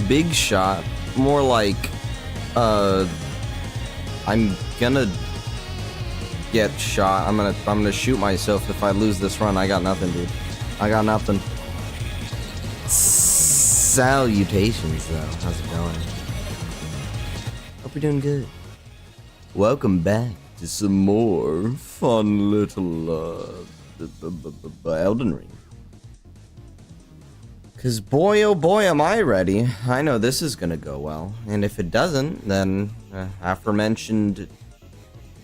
big shot. More like, I'm gonna get shot. I'm gonna shoot myself if I lose this run. I got nothing, dude. I got nothing. Salutations, though. How's it going? Hope you're doing good. Welcome back to some more fun little Elden Ring. Cause boy, oh boy, am I ready. I know this is gonna go well, and if it doesn't, then aforementioned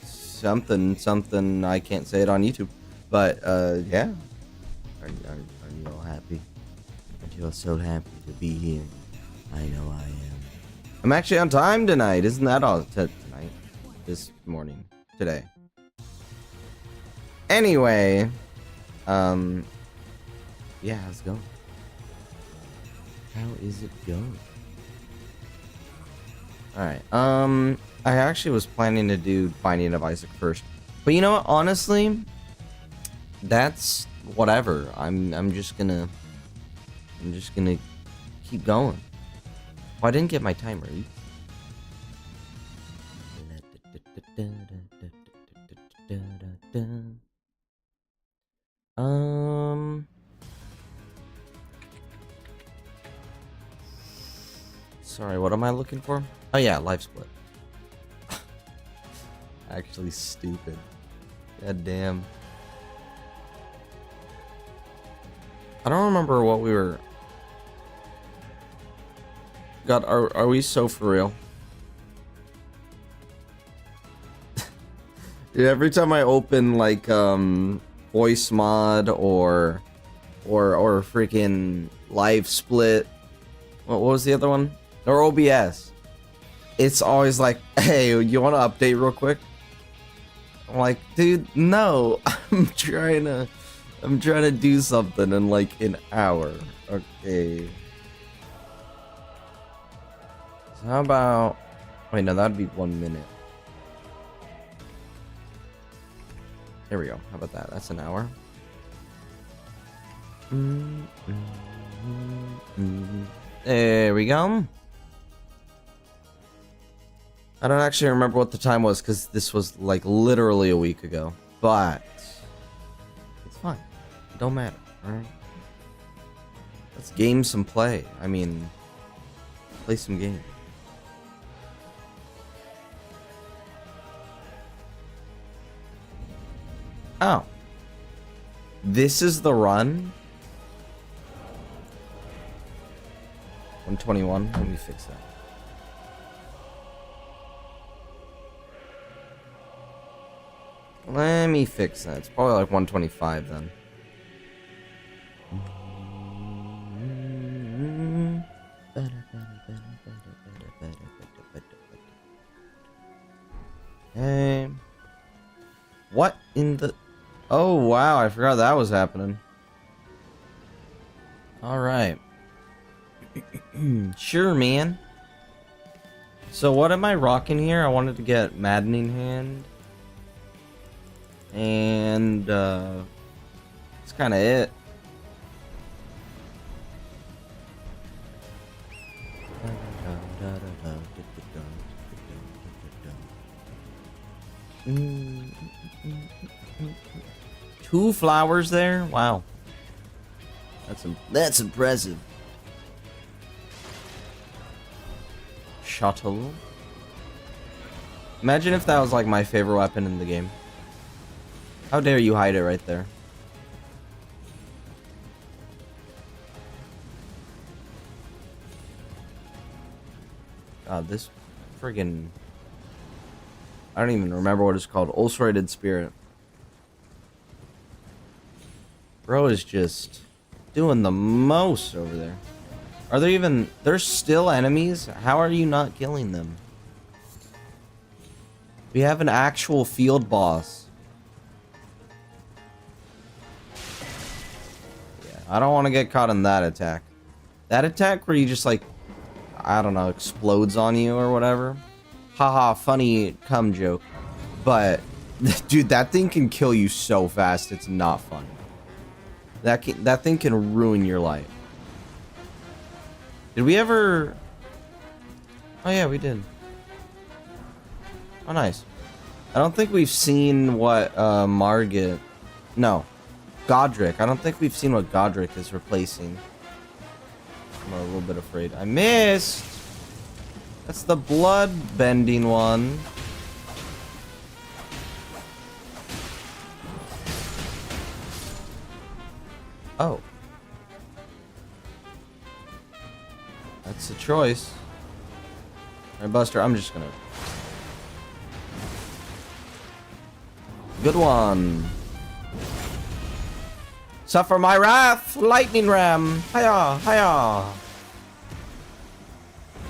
something. I can't say it on YouTube, but yeah. Are you all happy? Aren't you all so happy to be here? I know I am. I'm actually on time tonight. Isn't that all? Tonight, this morning, today. Anyway, yeah, how's it going? How is it going? Alright, I actually was planning to do Binding of Isaac first. But you know what, honestly, that's whatever. I'm just gonna keep going. Oh, I didn't get my timer. Sorry, what am I looking for? Oh yeah, life split. Actually stupid. God damn. I don't remember what we were... God, are we so for real? Dude, every time I open like voice mod or freaking live split, what was the other one? Or OBS, it's always like, hey, you want to update real quick? I'm like, dude, no. I'm trying to do something in like an hour. Okay. So how about, wait, no, that'd be 1 minute. There we go. How about that? That's an hour. There we go. I don't actually remember what the time was because this was like literally a week ago, but it's fine. It don't matter, alright? Let's game some play. I mean, play some game. Oh. This is the run? 121? Let me fix that. Let me fix that. It's probably like 125 then. Hey. What in the... Oh, wow. I forgot that was happening. Alright. Sure, man. So what am I rocking here? I wanted to get Maddening Hand. And that's kind of it. Two flowers there? Wow. That's impressive. Shuttle. Imagine if that was like my favorite weapon in the game. How dare you hide it right there? God, this friggin... I don't even remember what it's called. Ulcerated Spirit. Bro is just doing the most over there. Are there even... There's still enemies? How are you not killing them? We have an actual field boss. I don't want to get caught in that attack. That attack where you just like, I don't know, explodes on you or whatever. Haha, funny cum joke. But, dude, that thing can kill you so fast, it's not funny. That thing can ruin your life. Did we ever Oh yeah, we did. Oh nice. I don't think we've seen what Margit. No, Godric. I don't think we've seen what Godric is replacing. I'm a little bit afraid. I missed. That's the blood bending one. Oh. That's a choice. Alright, Buster, I'm just gonna... Good one. Suffer my wrath, lightning ram. Hiya, hiya.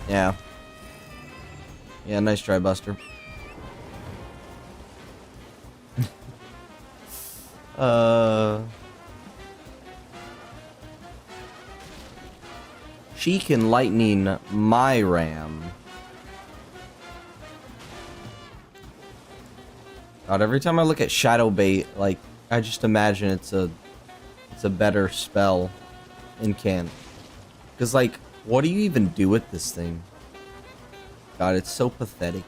Yeah. Yeah, nice try, Buster. She can lightning my ram. God, every time I look at Shadow Bait, like, I just imagine it's a better spell in can. Because, like, what do you even do with this thing? God, it's so pathetic.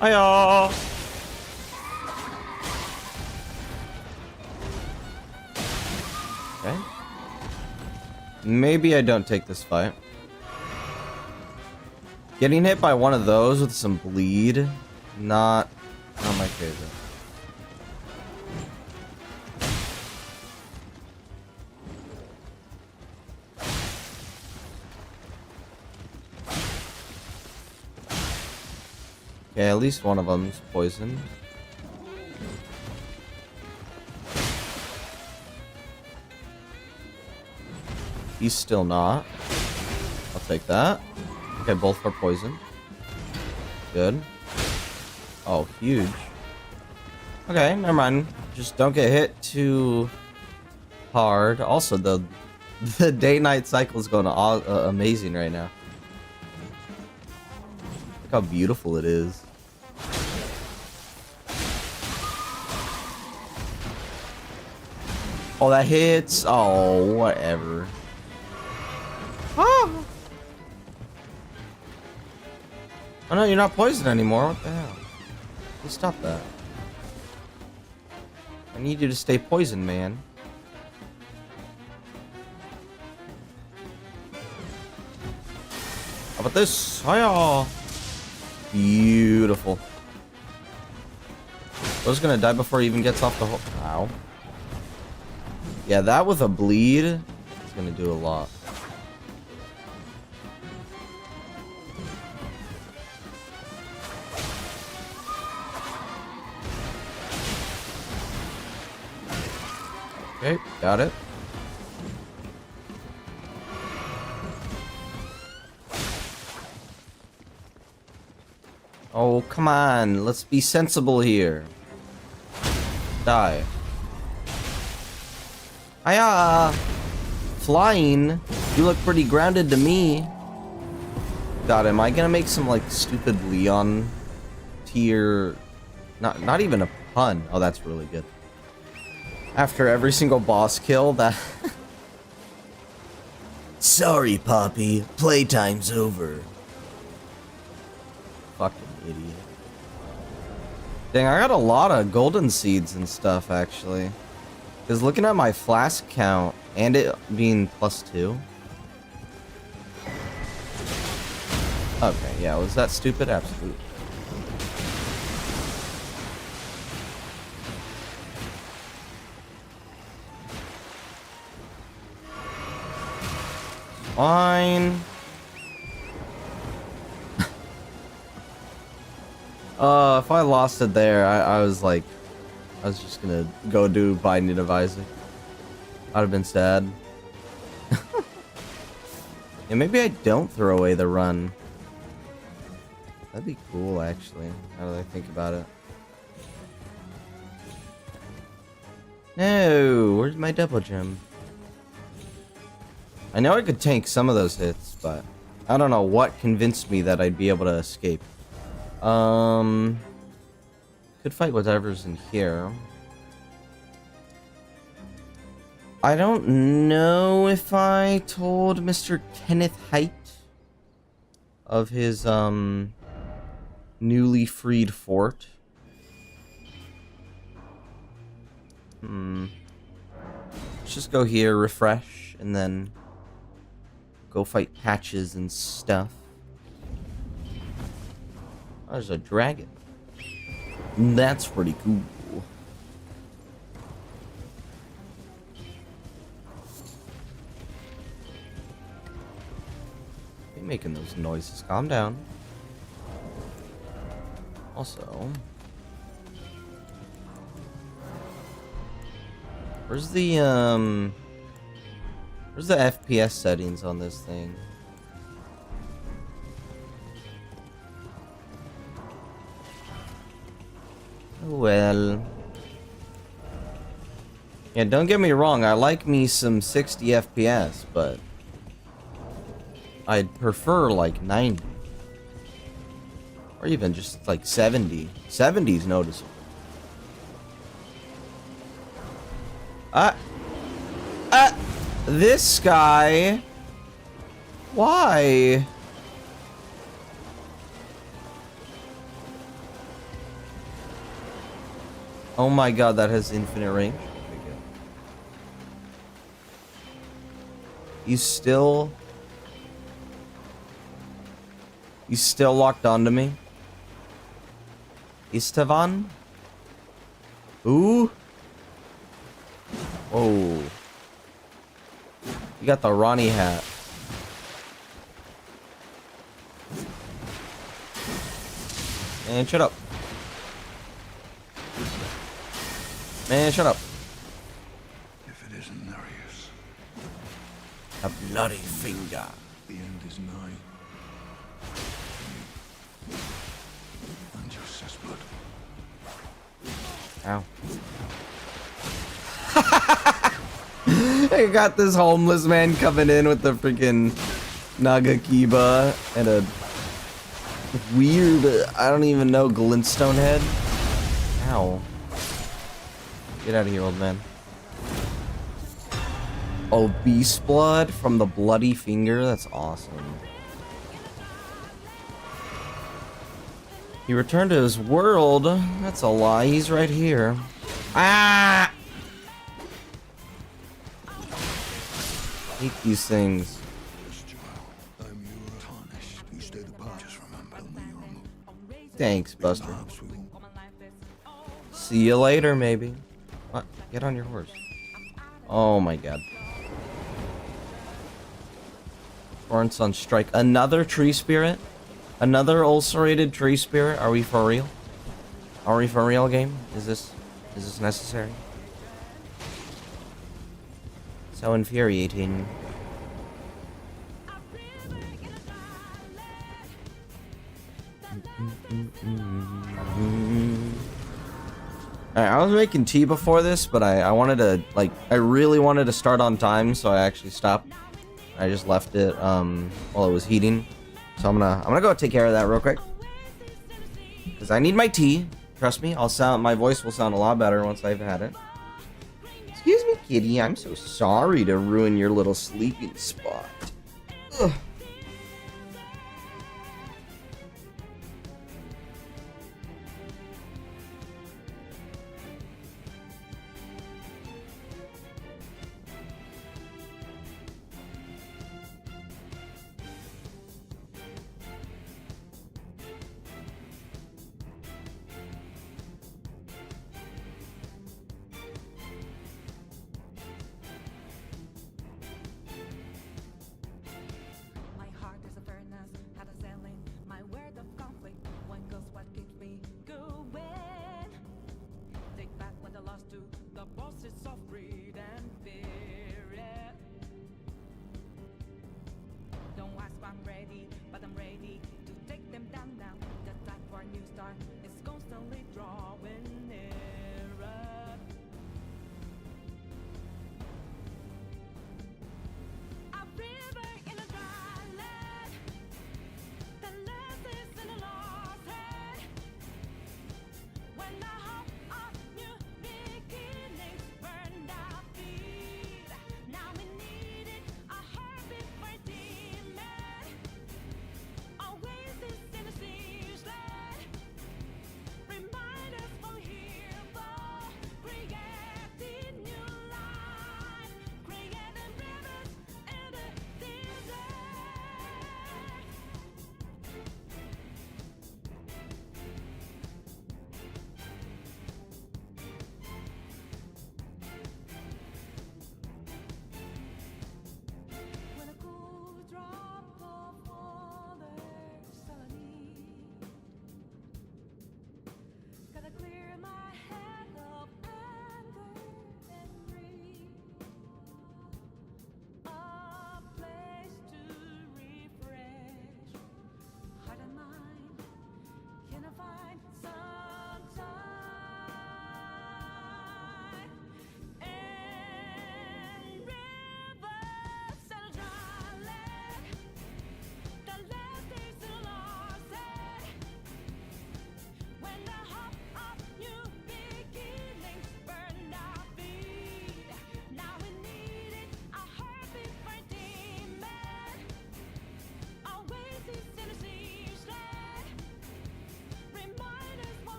Hiya! Okay. Maybe I don't take this fight. Getting hit by one of those with some bleed, not my favorite. Okay, at least one of them's poisoned. He's still not. I'll take that. Okay, both are poisoned. Good. Oh, huge. Okay, never mind. Just don't get hit too hard. Also, the day-night cycle is going amazing right now. Look how beautiful it is. Oh, that hits. Oh, whatever. Ah. Oh no, you're not poisoned anymore. What the hell? Please stop that. I need you to stay poisoned, man. How about this? Hiya! Beautiful. I was gonna die before he even gets off the hook. Ow. Yeah, that with a bleed is gonna do a lot. Okay, got it. Oh, come on. Let's be sensible here. Die. Hiya! Flying? You look pretty grounded to me. God, am I gonna make some, like, stupid Leon tier... Not even a pun. Oh, that's really good. After every single boss kill, that... Sorry, Poppy. Playtime's over. Fucking idiot. Dang, I got a lot of golden seeds and stuff, actually. Because looking at my flask count, and it being +2. Okay, yeah, was that stupid? Absolutely. Fine. If I lost it there, I was like, I was just gonna go buy Randomizer. I'd have been sad. Yeah, maybe I don't throw away the run. That'd be cool, actually, now that I think about it. No, where's my double jump? I know I could tank some of those hits, but I don't know what convinced me that I'd be able to escape. Could fight whatever's in here. I don't know if I told Mr. Kenneth Height of his newly freed fort. Let's just go here, refresh, and then go fight patches and stuff. Oh, there's a dragon. That's pretty cool. You're making those noises. Calm down. Also, where's the FPS settings on this thing? Well, yeah, don't get me wrong, I like me some 60 FPS, but I'd prefer like 90. Or even just like 70. 70's noticeable. This guy. Why? Oh my god, that has infinite range. Okay, good. He's still locked onto me. Istvan? Ooh. Oh. You got the Ronnie hat. Man, shut up. Man, shut up. If it isn't Nereus, A bloody finger. the end is nigh. And your cesspit. Ow. I got this homeless man coming in with the freaking Nagakiba and a weird, I don't even know, glintstone head. Ow. Get out of here, old man. Oh, beast blood from the bloody finger? That's awesome. He returned to his world? That's a lie. He's right here. Ah! Hate these things. Thanks, Buster. See you later, maybe. What? Get on your horse. Oh my god. Lawrence on strike. Another tree spirit? Another ulcerated tree spirit? Are we for real? Are we for real, game? Is this necessary? So infuriating. Alright, I was making tea before this, but I wanted to, like, I really wanted to start on time, so I actually stopped. I just left it while it was heating. So I'm gonna go take care of that real quick. Cause I need my tea. Trust me, my voice will sound a lot better once I've had it. Excuse me, kitty, I'm so sorry to ruin your little sleeping spot. Ugh. When I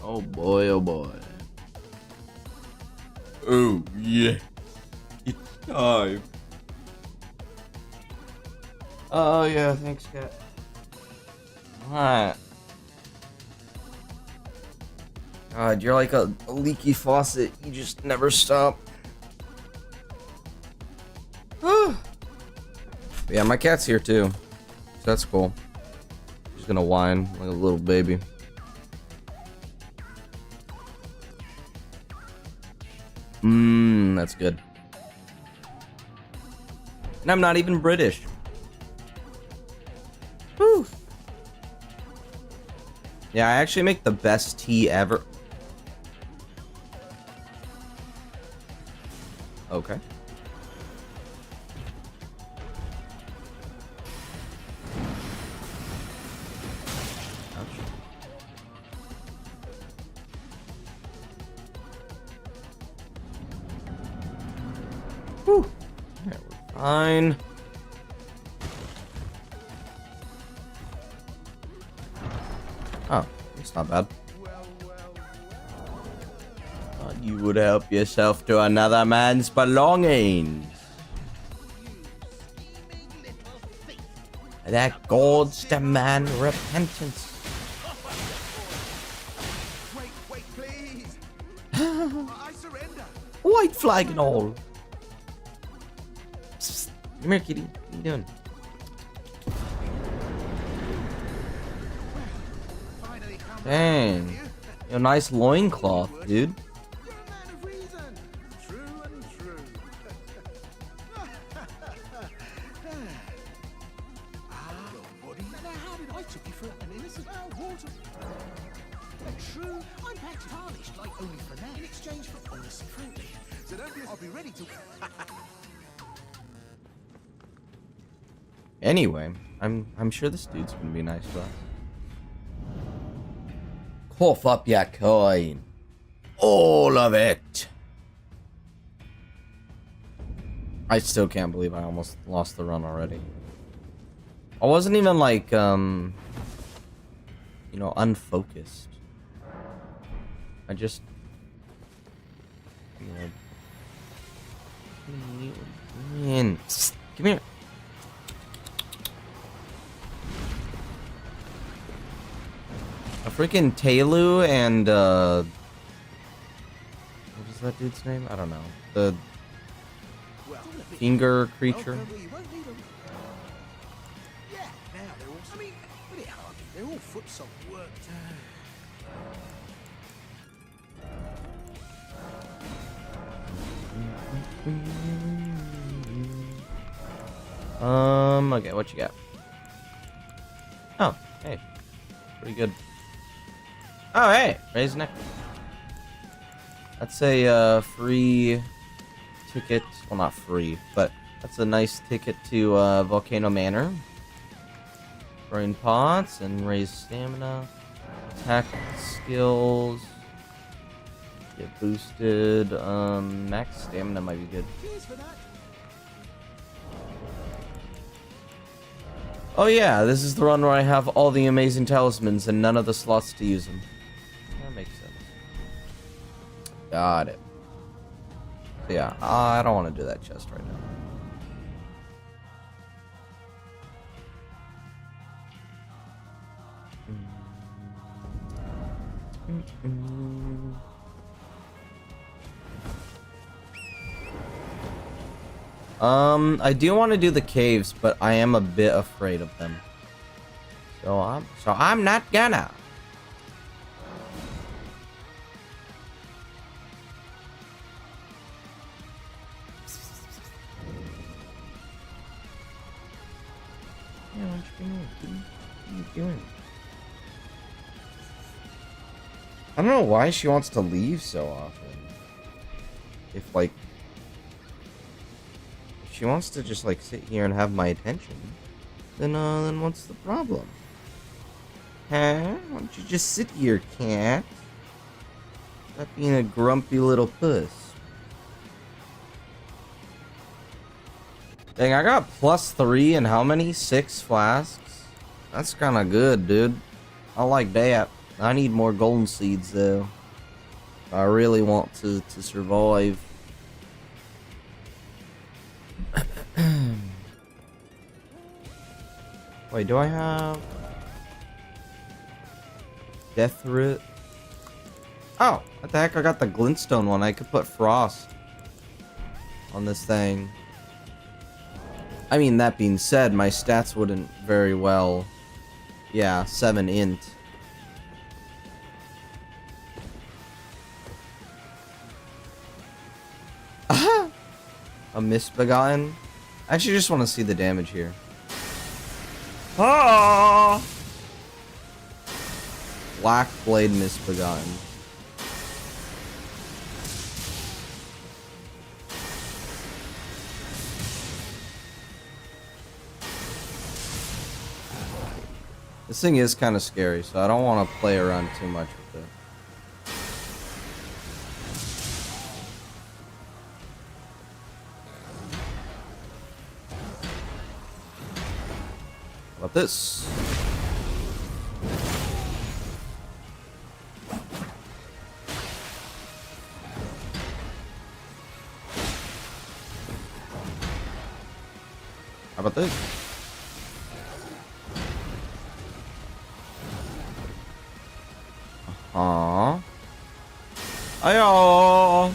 Oh boy, oh boy. Oh yeah. It's time. Oh yeah, thanks, cat. Alright. God, you're like a leaky faucet. You just never stop. Yeah, my cat's here too. So that's cool. She's gonna whine like a little baby. That's good. And I'm not even British. Whew. Yeah, I actually make the best tea ever. Okay. Whew. Yeah, we're fine. Oh, it's not bad. Thought you would help yourself to another man's belongings. That gods demand repentance. Wait, please. I surrender. White flag and all. Psst. Come here, kitty. What are you doing? Dang. Yo, nice loincloth, dude. You're a man of reason. True and true. Buddy. Now how did I took you for an innocent water? True, I'm back tarnished like only for now in exchange for honest friendly. So don't be, I'll be ready to. Anyway, I'm sure this dude's gonna be nice to us. Cough up your coin. All of it. I still can't believe I almost lost the run already. I wasn't even like, you know, unfocused. I just, you know, come here. A freaking Tailu and, what is that dude's name? I don't know. The finger creature. Yeah, now they're all. I mean, put it hard. They're all foot salt work. Okay, what you got? Oh, hey. Pretty good. Oh, hey, raise neck. That's a free ticket. Well, not free, but that's a nice ticket to Volcano Manor. Brain pots and raise stamina. Attack skills. Get boosted. Max stamina might be good. Cheers for that. Oh yeah, this is the run where I have all the amazing talismans and none of the slots to use them. That makes sense. Got it. So yeah, I don't want to do that chest right now. I do want to do the caves, but I am a bit afraid of them. So I'm not gonna. Yeah, what you doing? What are you doing? I don't know why she wants to leave so often. If like she wants to just like sit here and have my attention, then what's the problem? Huh? Why don't you just sit here, cat? Stop being a grumpy little puss. Dang, I got +3 and how many? 6 flasks? That's kinda good, dude. I like that. I need more golden seeds though. I really want to survive. Wait, do I have death root? Oh, what the heck? I got the glintstone one. I could put frost on this thing. I mean, that being said, my stats wouldn't very well. Yeah, 7 int. A misbegotten? I actually just want to see the damage here. Ah! Black blade misbegotten. This thing is kind of scary, so I don't want to play around too much with it. How about this? How about this? Aww. Ayo.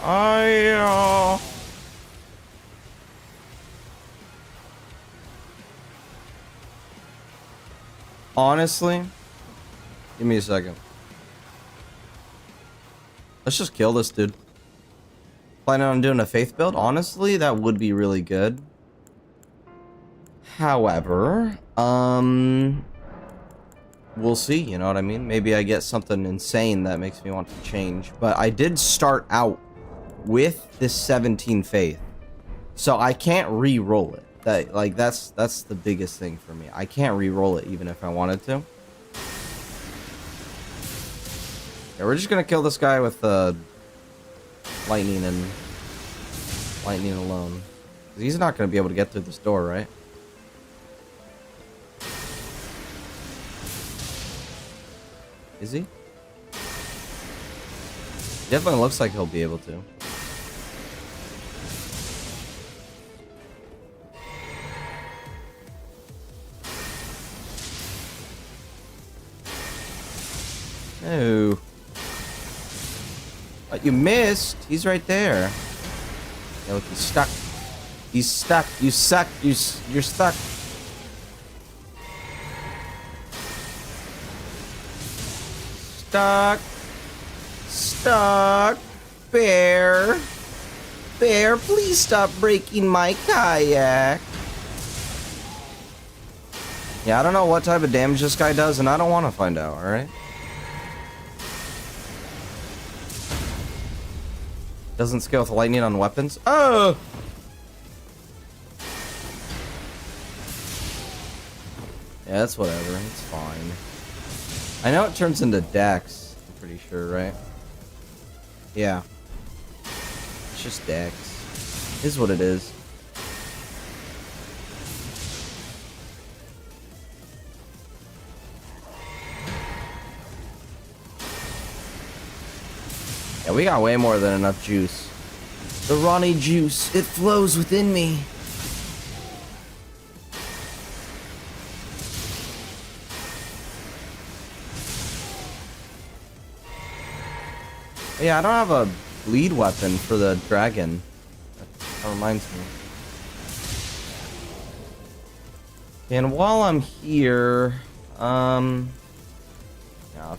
Ayo. Honestly, give me a second. Let's just kill this dude. Planning on doing a faith build? Honestly, that would be really good. However, we'll see, you know what I mean? Maybe I get something insane that makes me want to change. But I did start out with this 17 faith. So I can't re-roll it. That's the biggest thing for me. I can't re-roll it even if I wanted to. Yeah, we're just gonna kill this guy with lightning alone. He's not gonna be able to get through this door, right? Is he? Definitely looks like he'll be able to. No. But you missed. He's right there. Yeah, look, he's stuck. He's stuck. You suck. You're stuck. Stuck. Stuck. Bear. Bear, please stop breaking my kayak. Yeah, I don't know what type of damage this guy does, and I don't want to find out, alright? Doesn't scale with lightning on weapons. Oh! Yeah, that's whatever. It's fine. I know it turns into Dex. I'm pretty sure, right? Yeah. It's just Dex. Is what it is. Yeah, we got way more than enough juice. The Ronnie juice, it flows within me. Yeah, I don't have a bleed weapon for the dragon. That reminds me. And while I'm here, yeah,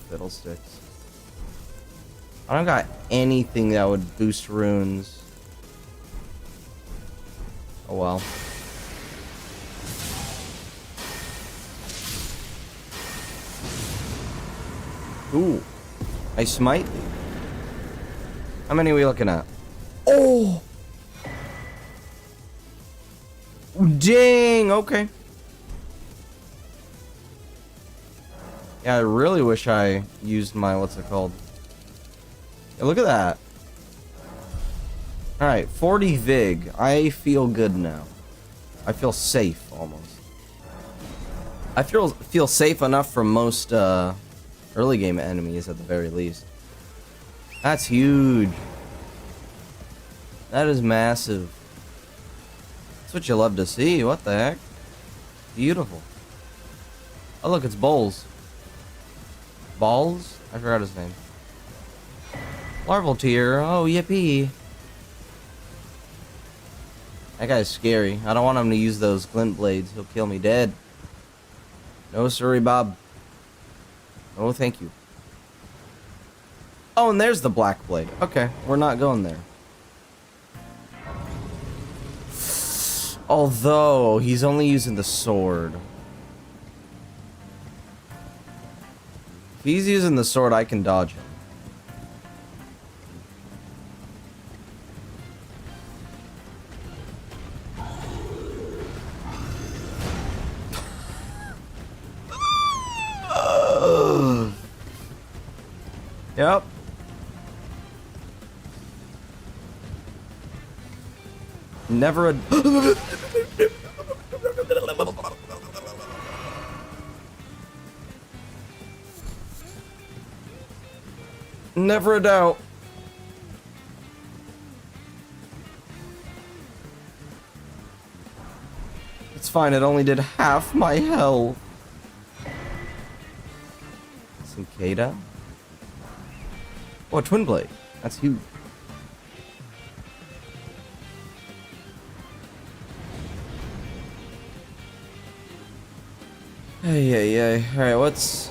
fiddlesticks. I don't got anything that would boost runes. Oh well. Ooh. I smite. How many are we looking at? Oh! Dang, okay. Yeah, I really wish I used my, what's it called? Yeah, look at that. Alright, 40 Vig. I feel good now. I feel safe, almost. I feel safe enough from most early game enemies, at the very least. That's huge. That is massive. That's what you love to see. What the heck? Beautiful. Oh, look, it's Bowls. Balls? I forgot his name. Larval tier. Oh, yippee. That guy's scary. I don't want him to use those glint blades. He'll kill me dead. No, sorry, Bob. No, thank you. Oh, and there's the black blade. Okay, we're not going there. Although, he's only using the sword. If he's using the sword, I can dodge him. Yep. Never a... Never a doubt. It's fine, it only did half my health. Cicada? Oh, a twin blade. That's huge. Hey. Alright, what's...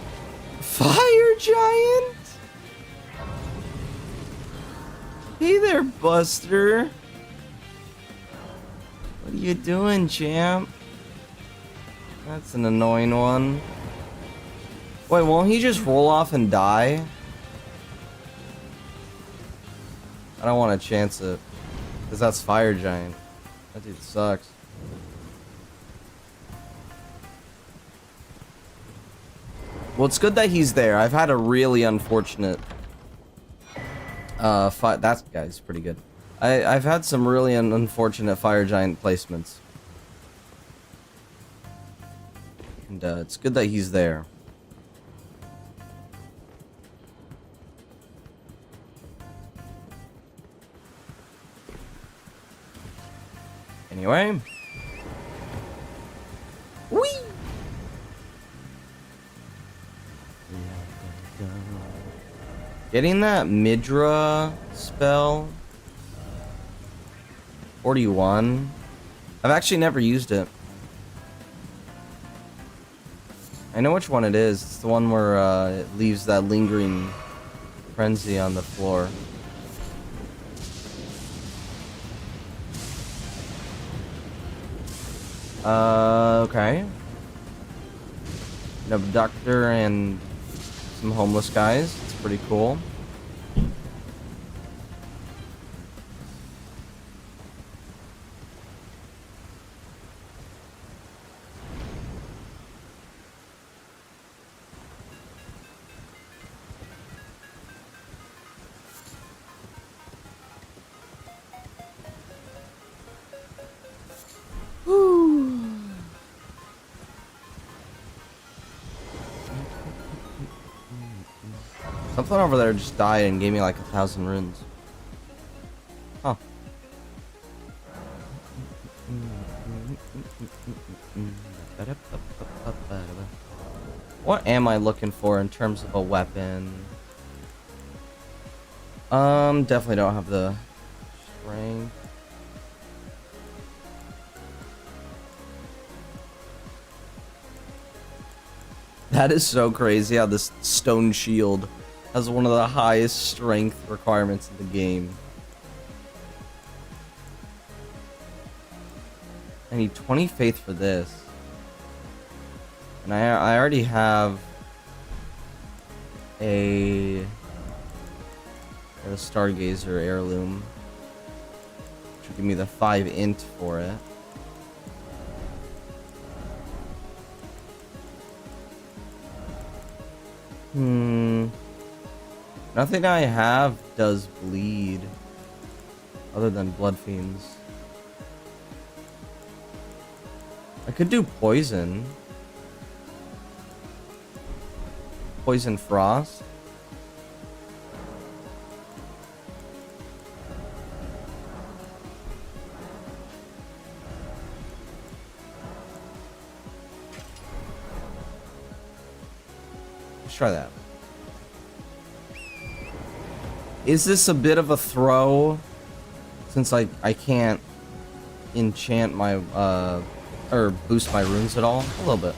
Fire Giant? Hey there, Buster. What are you doing, champ? That's an annoying one. Wait, won't he just roll off and die? I don't want to chance it. Because that's Fire Giant. That dude sucks. Well, it's good that he's there. I've had a really unfortunate... that guy's pretty good. I've had some really unfortunate Fire Giant placements. And it's good that he's there. Anyway. Whee! Getting that Midra spell. 41. I've actually never used it. I know which one it is. It's the one where it leaves that lingering frenzy on the floor. Okay. An abductor and some homeless guys. It's pretty cool. Something over there just died and gave me like 1,000 runes. Huh. What am I looking for in terms of a weapon? Definitely don't have the strength. That is so crazy how this stone shield has one of the highest strength requirements in the game. I need 20 faith for this. And I already have a Stargazer heirloom, which will give me the 5 int for it. Nothing I have does bleed. Other than blood fiends. I could do poison. Poison frost. Let's try that. Is this a bit of a throw? Since I can't enchant my or boost my runes at all? A little bit.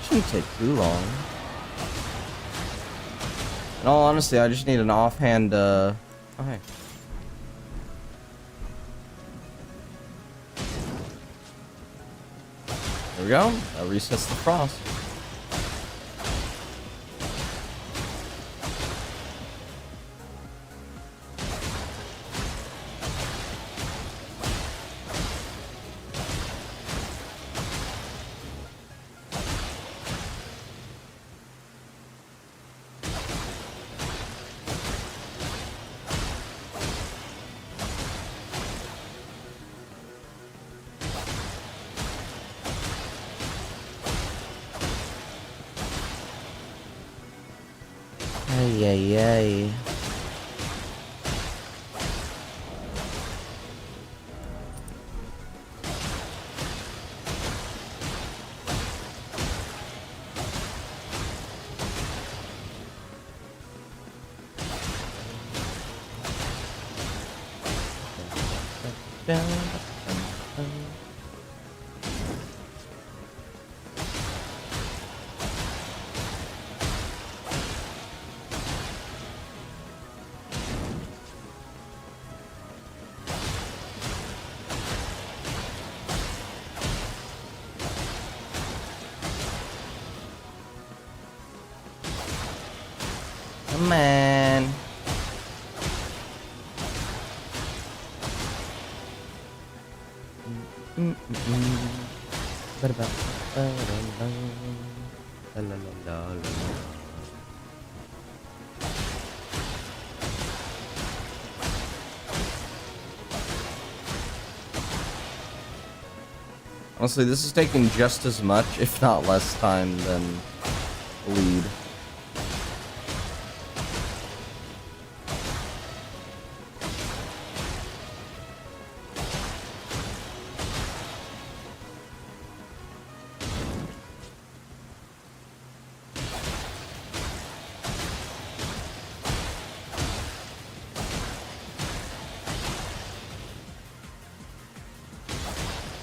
Shouldn't take too long. In all honesty, I just need an offhand oh, hey. There we go. That resets the frost. Ay, ay, ay. Come on. Honestly, this is taking just as much, if not less time than bleed.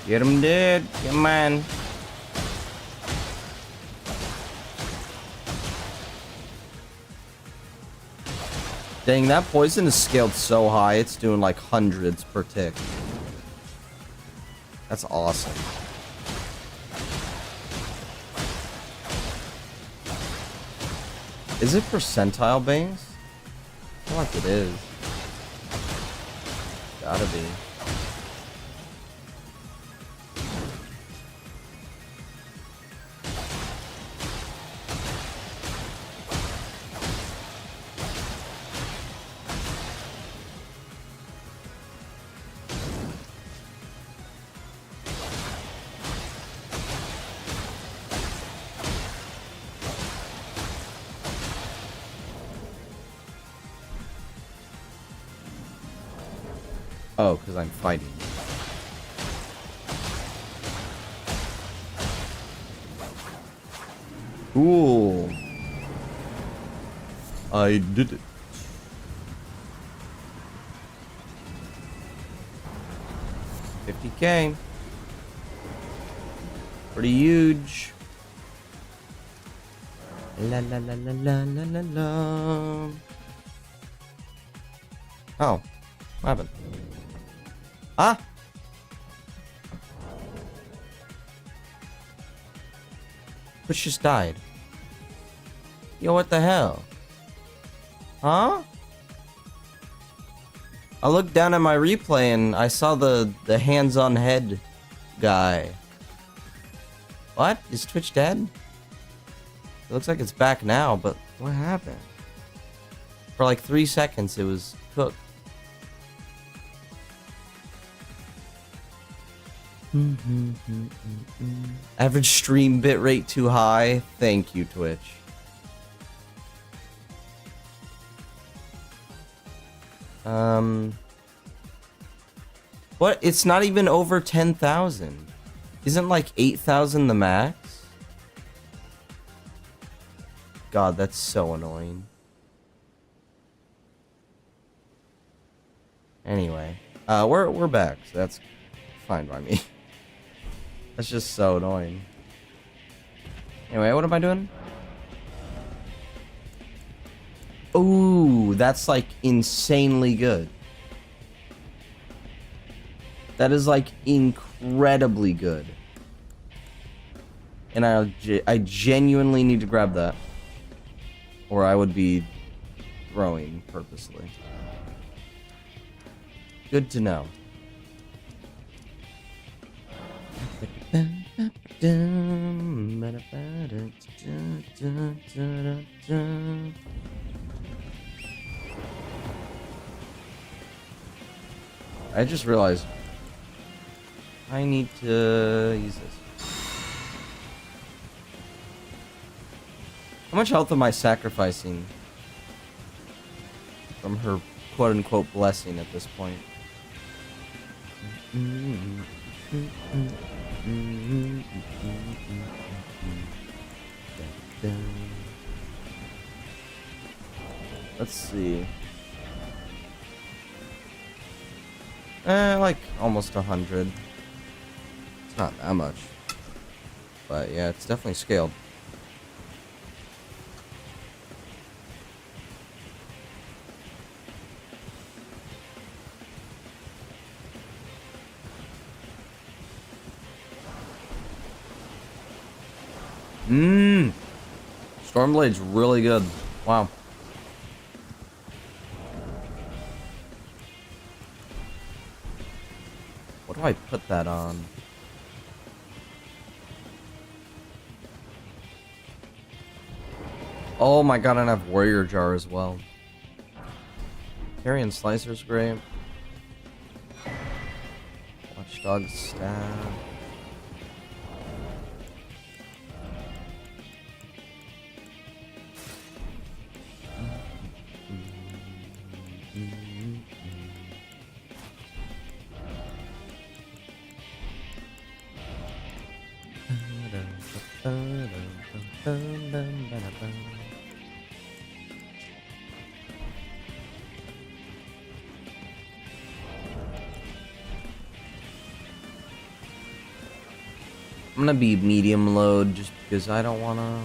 Get him dead. Come on. Dang, that poison is scaled so high, it's doing like hundreds per tick. That's awesome. Is it percentile based? I feel like it is. Gotta be. Oh, because I'm fighting. Cool. I did it. $50K. Pretty huge. La la la la la la la la. Oh, what happened? Ah! Which just died. Yo, what the hell? Huh? I looked down at my replay and I saw the hands on head guy. What? Is Twitch dead? It looks like it's back now, but what happened? For like 3 seconds it was cooked. Average stream bitrate too high. Thank you, Twitch. What? It's not even over 10,000. Isn't like 8,000 the max? God, that's so annoying. Anyway, we're back, so that's fine by me. That's just so annoying. Anyway, what am I doing? Ooh, that's like insanely good. That is like incredibly good. And I genuinely need to grab that, or I would be throwing purposely. Good to know. I just realized I need to use this. How much health am I sacrificing from her quote-unquote blessing at this point? Let's see. Like almost 100. It's not that much, but yeah, it's definitely scaled. Stormblade's really good. Wow. What do I put that on? Oh my god, and I have Warrior Jar as well. Carrion Slicer's great. Watchdog Stab. I'm gonna be medium load just because I don't wanna.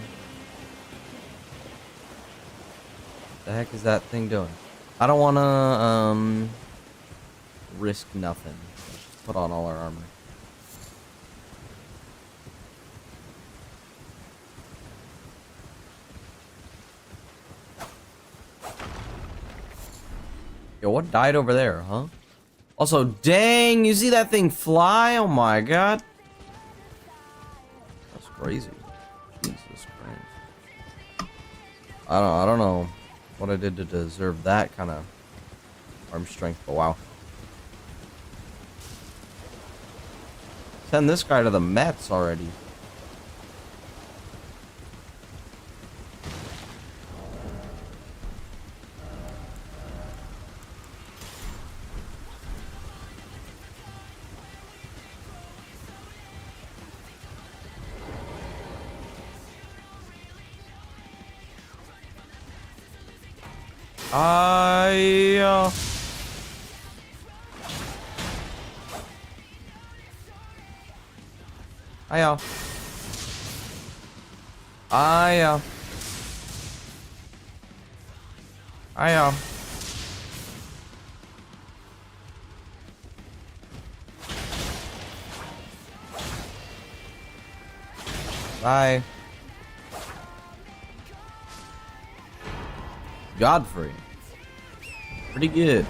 The heck is that thing doing? I don't wanna risk nothing. Just put on all our armor. Yo, what died over there, huh? Also, dang, you see that thing fly? Oh my god. That's crazy. Jesus Christ. I don't know what I did to deserve that kind of arm strength, but wow. Send this guy to the Mets already. Bye. Godfrey. Pretty good.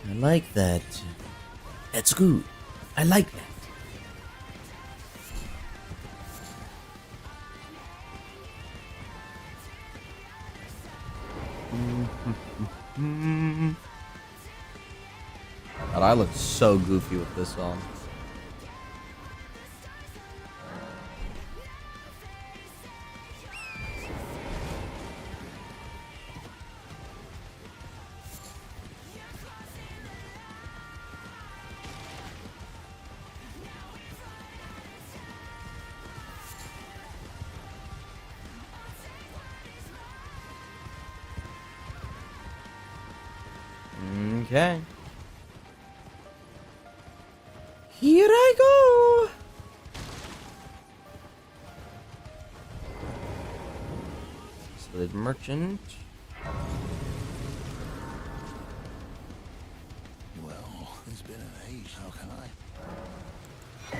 I like that. That's good. I like that. God, I look so goofy with this on. Okay. Here I go. Slave merchant. Well, it's been an age. How can I?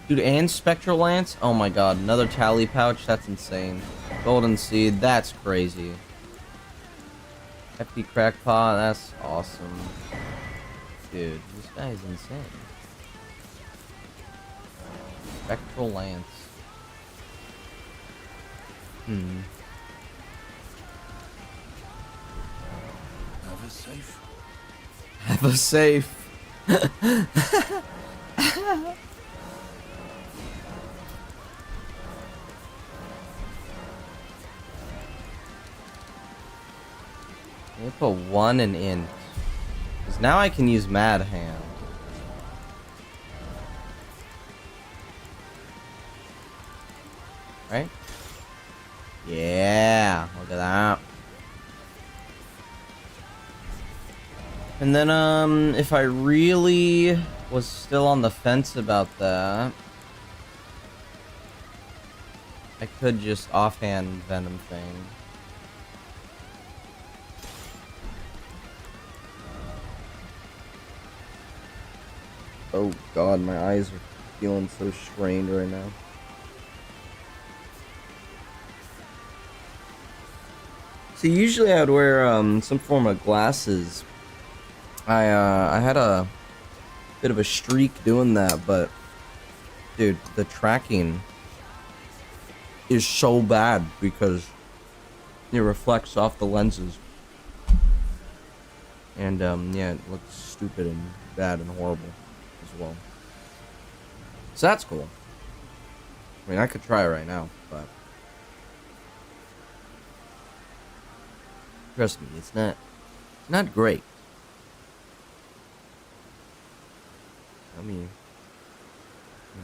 Dude, and Spectral Lance? Oh my god, another tally pouch? That's insane. Golden Seed, that's crazy. Hefty Crackpot, that's awesome. Dude, this guy is insane. Spectral Lance. Have a safe. Have a safe. Let me put 1 in int. Because now I can use Mad Hand. Right? Yeah, look at that. And then, if I really was still on the fence about that, I could just offhand Venom thing. Oh god, my eyes are feeling so strained right now. See, usually I'd wear some form of glasses. I had a bit of a streak doing that, but dude, the tracking is so bad because it reflects off the lenses. And yeah, it looks stupid and bad and horrible as well. So that's cool. I mean, I could try it right now, but trust me, it's not great. Let me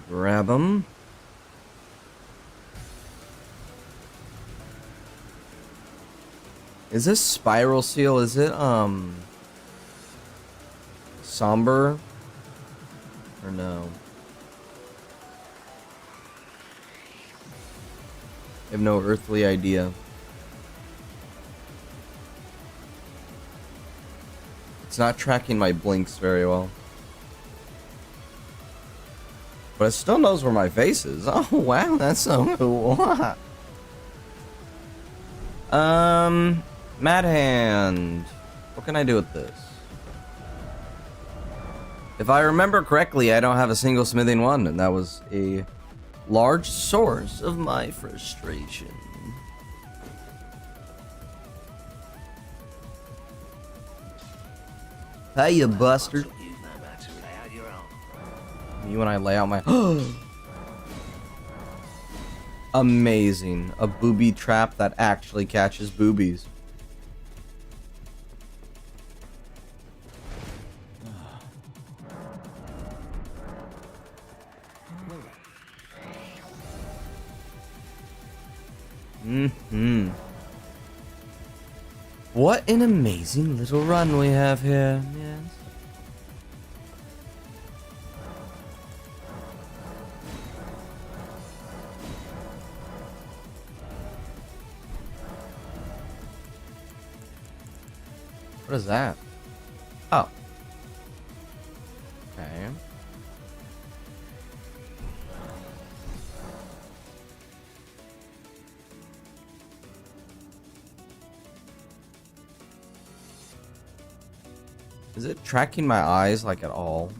grab them. Is this Spiral Seal? Is it somber or no? I have no earthly idea. It's not tracking my blinks very well. But it still knows where my face is. Oh wow, that's so cool. Mad Hand. What can I do with this? If I remember correctly, I don't have a single smithing one, and that was a large source of my frustration. Hey, you buster. You and I lay out my... Amazing. A booby trap that actually catches boobies. What an amazing little run we have here. Yes. What is that? Oh. Okay. Is it tracking my eyes like at all?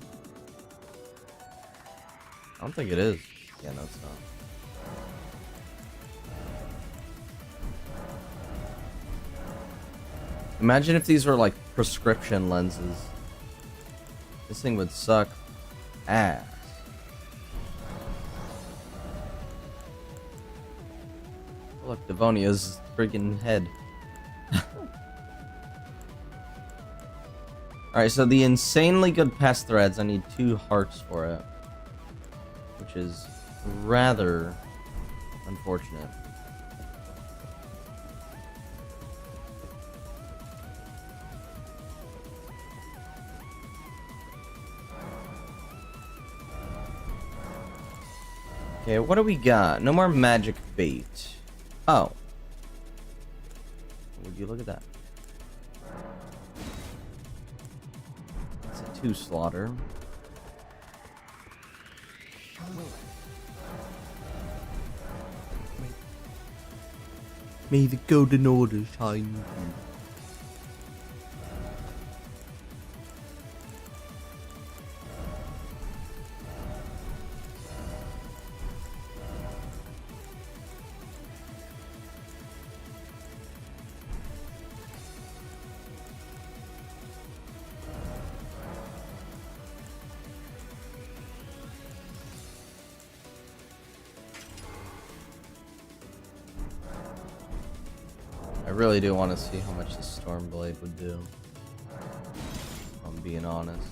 I don't think it is. Yeah, no, it's not. Imagine if these were like prescription lenses. This thing would suck ass. Look, Devonia's freaking head. Alright, so the insanely good pest threads, I need 2 hearts for it. Which is rather unfortunate. Okay, what do we got? No more magic bait. Oh. Would you look at that? It's a 2 slaughter. May the golden order shine with you. I really do want to see how much the Stormblade would do. If I'm being honest.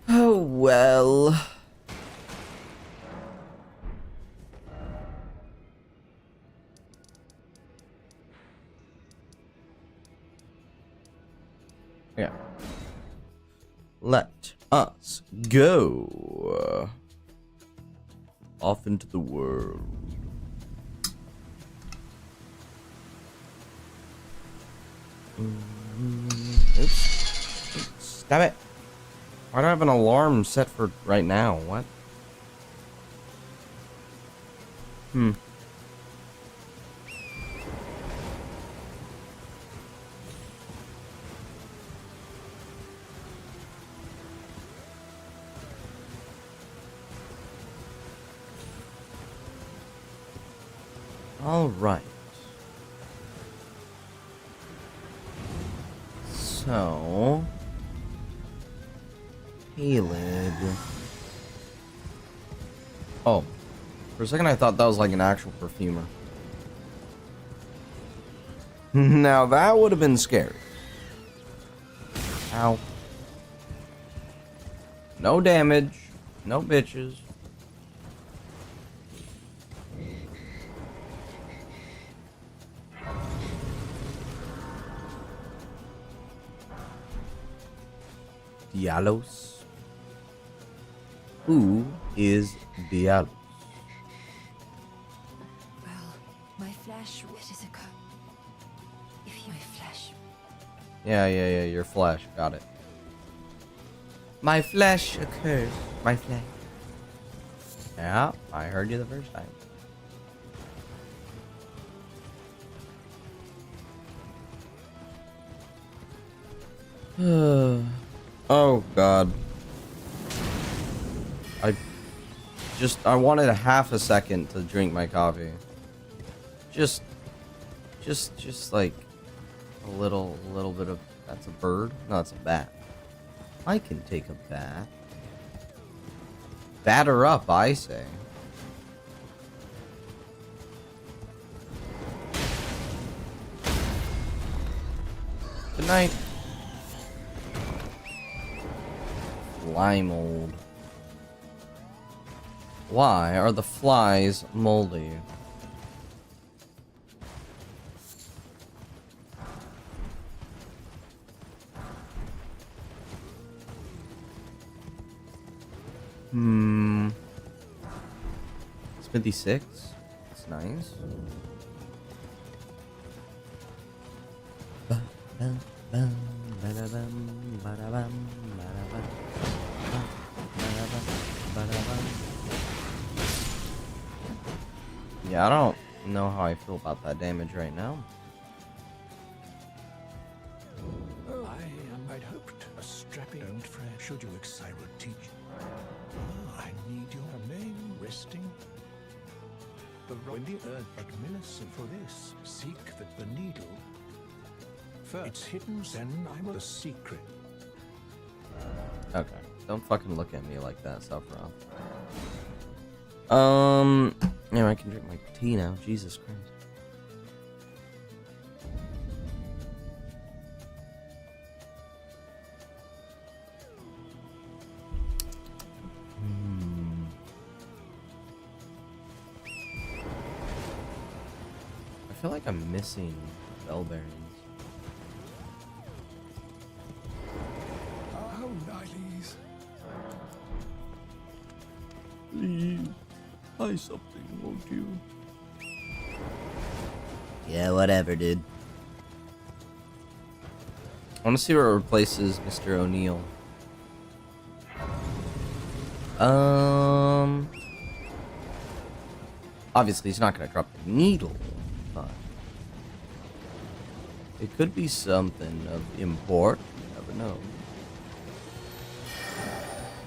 Oh well. Yeah. Let us go off into the world. Oops. Stop it. Why do I have an alarm set for right now? What? All right. So, Caleb. Oh, for a second I thought that was like an actual perfumer. Now that would have been scary. Ow. No damage. No bitches. Dialos. Who is Dialos? Well, my flesh, what is it called? If you, my flesh. Yeah, your flesh. Got it. My flesh occurs. My flesh. Yeah, I heard you the first time. Oh god. I wanted a half a second to drink my coffee. Just like a little bit of, that's a bird? No, it's a bat. I can take a bath. Batter up, I say. Good night. Fly mold. Why are the flies moldy? Smithy 6. That's nice. Yeah, I don't know how I feel about that damage right now. I'd hoped a strapping. Don't fret. Should you I would teach. I need your name resting. When the earth administered for this, seek the needle. First, it's hidden, then I will the secret. Okay, don't fucking look at me like that, Saffron. Yeah, I can drink my tea now. Jesus Christ. I feel like I'm missing bell bearings. Oh, nice. Please, buy something, won't you? Yeah, whatever, dude. I want to see what replaces Mr. O'Neill. Obviously, he's not going to drop the needle, but it could be something of import. You never know.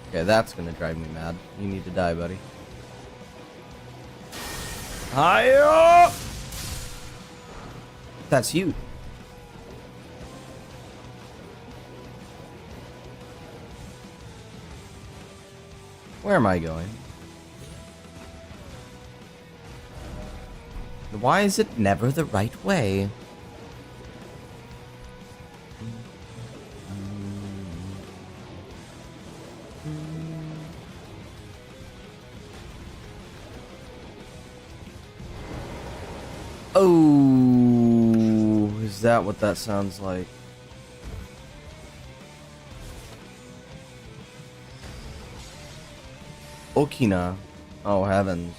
Okay, that's going to drive me mad. You need to die, buddy. Hiya! That's you. Where am I going? Why is it never the right way? Oh, is that what that sounds like? Okina. Oh, heavens.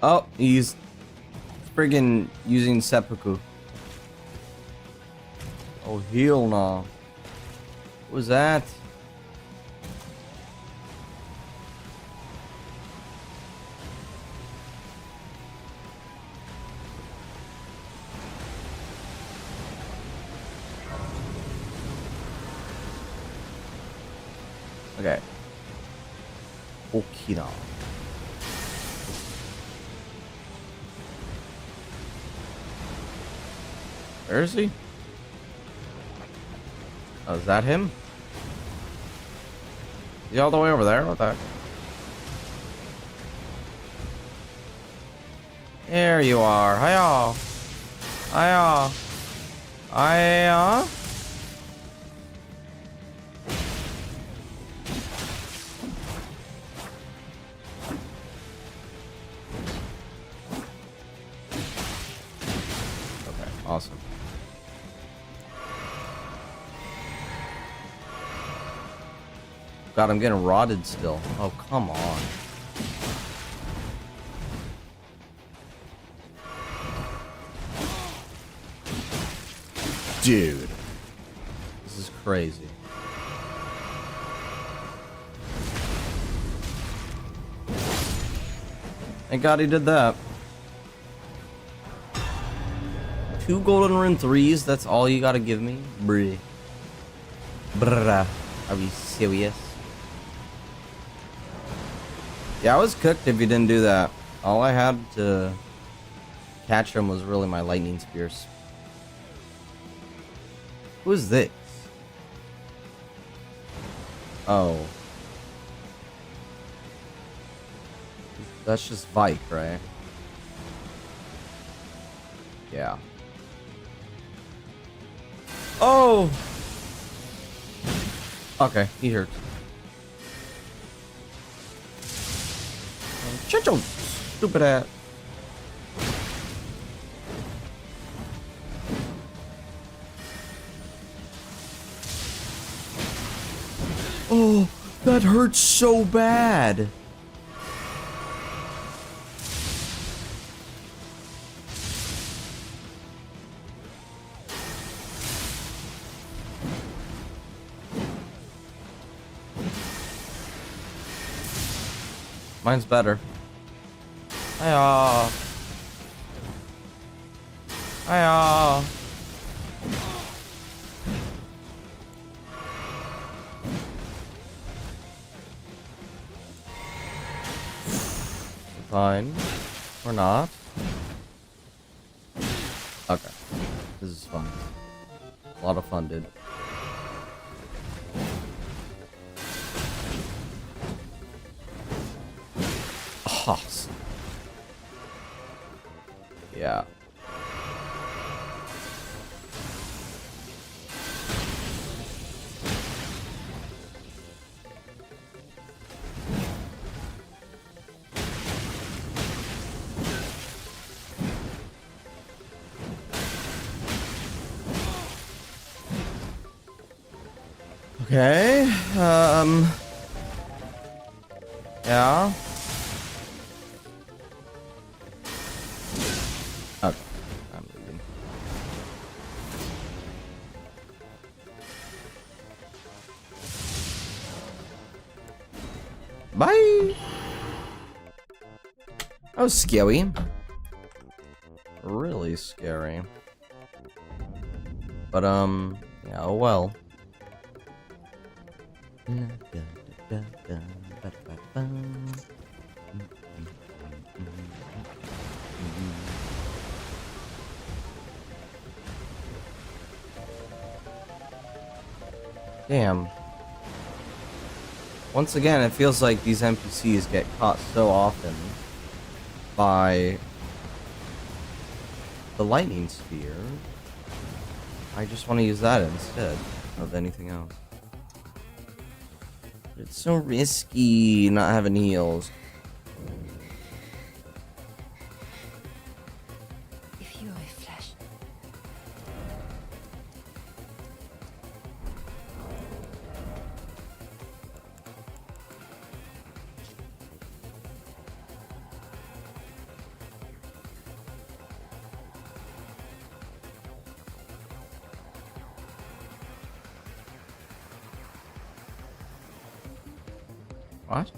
Oh, he's friggin' using seppuku. Oh, hell no. What was that? Okay. Okina. Where is he? Oh, is that him? Is he all the way over there? What the heck? There you are. Hiya. Hiya. Hiya. Okay, awesome. God, I'm getting rotted still. Oh, come on. Dude. This is crazy. Thank God he did that. 2 golden rune 3s, that's all you gotta give me? Bruh. Bruh. Are we serious? Yeah, I was cooked if you didn't do that. All I had to catch him was really my lightning spears. Who is this? Oh. That's just Vike, right? Yeah. Oh! Okay, he hurts. Shut your stupid ass. Oh, that hurts so bad. Mine's better. Hiya. Hiya. Fine. Or not. Okay. This is fun. A lot of fun, dude. Awesome. Yeah. Okay, yeah. Okay, I'm leaving. Bye! That was scary. Really scary. But, yeah, oh well. Damn. Once again, it feels like these NPCs get caught so often by the lightning sphere. I just want to use that instead of anything else. It's so risky not having heals. If you are a flash. What?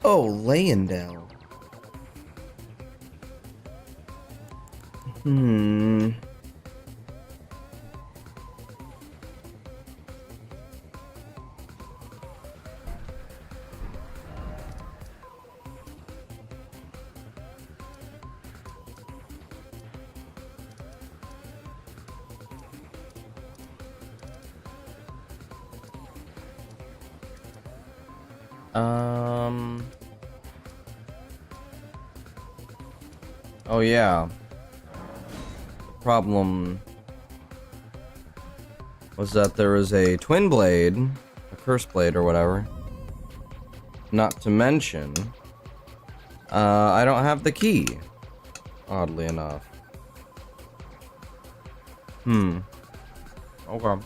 Oh, laying down. Oh yeah. The problem was that there was a twin blade, a curse blade or whatever. Not to mention, I don't have the key, oddly enough. Okay.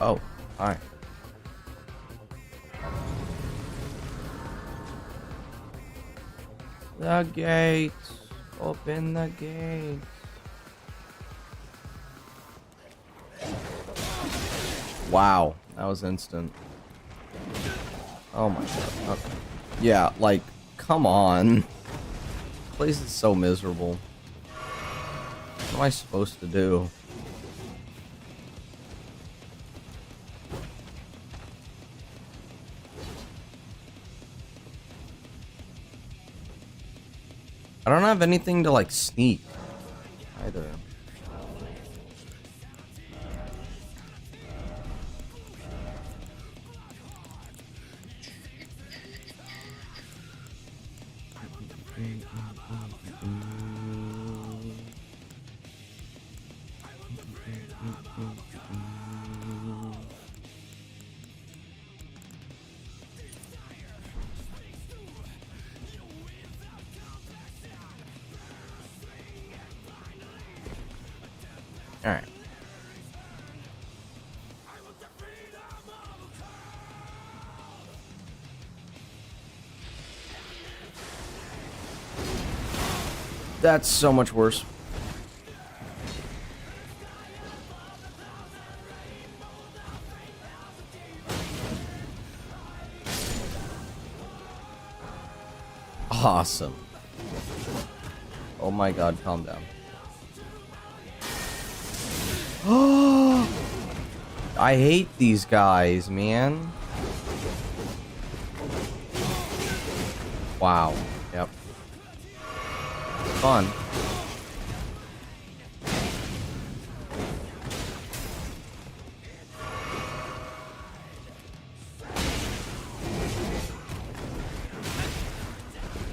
Oh, hi. The gate. Open the gate. Wow, that was instant. Oh my god. Okay. Yeah, like, come on. This place is so miserable. What am I supposed to do? I don't have anything to, like, sneak either. Alright. That's so much worse. Awesome. Oh my god, calm down. Oh, I hate these guys, man. Wow. Yep. Fun.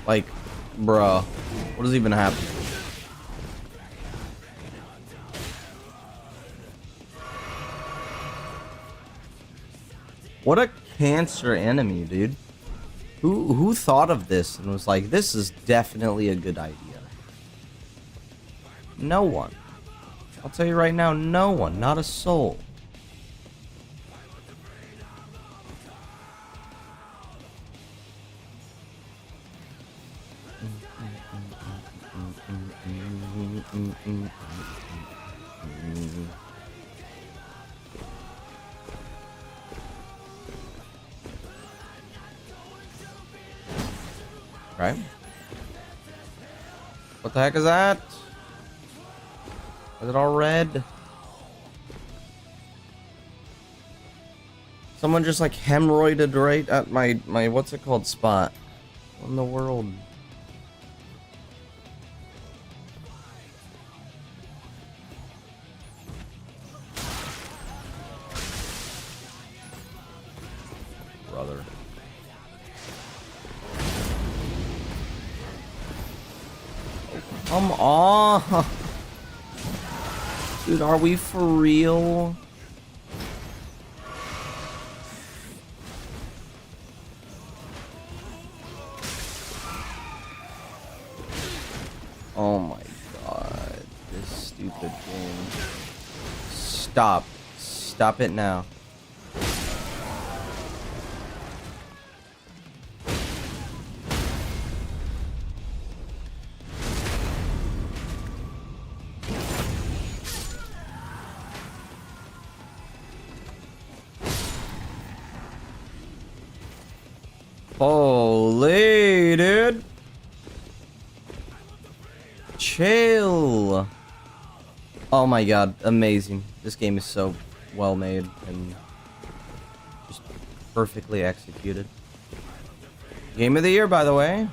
Like, bruh, what is even happening? What a cancer enemy, dude. Who thought of this and was like, this is definitely a good idea? No one. I'll tell you right now, no one, not a soul. Right? What the heck is that? Is it all red? Someone just like hemorrhoided right at my what's it called spot? What in the world? Brother. Come on. Dude, are we for real? Oh my god. This stupid game. Stop. Stop it now. Holy, dude. Chill. Oh my god, amazing. This game is so well made and just perfectly executed. Game of the year, by the way.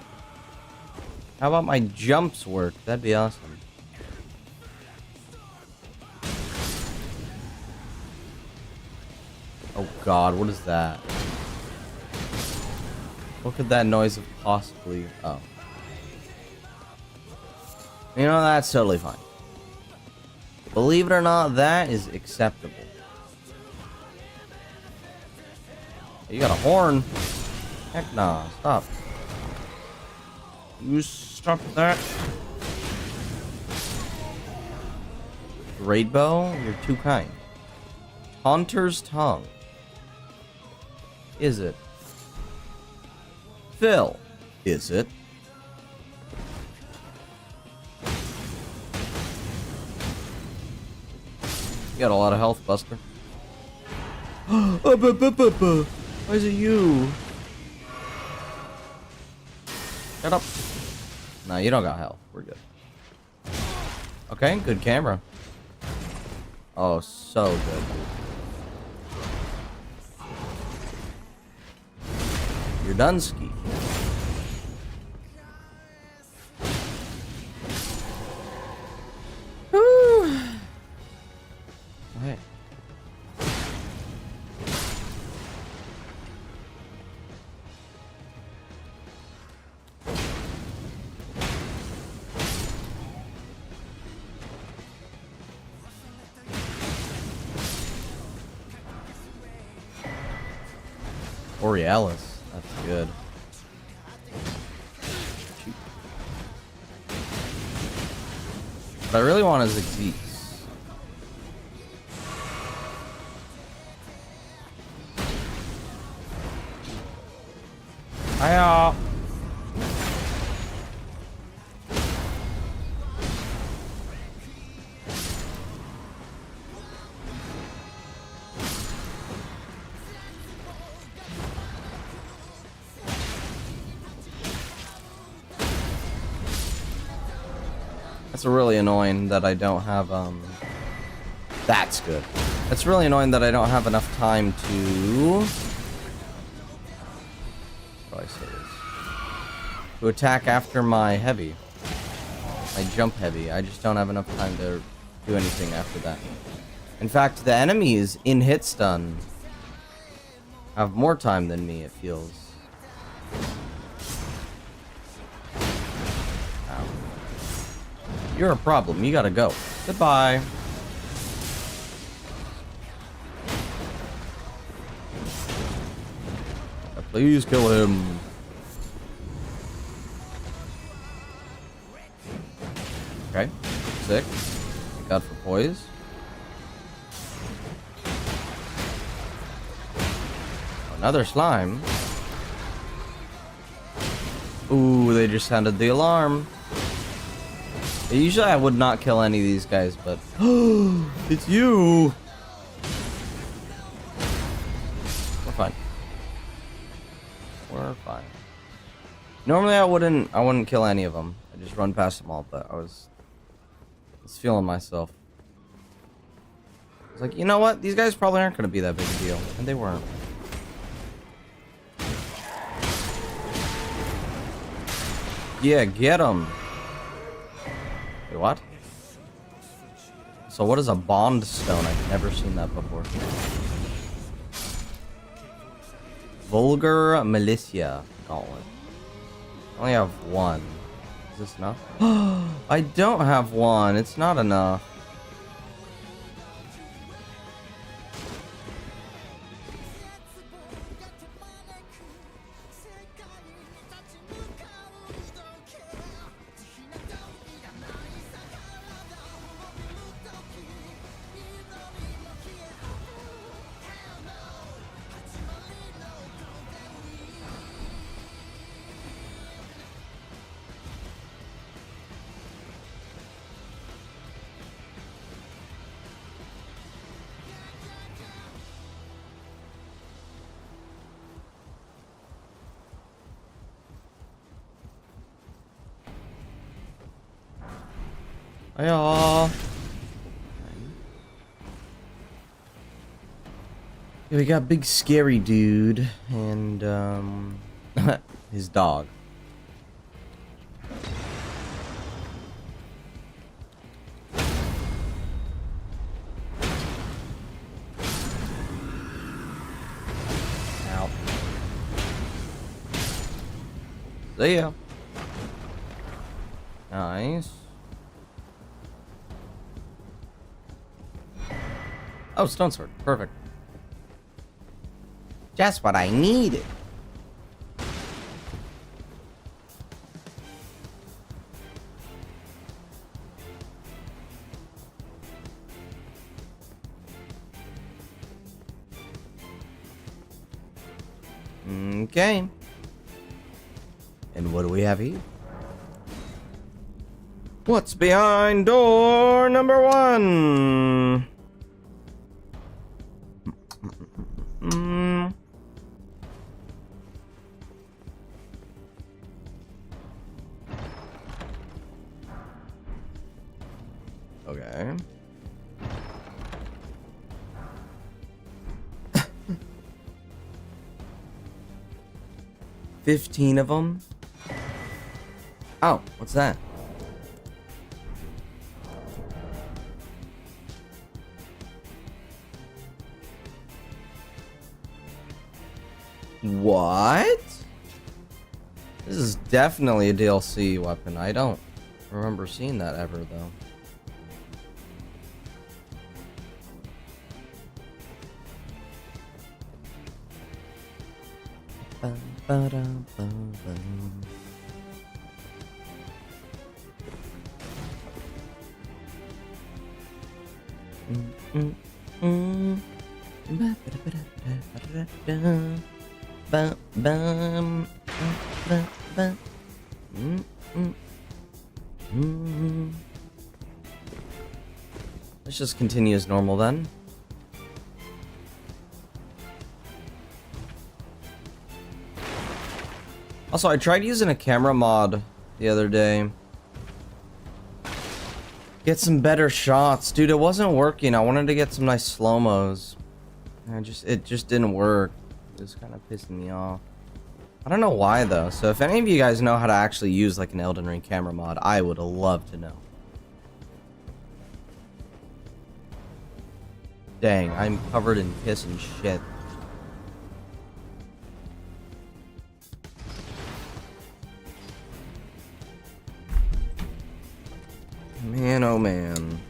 How about my jumps work? That'd be awesome. Oh god, what is that? What could that noise have possibly... Oh. You know, that's totally fine. Believe it or not, that is acceptable. You got a horn? Heck nah, stop. You stop that. Great bow, you're too kind. Haunter's tongue. Is it? Phil, is it? You got a lot of health, Buster. Why is it you? Shut up. Nah, you don't got health. We're good. Okay, good camera. Oh, so good. You're done, Ski. Hey. Borealis. That's good. Shoot. What I really want is Exeese. Hiya. It's really annoying that I don't have, That's good. It's really annoying that I don't have enough time to... How do I say this? To attack after my heavy. My jump heavy. I just don't have enough time to do anything after that. In fact, the enemies in hit stun have more time than me, it feels. You're a problem. You gotta go. Goodbye. Please kill him. Okay. Sick. Thank God for poise. Another slime. Ooh, they just sounded the alarm. Usually I would not kill any of these guys, but... It's you! We're fine. We're fine. Normally I wouldn't kill any of them. I just run past them all, but I was feeling myself. I was like, you know what? These guys probably aren't going to be that big a deal. And they weren't. Yeah, get them. Wait, what? So what is a bond stone? I've never seen that before. Vulgar Militia Gauntlet. I only have one. Is this enough? I don't have one. It's not enough. Hiya. Yeah, we got big scary dude and his dog. Ow. See ya. Nice. Oh, stone sword. Perfect. Just what I needed. Okay. And what do we have here? What's behind door number 1? Okay. $15 of them. Oh, what's that? What? This is definitely a DLC weapon. I don't remember seeing that ever, though. Let's just continue as normal then. Also, I tried using a camera mod the other day. Get some better shots. Dude, it wasn't working. I wanted to get some nice slow-mos. It just didn't work. It was kind of pissing me off. I don't know why though. So if any of you guys know how to actually use like an Elden Ring camera mod, I would love to know. Dang, I'm covered in piss and shit. Man, oh man.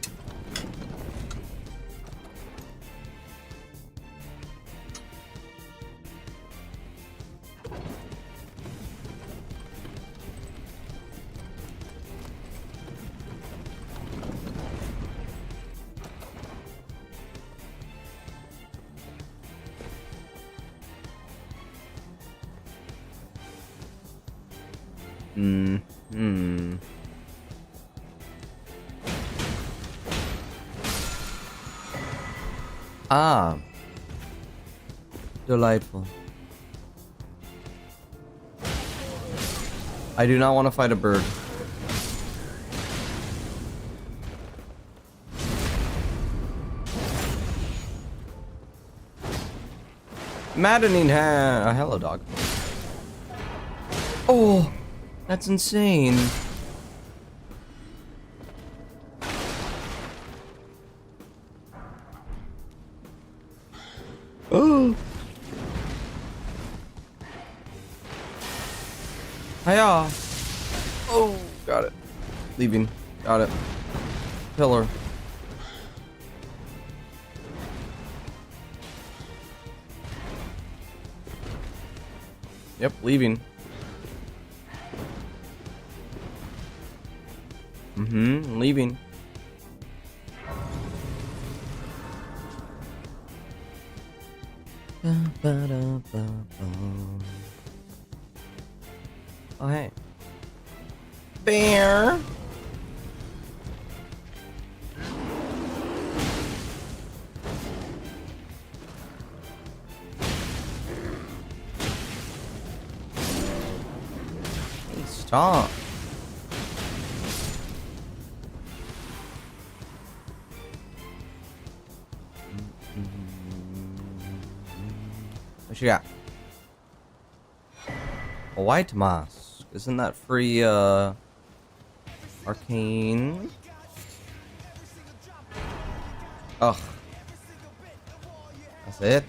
Ah. Delightful. I do not want to fight a bird. Maddening hello, dog. Oh, that's insane. Oh. Hiya. Oh, got it. Leaving. Got it. Pillar. Yep, leaving. Leaving. Oh, hey. Bear. Hey, stop. What you got? A white mask. Isn't that free, arcane? Ugh. That's it?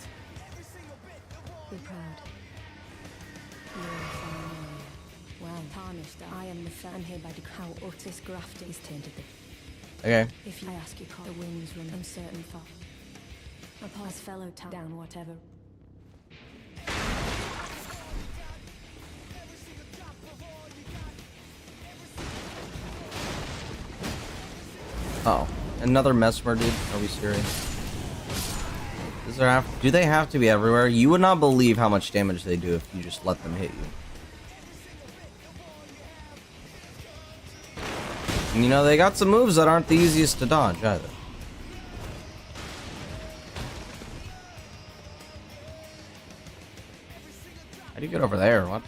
Be proud. You're a fine warrior. Well tarnished, I am the fan here by how Otis grafting is tainted. Okay. If I ask you, call the winds run uncertain thought. A pause fellow down whatever. Oh, another mesmer, dude. Are we serious? Do they have to be everywhere? You would not believe how much damage they do if you just let them hit you. And you know, they got some moves that aren't the easiest to dodge either. How do you get over there? What?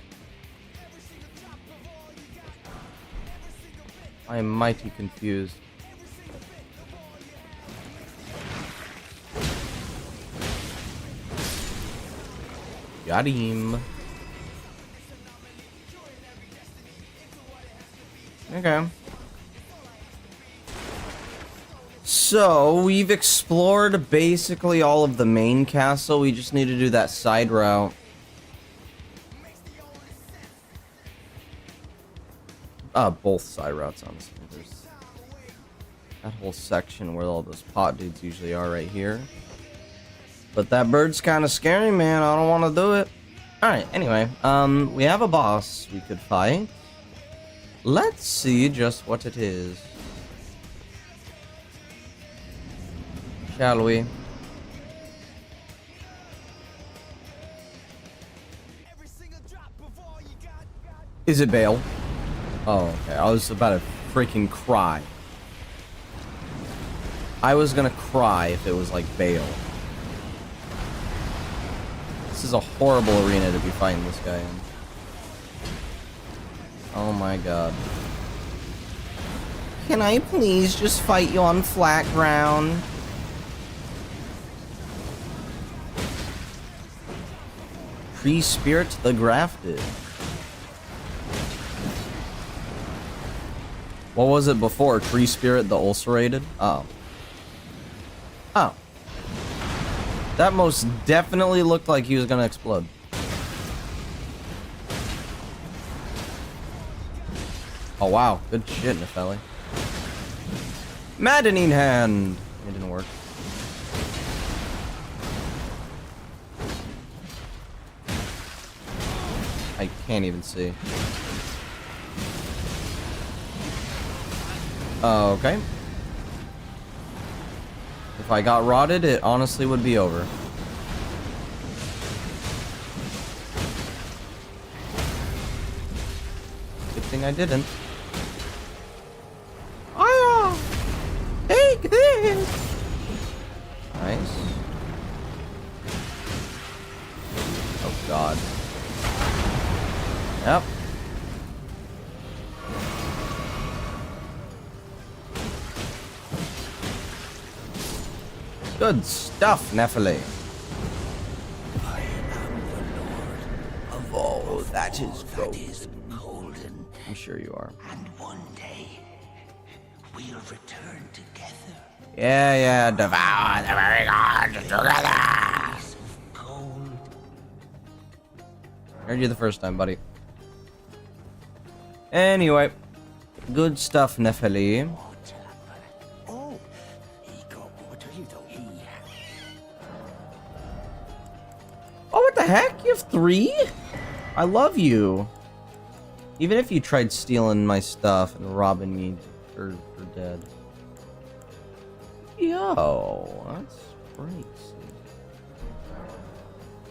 I am mighty confused. Got him. Okay. So, we've explored basically all of the main castle. We just need to do that side route. Both side routes, honestly. There's that whole section where all those pot dudes usually are right here. But that bird's kind of scary, man. I don't want to do it. Alright, anyway. We have a boss we could fight. Let's see just what it is. Shall we? Every single drop before you got Is it Bale? Oh, okay. I was about to freaking cry. I was gonna cry if it was like Bale. This is a horrible arena to be fighting this guy in. Oh my god. Can I please just fight you on flat ground? Pre-spirit the grafted. What was it before? Tree spirit the ulcerated? Oh. Oh. That most definitely looked like he was gonna explode. Oh wow, good shit, Nefeli. Maddening hand! It didn't work. I can't even see. Okay. If I got rotted, it honestly would be over. Good thing I didn't. Ah! Take this! Nice. Oh god. Yep. Good stuff, Nephilim. I am the Lord of all that is golden. I'm sure you are. And one day, we'll return together. Yeah, devour the very gods together. Piece of gold. Heard you the first time, buddy. Anyway, good stuff, Nephilim. Oh, he got water, you don't he? Oh, what the heck? You have 3? I love you. Even if you tried stealing my stuff and robbing me for dead. Yo, that's crazy.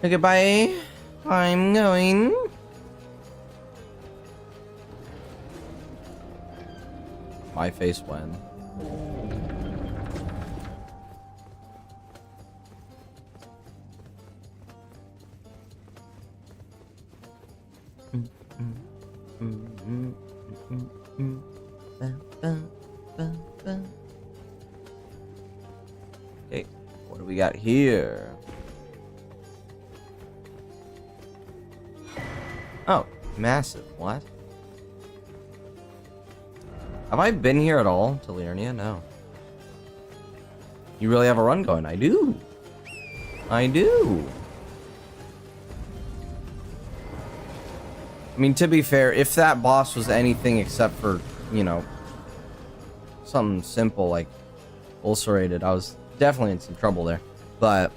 Okay, bye. I'm going. My face when. Okay, what do we got here? Oh, massive. What? Have I been here at all to Liurnia? No. You really have a run going? I do. I do. I mean, to be fair, if that boss was anything except for, you know, something simple like ulcerated, I was definitely in some trouble there. But,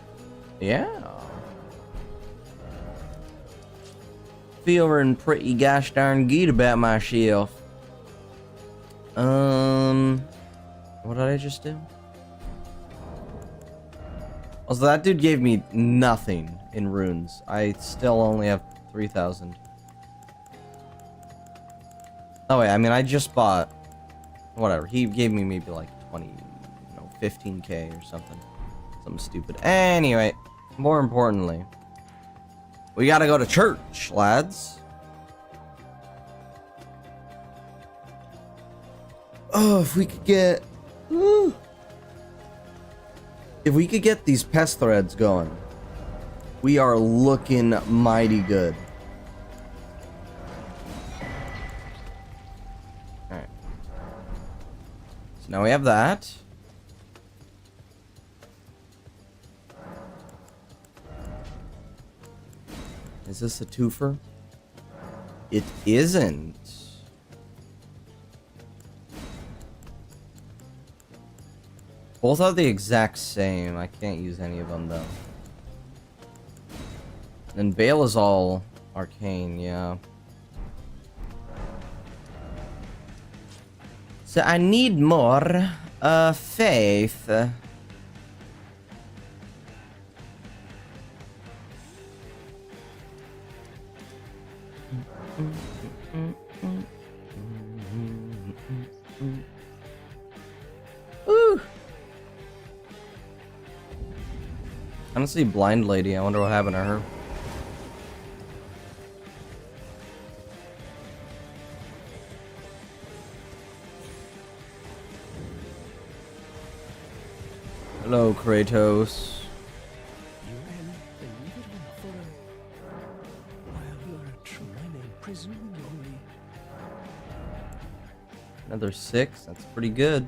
yeah. Feeling pretty gosh darn good about myself. What did I just do? Also, that dude gave me nothing in runes. I still only have 3,000. Oh wait, I mean, I just bought whatever. He gave me maybe like 20, 15k or something. Something stupid. Anyway, more importantly, we gotta go to church, lads. Oh, if we could get... If we could get these pest threads going, we are looking mighty good. Alright. So now we have that. Is this a twofer? It isn't. Both are the exact same. I can't use any of them though. And Bale is all arcane, yeah. So I need more faith. Honestly, blind lady, I wonder what happened to her. Hello, Kratos. You ran the leave it on for while you're a trying in prison lonely. Another 6. That's pretty good.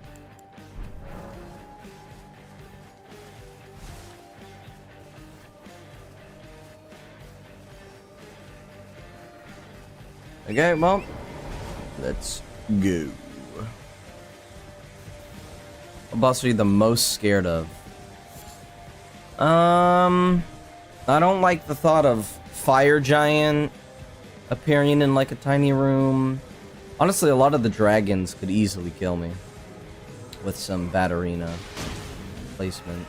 Okay, well, let's go. What boss are you the most scared of? I don't like the thought of fire giant appearing in like a tiny room. Honestly, a lot of the dragons could easily kill me with some Batarina placement.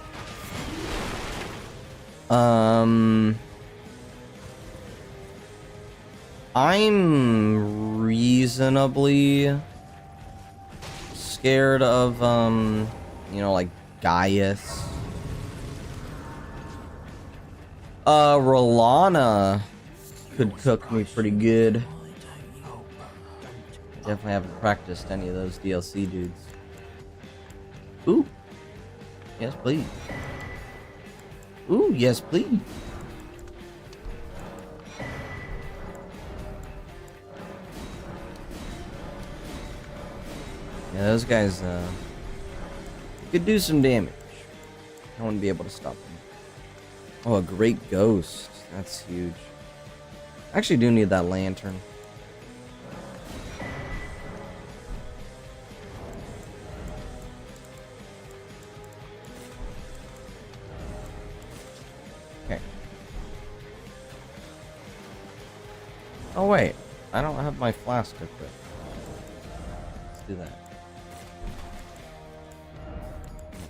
I'm reasonably scared of, you know, like Gaius. Rolana could cook me pretty good. Definitely haven't practiced any of those DLC dudes. Ooh. Yes, please. Ooh, yes, please. Yeah, those guys, could do some damage. I wouldn't be able to stop them. Oh, a great ghost. That's huge. I actually do need that lantern. Okay. Oh, wait. I don't have my flask equipped. Let's do that.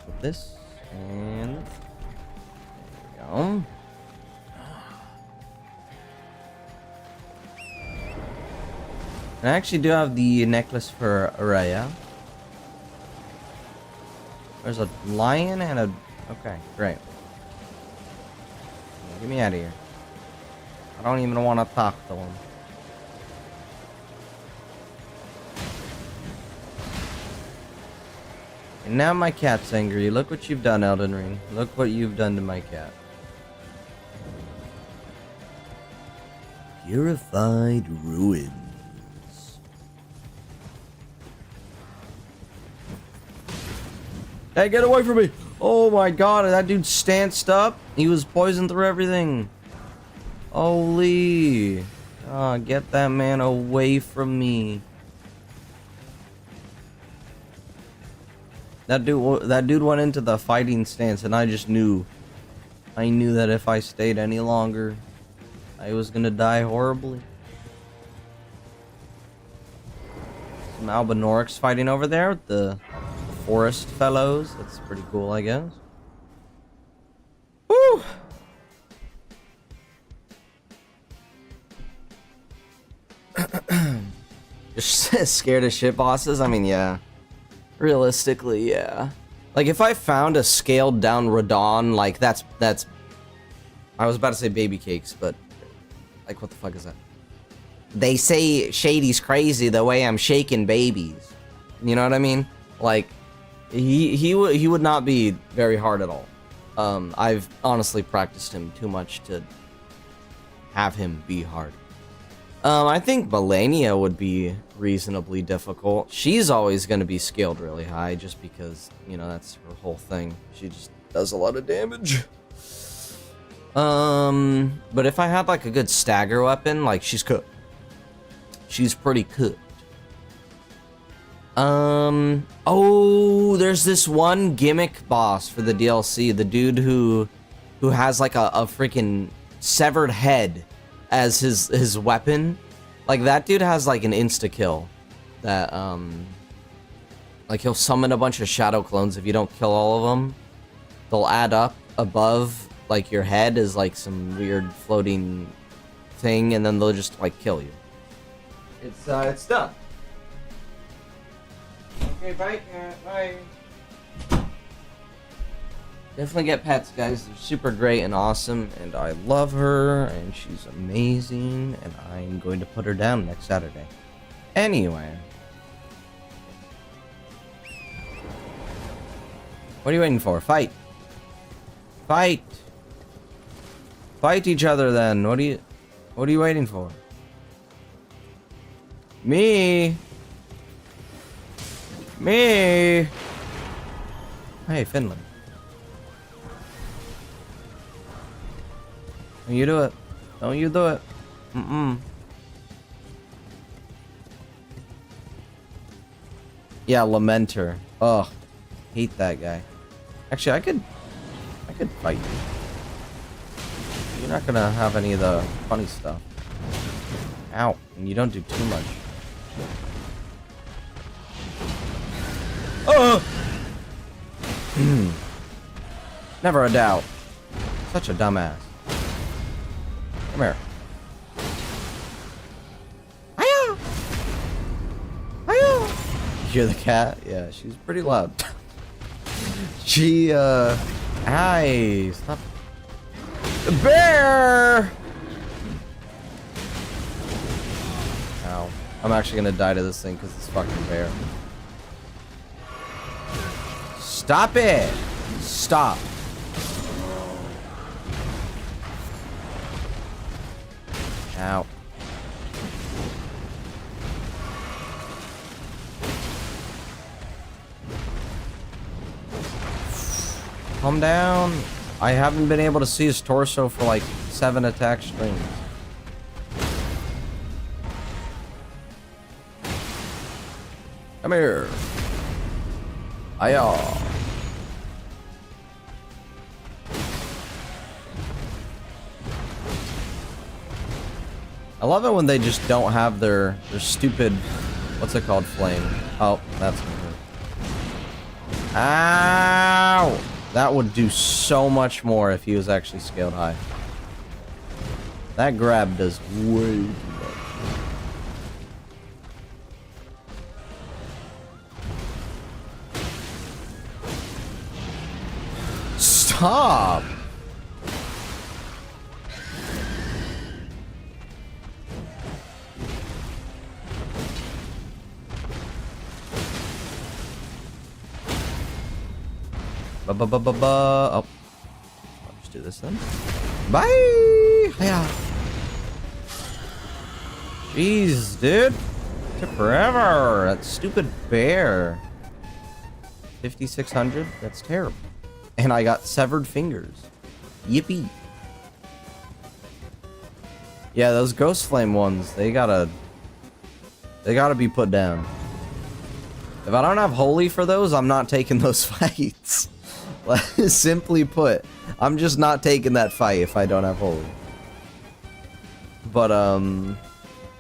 Put this and there we go. I actually do have the necklace for Araya. There's a lion and a... Okay, great. Get me out of here. I don't even want to talk to him. And now my cat's angry. Look what you've done, Elden Ring. Look what you've done to my cat. Purified ruins. Hey, get away from me! Oh my god, that dude stanced up. He was poisoned through everything. Holy. Oh, get that man away from me. That dude went into the fighting stance, and I just knew. I knew that if I stayed any longer, I was gonna die horribly. Some Albinorics fighting over there with the forest fellows. That's pretty cool, I guess. Woo! You're scared of shit bosses? I mean, yeah. Realistically, yeah. Like, if I found a scaled down Radon, like, that's... I was about to say baby cakes, but... Like, what the fuck is that? They say Shady's crazy the way I'm shaking babies. You know what I mean? Like, he would not be very hard at all. I've honestly practiced him too much to have him be hard. I think Melania would be reasonably difficult. She's always going to be scaled really high just because, you know, that's her whole thing. She just does a lot of damage. But if I had like a good stagger weapon, like she's cooked. She's pretty cooked. Oh, there's this one gimmick boss for the DLC. The dude who has like a freaking severed head as his weapon. Like, that dude has like an insta kill that like he'll summon a bunch of shadow clones. If you don't kill all of them, they'll add up above like your head as like some weird floating thing, and then they'll just like kill you. It's done. Okay, bye, cat. Bye. Definitely get pets, guys. They're super great and awesome, and I love her, and she's amazing, and I'm going to put her down next Saturday. Anyway. What are you waiting for? Fight! Fight! Fight each other then. What are you waiting for? Me! Me! Hey, Finland. Don't you do it. Don't you do it. Yeah, Lamenter. Ugh. Hate that guy. Actually, I could fight you. You're not gonna have any of the funny stuff. Ow. And you don't do too much. Oh! Never a doubt. Such a dumbass. Come here. Hiya! Hiya! You hear the cat? Yeah, she's pretty loud. She, Hi! Stop. The bear! Ow. I'm actually gonna die to this thing because it's fucking bear. Stop it! Stop. Ow. Calm down. I haven't been able to see his torso for like 7 attack strings. Come here. Hiya. I love it when they just don't have their stupid, what's it called, flame. Oh, that's gonna hurt. Ow! That would do so much more if he was actually scaled high. That grab does way too much. Stop! Oh. I'll just do this then. Bye! Yeah. Jeez, dude. Took forever. That stupid bear. 5,600? That's terrible. And I got severed fingers. Yippee. Yeah, those Ghost Flame ones, they gotta be put down. If I don't have Holy for those, I'm not taking those fights. Simply put, I'm just not taking that fight if I don't have Holy. But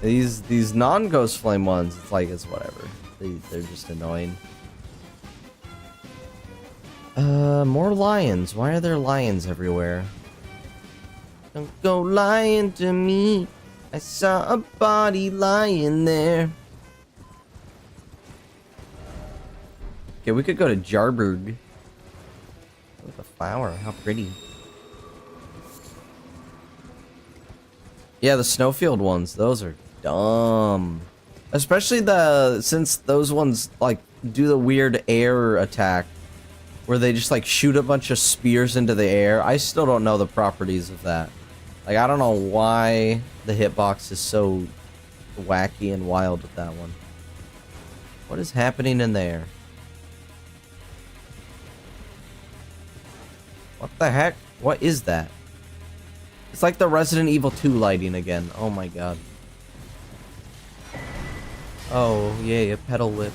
these non-Ghost Flame ones, it's like it's whatever. They're just annoying. More lions. Why are there lions everywhere? Don't go lying to me. I saw a body lying there. Okay, we could go to Jarburg. With a flower, how pretty. Yeah, the snowfield ones, those are dumb. Especially since those ones like do the weird air attack where they just like shoot a bunch of spears into the air. I still don't know the properties of that. Like, I don't know why the hitbox is so wacky and wild with that one. What is happening in there? What the heck? What is that? It's like the Resident Evil 2 lighting again. Oh my god. Oh, yay, a pedal whip.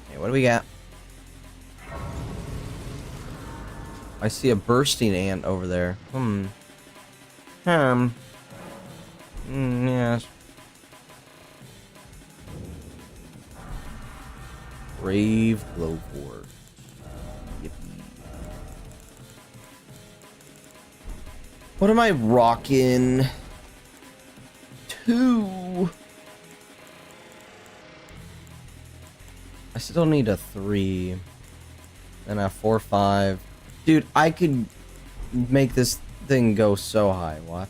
Okay, what do we got? I see a bursting ant over there. Yes. Brave Glowport. Yippee. What am I rocking? 2. I still need a 3. And a 4, 5. Dude, I could make this thing go so high. What?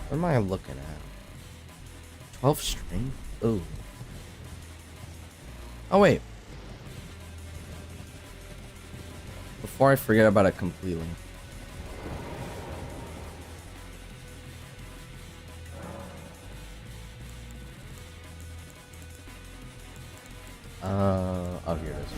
What am I looking at? 12 strength? Ooh. Oh, wait. Before I forget about it completely. Oh, here it is.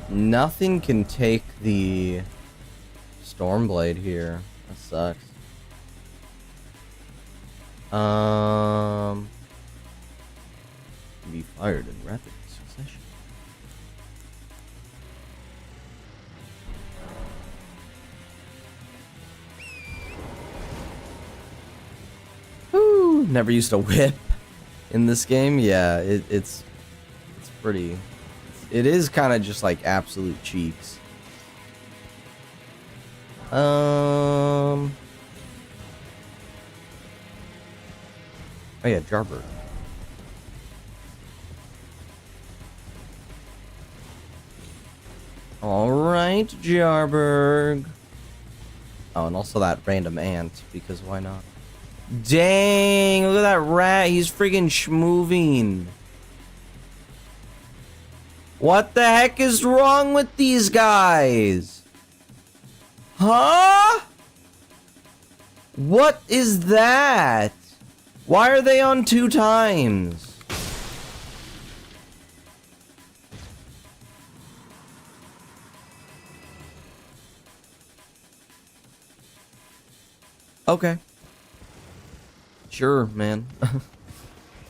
Nothing can take the Stormblade here. That sucks. Be fired in rapid succession. Woo! Never used a whip in this game. Yeah, it's pretty. It is kind of just like absolute cheeks. Oh yeah, Jarbird. Alright, Jarberg. Oh, and also that random ant, because why not? Dang, look at that rat. He's friggin' schmoving. What the heck is wrong with these guys? Huh? What is that? Why are they on 2 times? Okay. Sure, man.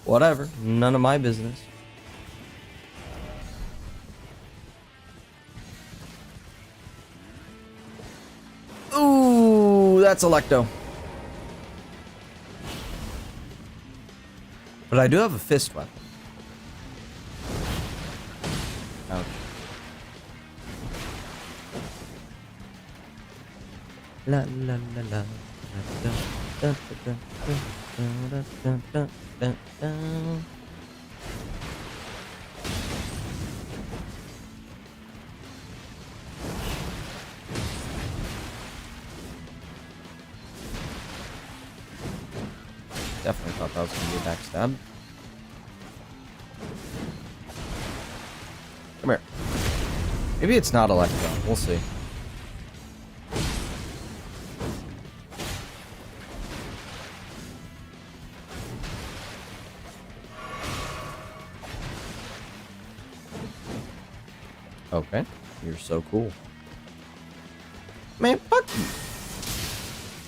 Whatever. None of my business. Ooh, that's Electo. But I do have a fist weapon. Ouch. La la la la. Definitely thought that was gonna be a backstab. Come here. Maybe it's not Electro. We'll see. Okay, you're so cool. Man, fuck you.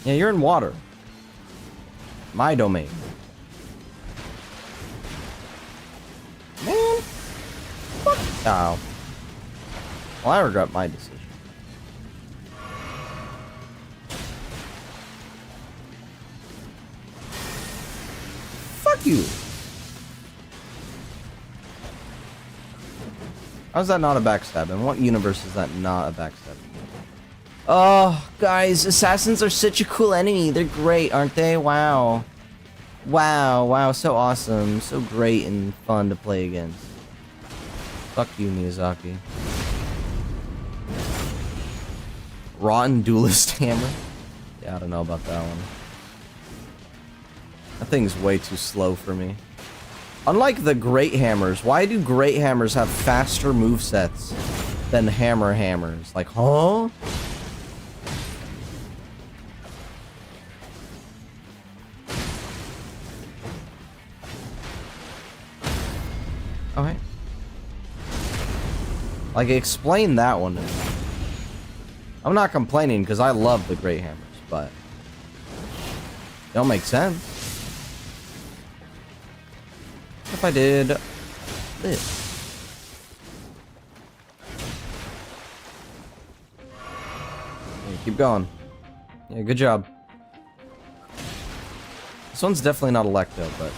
Yeah, you're in water. My domain. Man, fuck. Oh. Well, I regret my decision. Fuck you. How's that not a backstab? In what universe is that not a backstab? Oh, guys, assassins are such a cool enemy. They're great, aren't they? Wow. Wow, wow, so awesome. So great and fun to play against. Fuck you, Miyazaki. Rotten Duelist Hammer? Yeah, I don't know about that one. That thing's way too slow for me. Unlike the Great Hammers, why do Great Hammers have faster movesets than Hammer Hammers? Like, huh? Okay. Like, explain that one to me. I'm not complaining because I love the Great Hammers, but they don't make sense. What if I did this? Yeah, keep going. Yeah, good job. This one's definitely not Electo, but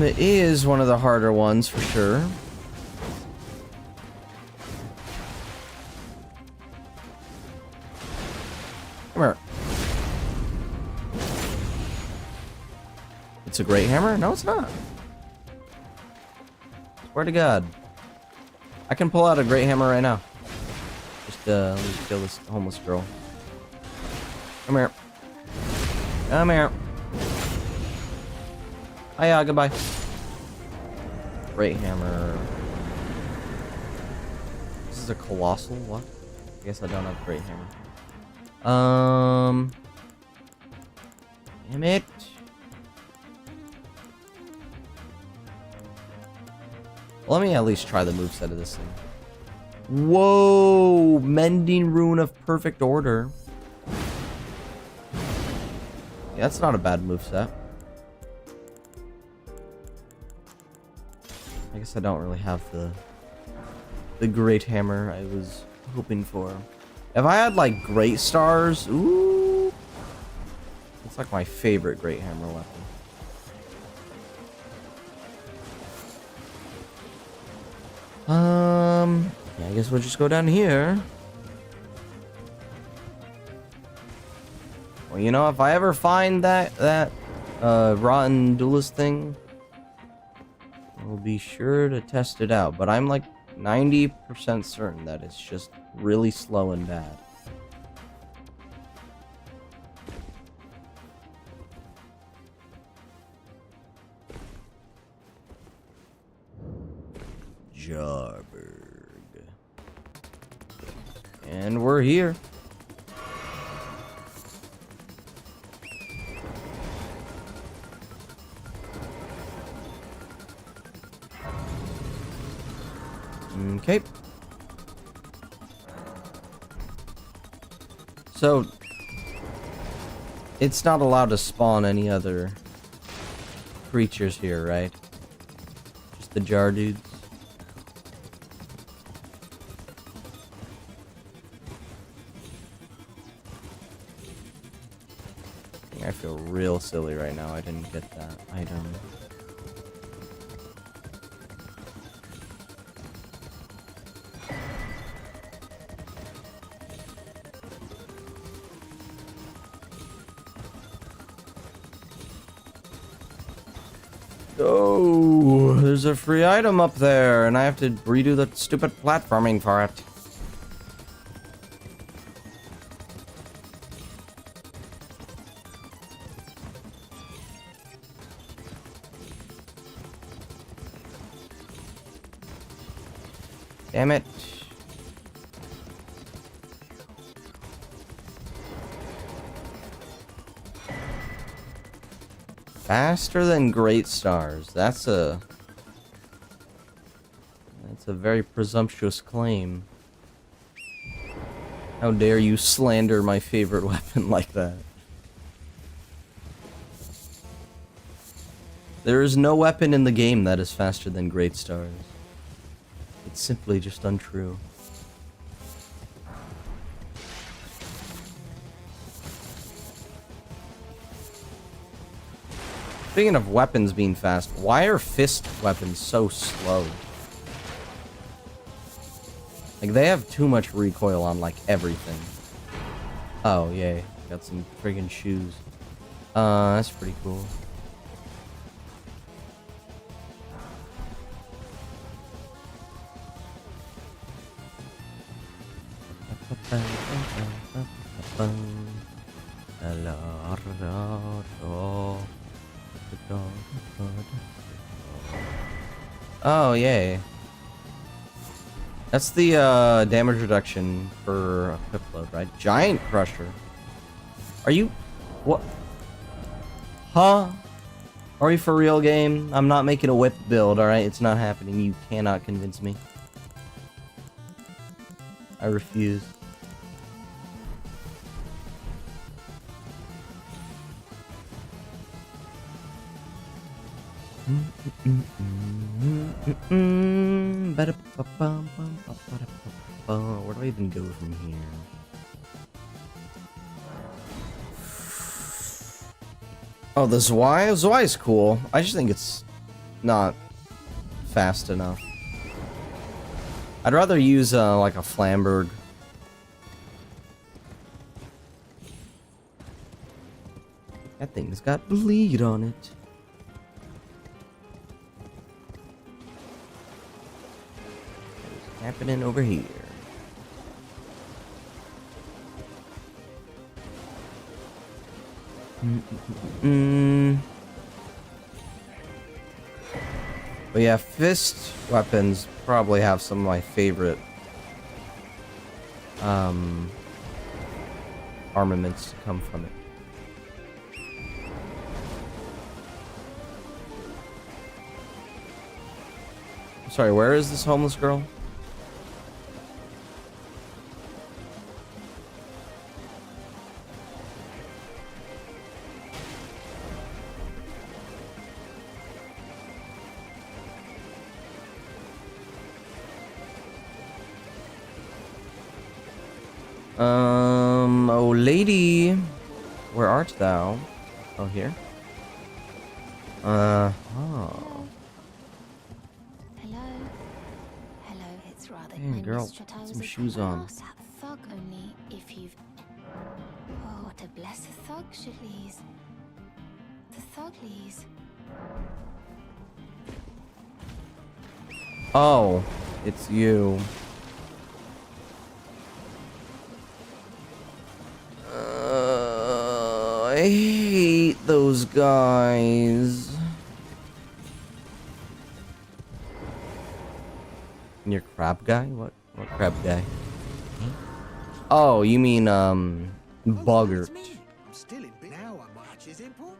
it is one of the harder ones for sure. Come here. It's a great hammer? No, it's not. Swear to God. I can pull out a great hammer right now. Just, let me kill this homeless girl. Come here. Come here. Hiya, goodbye. Great hammer. This is a colossal? What? I guess I don't have great hammer. Damn it. Let me at least try the moveset of this thing. Whoa! Mending Rune of Perfect Order. Yeah, that's not a bad moveset. I guess I don't really have the great hammer I was hoping for. If I had like great stars, ooh, it's like my favorite great hammer weapon. Yeah, I guess we'll just go down here. Well, you know, if I ever find that rotten duelist thing, I'll be sure to test it out. But I'm like 90% certain that it's just really slow and bad. Jarberg. And we're here. Okay. So, it's not allowed to spawn any other creatures here, right? Just the jar dudes. I feel real silly right now. I didn't get that item. Oh, there's a free item up there, and I have to redo the stupid platforming for it. Damn it. Faster than great stars. That's a very presumptuous claim. How dare you slander my favorite weapon like that? There is no weapon in the game that is faster than great stars. It's simply just untrue. Speaking of weapons being fast, why are fist weapons so slow? Like, they have too much recoil on, like, everything. Oh, yay. Got some friggin' shoes. That's pretty cool. Oh, yay. That's the damage reduction for a pip load, right? Giant Crusher. Are you... what? Huh? Are we for real, game? I'm not making a whip build, alright? It's not happening. You cannot convince me. I refuse. Where do I even go from here? Oh, the Zwei? Zwei is cool. I just think it's not fast enough. I'd rather use like a Flamberg. That thing's got bleed on it. What's happening over here? But yeah, fist weapons probably have some of my favorite armaments to come from it. Sorry, where is this homeless girl? Oh lady, where art thou? Oh, here? Hello? Hello, it's rather... Hey, girl, put some shoes on. That thug only if you've... Oh, to bless the thug, Shitleys. The thuglies. Oh, it's you. I hate those guys. And your crab guy? What crab guy? Oh, you mean Boggart. I'm still in bit now. I might his import.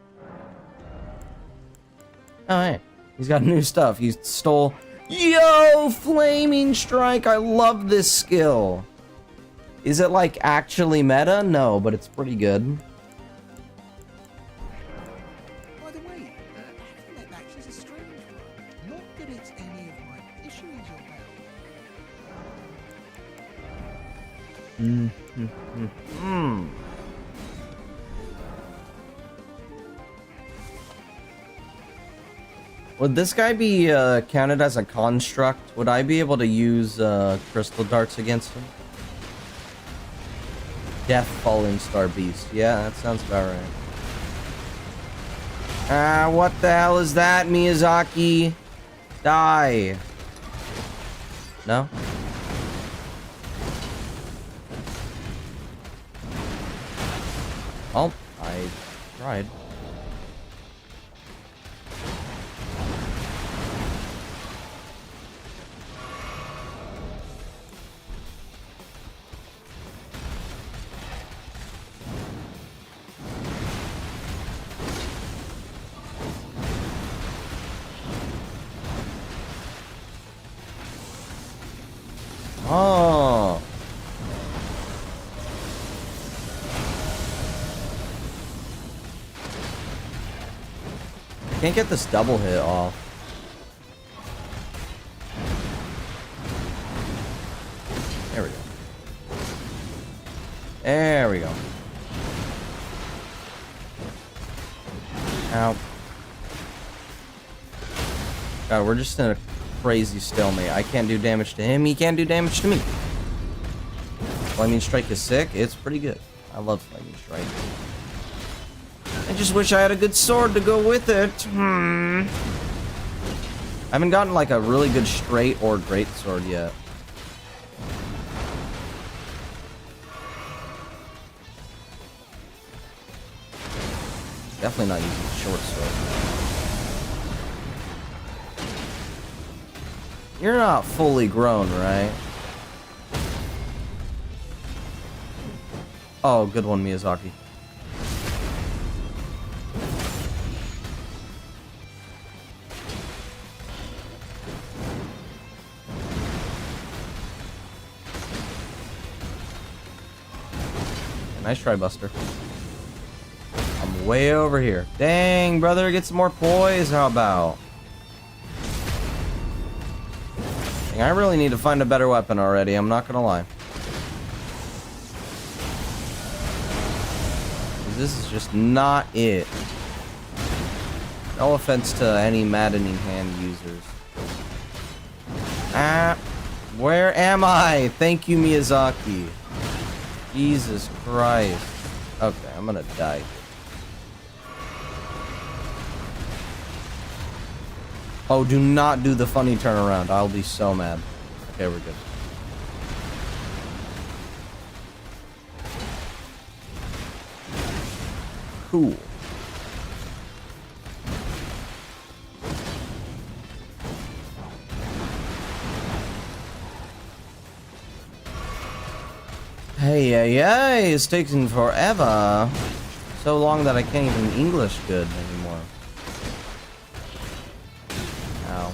Oh, hey, he's got new stuff. He stole. Yo, flaming strike! I love this skill. Is it like actually meta? No, but it's pretty good. By the way, that match is a strange one. Not that it's any of my issues or Would this guy be counted as a construct? Would I be able to use crystal darts against him? Death Falling Star Beast. Yeah, that sounds about right. Ah, what the hell is that, Miyazaki? Die. No? Oh, I tried. Oh. Can't get this double hit off. There we go. There we go. Ow. God, we're just in a crazy stalemate. I can't do damage to him. He can't do damage to me. Flaming Strike is sick. It's pretty good. I love Flaming Strike. I just wish I had a good sword to go with it. I haven't gotten like a really good straight or great sword yet. Definitely not using the short sword. You're not fully grown, right? Oh, good one, Miyazaki. Nice try, Buster. I'm way over here. Dang, brother, get some more poise. How about? Dang, I really need to find a better weapon already. I'm not gonna lie. This is just not it. No offense to any maddening hand users. Ah, where am I? Thank you, Miyazaki. Jesus Christ. Okay, I'm gonna die. Oh, do not do the funny turnaround. I'll be so mad. Okay, we're good. Cool. Hey, it's taking forever. So long that I can't even English good anymore. Ow.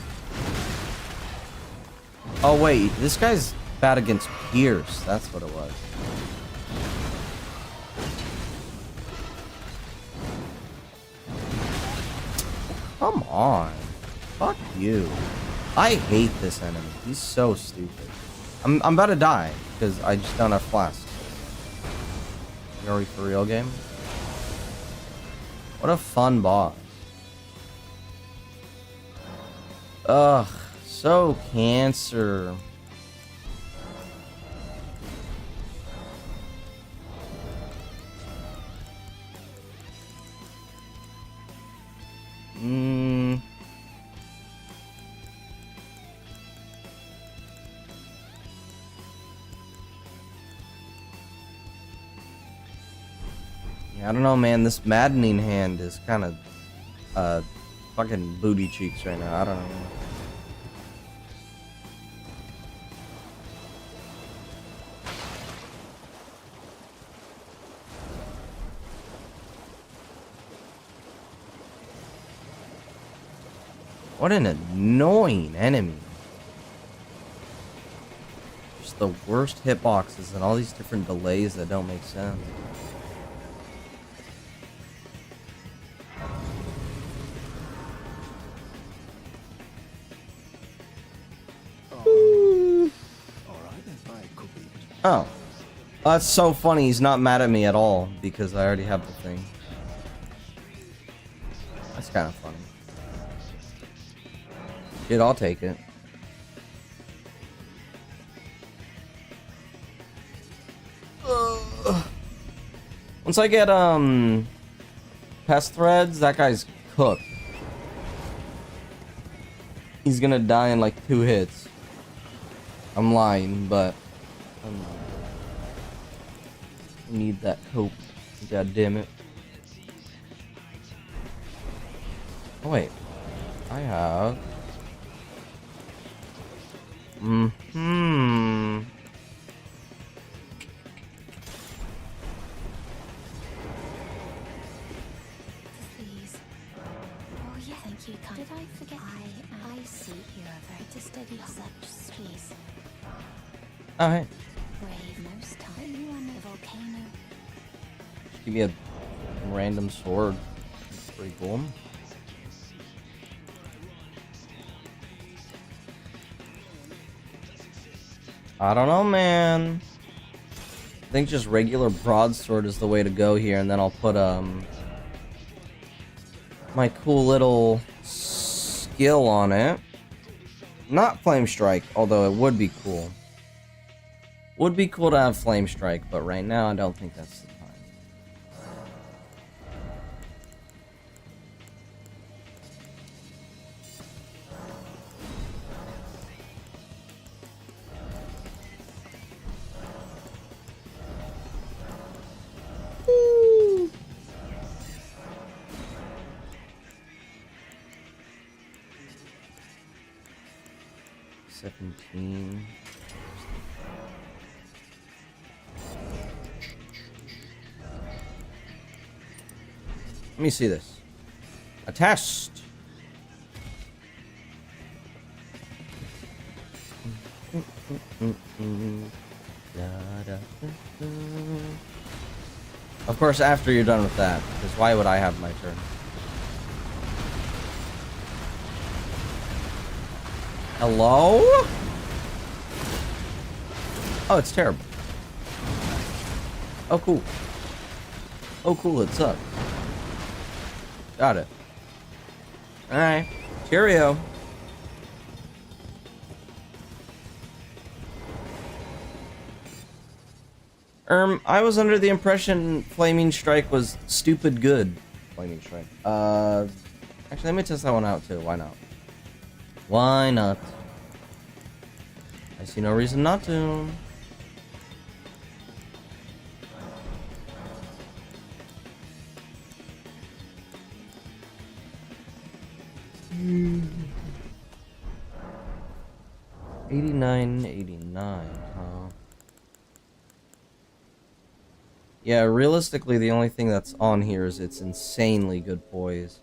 Oh wait, this guy's bad against Pierce. That's what it was. Come on. Fuck you. I hate this enemy. He's so stupid. I'm about to die because I just don't have flasks. Are we for real game? What a fun boss. Ugh, so cancer. Yeah, I don't know, man. This maddening hand is kind of fucking booty cheeks right now. I don't know. What an annoying enemy. Just the worst hitboxes and all these different delays that don't make sense. Oh. That's so funny. He's not mad at me at all because I already have the thing. That's kind of funny. Dude, I'll take it. Once I get pest threads, that guy's cooked. He's gonna die in like 2 hits. I'm lying, but I need that cope. God damn it. Oh wait. I have Please. Oh yeah, thank you. Did I forget? I see you are very to study such space. alright. Brave most time you on a volcano. Give me a random sword. Pretty cool. I don't know, man. I think just regular broadsword is the way to go here, and then I'll put my cool little skill on it. Not Flame Strike, although it would be cool. Would be cool to have Flame Strike, but right now I don't think that's the time. Woo. 17. Let me see this. A test. Of course, after you're done with that, because why would I have my turn? Hello? Oh, it's terrible. Oh, cool. Oh, cool, it sucks. Got it. Alright. Cheerio. I was under the impression Flaming Strike was stupid good. Flaming Strike. Actually, let me test that one out too. Why not? Why not? I see no reason not to. Hmm. 89, huh? Yeah, realistically, the only thing that's on here is its insanely good poise.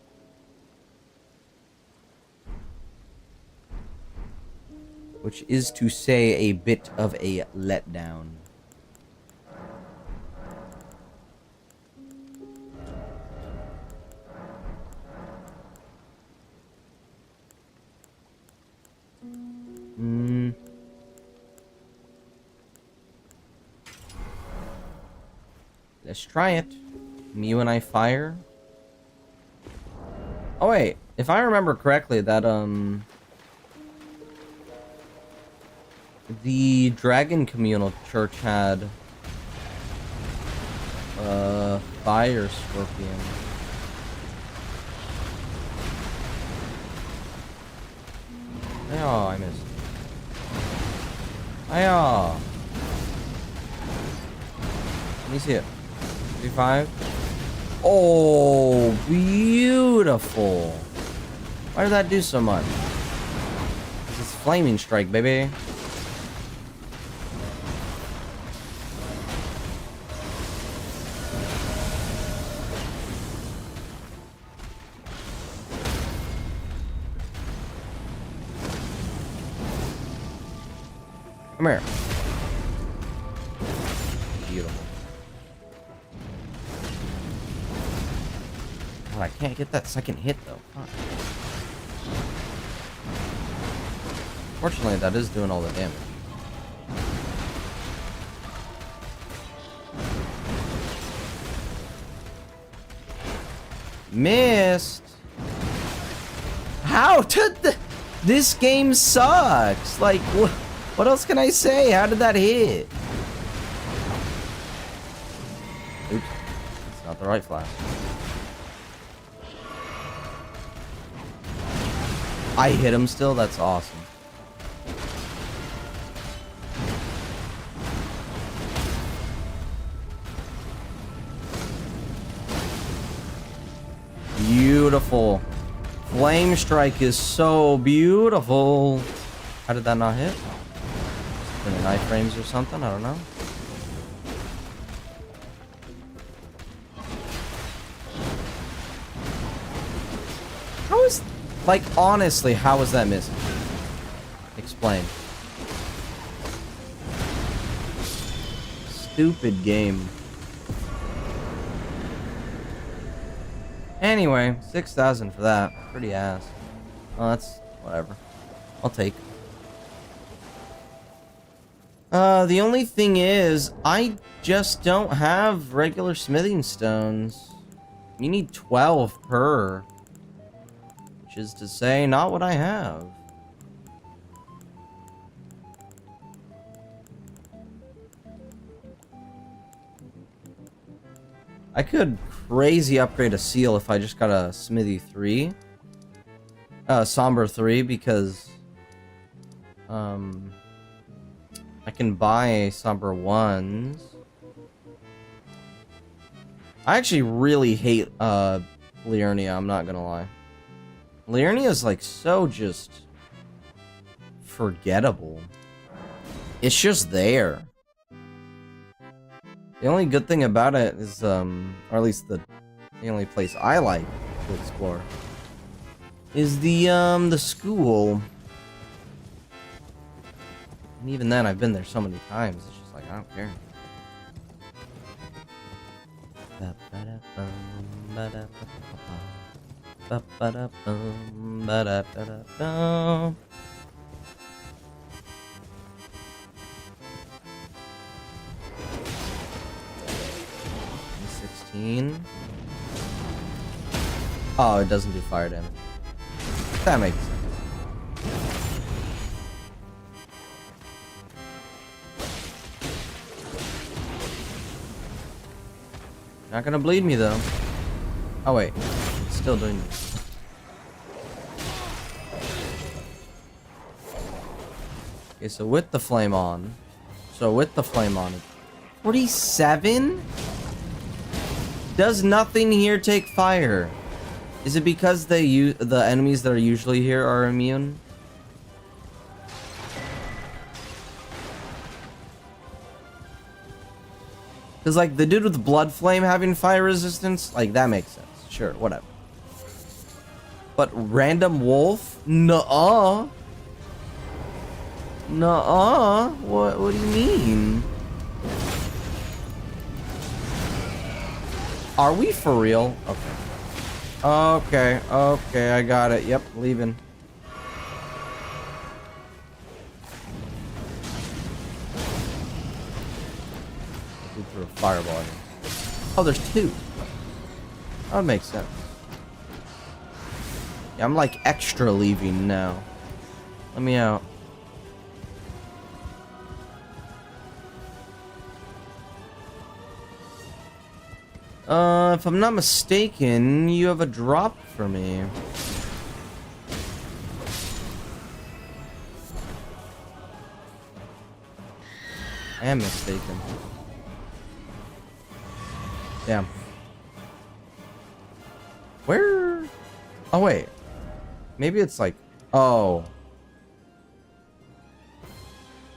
Which is to say a bit of a letdown. Let's try it. You and I fire. Oh wait, if I remember correctly, that the Dragon Communal Church had Fire Scorpion. Oh, I missed. Hiya. Let me see it. 35. Oh, beautiful. Why did that do so much? This is Flaming Strike, baby. Come here. Beautiful. Oh, I can't get that second hit though. Fuck. Fortunately, that is doing all the damage. Missed. How did this game sucks? Like, what else can I say? How did that hit? Oops. It's not the right flash. I hit him still? That's awesome. Beautiful. Flame Strike is so beautiful. How did that not hit? Any iframes or something? I don't know. How is... Like, honestly, how is that missing? Explain. Stupid game. Anyway, 6,000 for that. Pretty ass. Well, that's... whatever. I'll take. The only thing is, I just don't have regular smithing stones. You need 12 per. Which is to say, not what I have. I could crazy upgrade a seal if I just got a smithy 3. Somber 3, because... I can buy Somber 1s. I actually really hate Liurnia, I'm not gonna lie. Liurnia is like so just forgettable. It's just there. The only good thing about it is, or at least the only place I like to explore, is the school. And even then, I've been there so many times, it's just like, I don't care. Oh, it doesn't do fire damage. That makes sense. Not gonna bleed me though. Oh wait, it's still doing this. Okay, so with the flame on. 47? Does nothing here take fire? Is it because the enemies that are usually here are immune? Because, like, the dude with the blood flame having fire resistance, like, that makes sense. Sure, whatever. But random wolf? Nuh-uh. Nuh-uh. What do you mean? Are we for real? Okay. Okay, I got it. Yep, leaving. We threw a fireball in. Oh, there's two. That makes sense. Yeah, I'm like extra leaving now. Let me out. If I'm not mistaken, you have a drop for me. I am mistaken. Damn. Where? Oh, wait. Maybe it's like... Oh.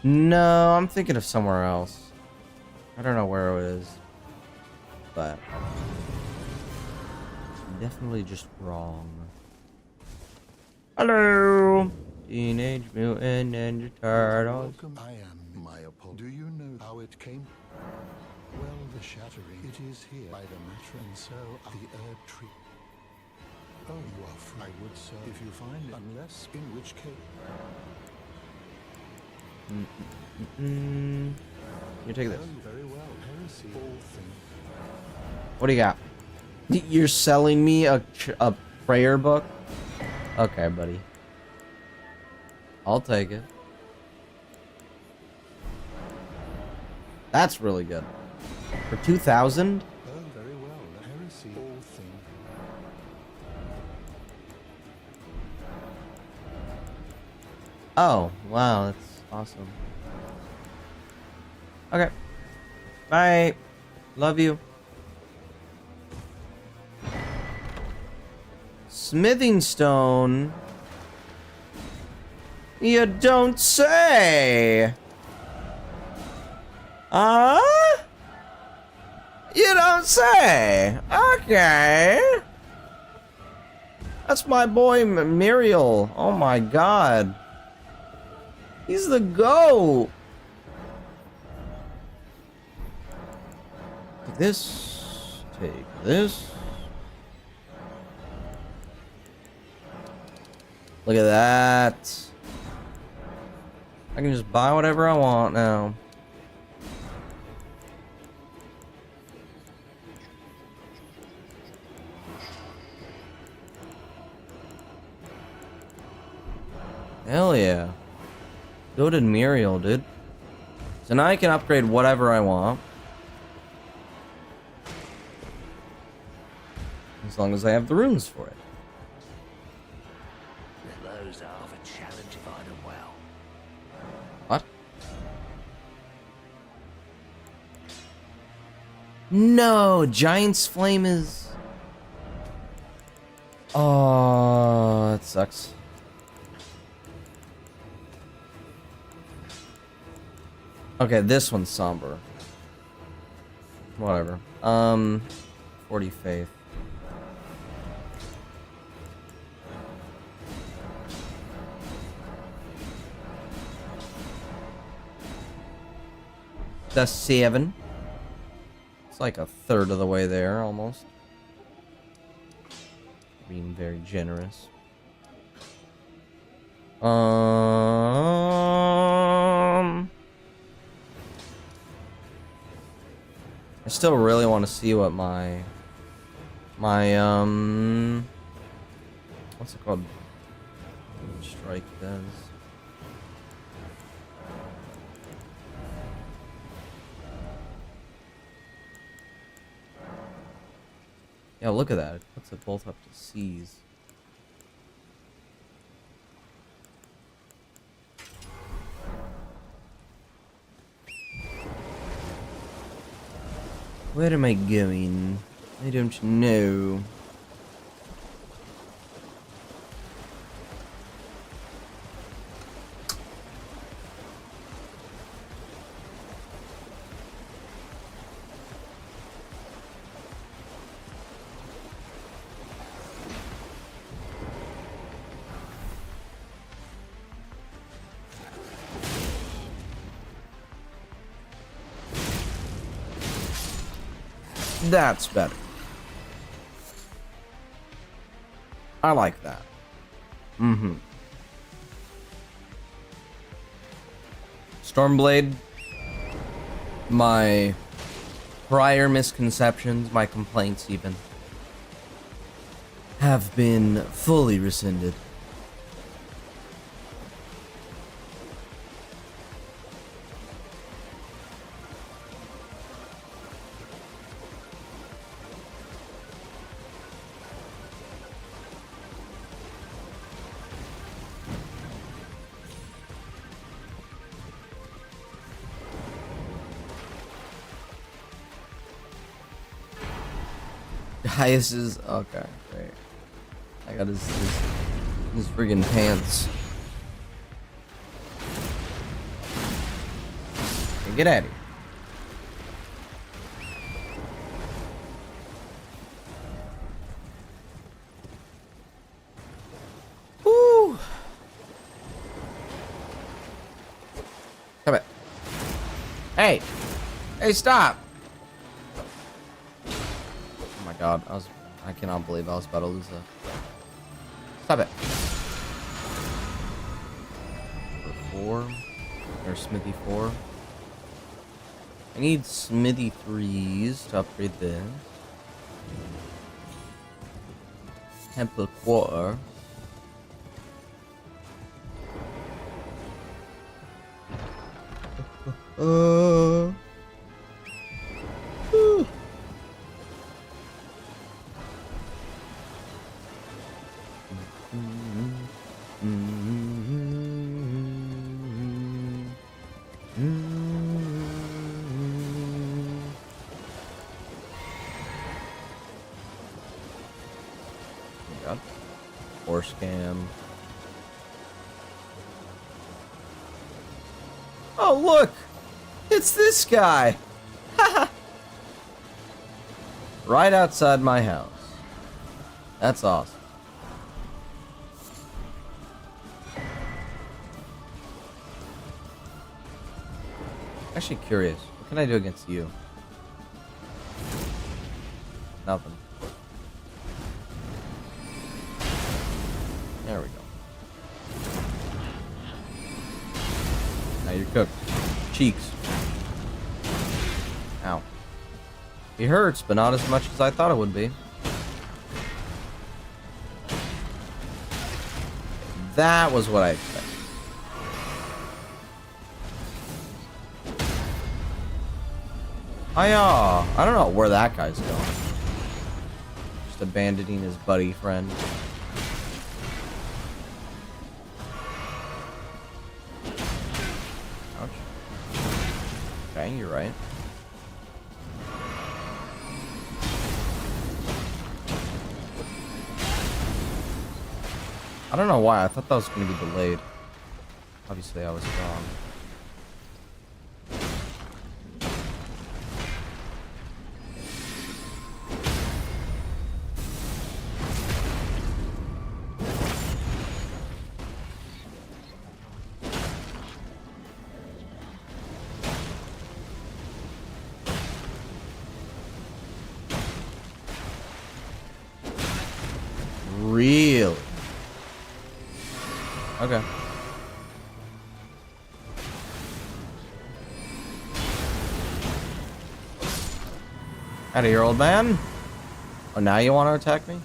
No, I'm thinking of somewhere else. I don't know where it is. But... definitely just wrong. Hello! Teenage Mutant Ninja Turtles. Welcome. I am my opponent. Do you know how it came? Well, the shattering. It is here by the matter, and so the herb tree. Oh, you are free. I would so if you find it, unless in which case. You take this. Oh, very well. Heresy. All things. What do you got? You're selling me a prayer book? Okay, buddy. I'll take it. That's really good. For 2,000? Oh, very well. Heresy. All things. Oh, wow, that's awesome. Okay. Bye. Love you. Smithing stone? You don't say! You don't say! Okay! That's my boy Muriel. Oh my god. He's the GOAT! Take this. Take this. Look at that. I can just buy whatever I want now. Hell yeah. Goated Muriel, dude. So now I can upgrade whatever I want. As long as I have the runes for it. Those are of a challenge if I do well. What? No, Giant's Flame is... Oh, that sucks. Okay, this one's somber. Whatever. 40 faith. That's 7. It's like a third of the way there, almost. Being very generous. I still really want to see what my what's it called? strike does. Yeah, look at that. It puts it both up to C's. Where am I going? I don't know. That's better. I like that. Mm-hmm. Stormblade. My prior misconceptions, my complaints even, have been fully rescinded. Highest is okay. Great. I got his friggin' pants. Hey, get out of here. Woo! Come it. Hey! Hey, stop! God, I cannot believe I was about to lose that. Stop it. For 4 or Smithy 4. I need Smithy 3s to upgrade this. Temple Quarter. Or scam. Oh, look! It's this guy! Right outside my house. That's awesome. Actually curious. What can I do against you? Nothing. There we go. Now you're cooked. Cheeks. Ow. He hurts, but not as much as I thought it would be. That was what I expected. I don't know where that guy's going. Just abandoning his buddy friend. Ouch. Okay, you're right. I don't know why. I thought that was going to be delayed. Obviously, I was wrong. Really? Okay. Out of here, old man. Oh, now you want to attack me?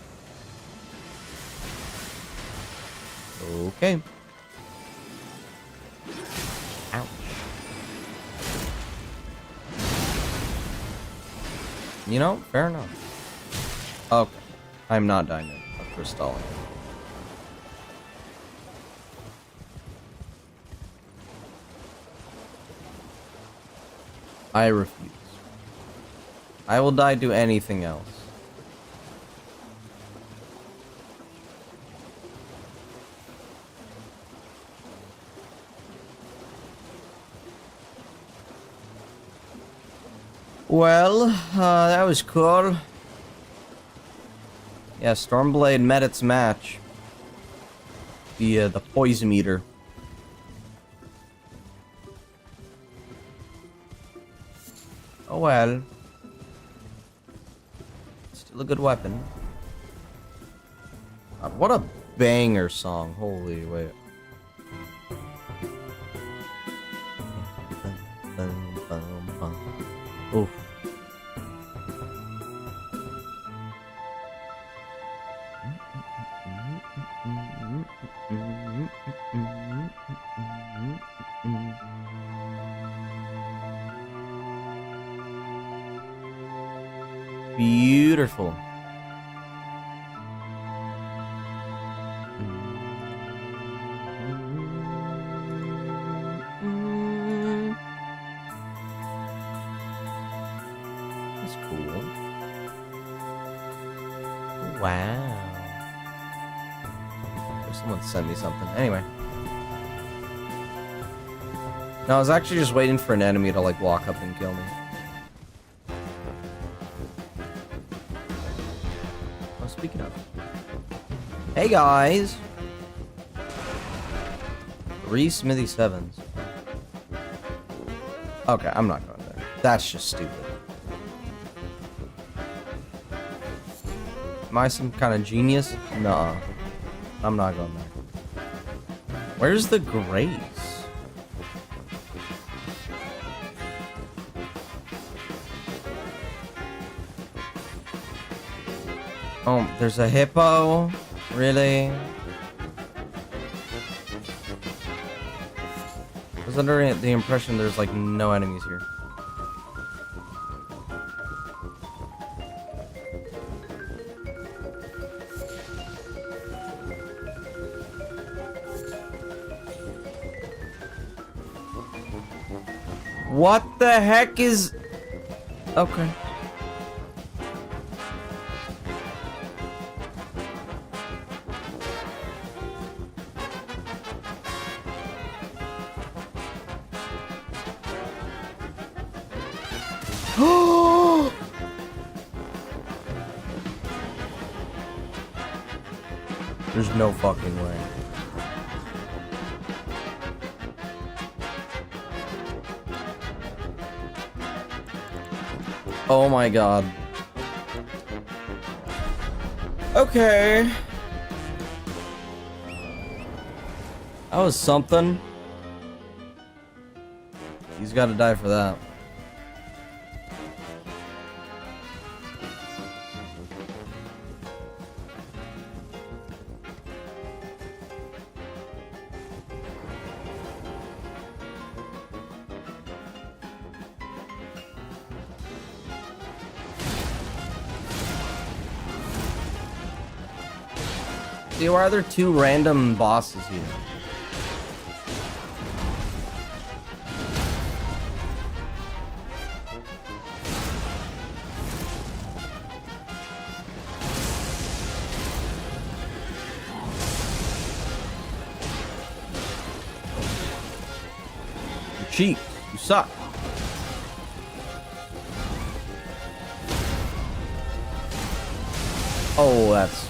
Okay. You know, fair enough. Okay. I'm not dying after stalling. I refuse. I will die to anything else. Well, that was cool. Yeah, Stormblade met its match. The poison meter. Oh well. Still a good weapon. God, what a banger song. Holy wait. Oof. Beautiful. That's cool. Wow. Someone sent me something. Anyway. No, I was actually just waiting for an enemy to like walk up and kill me. Oh, speaking of. Hey guys! 3 Smithy 7s. Okay, I'm not going there. That's just stupid. Am I some kind of genius? Nuh-uh. I'm not going there. Where's the Grace? Oh, there's a hippo? Really? I was under the impression there's like no enemies here. What the heck is... Okay. There's no fucking way. Oh my god. Okay. That was something. He's gotta die for that. See, why are there 2 random bosses here? You cheat. You suck. Oh, that's...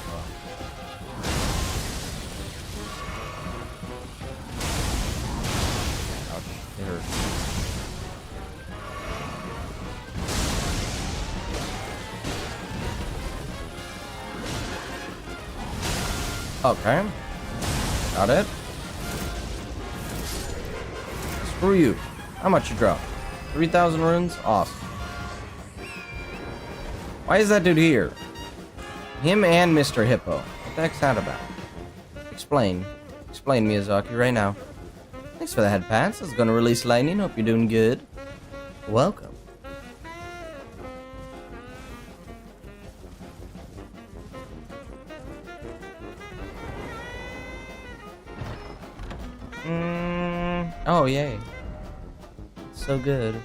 Okay. Got it. Screw you. How much you drop? 3,000 runes? Awesome. Why is that dude here? Him and Mr. Hippo. What the heck's that about? Explain. Explain, Miyazaki, right now. Thanks for the head pats. I was gonna release lightning. Hope you're doing good. Welcome. Oh, yay. So good.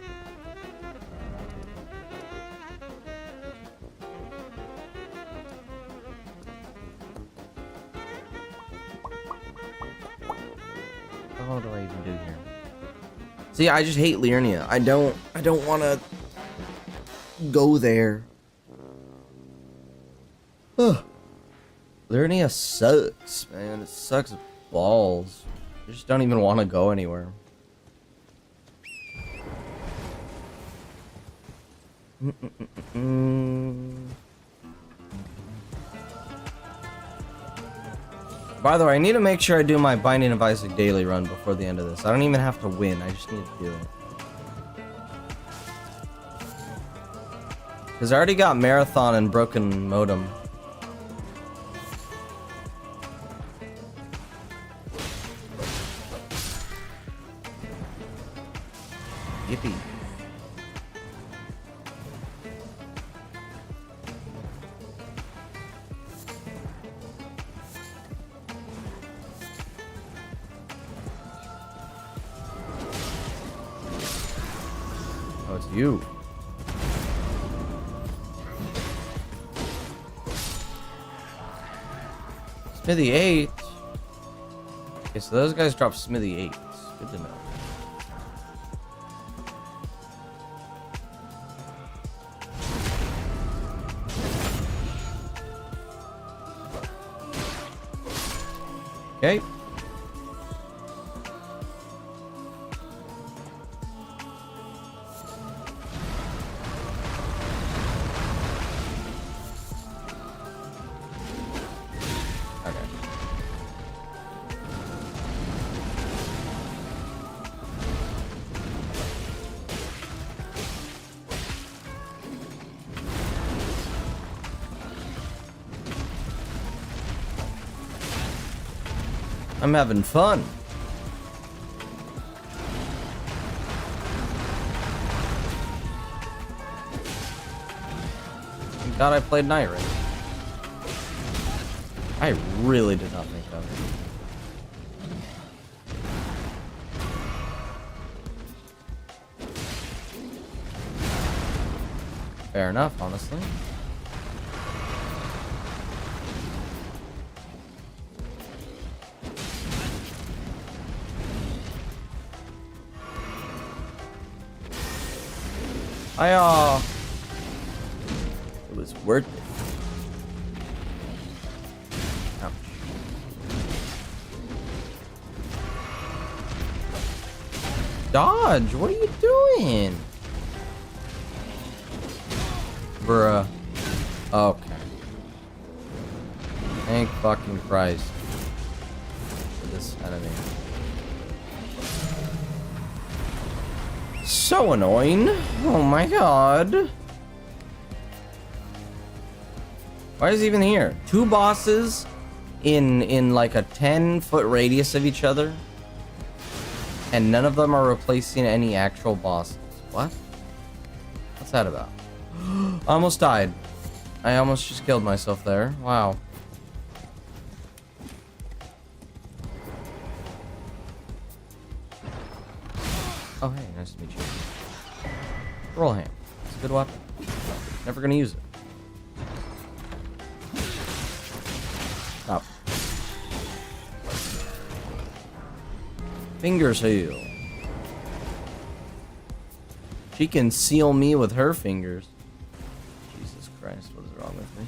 What do I even do here? See, I just hate Liurnia. I don't want to go there. Ugh. Liurnia sucks, man. It sucks balls. I just don't even want to go anywhere. By the way, I need to make sure I do my Binding of Isaac daily run before the end of this. I don't even have to win. I just need to do it. Because I already got Marathon and Broken Modem. Yippee. Oh, it's you. Smithy 8. Okay, so those guys drop Smithy 8. Good to know. Okay. I'm having fun. Thank God I played Night Raid. I really did not think of it. Fair enough, honestly. It was worth it. Ouch. Dodge, what are you doing? Bruh. Okay. Thank fucking Christ for this enemy. So annoying. Oh my god. Why is he even here? Two bosses in like a 10-foot radius of each other, and none of them are replacing any actual bosses. What? What's that about? I almost died. I almost just killed myself there. Wow. Oh, hey, nice to meet you. Roll hand. It's a good weapon. Never gonna use it. Stop. Fingers heal. She can seal me with her fingers. Jesus Christ, what is wrong with me?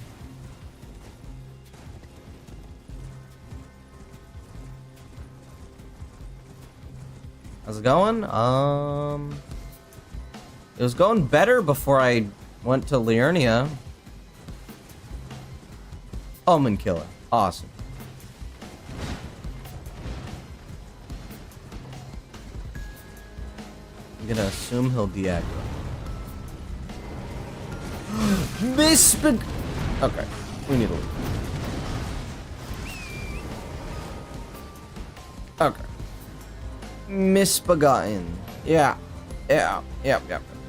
How's it going? It was going better before I went to Liurnia. Omen Killer. Awesome. I'm gonna assume he'll deaggro. Okay, we need to leave. Okay. Misbegotten. Yeah.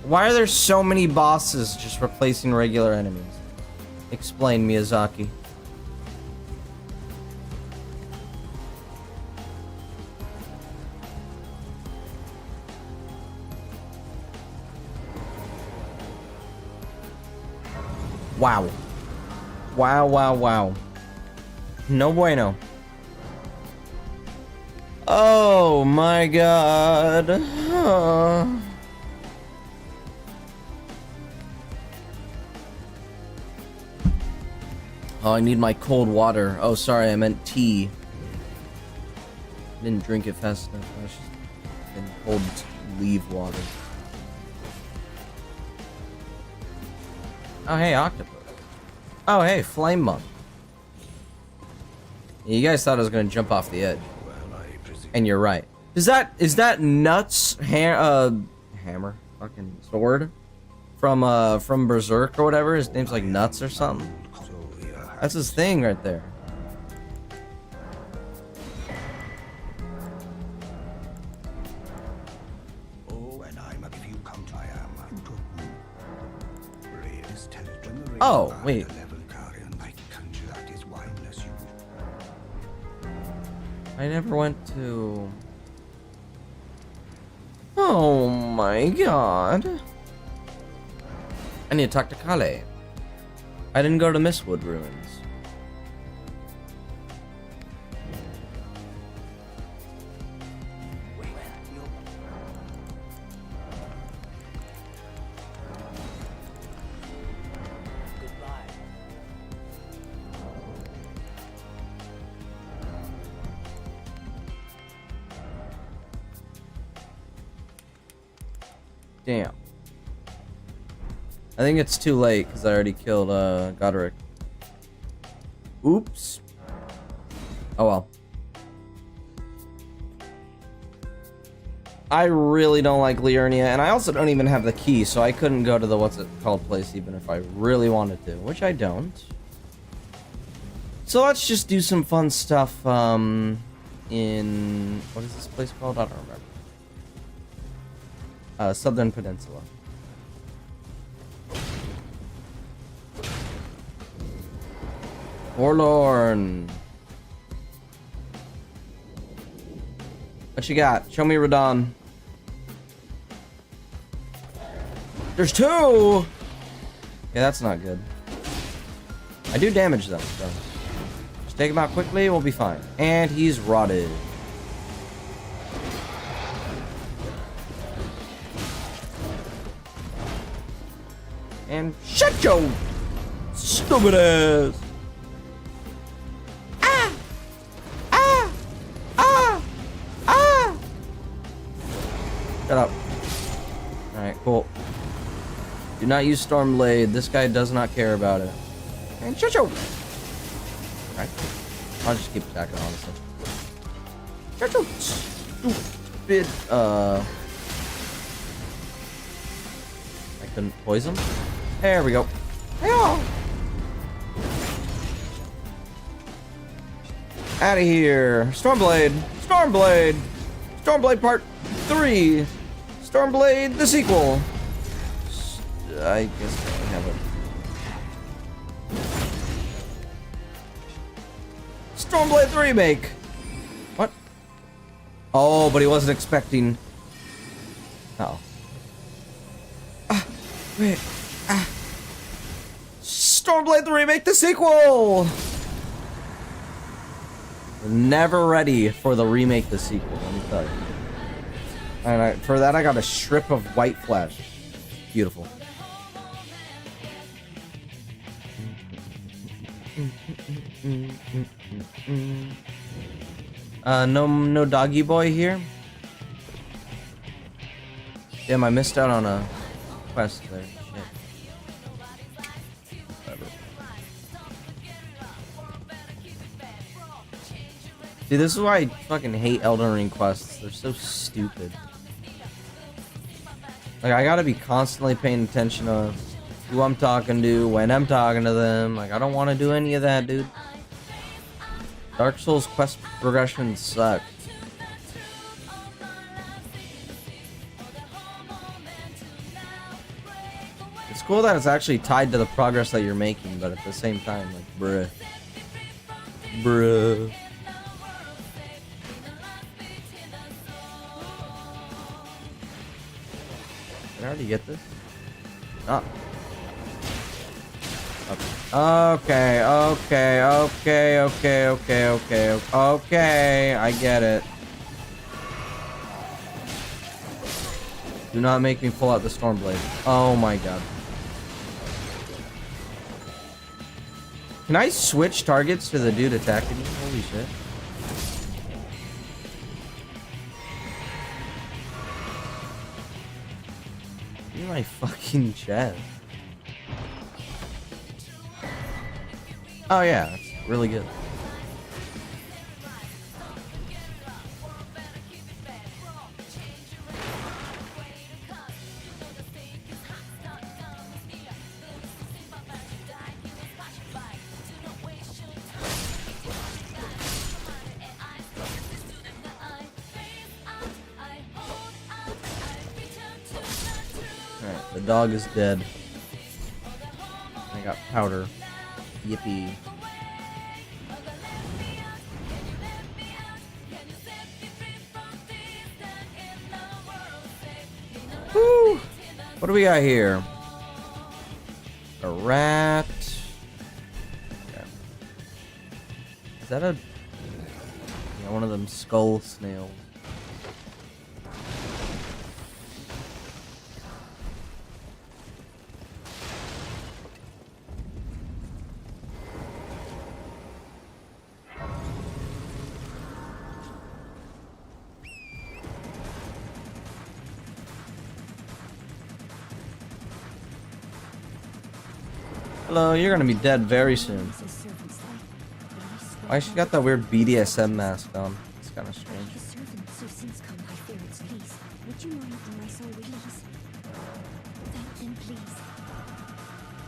Why are there so many bosses just replacing regular enemies? Explain, Miyazaki. Wow. Wow, wow, wow. No bueno. Oh my god. Oh, I need my cold water. Oh, sorry, I meant tea. Didn't drink it fast enough. I was just in cold leaf water. Oh, hey, octopus. Oh, hey, flame monk. You guys thought I was gonna jump off the edge, and you're right. Is that Nuts hammer, fucking sword, from Berserk or whatever? His name's like Nuts or something. That's his thing right there. Oh, wait. I never went to... Oh my god. I need to talk to Kale. I didn't go to Mistwood Ruins. Damn. I think it's too late because I already killed Godric. Oops. Oh well. I really don't like Liurnia, and I also don't even have the key, so I couldn't go to the what's it called place even if I really wanted to, which I don't. So let's just do some fun stuff in what is this place called? I don't remember. Southern Peninsula. Forlorn. What you got? Show me Radon. There's two! Yeah, that's not good. I do damage them, so just take him out quickly, we'll be fine. And he's rotted. And shut your stupid ass! Ah! Ah! Ah! Ah! Shut up. Alright, cool. Do not use Stormblade. This guy does not care about it. And shut your... Alright. I'll just keep attacking, honestly. Shut your stupid... I couldn't poison? There we go. Out of here. Stormblade. Stormblade. Stormblade part 3. Stormblade the sequel. I guess I have it. Stormblade the remake. What? Oh, but he wasn't expecting. Uh-oh. Wait. Stormblade the remake the sequel. We're never ready for the remake the sequel, let me tell you. And for that I got a strip of white flesh. Beautiful. No doggy boy here. Damn, I missed out on a quest there. Shit. Whatever. See, this is why I fucking hate Elden Ring quests. They're so stupid. Like, I gotta be constantly paying attention to who I'm talking to, when I'm talking to them. Like, I don't want to do any of that, dude. Dark Souls quest progression sucked. It's cool that it's actually tied to the progress that you're making, but at the same time, like, bruh. Bruh. Did I already get this? Ah. Okay, okay, okay, okay, okay, okay, okay, I get it. Do not make me pull out the Stormblade. Oh my god. Can I switch targets to the dude attacking me? Holy shit. Give me my fucking chest. Oh yeah, that's really good. Alright, the dog is dead. I got powder. Yippee. Woo! What do we got here? A rat. Okay. Is that a... Yeah, one of them skull snails. Hello, you're gonna be dead very soon. Why she got that weird BDSM mask on? It's kind of strange. The servants who since come by Ferret's please. Would you mind if my soul release? Thank them, please.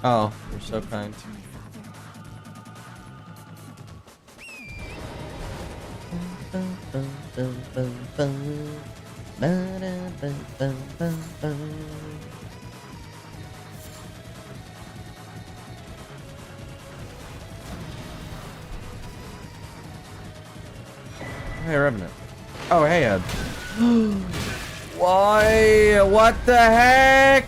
Oh, you're so kind. To my father. Hey, Revenant. Oh, hey, Ed. Why? What the heck?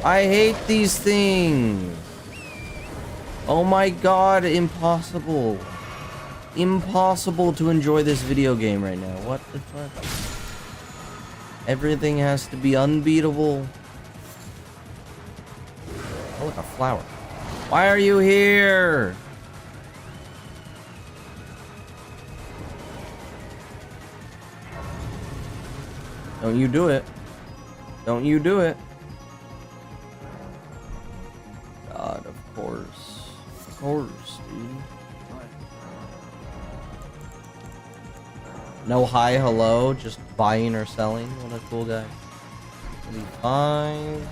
I hate these things. Oh my god, impossible. Impossible to enjoy this video game right now. What the fuck? Everything has to be unbeatable. Oh, look, a flower. Why are you here? Don't you do it. Don't you do it. God, of course. Of course, dude. No hi, hello, just buying or selling. What a cool guy. 25.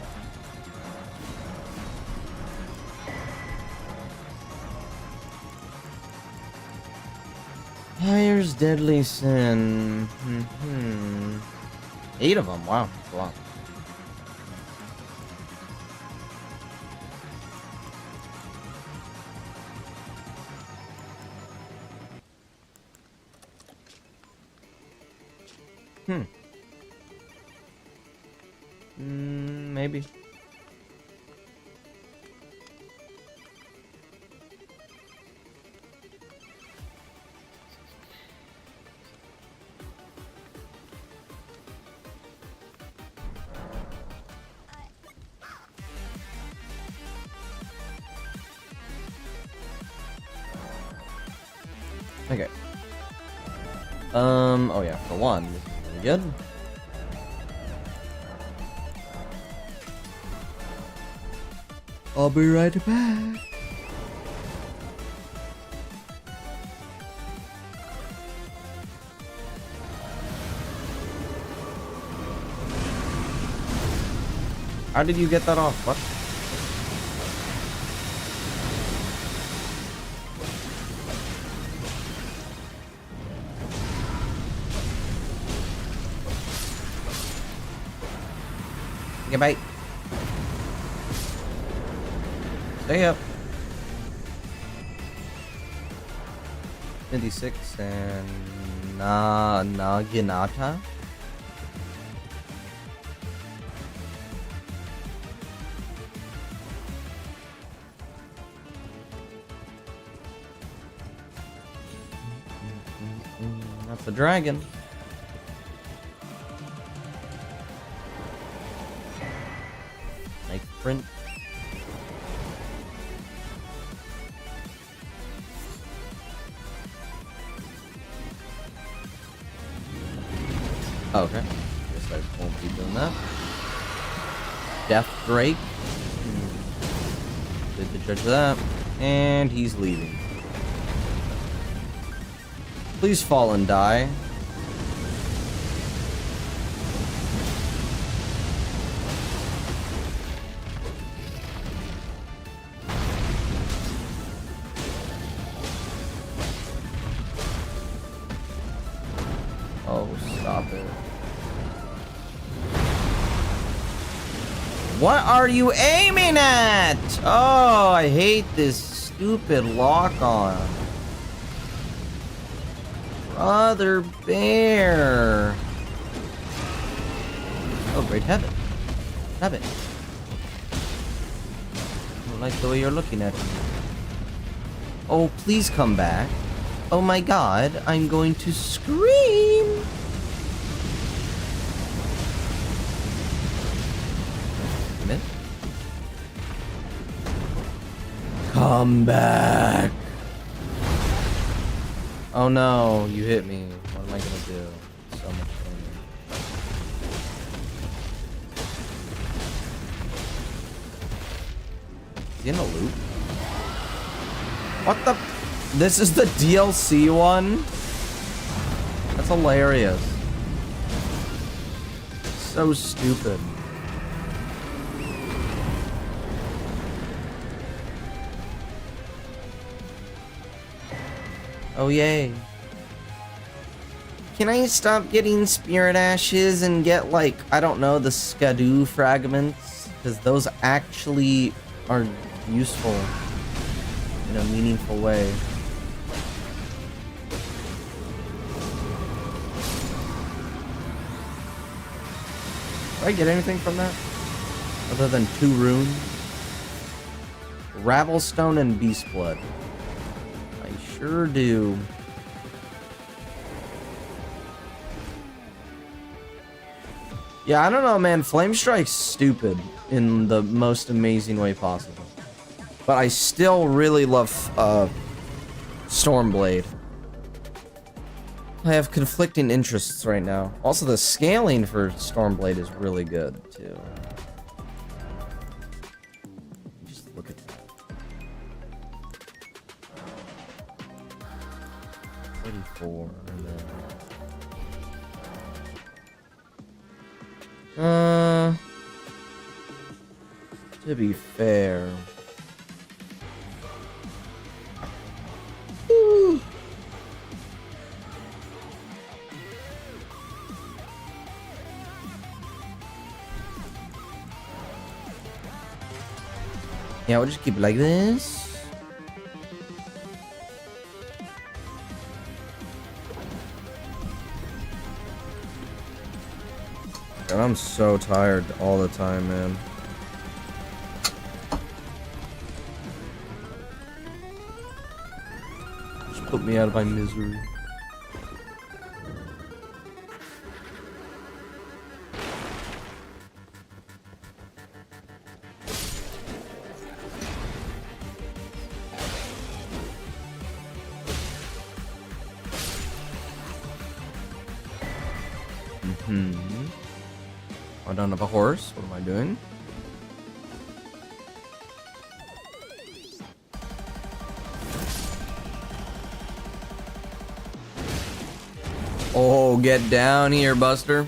Fire's deadly sin. 8 of them. Wow, that's a lot. Maybe. Okay. Oh yeah, for one, this is really good. I'll be right back. How did you get that off? What? Okay, bye. Stay up. 56 and Naginata. That's a dragon. Knife print. Oh, okay. Guess I won't be doing that. Death Drake. Did the judge of that. And he's leaving. Please fall and die. Oh, stop it. What are you aiming at? Oh, I hate this stupid lock-on. Brother Bear. Oh, great heaven. Heaven. I don't like the way you're looking at me. Oh, please come back. Oh my god, I'm going to scream. Come back. Oh no, you hit me. What am I gonna do? So much damage. Is he in a loop? What the? This is the DLC one? That's hilarious. So stupid. Oh yay. Can I stop getting spirit ashes and get, like, I don't know, the skadoo fragments? Because those actually are useful in a meaningful way. Did I get anything from that? Other than 2 runes? Ravelstone and Beast Blood. Sure do. Yeah, I don't know, man. Flame Strike's stupid in the most amazing way possible. But I still really love Stormblade. I have conflicting interests right now. Also, the scaling for Stormblade is really good, too. Just look at that. 34, and then... to be fair... Woo. Yeah, we'll just keep it like this. God, I'm so tired all the time, man. Just put me out of my misery. I don't have a horse. What am I doing? Oh, get down here, Buster.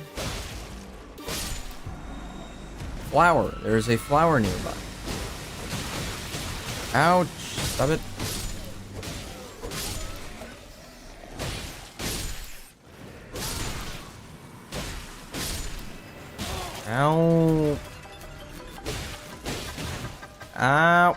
Flower. There's a flower nearby. Ouch. Stop it. Ow. Ow.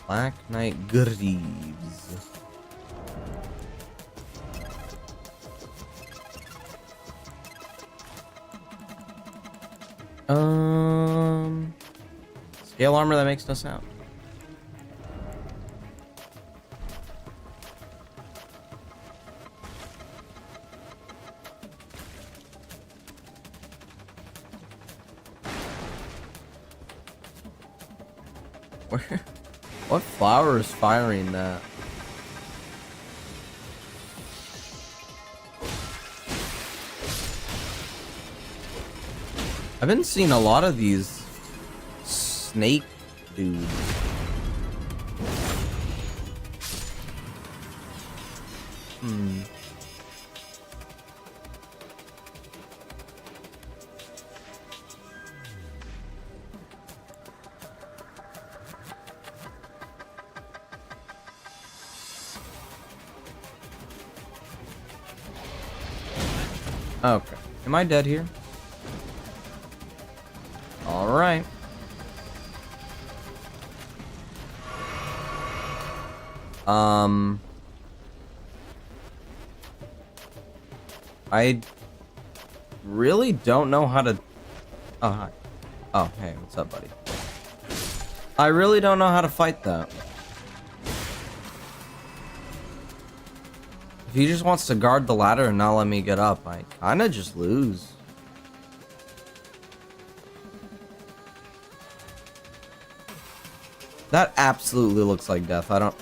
Black Knight Greaves. Scale armor that makes no sound. Where? What flower is firing that? I've been seeing a lot of these snake dudes. Okay. Am I dead here? Alright. I really don't know how to... Oh, hi. Oh, hey, what's up, buddy? I really don't know how to fight that. If he just wants to guard the ladder and not let me get up, I kinda just lose. That absolutely looks like death. I don't...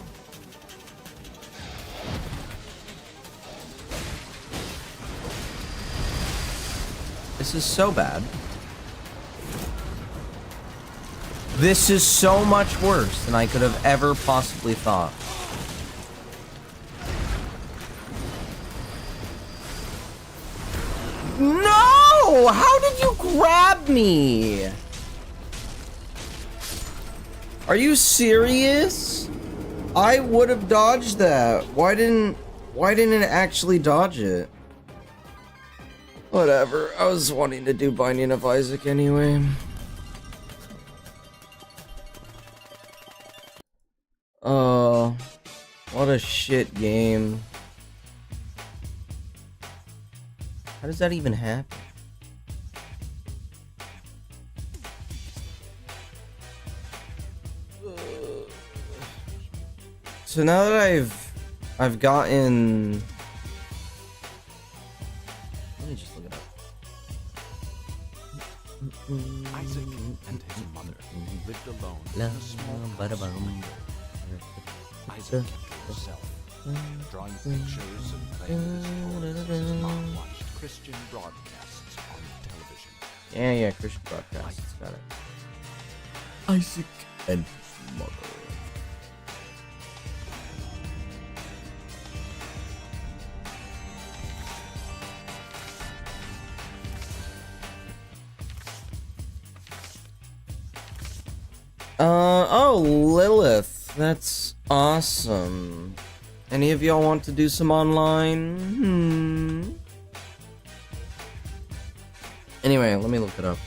This is so bad. This is so much worse than I could have ever possibly thought. No! How did you grab me? Are you serious? I would have dodged that. Why didn't it actually dodge it? Whatever. I was wanting to do Binding of Isaac anyway. Oh, what a shit game. How does that even happen? So now that I've gotten... Let me just look it up. Isaac and his mother lived alone in a small home. Isaac kept to himself, drawing pictures and playing with his toys as his mom watched Christian broadcasts on television. Yeah, Christian broadcasts. Got it. Isaac and his mother. Oh, Lilith. That's awesome. Any of y'all want to do some online? Anyway, let me look it up.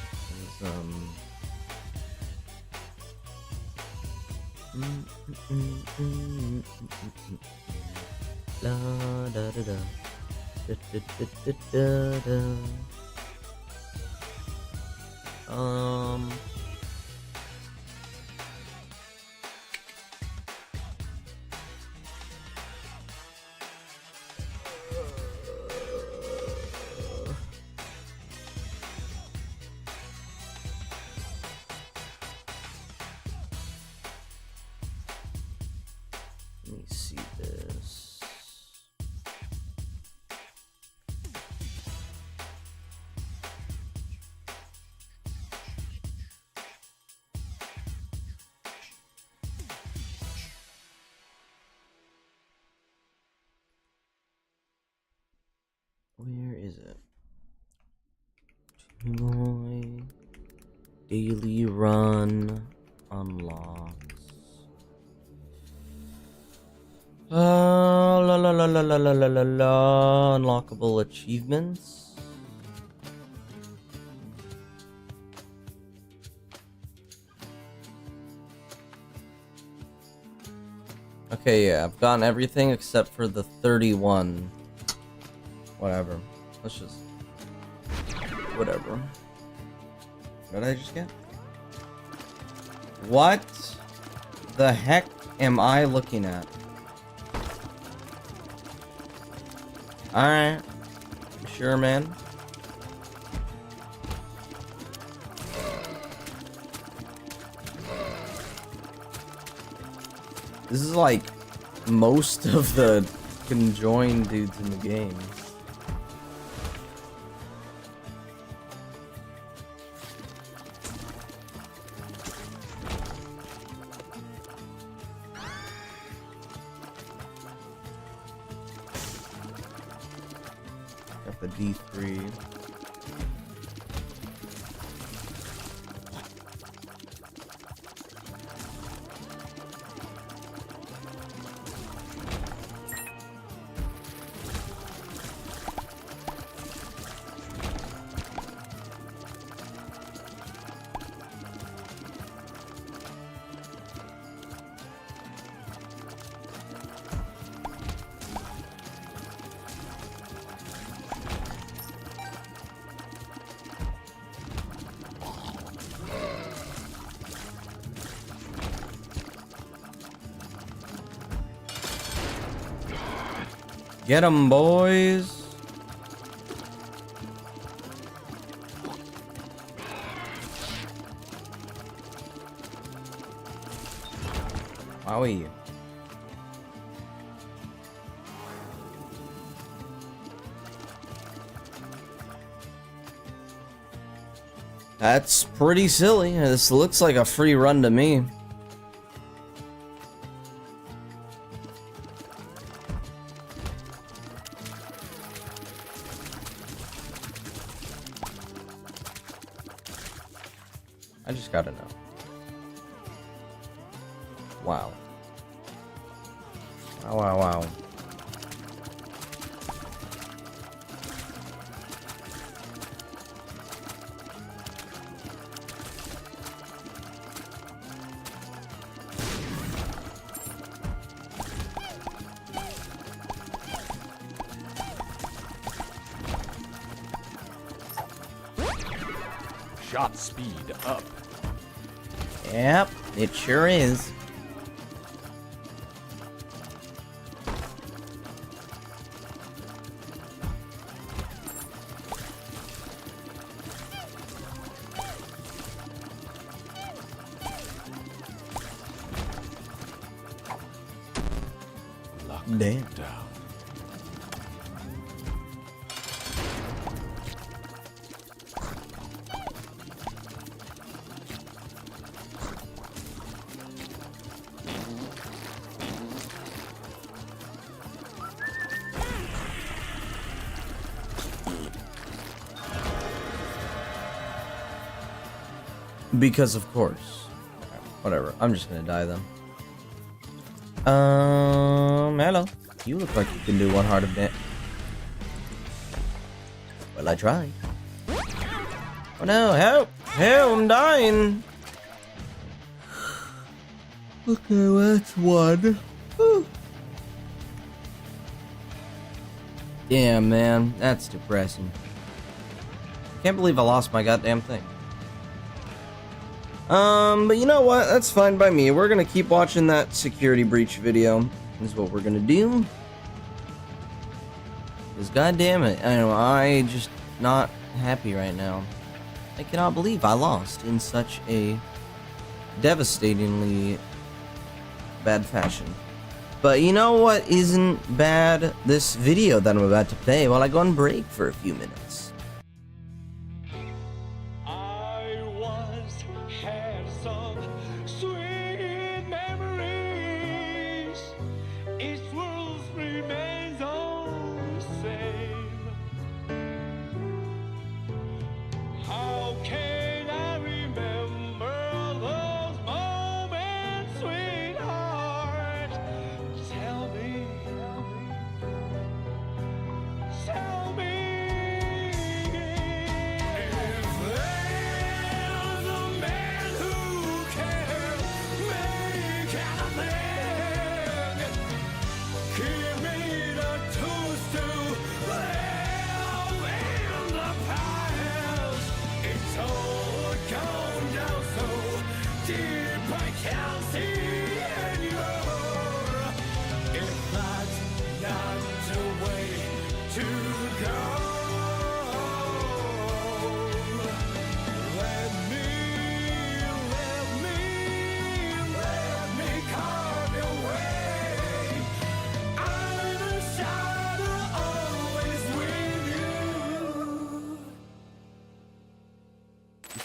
La da da da. Da da da da da. Let me see this. Where is it? Toy daily run unlocks. Unlockable achievements. Okay, yeah, I've gotten everything except for the 31. Whatever. Let's just... Whatever. What did I just get? What the heck am I looking at? Alright. Sure, man. This is like most of the conjoined dudes in the game. Got the D3. Get 'em, boys. Wowie. That's pretty silly. This looks like a free run to me. I just gotta know. Wow. Wow, wow, wow. Shot speed up. Yep, it sure is. Damn. Down. Because of course. Whatever. I'm just gonna die then. Hello. You look like you can do one heart of damage. Well, I tried. Oh no! Help! Help! I'm dying. Okay, well, that's one. Whew. Yeah, man, that's depressing. Can't believe I lost my goddamn thing. But you know what? That's fine by me. We're gonna keep watching that security breach video. Is what we're gonna do. Because goddamn it, I know I just not happy right now. I cannot believe I lost in such a devastatingly bad fashion. But you know what isn't bad? This video that I'm about to play while I go on break for a few minutes.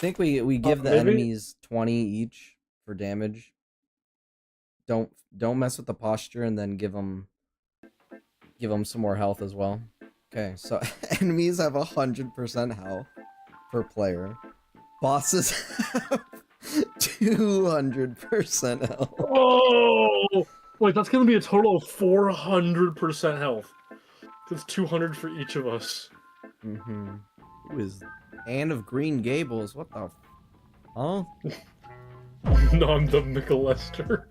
think we give the maybe? enemies 20 each for damage. Don't mess with the posture, and then give them some more health as well. Okay, so enemies have 100% health per player. Bosses have 200% health. Oh! Wait, that's gonna be a total of 400% health. That's 200 for each of us. Mm-hmm. Who is Anne of Green Gables? What the? Huh? No, I'm the McAllister.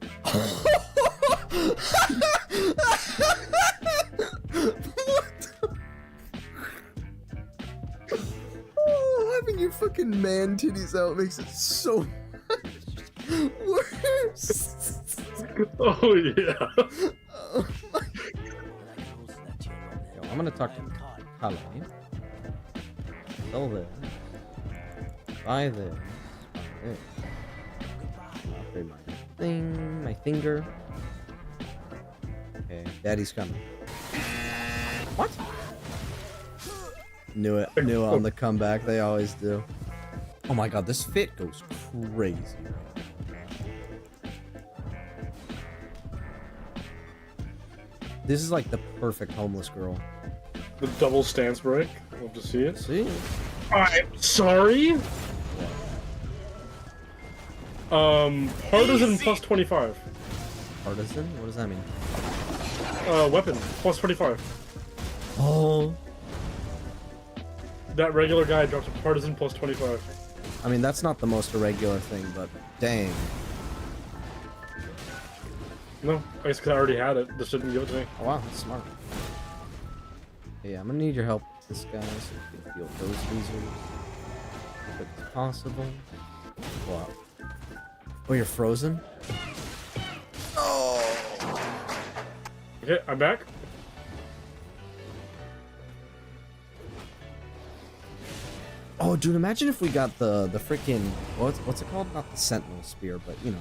Oh, having your fucking man titties out makes it so much worse. Oh yeah. Oh my. Yo, I'm gonna talk to Kale. Sell this. Buy this. Buy this. Upgrade my thing, my finger. Okay, daddy's coming. What? Knew it on the comeback. They always do. Oh my god, this fit goes crazy. This is like the perfect homeless girl. The double stance break. Love to see it. See? I'm sorry. Partisan plus 25. Partisan? What does that mean? Weapon plus 25. Oh. That regular guy drops a partisan plus 25. I mean, that's not the most irregular thing, but dang. No, I guess because I already had it. This didn't give it to me. Oh, wow, that's smart. Yeah, I'm gonna need your help with this guy so we can field those lasers as quick as possible. Wow. Oh, you're frozen? Oh! Okay, I'm back. Oh, dude, imagine if we got the freaking what's it called? Not the Sentinel Spear, but you know.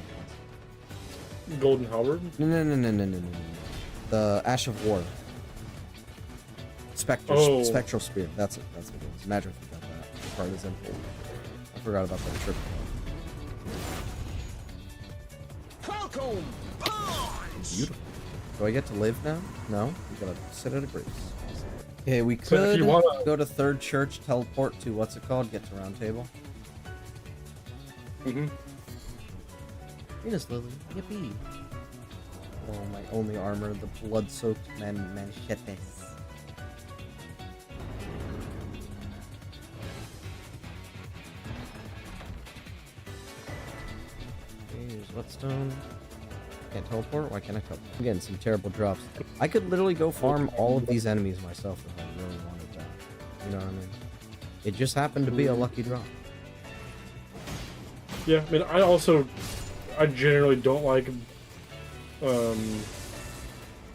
Golden halberd. No. The Ash of War. Spectral Spear. That's it. That's what it is. Imagine if we got that. Partisan. I forgot about that trip. Falcon punch! Beautiful. Do I get to live now? No. We gotta sit at a grace. Okay, we So if could you wanna- go to Third Church, teleport to what's it called? Get to Round Table. Mm-hmm. Venus Lily. Yippee. Oh, my only armor, the blood-soaked manchetes. Okay, here's whetstone. Can't teleport? Why can't I teleport? I'm getting some terrible drops. I could literally go farm all of these enemies myself if I really wanted that. You know what I mean? It just happened to be a lucky drop. Yeah, I mean, I generally don't like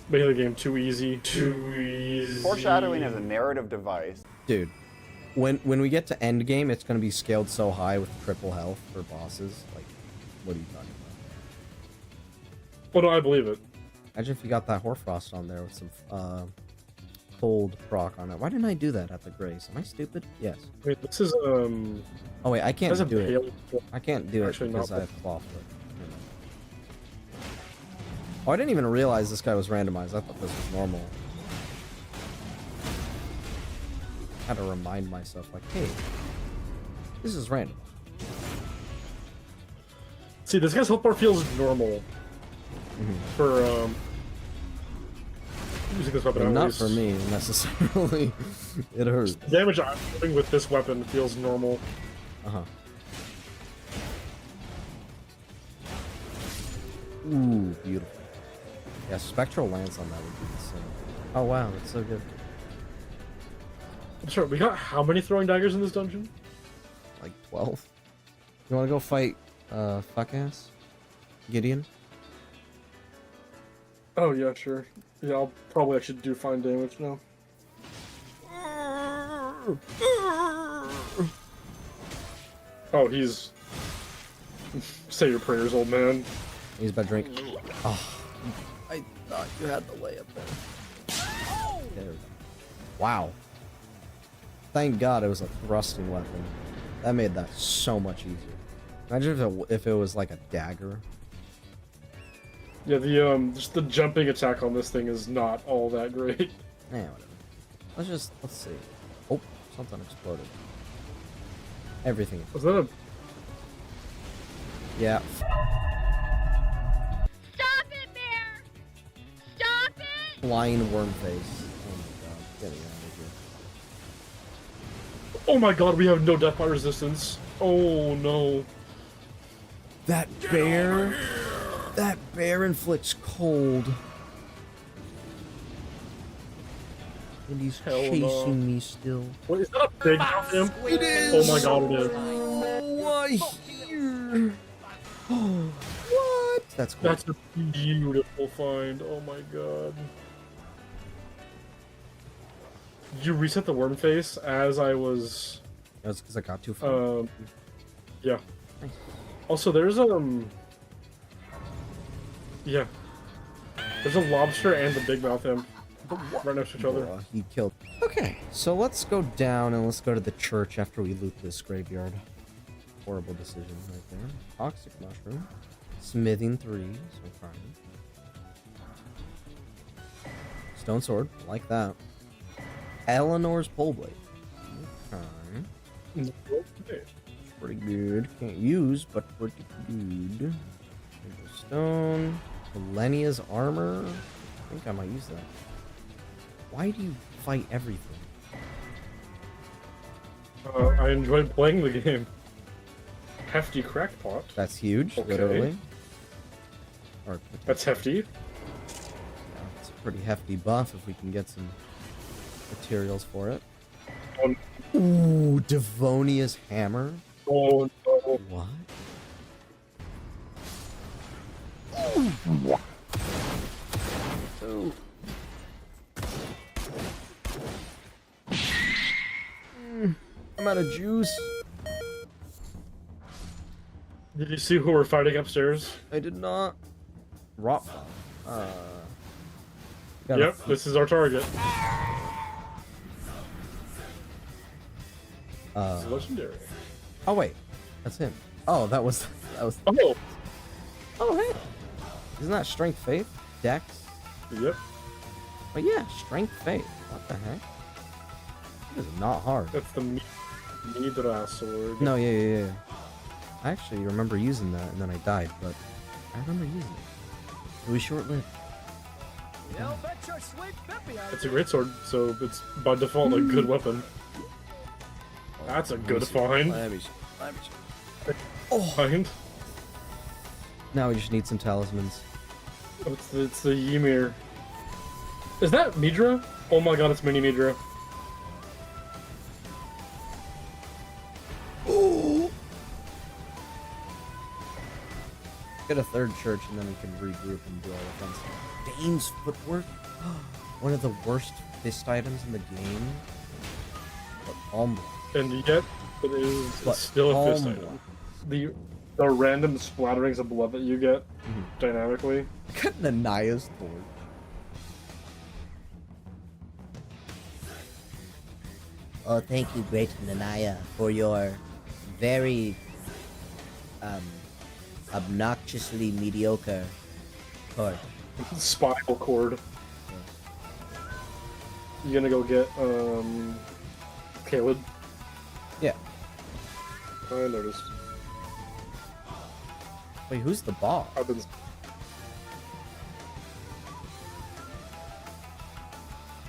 making the game too easy. Foreshadowing is a narrative device. Dude, when we get to end game, it's gonna be scaled so high with triple health for bosses. Like, what are you talking about? Oh no, I believe it. Imagine if you got that Hoarfrost on there with some cold proc on it. Why didn't I do that at the Grace? Am I stupid? Yes. Wait, this is Oh wait, I can't That's a do it. pale- I can't do it Actually, because not. I have clawfoot. Oh, I didn't even realize this guy was randomized. I thought this was normal. I had to remind myself, like, hey, this is random. See, this guy's health bar feels normal for using this weapon. But at not least. for me, necessarily. It hurts. The damage I'm doing with this weapon feels normal. Uh-huh. Ooh, beautiful. Yeah, Spectral Lance on that would be insane. Oh wow, that's so good. I'm sorry, we got how many throwing daggers in this dungeon? Like 12. You wanna go fight, fuck-ass? Gideon? Oh yeah, sure. Yeah, I'll probably actually do fine damage now. Oh, he's... Say your prayers, old man. He's about to drink. Oh, I thought you had the layup there. There we go. Wow. Thank God it was a thrusting weapon. That made that so much easier. Imagine if it was like a dagger. Yeah, the just the jumping attack on this thing is not all that great. Yeah, whatever. Let's see. Oh, something exploded. Everything. Was that a... Yeah. Stop it, Bear! Stop it! Flying worm face. Oh my god. Get me out of here. Oh my god, we have no death by resistance. Oh no. That bear. That bear inflicts cold. And he's Hell chasing no. me still. What, is that a big mouth imp? It is! Oh my god, it is. Oh, I hear. Oh, what? That's cool. That's a beautiful find. Oh my god. Did you reset the worm face as I was... That's because I got too far. Yeah. Also, there's yeah. There's a lobster and the big mouth imp right next to each other. He killed. Okay, so let's go down and let's go to the church after we loot this graveyard. Horrible decision right there. Toxic mushroom. Smithing 3, so fine. Stone sword, like that. Eleanor's pole blade. Okay. Okay. Pretty good. Can't use, but pretty good. Stone. Millennia's armor. I think I might use that. Why do you fight everything? I enjoyed playing the game. Hefty crackpot. That's huge, Okay. literally. Or That's hefty. yeah, it's a pretty hefty buff if we can get some materials for it. Oh, Ooh, Devonia's hammer. oh no. What? Ooh. I'm out of juice. Did you see who we're fighting upstairs? I did not. Rot. Yep, this is our target. It's legendary. Oh wait, that's him. Oh, that was. Oh! Oh hey. Isn't that strength faith? Dex. Yep. But yeah, strength faith. What the heck? This is not hard. That's the Midra sword. No, yeah. I actually remember using that and then I died, but I remember using it. It was short-lived. It's a great sword, so it's by default a good weapon. That's a good find. Find. Now we just need some talismans. Oh, it's the Ymir. Is that Midra? Oh my god, it's Mini Midra. Get a third church and then we can regroup and do all the fun stuff. Dane's footwork? One of the worst fist items in the game. But almost. And yet, it is But still a fist almost. item. The random splatterings of blood that you get dynamically. I got Nanaya's torch. Oh, thank you, great Nanaya, for your very obnoxiously mediocre torch. Spinal cord. You gonna go get Caleb? Yeah. I noticed. Wait, who's the boss? I've been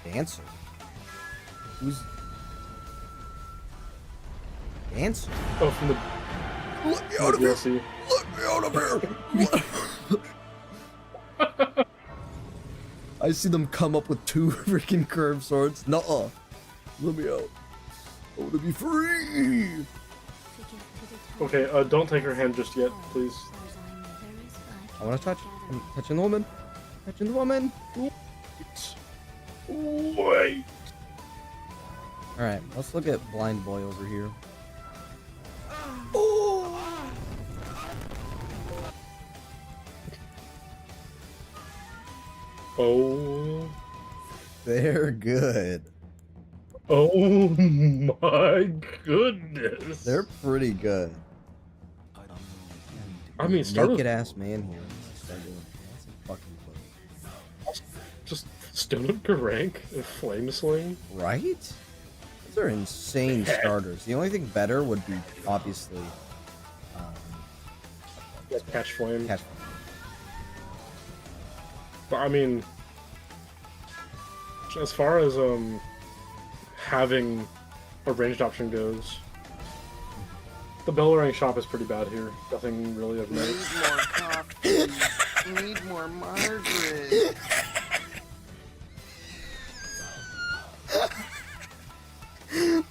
Dancer. Who's Dancer? oh from the Let me out of here! DLC. Let me out of here! I see them come up with 2 freaking curved swords. Nuh-uh. Let me out. I want to be free! Okay, don't take her hand just yet, please. I want to touch. I'm touching the woman. Touching the woman. Wait. Alright, let's look at Blind Boy over here. Oh. They're good. Oh my goodness. They're pretty good. I mean, start naked with ass man here. Start doing awesome fucking clothes. just Stone Up Garank and Flame Sling. Right? Those are insane starters. The only thing better would be obviously Catch Flame. catch. But I mean, as far as having a ranged option goes, the Bellrang shop is pretty bad here. Nothing really of note. Need more coffee. Need more Margaret.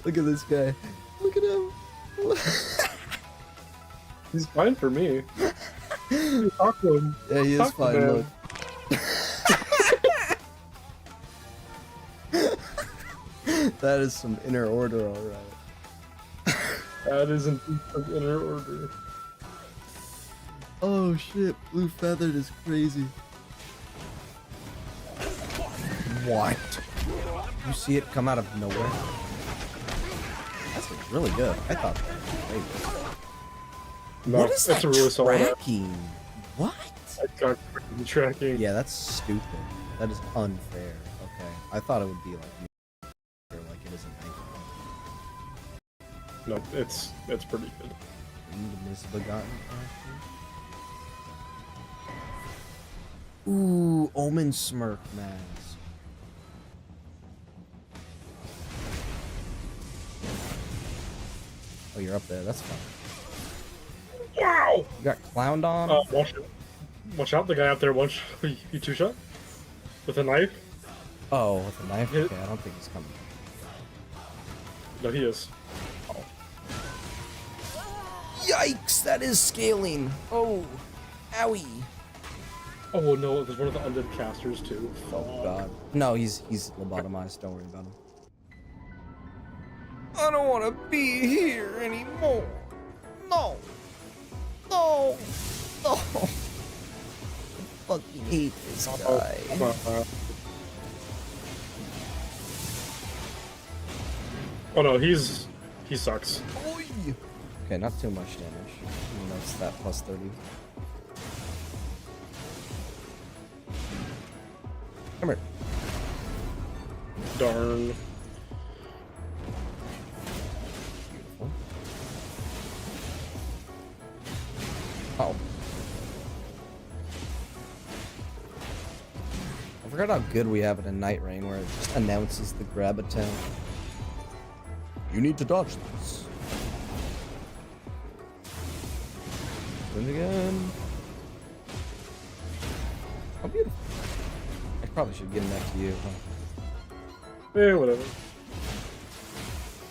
Look at this guy. Look at him. He's fine for me. Talk to him. Yeah, he is Talk to fine. him. Look. That is some inner order, alright. That isn't an inner order. Oh shit, Blue Feathered is crazy. What? You see it come out of nowhere? That's really good. I thought that was great. No, What is that's that a really solid. tracking? What? I can't the tracking. Yeah, that's stupid. That is unfair. Okay, I thought it would be like it isn't. No, it's pretty good. Misbegotten. Ooh, Omen Smirk mask. Oh, you're up there. That's fine. Wow! You got clowned on? Watch out, the guy up there once you two shot with a knife. Oh, with a knife? Hit- Okay, I don't think he's coming. No, he is. Yikes, that is scaling. Oh, owie. Oh no, there's one of the undead casters too. Oh god. No, he's lobotomized. Don't worry about him. I don't want to be here anymore. No. No. No. I fucking hate this guy. Oh no, he sucks. Okay, not too much damage. Even though it's that plus 30. Come here. Darn. Beautiful. Oh. I forgot how good we have it in Night Rain, where it just announces the grab attempt. You need to dodge this. And again. Oh, beautiful. I probably should give that to you, huh? Yeah, whatever.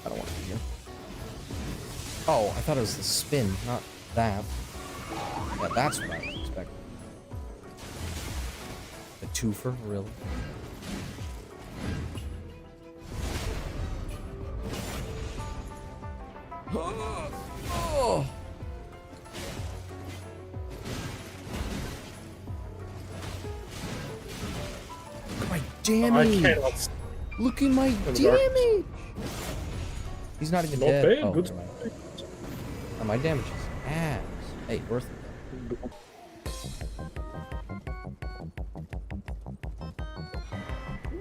I don't want to be here. Oh, I thought it was the spin, not that. Yeah, that's what I was expecting. The twofer, really? Oh. Look at my I damage! cannot. Look at my the dark. damage! He's not even Not dead. bad, Oh, good. never mind. Oh, my damage is ass. Hey, worth it.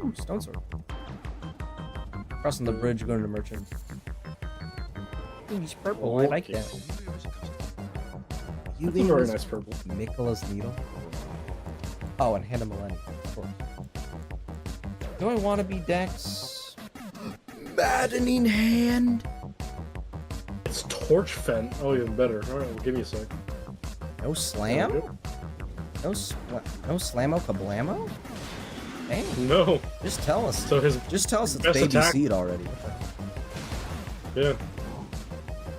Ooh, stone sword. Crossing the bridge, going to merchant. Ooh, he's purple. I like that. You That's a very was nice purple. Mikola's needle. Oh, and Hannah Millennium, of course. Do I want to be Dex? Maddening hand. It's Torch Fen. Oh, even better. Alright, well, give me a sec. No slam? No slamo kablamo? Dang. No. Just tell us. So his Just tell us it's best baby attack- seed already. yeah.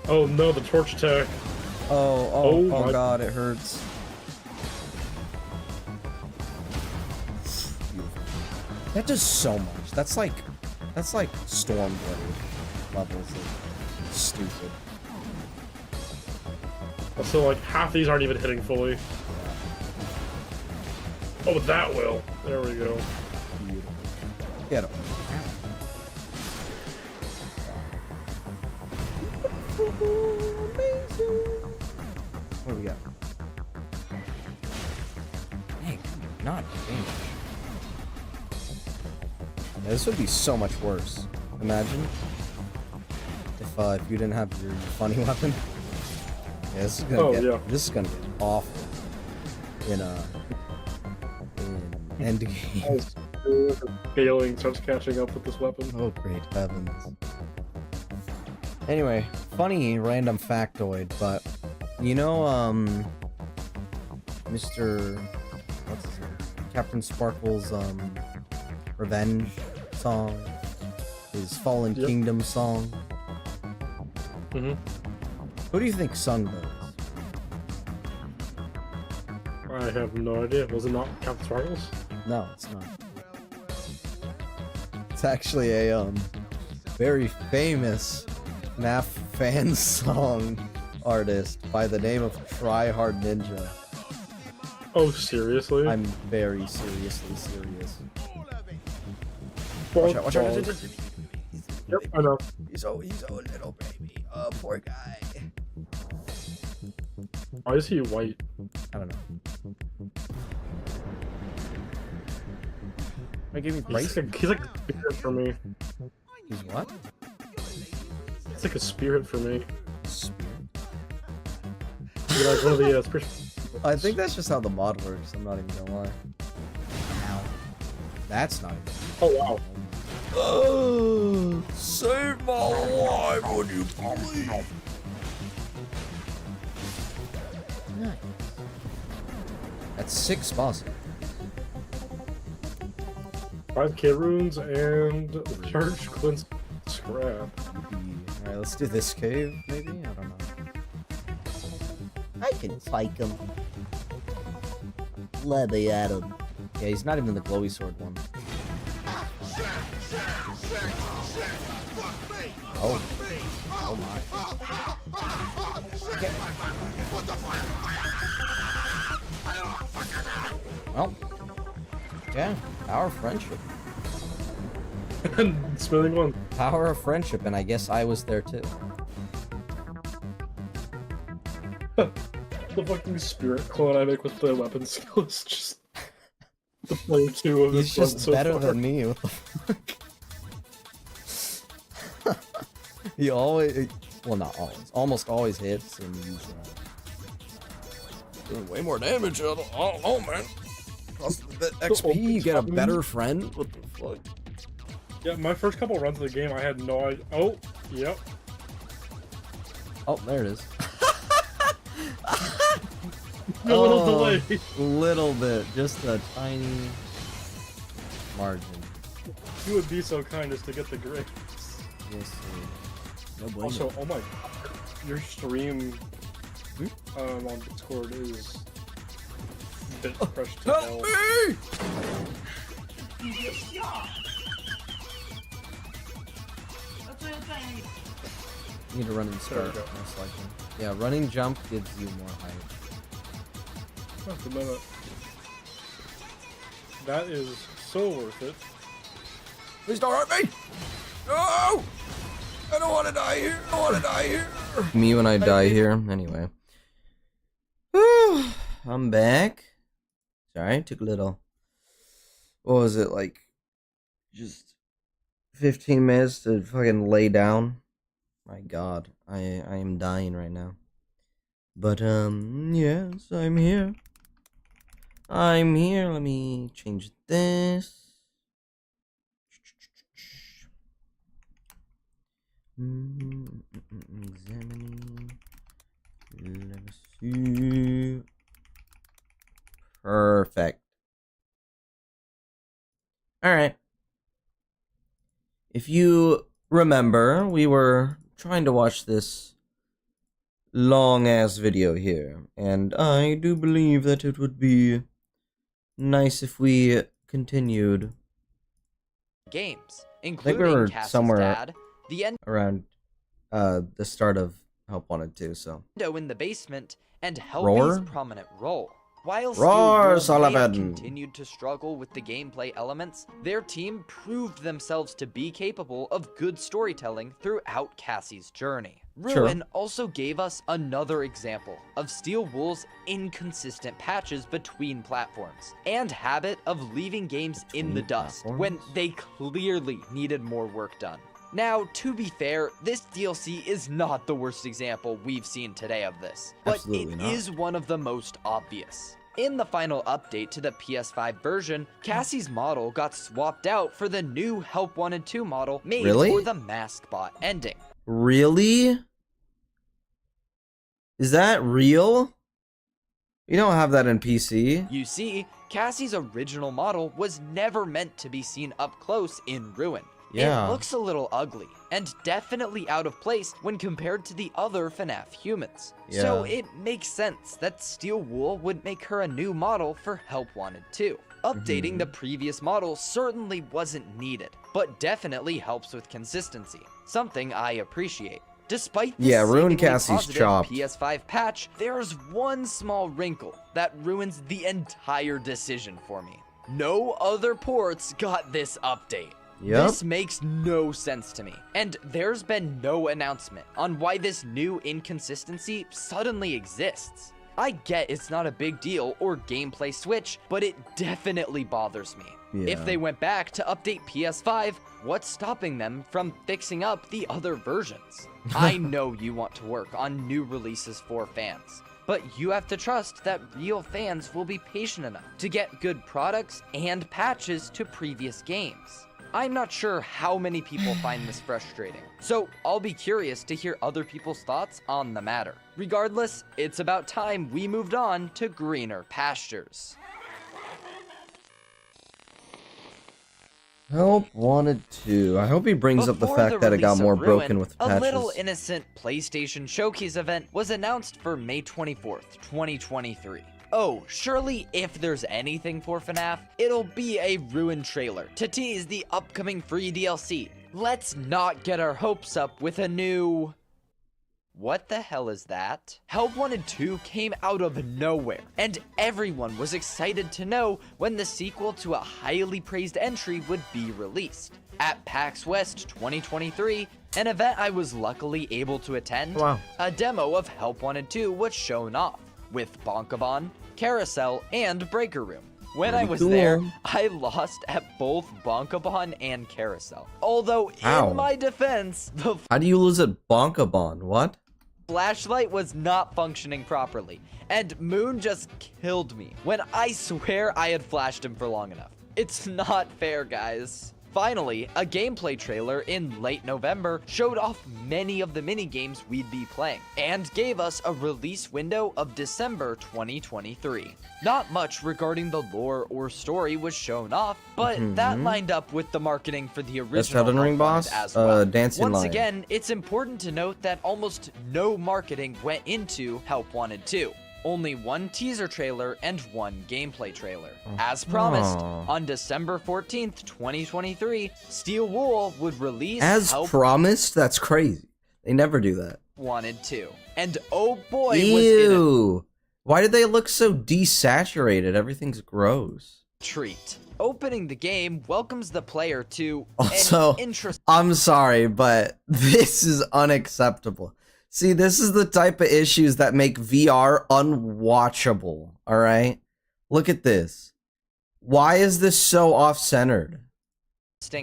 Oh no, the torch attack. Oh my- god, it hurts. That does so much. That's like Stormblade levels of stupid. So like half these aren't even hitting fully. Oh, that will. There we go. Beautiful. Get him. What do we got? Dang, not damage. Yeah, this would be so much worse. Imagine if you didn't have your funny weapon. Yeah, this is gonna get awful in endgame. Failing starts catching up with this weapon. Oh great heavens. Anyway, funny random factoid, but you know Mr. what's his name? Captain Sparkle's revenge song, his Fallen Kingdom song. Mm-hmm. Who do you think sung those? I have no idea. Was it not Captain Sparkles? No, it's not. It's actually a very famous FNAF fan song artist by the name of Try Hard Ninja. Oh, seriously? I'm very seriously serious. Watch Watch out. Yep, I know. He's a little baby. Poor guy. Why is he white? I don't know. Wait, give me brace. He's like a spirit for me. He's what? It's like a spirit for me. Spirit? He's like one of the spirits. I think that's just how the mod works. I'm not even gonna lie. Ow. That's not even. Oh wow. Save my life, would you please? Nice. That's 6 bosses. 5k runes and charged Clint's scrap. Alright, let's do this cave, maybe? I don't know. I can spike him. Let me at him. Yeah, he's not even the glowy sword one. Oh. Oh my. Okay. Well. Yeah, power of friendship. Spinning one. Power of friendship, and I guess I was there too. The fucking spirit clone I make with the weapon skill is just the player 2 of He's this one just so better far. than me. What the fuck? He always, well, not always, almost always hits and he's doing way more damage. I don't know, man. Plus the XP, you get a better friend. What the fuck? Yeah, my first couple runs of the game, I had no idea. Oh, yep. Oh, there it is. A little delay. Little bit, just a tiny margin. You would be so kind as to get the grades. Yes, sir. No bueno. Also, oh my god, your stream on Discord is bit crushed to hell. You need a running start, most likely. Yeah, running jump gives you more height. That's a minute. That is so worth it. Please don't hurt me! No! I don't want to die here! I don't want to die here! Me when I die here, anyway. I'm back. Sorry, took a little... What was it, like... Just... 15 minutes to fucking lay down. My god, I am dying right now. But, yes, I'm here. I'm here. Let me change this. Examining. Let's see. Perfect. Alright. If you remember, we were trying to watch this long-ass video here, and I do believe that it would be nice if we continued. Games, I think including we were Cass's somewhere dad, the around the start of Help Wanted 2, so. window in the basement, and Roar? Helpy's prominent role. While Steel Roar, Wool may have Sullivan. continued to struggle with the gameplay elements, their team proved themselves to be capable of good storytelling throughout Cassie's journey. Sure. Ruin also gave us another example of Steel Wool's inconsistent patches between platforms and habit of leaving games in the dust when they clearly needed more work done. Now, to be fair, this DLC is not the worst example we've seen today of this, but Absolutely it not. is one of the most obvious. In the final update to the PS5 version, Cassie's model got swapped out for the new Help Wanted 2 model made Really? for the mask bot ending. Really? Is that real? You don't have that in PC. You see, Cassie's original model was never meant to be seen up close in Ruin. Yeah. It looks a little ugly, and definitely out of place when compared to the other FNAF humans. So Yeah. it makes sense that Steel Wool would make her a new model for Help Wanted 2. Updating the previous model certainly wasn't needed, but definitely helps with consistency, something I appreciate. Despite the Yeah, Ruin seemingly Cassie's positive chopped. PS5 patch, there's one small wrinkle that ruins the entire decision for me. No other ports got this update. Yep. This makes no sense to me, and there's been no announcement on why this new inconsistency suddenly exists. I get it's not a big deal or gameplay switch, but it definitely bothers me. Yeah. If they went back to update PS5, what's stopping them from fixing up the other versions? I know you want to work on new releases for fans, but you have to trust that real fans will be patient enough to get good products and patches to previous games. I'm not sure how many people find this frustrating, so I'll be curious to hear other people's thoughts on the matter. Regardless, it's about time we moved on to greener pastures. Help Wanted 2. I hope he brings up the Before fact that it got release more of broken Ruin, with a patches. little innocent PlayStation Showcase event was announced for May 24th, 2023. Oh, surely if there's anything for FNAF, it'll be a Ruin trailer to tease the upcoming free DLC. Let's not get our hopes up with a new... What the hell is that? Help Wanted 2 came out of nowhere, and everyone was excited to know when the sequel to a highly praised entry would be released. At PAX West 2023, an event I was luckily able to attend, Wow. a demo of Help Wanted 2 was shown off, with Bonkabon, Carousel, and Breaker Room. When I Pretty was cool. there, I lost at both Bonkabon and Carousel. Although, Ow. in my defense, the How do you lose at Bonkabon? What? flashlight was not functioning properly, and Moon just killed me when I swear I had flashed him for long enough. It's not fair, guys. Finally, a gameplay trailer in late November showed off many of the mini-games we'd be playing, and gave us a release window of December 2023. Not much regarding the lore or story was shown off, but that lined up with the marketing for the Best original Elden Ring Help Wanted boss? as well. Dancing Once Lion. again, it's important to note that almost no marketing went into Help Wanted 2. Only one teaser trailer and one gameplay trailer. As promised, on December 14th, 2023, Steel Wool would release As Help promised? That's crazy. They never do that. Wanted 2. And oh boy, was it a Ew. Why did they look so desaturated? Everything's gross. treat. Opening the game welcomes the player to Also, an interesting I'm sorry, but this is unacceptable. See, this is the type of issues that make VR unwatchable, alright? Look at this. Why is this so off-centered?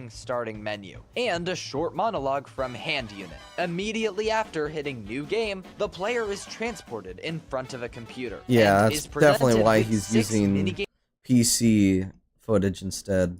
starting menu, and a short monologue from Hand Unit. Immediately after hitting New Game, the player is transported in front of a computer. Yeah, and that's is presented definitely why with he's 6 using minigame PC footage instead.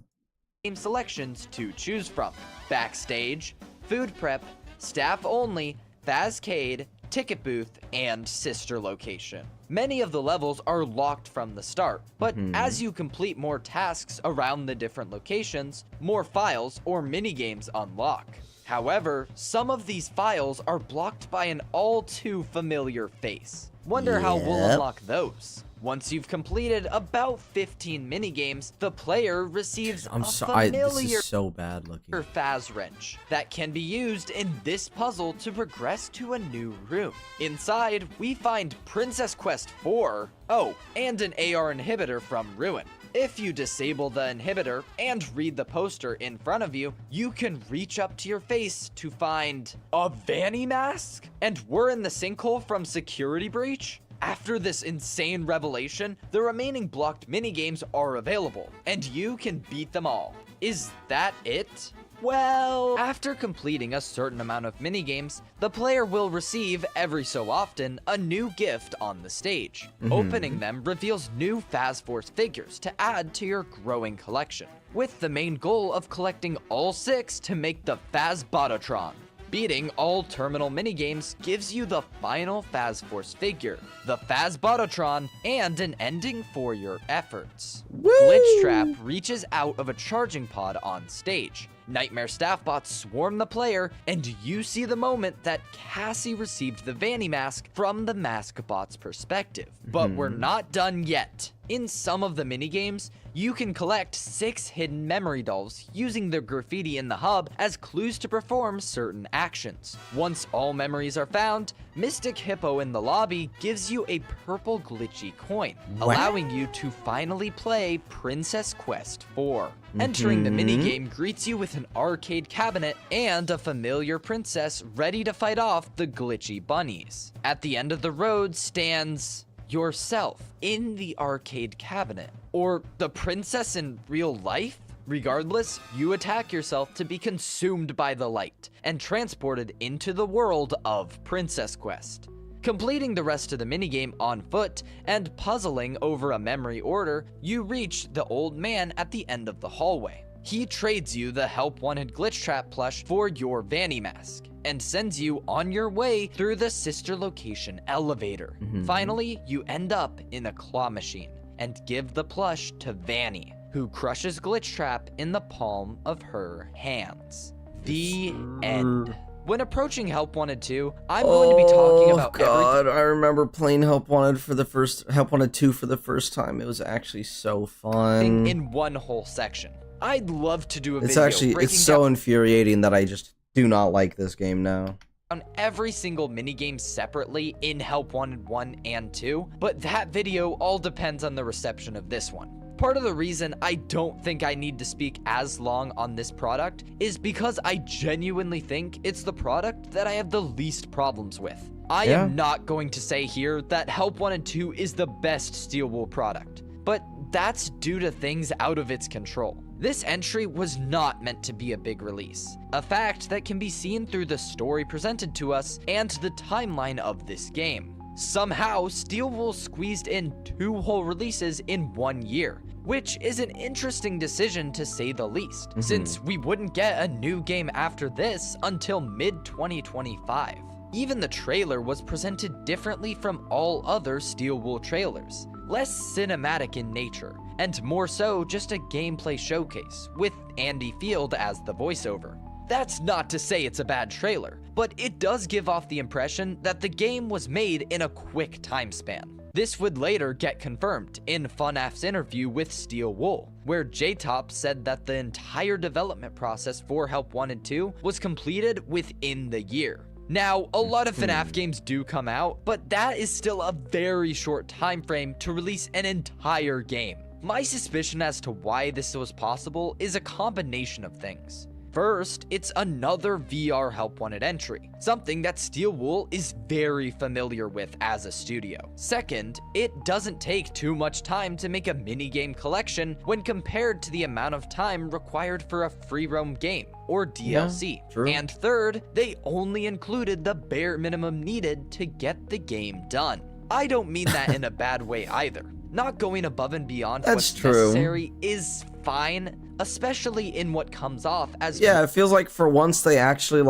selections to choose from: Backstage, Food Prep, Staff Only, Fazcade, Ticket Booth, and Sister Location. Many of the levels are locked from the start, but as you complete more tasks around the different locations, more files or minigames unlock. However, some of these files are blocked by an all too familiar face. Wonder how we'll Yep. unlock those. Once you've completed about 15 minigames, the player receives I'm a sorry, this familiar is so bad looking. Phase wrench that can be used in this puzzle to progress to a new room. Inside, we find Princess Quest 4, oh, and an AR inhibitor from Ruin. If you disable the inhibitor and read the poster in front of you, you can reach up to your face to find a Vanny mask? And we're in the sinkhole from Security Breach? After this insane revelation, the remaining blocked minigames are available, and you can beat them all. Is that it? Well, after completing a certain amount of minigames, the player will receive, every so often, a new gift on the stage. Opening them reveals new Phase Force figures to add to your growing collection, with the main goal of collecting all 6 to make the Phase Bototron. Beating all terminal minigames gives you the final Phase Force figure, the Phase Bototron, and an ending for your efforts. Glitchtrap reaches out of a charging pod on stage. Nightmare staff bots swarm the player, and you see the moment that Cassie received the Vanny mask from the mask bot's perspective. But we're not done yet. In some of the minigames, you can collect 6 hidden memory dolls using the graffiti in the hub as clues to perform certain actions. Once all memories are found, Mystic Hippo in the lobby gives you a purple glitchy coin, allowing you to finally play Princess Quest 4. Entering the minigame greets you with an arcade cabinet and a familiar princess ready to fight off the glitchy bunnies. At the end of the road stands yourself in the arcade cabinet, or the princess in real life. Regardless, you attack yourself to be consumed by the light and transported into the world of Princess Quest. Completing the rest of the minigame on foot and puzzling over a memory order, you reach the old man at the end of the hallway. He trades you the Help Wanted Glitchtrap plush for your Vanny mask and sends you on your way through the sister location elevator. Finally, you end up in a claw machine and give the plush to Vanny, who crushes Glitchtrap in the palm of her hands. The end. When approaching Help Wanted 2, I'm going to be talking about everything. I remember playing Help Wanted 2 for the first time. It was actually so fun. In one whole section. I'd love to do a It's video actually, breaking it's so down infuriating that I just do not like this game now. on every single minigame separately in Help Wanted 1 and 2, but that video all depends on the reception of this one. Part of the reason I don't think I need to speak as long on this product is because I genuinely think it's the product that I have the least problems with. I am not going to say here that Help Wanted 2 is the best Steel Wool product, but that's due to things out of its control. This entry was not meant to be a big release, a fact that can be seen through the story presented to us and the timeline of this game. Somehow, Steel Wool squeezed in 2 whole releases in 1 year, which is an interesting decision to say the least, since we wouldn't get a new game after this until mid-2025. Even the trailer was presented differently from all other Steel Wool trailers, less cinematic in nature, and more so just a gameplay showcase, with Andy Field as the voiceover. That's not to say it's a bad trailer, but it does give off the impression that the game was made in a quick time span. This would later get confirmed in FNAF's interview with Steel Wool, where J-Top said that the entire development process for Help Wanted 2 was completed within the year. Now, a lot of FNAF games do come out, but that is still a very short time frame to release an entire game. My suspicion as to why this was possible is a combination of things. First, it's another VR Help Wanted entry, something that Steel Wool is very familiar with as a studio. Second, it doesn't take too much time to make a minigame collection when compared to the amount of time required for a free roam game, or DLC. And third, they only included the bare minimum needed to get the game done. I don't mean that in a bad way either. Not going above and beyond what's necessary is fine, especially in what comes off as it feels like for once they actually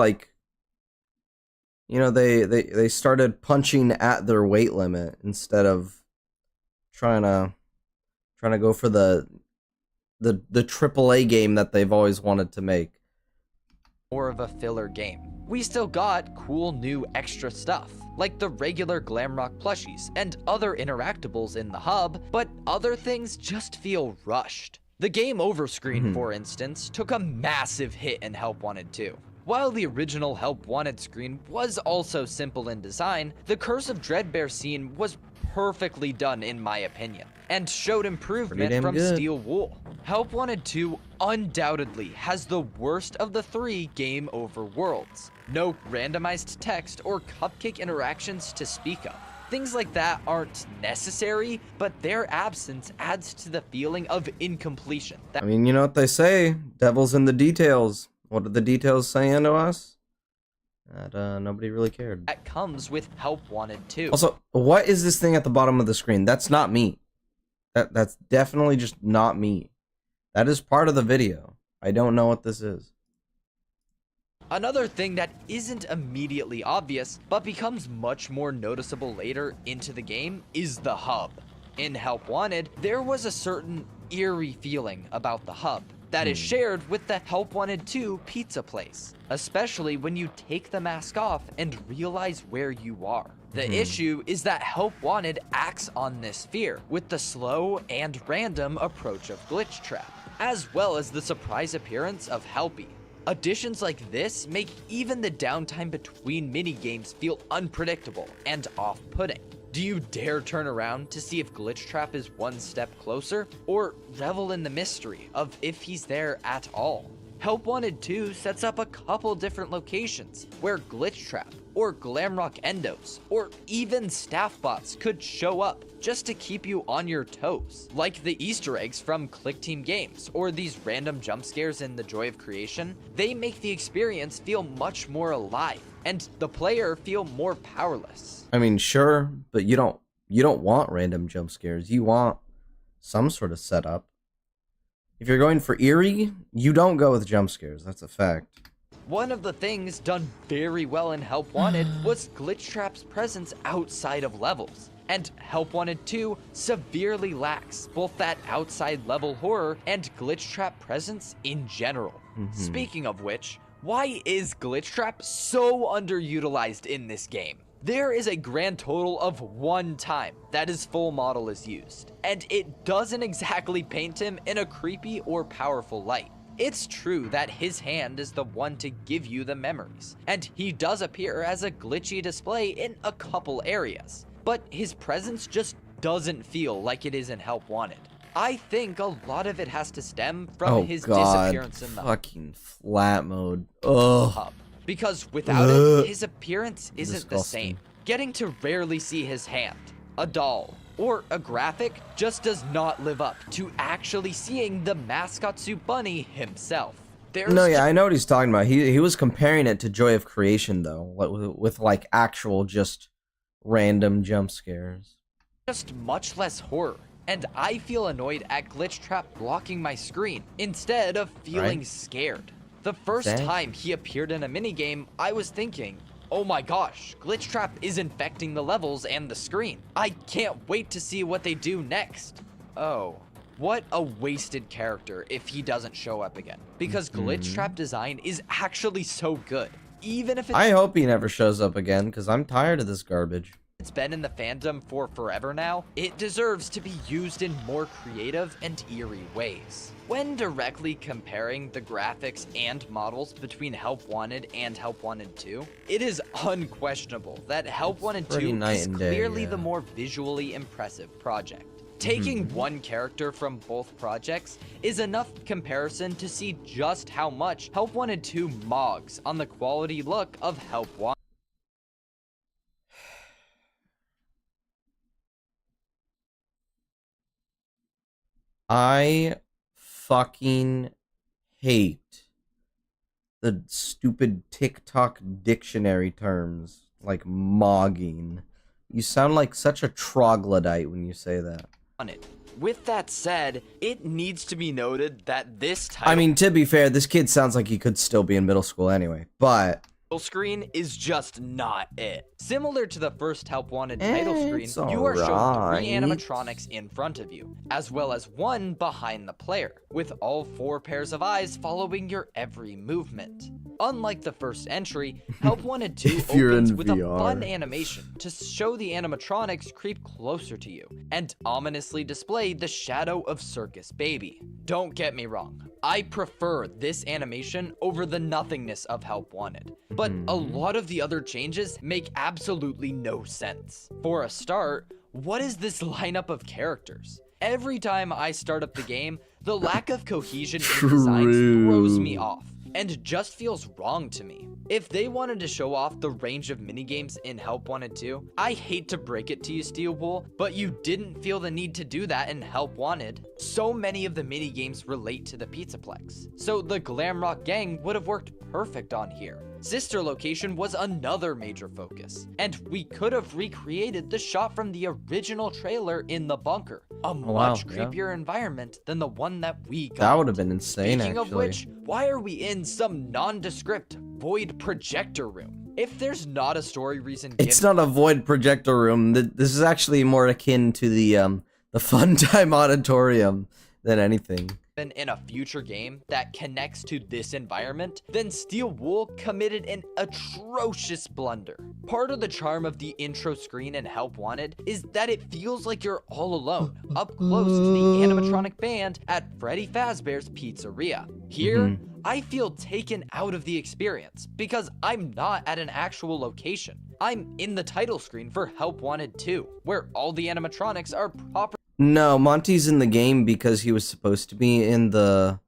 they started punching at their weight limit instead of trying to go for the AAA game that they've always wanted to make. More of a filler game. We still got cool new extra stuff, like the regular Glamrock plushies and other interactables in the hub, but other things just feel rushed. The game over screen, for instance, took a massive hit in Help Wanted 2. While the original Help Wanted screen was also simple in design, the Curse of Dreadbear scene was perfectly done in my opinion, and showed improvement from Steel Wool. Help Wanted 2 undoubtedly has the worst of the 3 game over worlds. No randomized text or cupcake interactions to speak of. Things like that aren't necessary, but their absence adds to the feeling of incompletion. I mean, you know what they say, devil's in the details. What are the details saying to us? That nobody really cared. That comes with Help Wanted 2. Also, what is this thing at the bottom of the screen? That's not me. That's definitely just not me. That is part of the video. I don't know what this is. Another thing that isn't immediately obvious, but becomes much more noticeable later into the game, is the hub. In Help Wanted, there was a certain eerie feeling about the hub that is shared with the Help Wanted 2 pizza place, especially when you take the mask off and realize where you are. The issue is that Help Wanted acts on this fear with the slow and random approach of Glitch Trap, as well as the surprise appearance of Helpy. Additions like this make even the downtime between minigames feel unpredictable and off-putting. Do you dare turn around to see if Glitch Trap is one step closer, or revel in the mystery of if he's there at all? Help Wanted 2 sets up a couple different locations where Glitch Trap, or Glamrock Endos, or even staff bots could show up just to keep you on your toes. Like the Easter eggs from Click Team Games, or these random jump scares in The Joy of Creation, they make the experience feel much more alive, and the player feel more powerless. I mean, sure, but you don't want random jump scares. You want some sort of setup. If you're going for eerie, you don't go with jump scares. That's a fact. One of the things done very well in Help Wanted was Glitch Trap's presence outside of levels, and Help Wanted 2 severely lacks both that outside level horror and Glitch Trap presence in general. Speaking of which, why is Glitch Trap so underutilized in this game? There is a grand total of 1 time that his full model is used, and it doesn't exactly paint him in a creepy or powerful light. It's true that his hand is the one to give you the memories, and he does appear as a glitchy display in a couple areas, but his presence just doesn't feel like it is in Help Wanted. I think a lot of it has to stem from his disappearance in the fucking flat mode. Ugh. hub. Because without it, his appearance isn't the same. Getting to rarely see his hand, a doll, or a graphic just does not live up to actually seeing the mascot suit bunny himself. No, yeah, I know what he's talking about. He was comparing it to Joy of Creation, though, with like actual just random jump scares. Just much less horror, and I feel annoyed at Glitch Trap blocking my screen instead of feeling scared. The first time he appeared in a minigame, I was thinking, oh my gosh, Glitch Trap is infecting the levels and the screen. I can't wait to see what they do next. Oh, what a wasted character if he doesn't show up again. Because Glitch Trap design is actually so good. Even if I hope he never shows up again, because I'm tired of this garbage. It's been in the fandom for forever now, it deserves to be used in more creative and eerie ways. When directly comparing the graphics and models between Help Wanted and Help Wanted 2, it is unquestionable that Help Wanted 2 is clearly the more visually impressive project. Taking one character from both projects is enough comparison to see just how much Help Wanted 2 mogs on the quality look of Help Wanted. I fucking hate the stupid TikTok dictionary terms like mogging. You sound like such a troglodyte when you say that. With that said, it needs to be noted that this title I mean, to be fair, this kid sounds like he could still be in middle school anyway, but screen is just not it. Similar to the first Help Wanted title screen, you are shown 3 animatronics in front of you, as well as 1 behind the player, with all 4 pairs of eyes following your every movement. Unlike the first entry, Help Wanted 2 If you're opens in with a VR. fun animation to show the animatronics creep closer to you and ominously display the shadow of Circus Baby. Don't get me wrong, I prefer this animation over the nothingness of Help Wanted, but a lot of the other changes make absolutely no sense. For a start, what is this lineup of characters? Every time I start up the game, the lack of cohesion in designs throws me off and just feels wrong to me. If they wanted to show off the range of minigames in Help Wanted 2, I hate to break it to you, Steelwool, but you didn't feel the need to do that in Help Wanted. So many of the minigames relate to the Pizzaplex, so the Glam Rock Gang would have worked perfect on here. Sister location was another major focus, and we could have recreated the shot from the original trailer in the bunker, a much creepier environment than the one that we got. That would have been insane, Speaking actually. of which, why are we in some nondescript void projector room? If there's not a story reason It's not a void projector room. This is actually more akin to the Fun Time Auditorium than anything. in a future game that connects to this environment, then Steelwool committed an atrocious blunder. Part of the charm of the intro screen in Help Wanted is that it feels like you're all alone, up close to the animatronic band at Freddy Fazbear's Pizzeria. Here, I feel taken out of the experience because I'm not at an actual location. I'm in the title screen for Help Wanted 2, where all the animatronics are proper. No, Monty's in the game because he was supposed to be in the...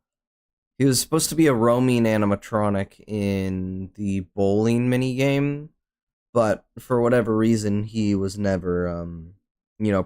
He was supposed to be a roaming animatronic in the bowling minigame, but for whatever reason, he was never,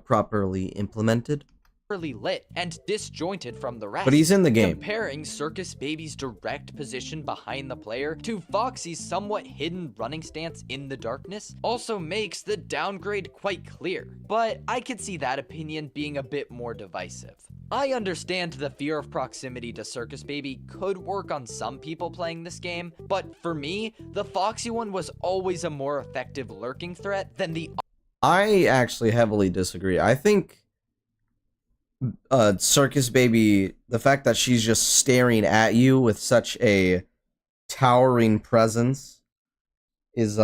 properly implemented. Lit and disjointed from the rest. But he's in the game. Comparing Circus Baby's direct position behind the player to Foxy's somewhat hidden running stance in the darkness also makes the downgrade quite clear, but I could see that opinion being a bit more divisive. I understand the fear of proximity to Circus Baby could work on some people playing this game, but for me, the Foxy one was always a more effective lurking threat than the... I actually heavily disagree. I think Circus Baby, the fact that she's just staring at you with such a towering presence is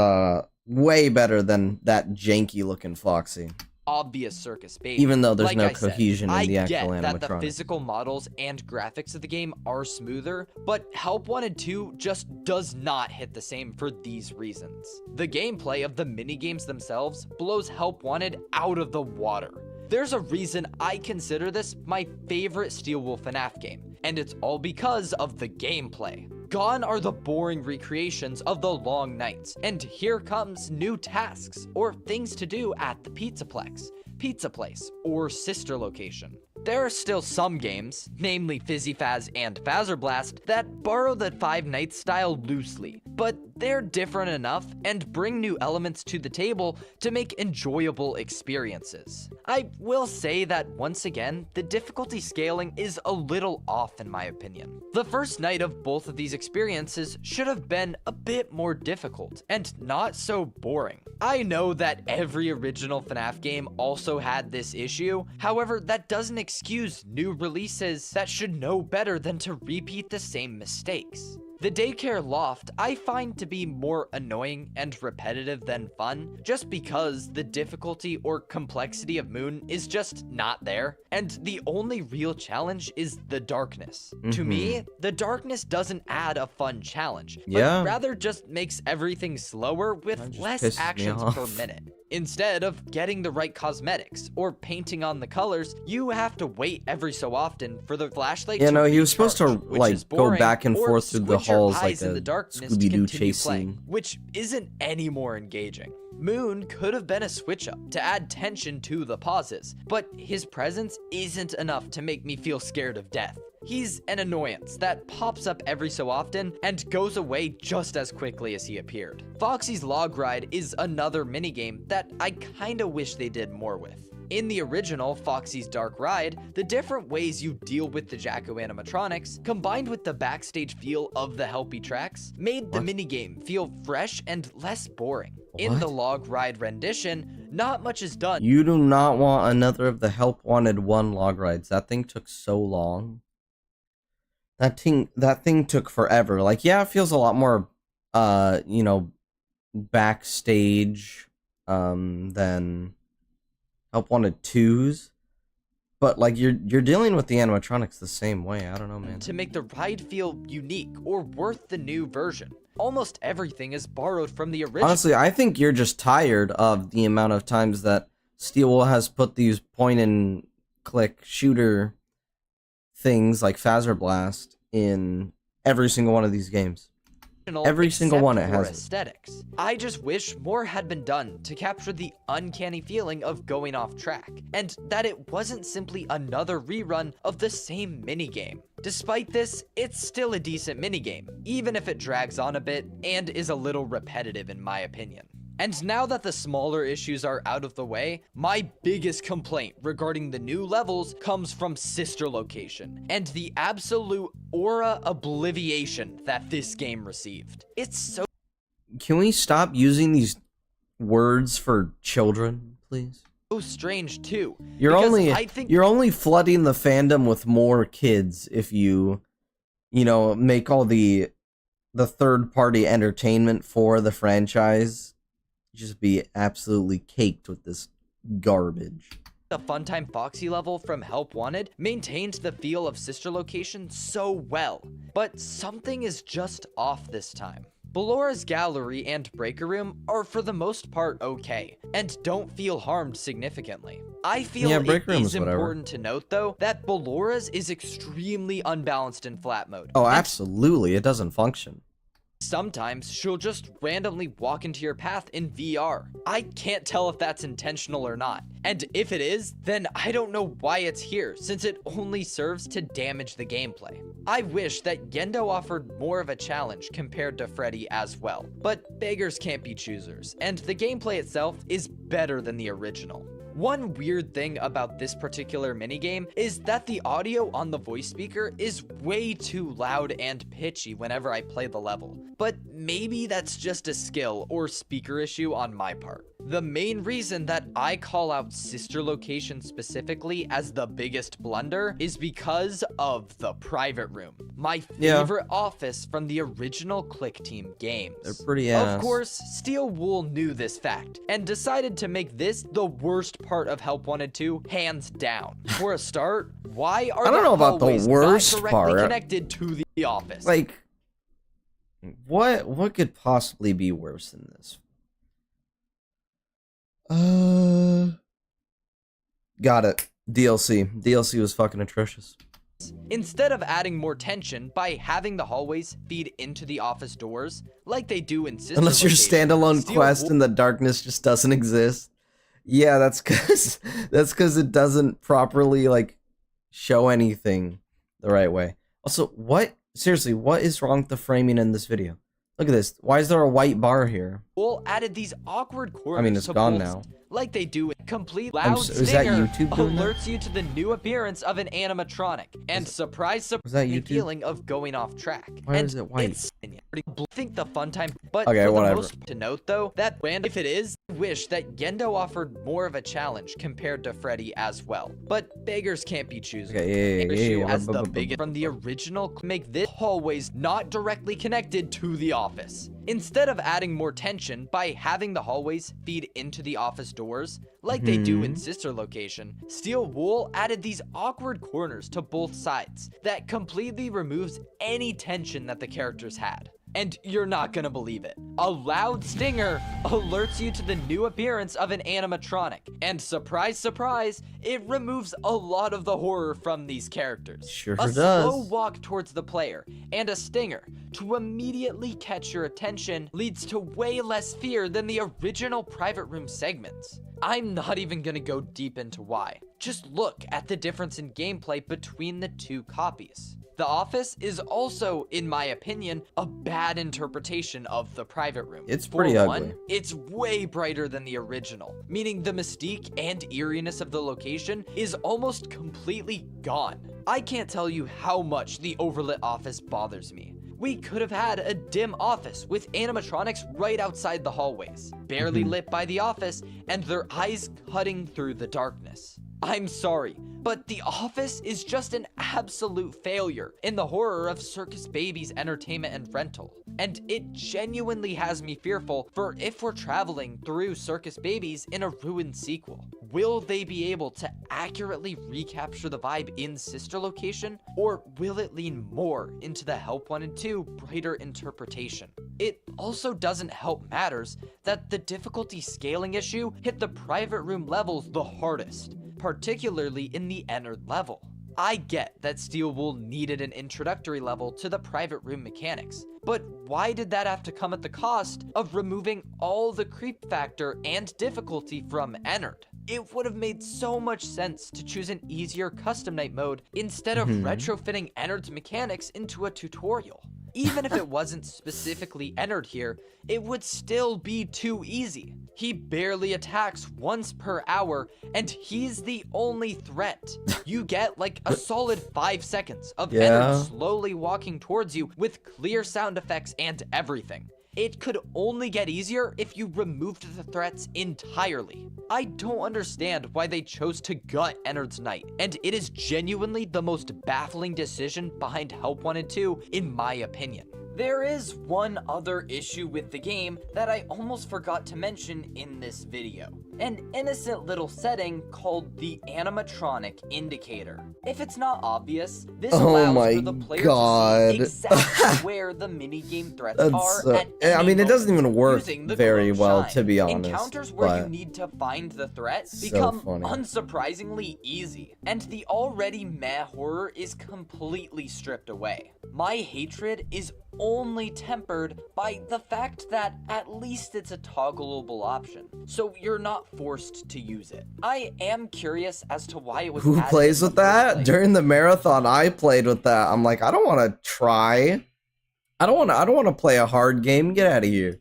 way better than that janky looking Foxy. Obvious Circus Baby. Even though there's Like no I said, cohesion in the actual I get that the animatronic. physical models and graphics of the game are smoother, but Help Wanted 2 just does not hit the same for these reasons. The gameplay of the minigames themselves blows Help Wanted out of the water. There's a reason I consider this my favorite Steelwool FNAF game, and it's all because of the gameplay. Gone are the boring recreations of the long nights, and here comes new tasks or things to do at the Pizzaplex, Pizza Place, or sister location. There are still some games, namely Fizzy Faz and Fazzer Blast, that borrow the Five Nights style loosely, but they're different enough and bring new elements to the table to make enjoyable experiences. I will say that once again, the difficulty scaling is a little off in my opinion. The first night of both of these experiences should have been a bit more difficult and not so boring. I know that every original FNAF game also had this issue, however, that doesn't excuse new releases that should know better than to repeat the same mistakes. The Daycare Loft I find to be more annoying and repetitive than fun, just because the difficulty or complexity of Moon is just not there, and the only real challenge is the darkness. To me, the darkness doesn't add a fun challenge, but rather just makes everything slower with less actions per minute. Instead of getting the right cosmetics or painting on the colors, you have to wait every so often for the flashlight to he was supposed to recharge, which is go boring, back and or forth through the squint your halls eyes like in a the darkness to Scooby-Doo continue chase playing, scene. which isn't any more engaging. Moon could have been a switch up to add tension to the pauses, but his presence isn't enough to make me feel scared of death. He's an annoyance that pops up every so often and goes away just as quickly as he appeared. Foxy's Log Ride is another minigame that I kinda wish they did more with. In the original Foxy's Dark Ride, the different ways you deal with the Jacko animatronics, combined with the backstage feel of the Helpy tracks, made the minigame feel fresh and less boring. In the Log Ride rendition, not much is done. You do not want another of the Help Wanted 1 log rides. That thing took so long. That thing took forever. Like, yeah, it feels a lot more, you know, backstage, than Help Wanted 2's. But like you're dealing with the animatronics the same way. I don't know, man. To make the ride feel unique or worth the new version. Almost everything is borrowed from the original. Honestly, I think you're just tired of the amount of times that Steel has put these point and click shooter things like Phaser Blast in every single one of these games. Every single one it has. Aesthetics. I just wish more had been done to capture the uncanny feeling of going off track, and that it wasn't simply another rerun of the same minigame. Despite this, it's still a decent minigame, even if it drags on a bit and is a little repetitive in my opinion. And now that the smaller issues are out of the way, my biggest complaint regarding the new levels comes from Sister Location, and the absolute aura obliviation that this game received. It's so... Can we stop using these words for children, please? Strange too. You're only flooding the fandom with more kids if you know, make all the third-party entertainment for the franchise just be absolutely caked with this garbage. The Funtime Foxy level from Help Wanted maintained the feel of Sister Location so well, but something is just off this time. Bellora's Gallery and Breaker Room are for the most part okay, and don't feel harmed significantly. I feel it is important to note though, that Bellora's is extremely unbalanced in flat mode. Oh, absolutely, it doesn't function. Sometimes she'll just randomly walk into your path in VR. I can't tell if that's intentional or not. And if it is, then I don't know why it's here, since it only serves to damage the gameplay. I wish that Gendo offered more of a challenge compared to Freddy as well. But beggars can't be choosers, and the gameplay itself is better than the original. One weird thing about this particular minigame is that the audio on the voice speaker is way too loud and pitchy whenever I play the level, but maybe that's just a skill or speaker issue on my part. The main reason that I call out Sister Location specifically as the biggest blunder is because of the private room, my favorite office from the original Click Team games. They're pretty ass. Of course, Steel Wool knew this fact and decided to make this the worst part of Help Wanted 2, hands down. For a start, why are the hallways not directly connected to the office? Like, what could possibly be worse than this? Got it. DLC was fucking atrocious. Instead of adding more tension by having the hallways feed into the office doors, like they do in Sister Unless your Location, standalone quest in the darkness just doesn't exist. Yeah, that's cause it doesn't properly like show anything the right way. Also, seriously, what is wrong with the framing in this video? Look at this. Why is there a white bar here? Wool added these awkward corners. I mean, it's gone now. Like they do in complete loud is that stinger YouTube doing alerts you to the new appearance of an animatronic and surprise the feeling of going off track. Why is it white? I think the fun time, but okay, for whatever. the most to note though, that if it is, I wish that Gendo offered more of a challenge compared to Freddy as well. But beggars can't be choosers. Okay, As the biggest from the original, make this hallways not directly connected to the office. Instead of adding more tension by having the hallways feed into the office doors, like they do in Sister Location, Steel Wool added these awkward corners to both sides that completely removes any tension that the characters had. And you're not gonna believe it. A loud stinger alerts you to the new appearance of an animatronic. And surprise, surprise, it removes a lot of the horror from these characters. Sure a does. slow walk towards the player and a stinger to immediately catch your attention leads to way less fear than the original private room segments. I'm not even gonna go deep into why. Just look at the difference in gameplay between the two copies. The office is also, in my opinion, a bad interpretation of the private room. It's pretty ugly. It's way brighter than the original, meaning the mystique and eeriness of the location is almost completely gone. I can't tell you how much the overlit office bothers me. We could have had a dim office with animatronics right outside the hallways, barely lit by the office, and their eyes cutting through the darkness. I'm sorry, but The Office is just an absolute failure in the horror of Circus Baby's entertainment and rental. And it genuinely has me fearful for if we're traveling through Circus Babies in a ruined sequel. Will they be able to accurately recapture the vibe in Sister Location, or will it lean more into the Help Wanted 2 brighter interpretation? It also doesn't help matters that the difficulty scaling issue hit the private room levels the hardest, particularly in the Ennard level. I get that Steel Wool needed an introductory level to the private room mechanics, but why did that have to come at the cost of removing all the creep factor and difficulty from Ennard? It would have made so much sense to choose an easier custom night mode instead of retrofitting Ennard's mechanics into a tutorial. Even if it wasn't specifically Ennard here, it would still be too easy. He barely attacks once per hour, and he's the only threat. You get like a solid 5 seconds of Ennard slowly walking towards you with clear sound effects and everything. It could only get easier if you removed the threats entirely. I don't understand why they chose to gut Ennard's Night, and it is genuinely the most baffling decision behind Help Wanted 2, in my opinion. There is one other issue with the game that I almost forgot to mention in this video. An innocent little setting called the animatronic indicator. If it's not obvious, this allows for the player to see exactly where the minigame threats are at any I mean, it doesn't moment, even work using the very glow well, shine. to be honest. Encounters where you need to find the threat become unsurprisingly easy, and the already meh horror is completely stripped away. My hatred is only tempered by the fact that at least it's a toggleable option, so you're not forced to use it. I am curious as to why it was Who added plays in with the first that? place. During the marathon, I played with that. I'm like, I don't want to try. I don't want to play a hard game. Get out of here.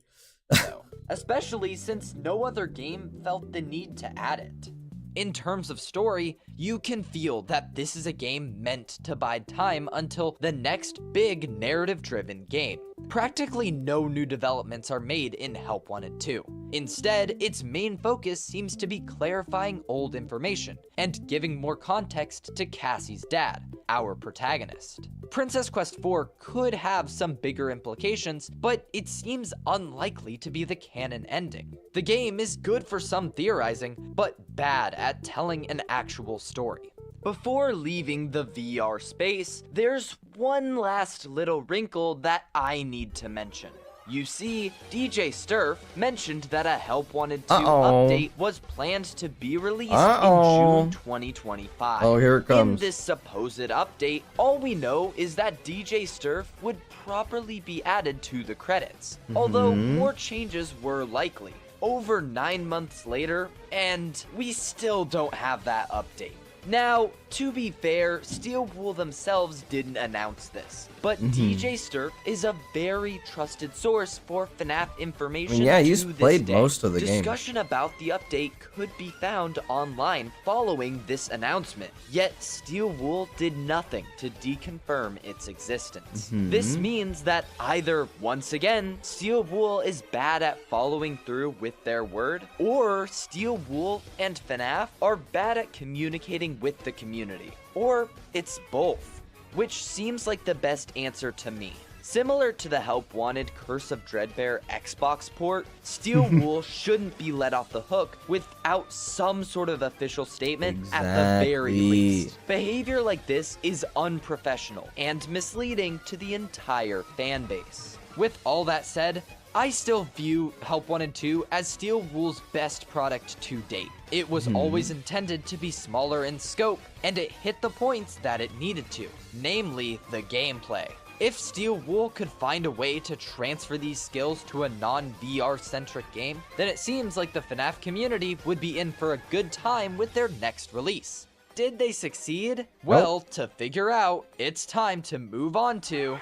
Especially since no other game felt the need to add it. In terms of story, you can feel that this is a game meant to bide time until the next big narrative-driven game. Practically no new developments are made in Help Wanted 2. Instead, its main focus seems to be clarifying old information and giving more context to Cassie's dad, our protagonist. Princess Quest 4 could have some bigger implications, but it seems unlikely to be the canon ending. The game is good for some theorizing, but bad at telling an actual story. Before leaving the VR space, there's one last little wrinkle that I need to mention. You see, DJ Sturf mentioned that a Help Wanted 2 update was planned to be released in June 2025. Oh, here it comes. In this supposed update, all we know is that DJ Sturf would properly be added to the credits, although more changes were likely. Over 9 months later, and we still don't have that update. Now, to be fair, Steel Wool themselves didn't announce this, but DJ Sturf is a very trusted source for FNAF information. Yeah, he's to this played day. most of the game. Discussion about the update could be found online following this announcement, yet Steel Wool did nothing to deconfirm its existence. This means that either, once again, Steel Wool is bad at following through with their word, or Steel Wool and FNAF are bad at communicating with the community, or it's both, which seems like the best answer to me. Similar to the Help Wanted Curse of Dreadbear Xbox port, Steel Wool shouldn't be let off the hook without some sort of official statement at the very least. Behavior like this is unprofessional and misleading to the entire fan base. With all that said, I still view Help Wanted 2 as Steel Wool's best product to date. It was always intended to be smaller in scope, and it hit the points that it needed to, namely the gameplay. If Steel Wool could find a way to transfer these skills to a non-VR centric game, then it seems like the FNAF community would be in for a good time with their next release. Did they succeed? Well, to figure out, it's time to move on to...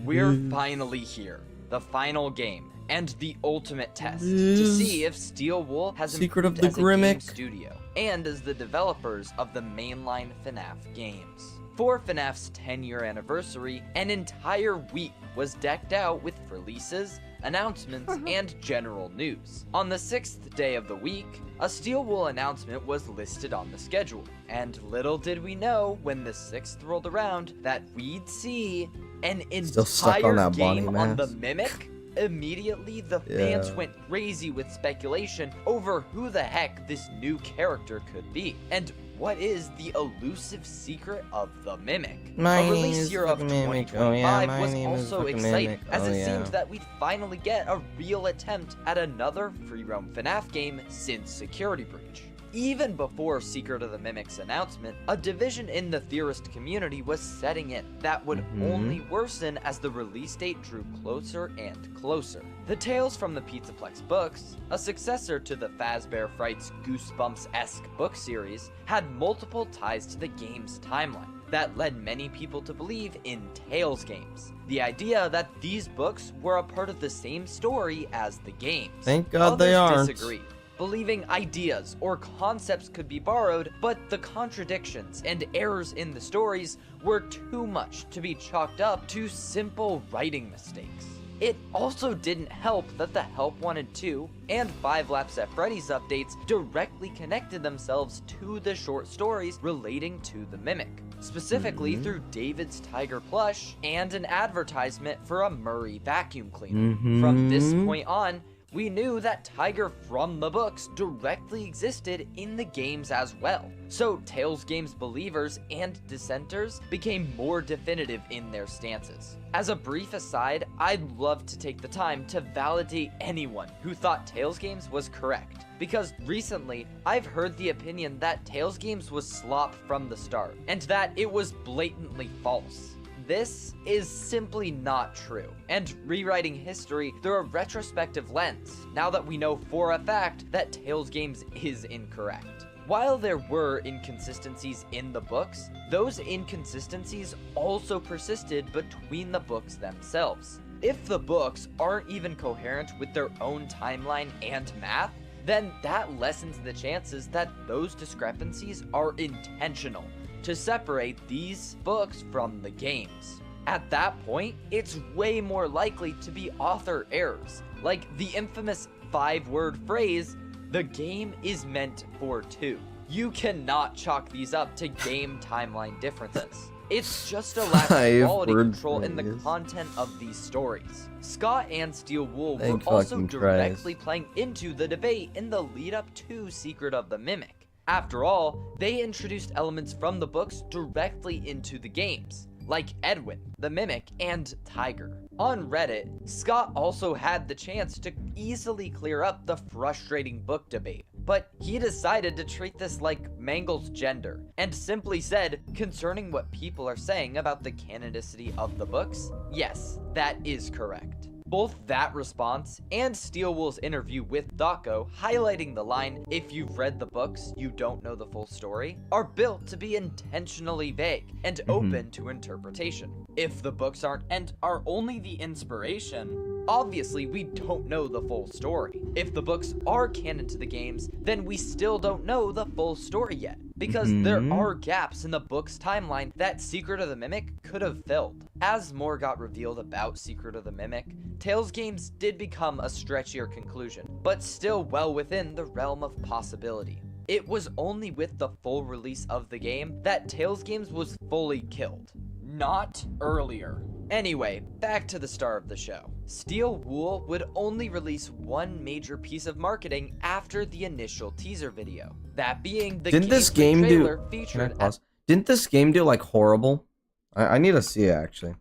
We're finally here, the final game, and the ultimate test to see if Steel Wool has Secret of improved the as a game Grimmick. studio and as the developers of the mainline FNAF games. For FNAF's 10-year anniversary, an entire week was decked out with releases, announcements, and general news. On the 6th day of the week, a Steel Wool announcement was listed on the schedule, and little did we know when the 6th rolled around that we'd see an Still stuck on entire that Bonnie game on the mask. Mimic. Immediately, the fans went crazy with speculation over who the heck this new character could be, and what is the elusive secret of the Mimic. A release year of 2025 was also exciting, as it seemed that we'd finally get a real attempt at another free roam FNAF game since Security Breach. Even before Secret of the Mimic's announcement, a division in the theorist community was setting in that would only worsen as the release date drew closer and closer. The Tales from the Pizzaplex books, a successor to the Fazbear Frights Goosebumps-esque book series, had multiple ties to the game's timeline that led many people to believe in Tales games. The idea that these books were a part of the same story as the games. Thank God Others they aren't. disagreed, believing ideas or concepts could be borrowed, but the contradictions and errors in the stories were too much to be chalked up to simple writing mistakes. It also didn't help that the Help Wanted 2 and 5 Laps at Freddy's updates directly connected themselves to the short stories relating to the Mimic, specifically through David's Tiger plush and an advertisement for a Murray vacuum cleaner. From this point on, we knew that Tiger from the books directly existed in the games as well. So Tales Games believers and dissenters became more definitive in their stances. As a brief aside, I'd love to take the time to validate anyone who thought Tales Games was correct, because recently I've heard the opinion that Tales Games was slop from the start, and that it was blatantly false. This is simply not true, and rewriting history through a retrospective lens, now that we know for a fact that Tales Games is incorrect. While there were inconsistencies in the books, those inconsistencies also persisted between the books themselves. If the books aren't even coherent with their own timeline and math, then that lessens the chances that those discrepancies are intentional to separate these books from the games. At that point, it's way more likely to be author errors, like the infamous 5-word phrase, "The game is meant for two." You cannot chalk these up to game timeline differences. It's just a lack of quality control in the content of these stories. Scott and Steel Wool were also directly playing into the debate in the lead up to Secret of the Mimic. After all, they introduced elements from the books directly into the games, like Edwin, the Mimic, and Tiger. On Reddit, Scott also had the chance to easily clear up the frustrating book debate, but he decided to treat this like Mangle's gender, and simply said, concerning what people are saying about the canonicity of the books, yes, that is correct. Both that response and Steel Wool's interview with Daco highlighting the line, "If you've read the books, you don't know the full story," are built to be intentionally vague and open to interpretation. If the books aren't and are only the inspiration, obviously we don't know the full story. If the books are canon to the games, then we still don't know the full story yet, because there are gaps in the book's timeline that Secret of the Mimic could have filled. As more got revealed about Secret of the Mimic, Tales Games did become a stretchier conclusion, but still well within the realm of possibility. It was only with the full release of the game that Tales Games was fully killed, not earlier. Anyway, back to the star of the show. Steel Wool would only release one major piece of marketing after the initial teaser video, that being the Didn't this game trailer do? featured Didn't this game do like horrible? I need to see it actually.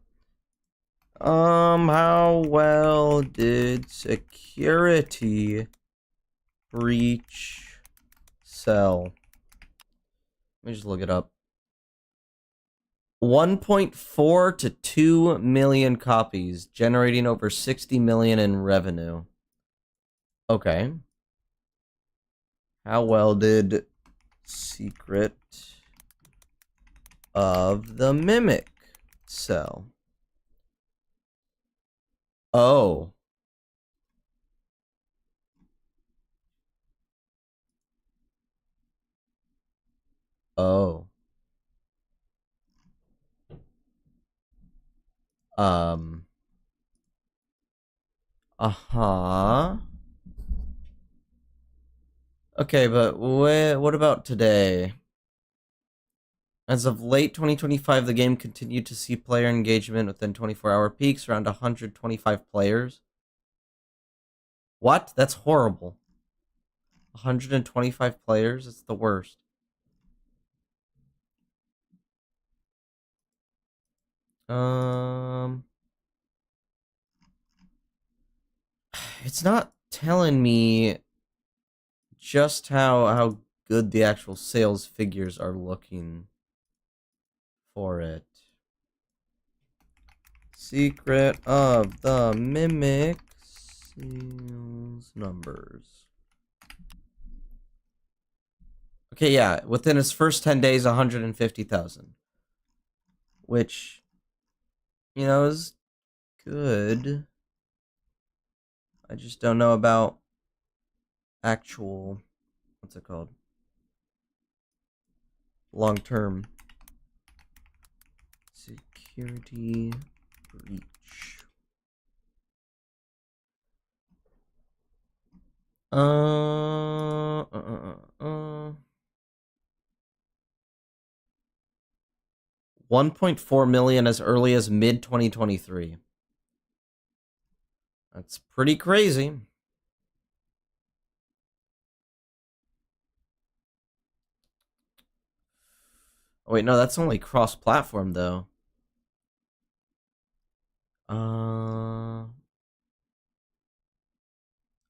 How well did Security Breach sell? Let me just look it up. 1.4 to 2 million copies, generating over 60 million in revenue. Okay. How well did Secret of the Mimic sell? Oh. Oh. Uh-huh. Okay, but what about today? As of late 2025, the game continued to see player engagement within 24-hour peaks, around 125 players. What? That's horrible. 125 players? It's the worst. It's not telling me just how good the actual sales figures are looking for it. Secret of the Mimic sales numbers. Okay, yeah, within its first 10 days, 150,000. Which, you know, is good. I just don't know about actual, what's it called? Long-term security breach. 1.4 million as early as mid-2023. That's pretty crazy. Oh, wait, no, that's only cross-platform, though.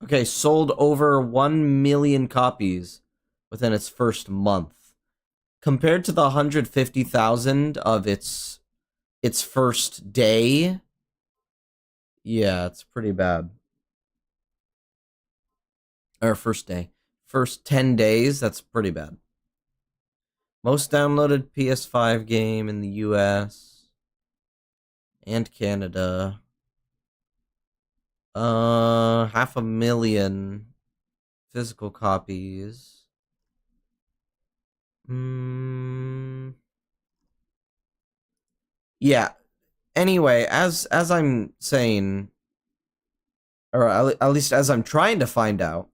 Okay, sold over 1 million copies within its first month. Compared to the 150,000 of its first day, yeah, it's pretty bad. Or first day. First 10 days, that's pretty bad. Most downloaded PS5 game in the US and Canada. 500,000 physical copies. Yeah. Anyway, as I'm saying, or at least as I'm trying to find out,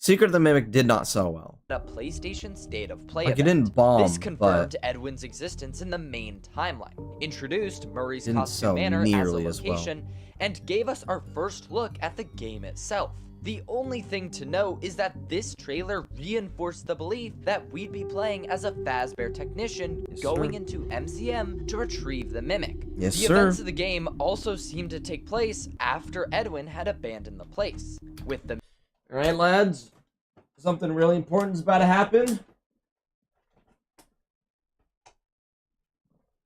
Secret of the Mimic did not sell well. A PlayStation State of Play Like, it event. didn't bomb, This confirmed but Edwin's existence in the main timeline, introduced Murray's didn't sell costume manor as a nearly as well. location, and gave us our first look at the game itself. The only thing to note is that this trailer reinforced the belief that we'd be playing as a Fazbear technician going into MCM to retrieve the Mimic. Yes, the events of the game also seemed to take place after Edwin had abandoned the place, with the Alright, lads. Something really important is about to happen.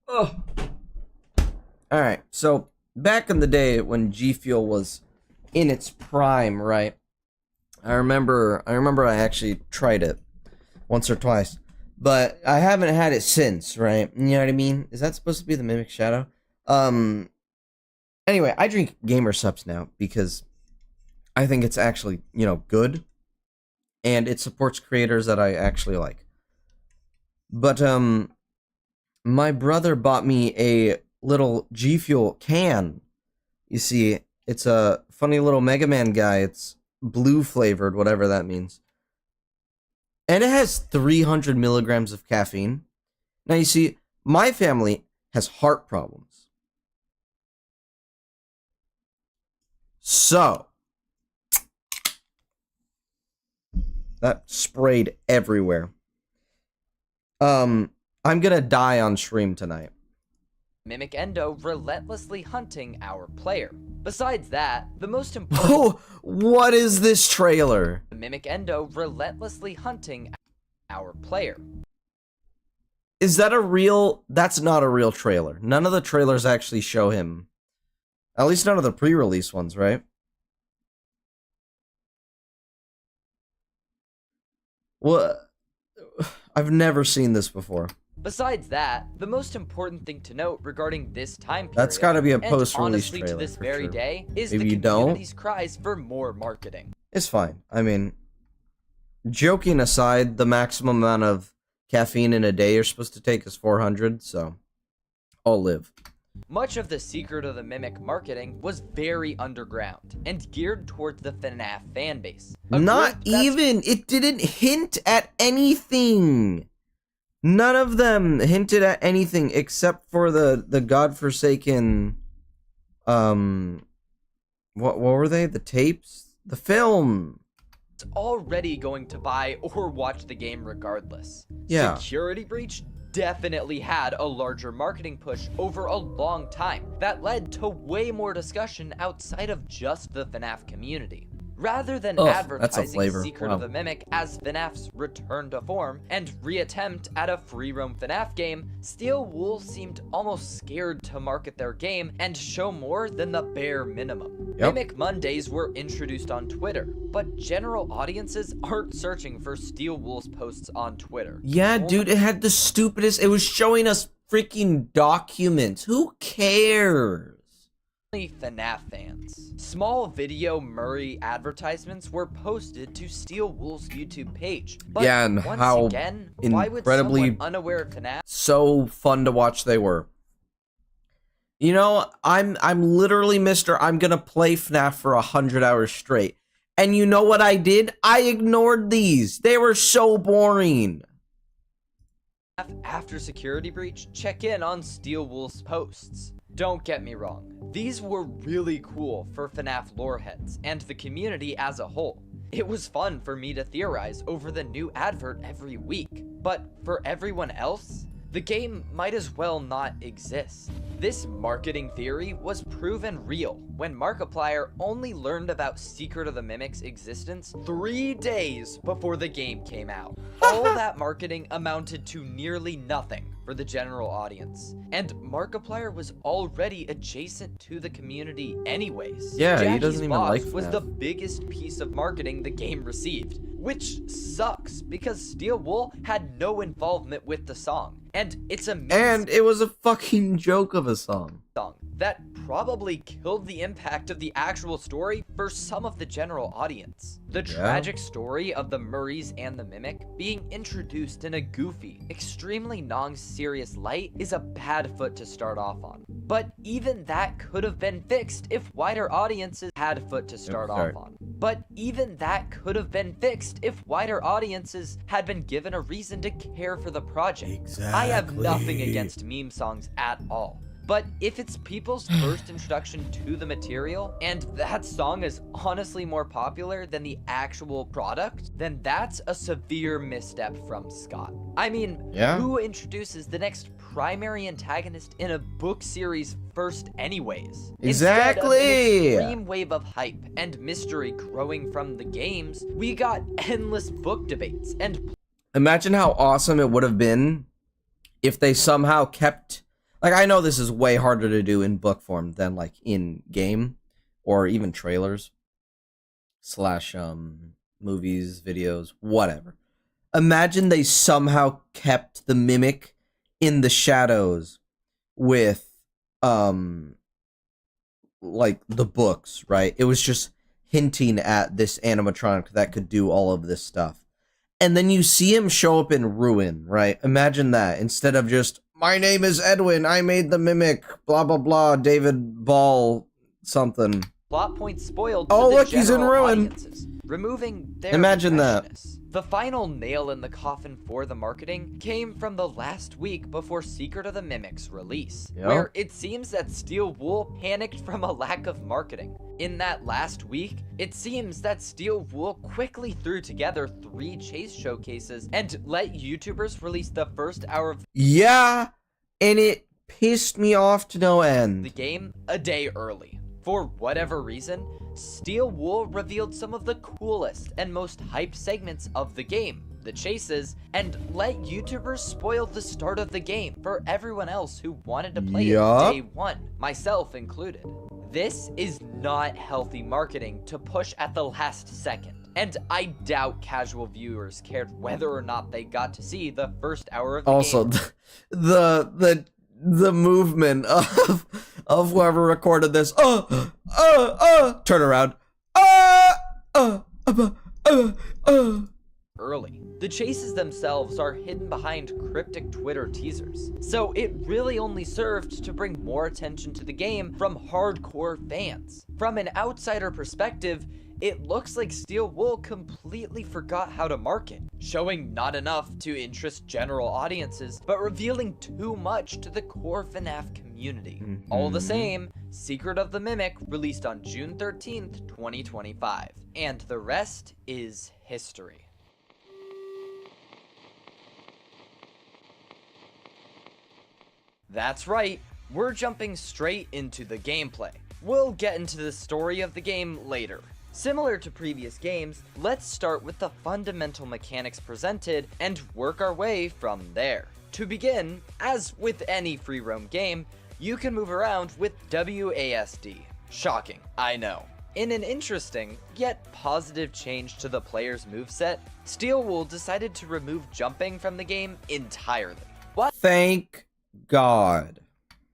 Ugh. Alright, so back in the day when G Fuel was in its prime, right? I remember I actually tried it once or twice, but I haven't had it since, right? You know what I mean? Is that supposed to be the Mimic Shadow? Anyway, I drink Gamer Subs now because I think it's actually, you know, good, and it supports creators that I actually like. But my brother bought me a little G Fuel can. You see, it's a funny little Mega Man guy. It's blue flavored, whatever that means. And it has 300 milligrams of caffeine. Now, you see, my family has heart problems. So, that sprayed everywhere. I'm gonna die on stream tonight. Mimic Endo relentlessly hunting our player. Besides that, the most important... Oh, what is this trailer? Mimic Endo relentlessly hunting our player. Is that a real... That's not a real trailer. None of the trailers actually show him. At least none of the pre-release ones, right? Well, I've never seen this before. Besides that, the most important thing to note regarding this time period, That's gotta be a and post-release honestly trailer, to this for very sure. day, is Maybe the you don't? community's cries for more marketing. It's fine. I mean, joking aside, the maximum amount of caffeine in a day you're supposed to take is 400, so I'll live. Much of the Secret of the Mimic marketing was very underground and geared towards the FNAF fanbase. Not even. It didn't hint at anything. None of them hinted at anything except for the godforsaken, what were they? The tapes? The film. It's already going to buy or watch the game regardless. Yeah. Security Breach definitely had a larger marketing push over a long time that led to way more discussion outside of just the FNAF community. Rather than That's a advertising flavor. Secret of the Mimic as FNAF's return to form and reattempt at a free roam FNAF game, Steel Wool seemed almost scared to market their game and show more than the bare minimum. Yep. Mimic Mondays were introduced on Twitter, but general audiences aren't searching for Steel Wool's posts on Twitter. Yeah, dude, it had the stupidest. It was showing us freaking documents. Who cares? FNAF fans. Small video Murray advertisements were posted to Steel Wool's YouTube page. But yeah, and once how again, why would incredibly someone unaware of FNAF so fun to watch they were. You know, I'm literally I'm gonna play FNAF for 100 hours straight. And you know what I did? I ignored these. They were so boring. after Security Breach? Check in on Steel Wool's posts. Don't get me wrong, these were really cool for FNAF lore heads and the community as a whole. It was fun for me to theorize over the new advert every week, but for everyone else, the game might as well not exist. This marketing theory was proven real when Markiplier only learned about Secret of the Mimic's existence 3 days before the game came out. All that marketing amounted to nearly nothing for the general audience, and Markiplier was already adjacent to the community anyways. Yeah, Jackie's he doesn't even box like was FNAF. the biggest piece of marketing the game received, which sucks because Steel Wool had no involvement with the song, and it's a And it was a fucking joke of a song. that probably killed the impact of the actual story for some of the general audience. The tragic story of the Murrays and the Mimic being introduced in a goofy, extremely non-serious light is a bad foot to start off on. But even that could have been fixed if wider audiences had foot to start off on. But even that could have been fixed if wider audiences had been given a reason to care for the project. I have nothing against meme songs at all. But if it's people's first introduction to the material, and that song is honestly more popular than the actual product, then that's a severe misstep from Scott. I mean, who introduces the next primary antagonist in a book series first anyways? Exactly! Instead of an extreme wave of hype and mystery growing from the games, we got endless book debates and... Imagine how awesome it would have been if they somehow kept... Like, I know this is way harder to do in book form than, like, in game or even trailers / movies, videos, whatever. Imagine they somehow kept the Mimic in the shadows with, like, the books, right? It was just hinting at this animatronic that could do all of this stuff. And then you see him show up in Ruin, right? Imagine that, instead of just... My name is Edwin. I made the Mimic. Blah, blah, blah. David Ball something. Plot points spoiled. Oh, for the look, he's in general Ruin. audiences, removing their Imagine that. freshness. The final nail in the coffin for the marketing came from the last week before Secret of the Mimic's release, where it seems that Steel Wool panicked from a lack of marketing. In that last week, it seems that Steel Wool quickly threw together 3 chase showcases and let YouTubers release the first hour of Yeah, and it pissed me off to no the end. game a day early. For whatever reason, Steel Wool revealed some of the coolest and most hyped segments of the game, the chases, and let YouTubers spoil the start of the game for everyone else who wanted to play it day one, myself included. This is not healthy marketing to push at the last second, and I doubt casual viewers cared whether or not they got to see the first hour of the Also, game. the movement of whoever recorded this. Turn around. early. The chases themselves are hidden behind cryptic Twitter teasers, so it really only served to bring more attention to the game from hardcore fans. From an outsider perspective, it looks like Steel Wool completely forgot how to market, showing not enough to interest general audiences, but revealing too much to the core FNAF community. All the same, Secret of the Mimic released on June 13th, 2025, and the rest is history. That's right, we're jumping straight into the gameplay. We'll get into the story of the game later. Similar to previous games, let's start with the fundamental mechanics presented and work our way from there. To begin, as with any free roam game, you can move around with WASD. Shocking, I know. In an interesting, yet positive change to the player's moveset, Steel Wool decided to remove jumping from the game entirely. Thank God.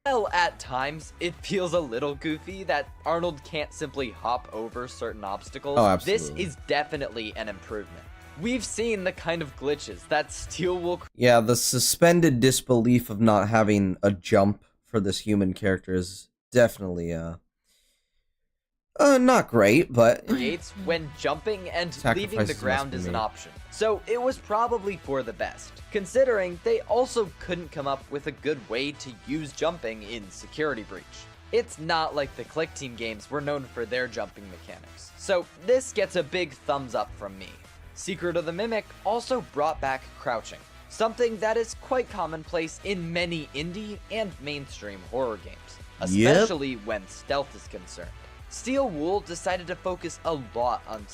Well, at times, it feels a little goofy that Arnold can't simply hop over certain obstacles. Oh, absolutely. This is definitely an improvement. We've seen the kind of glitches that Steel Wool... Yeah, the suspended disbelief of not having a jump for this human character is definitely, not great, but... creates when jumping and leaving the ground is an option. So it was probably for the best, considering they also couldn't come up with a good way to use jumping in Security Breach. It's not like the Click Team games were known for their jumping mechanics, so this gets a big thumbs up from me. Secret of the Mimic also brought back crouching, something that is quite commonplace in many indie and mainstream horror games, especially when stealth is concerned. Steel Wool decided to focus a lot on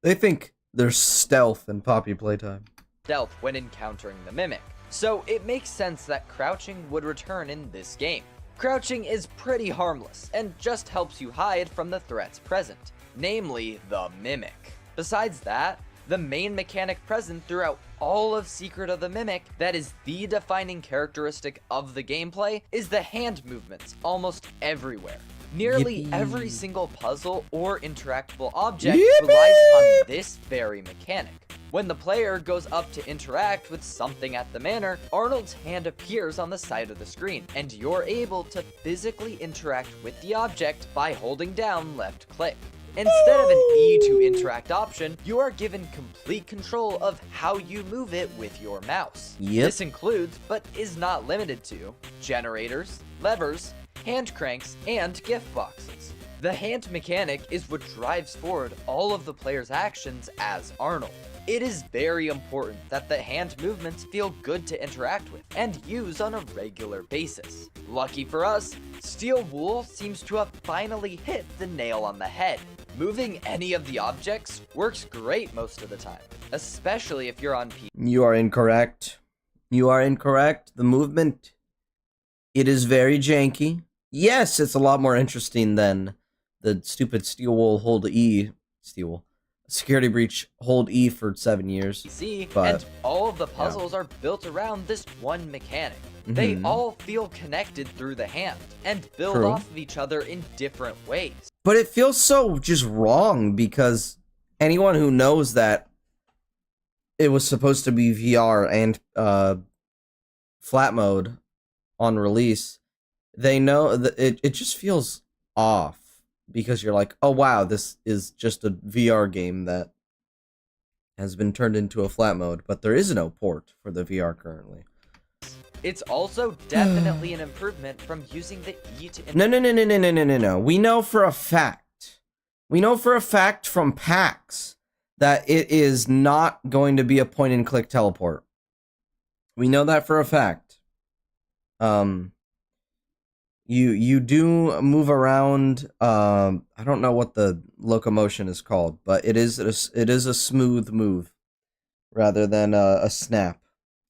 they think there's stealth in Poppy Playtime. stealth when encountering the Mimic, so it makes sense that crouching would return in this game. Crouching is pretty harmless and just helps you hide from the threats present, namely the Mimic. Besides that, the main mechanic present throughout all of Secret of the Mimic that is the defining characteristic of the gameplay is the hand movements almost everywhere. Nearly every single puzzle or interactable object relies on this very mechanic. When the player goes up to interact with something at the manor, Arnold's hand appears on the side of the screen, and you're able to physically interact with the object by holding down left click. Instead of an E to interact option, you are given complete control of how you move it with your mouse. This includes, but is not limited to, generators, levers, hand cranks, and gift boxes. The hand mechanic is what drives forward all of the player's actions as Arnold. It is very important that the hand movements feel good to interact with and use on a regular basis. Lucky for us, Steel Wool seems to have finally hit the nail on the head. Moving any of the objects works great most of the time, especially if you're on PC. You are incorrect. You are incorrect. The movement, it is very janky. Yes, it's a lot more interesting than the stupid Steel Wool hold E. Security Breach hold E for 7 years. And all of the puzzles are built around this one mechanic. They all feel connected through the hand and build off of each other in different ways. But it feels so just wrong because anyone who knows that it was supposed to be VR and flat mode on release, they know that it just feels off because you're like, oh wow, this is just a VR game that has been turned into a flat mode, but there is no port for the VR currently. It's also definitely an improvement from using the E to... No. We know for a fact. We know for a fact from PAX that it is not going to be a point-and-click teleport. We know that for a fact. You do move around. I don't know what the locomotion is called, but it is a smooth move rather than a snap.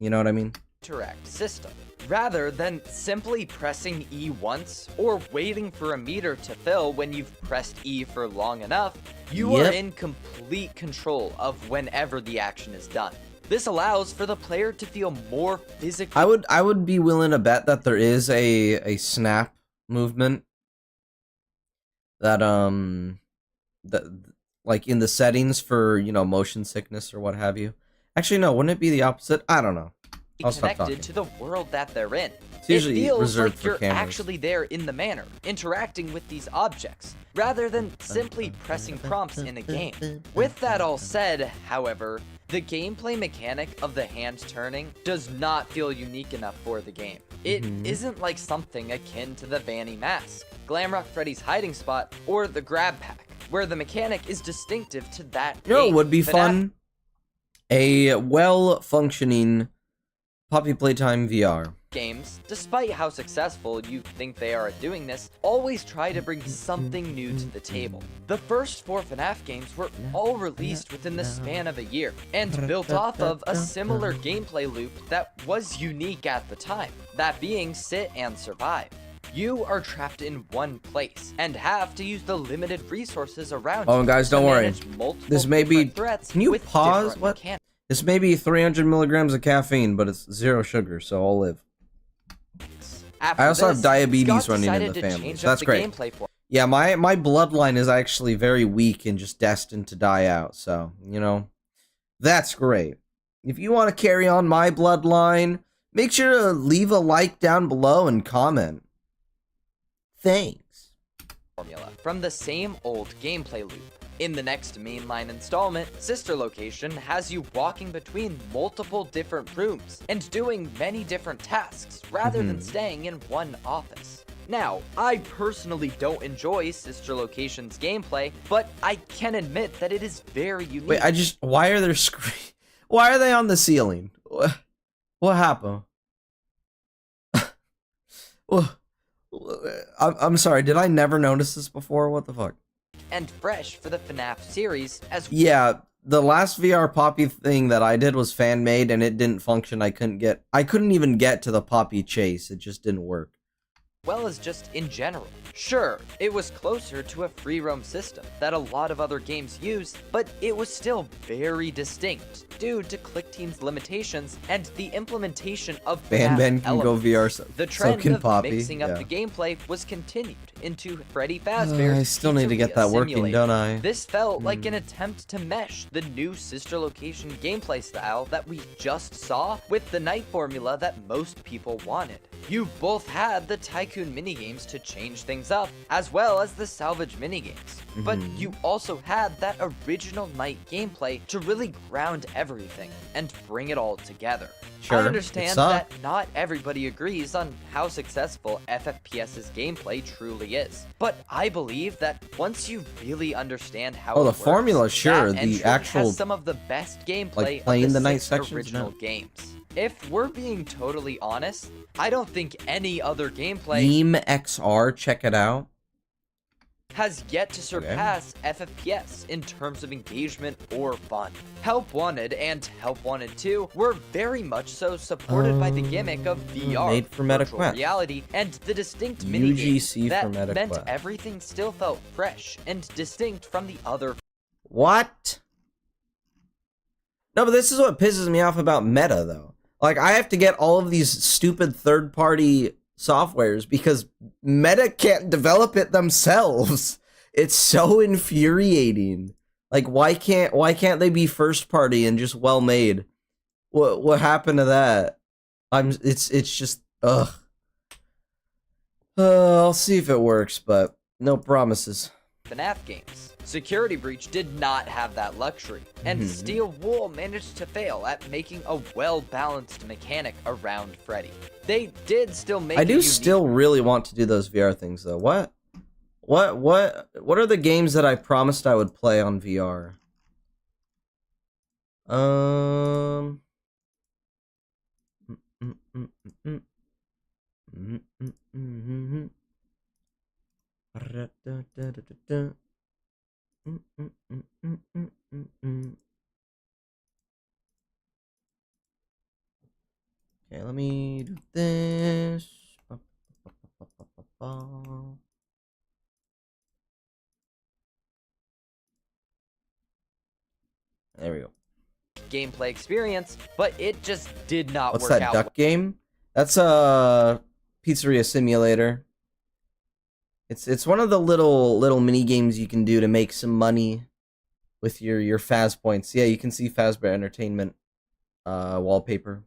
You know what I mean? Interact system. Rather than simply pressing E once or waiting for a meter to fill when you've pressed E for long enough, you are in complete control of whenever the action is done. This allows for the player to feel more physically... I would be willing to bet that there is a snap movement that like in the settings for, you know, motion sickness or what have you. Actually, no, wouldn't it be the opposite? I don't know. I'll stop talking. Connected to the world that they're in. It's usually it feels reserved like for you're cameras. actually there in the manner, interacting with these objects, rather than simply pressing prompts in a game. With that all said, however, the gameplay mechanic of the hand turning does not feel unique enough for the game. It isn't like something akin to the Vanny Mask, Glamrock Freddy's hiding spot, or the grab pack, where the mechanic is distinctive to that You know game. what would be FNAF fun? A well-functioning Poppy Playtime VR. games, despite how successful you think they are at doing this, always try to bring something new to the table. The first 4 FNAF games were all released within the span of a year, and built off of a similar gameplay loop that was unique at the time, that being sit and survive. You are trapped in one place, and have to use the limited resources around you. Oh, guys, to don't worry. manage multiple This may be... different threats Can you with pause? different What? mechanics. This may be 300 milligrams of caffeine, but it's 0 sugar, so I'll live. After I also have this, diabetes Scott running in decided the to family, change so up that's the great. gameplay for Yeah, my bloodline is actually very weak and just destined to die out, so, you know, that's great. If you want to carry on my bloodline, make sure to leave a like down below and comment. Thanks. formula from the same old gameplay loop. In the next mainline installment, Sister Location has you walking between multiple different rooms and doing many different tasks rather than staying in one office. Now, I personally don't enjoy Sister Location's gameplay, but I can admit that it is very unique. Wait, why are there why are they on the ceiling? What happened? I'm sorry, did I never notice this before? What the fuck? And fresh for the FNAF series as Yeah, the last VR Poppy thing that I did was fan made and it didn't function. I couldn't even get to the Poppy chase. It just didn't work. well as just in general. Sure, it was closer to a free roam system that a lot of other games use, but it was still very distinct due to ClickTeam's limitations and the implementation of Ben FNAF can go elements. VR, so The trend can of Poppy. mixing up Yeah. the gameplay was continued into Freddy Fazbear's I still need to get Pizzeria that working, Simulator. don't I? This felt like an attempt to mesh the new Sister Location gameplay style that we just saw with the night formula that most people wanted. You both had the Tycoon minigames to change things up, as well as the salvage minigames. But you also had that original night gameplay to really ground everything and bring it all together. Sure, I it understand sucked. that not everybody agrees on how successful FFPS's gameplay truly is, but I believe that once you really understand how Oh, it the works, formula, sure, that the entry actual, has some of the best gameplay like, playing of the the night 6 sections, original no. games. If we're being totally honest, I don't think any other gameplay Beam XR, check it out. has yet to surpass FFPS in terms of engagement or fun. Help Wanted and Help Wanted 2 were very much so supported by the gimmick of VR, made for virtual MetaQuest. reality, and the distinct UGC minigames that for meant MetaQuest. everything still felt fresh and distinct from the other. What? No, but this is what pisses me off about Meta, though. Like, I have to get all of these stupid third-party softwares because Meta can't develop it themselves. It's so infuriating. Like, why can't they be first-party and just well-made? What happened to that? It's just ugh. I'll see if it works, but no promises. FNAF games. Security Breach did not have that luxury, and Steel Wool managed to fail at making a well-balanced mechanic around Freddy. They did still make I it do unique. still really want to do those VR things, though. What are the games that I promised I would play on VR? Okay, let me do this. There we go. gameplay experience, but it just did not What's work that out. duck game? That's a pizzeria simulator. It's one of the little mini games you can do to make some money. with your Faz points. Yeah, you can see Fazbear Entertainment wallpaper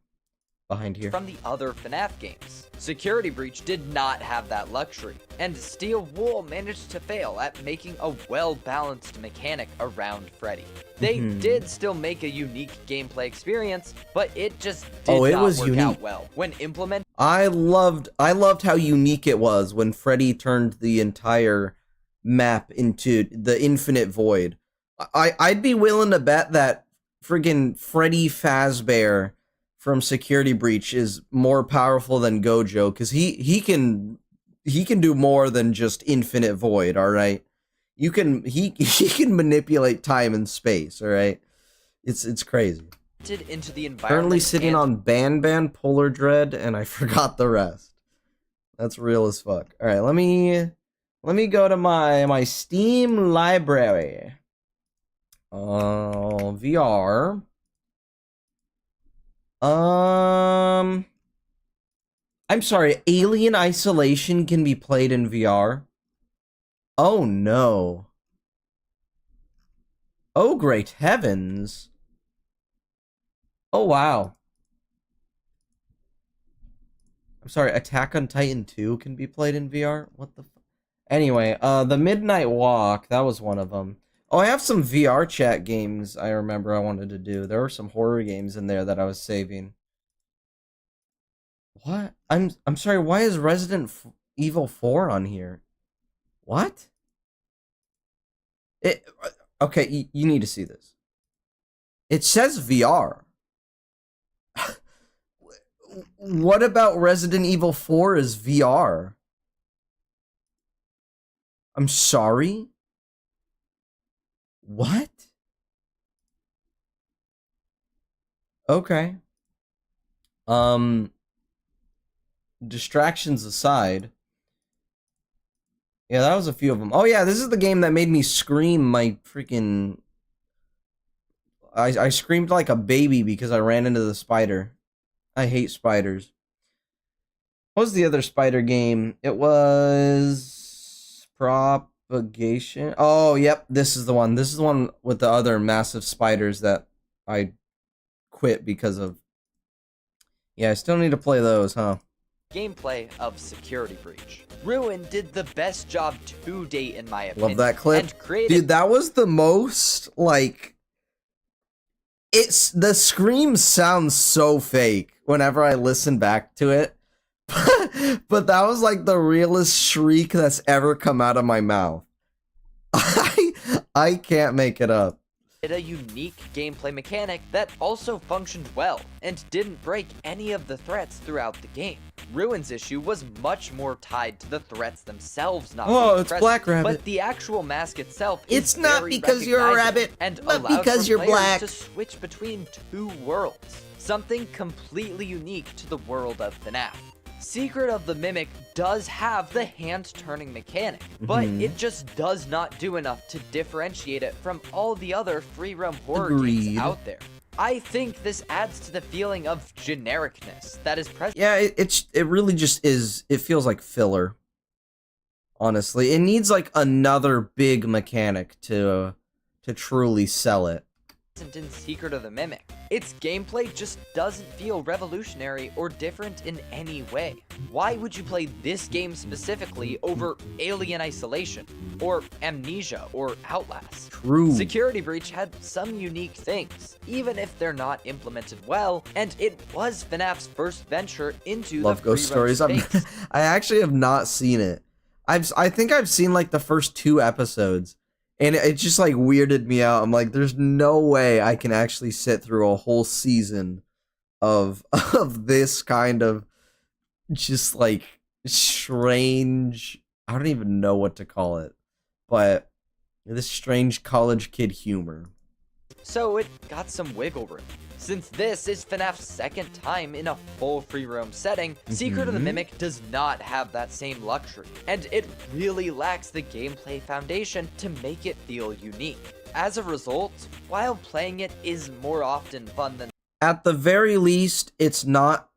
behind here. From the other FNAF games. Security Breach did not have that luxury, and Steel Wool managed to fail at making a well-balanced mechanic around Freddy. They did still make a unique gameplay experience, but it just did not work out well when implemented. I loved how unique it was when Freddy turned the entire map into the infinite void. I'd be willing to bet that friggin' Freddy Fazbear from Security Breach is more powerful than Gojo, because he can do more than just infinite void. All right, he can manipulate time and space. All right, it's crazy. Into the environment. Currently sitting on Ban Polar Dread, and I forgot the rest. That's real as fuck. All right, let me go to my Steam library. VR. I'm sorry, Alien Isolation can be played in VR? Oh no. Oh great heavens. Oh wow. I'm sorry, Attack on Titan 2 can be played in VR? What the Anyway, the Midnight Walk, that was one of them. Oh, I have some VR chat games I remember I wanted to do. There were some horror games in there that I was saving. What? I'm sorry, why is Resident Evil 4 on here? What? Okay, you need to see this. It says VR. What about Resident Evil 4 is VR? I'm sorry? What? Okay. Distractions aside. Yeah, that was a few of them. Oh yeah, this is the game that made me scream my freaking... I screamed like a baby because I ran into the spider. I hate spiders. What was the other spider game? It was... Propagation. Oh, yep, this is the one. This is the one with the other massive spiders that I quit because of. Yeah, I still need to play those, huh? Gameplay of Security Breach. Ruin did the best job to date, in my opinion. Love that clip. Dude, that was the most, like... The scream sounds so fake whenever I listen back to it. But that was like the realest shriek that's ever come out of my mouth. I can't make it up. A unique gameplay mechanic that also functioned well and didn't break any of the threats throughout the game. Ruin's issue was much more tied to the threats themselves not being it's present, Black Rabbit. but the actual mask itself It's is not very because you're a rabbit, and but allowed because for you're players black. to switch between two worlds, something completely unique to the world of FNAF. Secret of the Mimic does have the hand-turning mechanic, but it just does not do enough to differentiate it from all the other free-roam horror games out there. I think this adds to the feeling of genericness that is present. Yeah, it really just is. It feels like filler. Honestly, it needs like another big mechanic to truly sell it. In Secret of the Mimic. Its gameplay just doesn't feel revolutionary or different in any way. Why would you play this game specifically over Alien Isolation, or Amnesia, or Outlast? True. Security Breach had some unique things, even if they're not implemented well, and it was FNAF's first venture into Love the Ghost Stories. space. I actually have not seen it. I think I've seen like the first 2 episodes. And it just, like, weirded me out. I'm like, there's no way I can actually sit through a whole season of this kind of just, like, strange... I don't even know what to call it. But this strange college kid humor. So it got some wiggle room. Since this is FNAF's second time in a full free roam setting, Secret of the Mimic does not have that same luxury, and it really lacks the gameplay foundation to make it feel unique. As a result, while playing it is more often fun than... At the very least, it's not,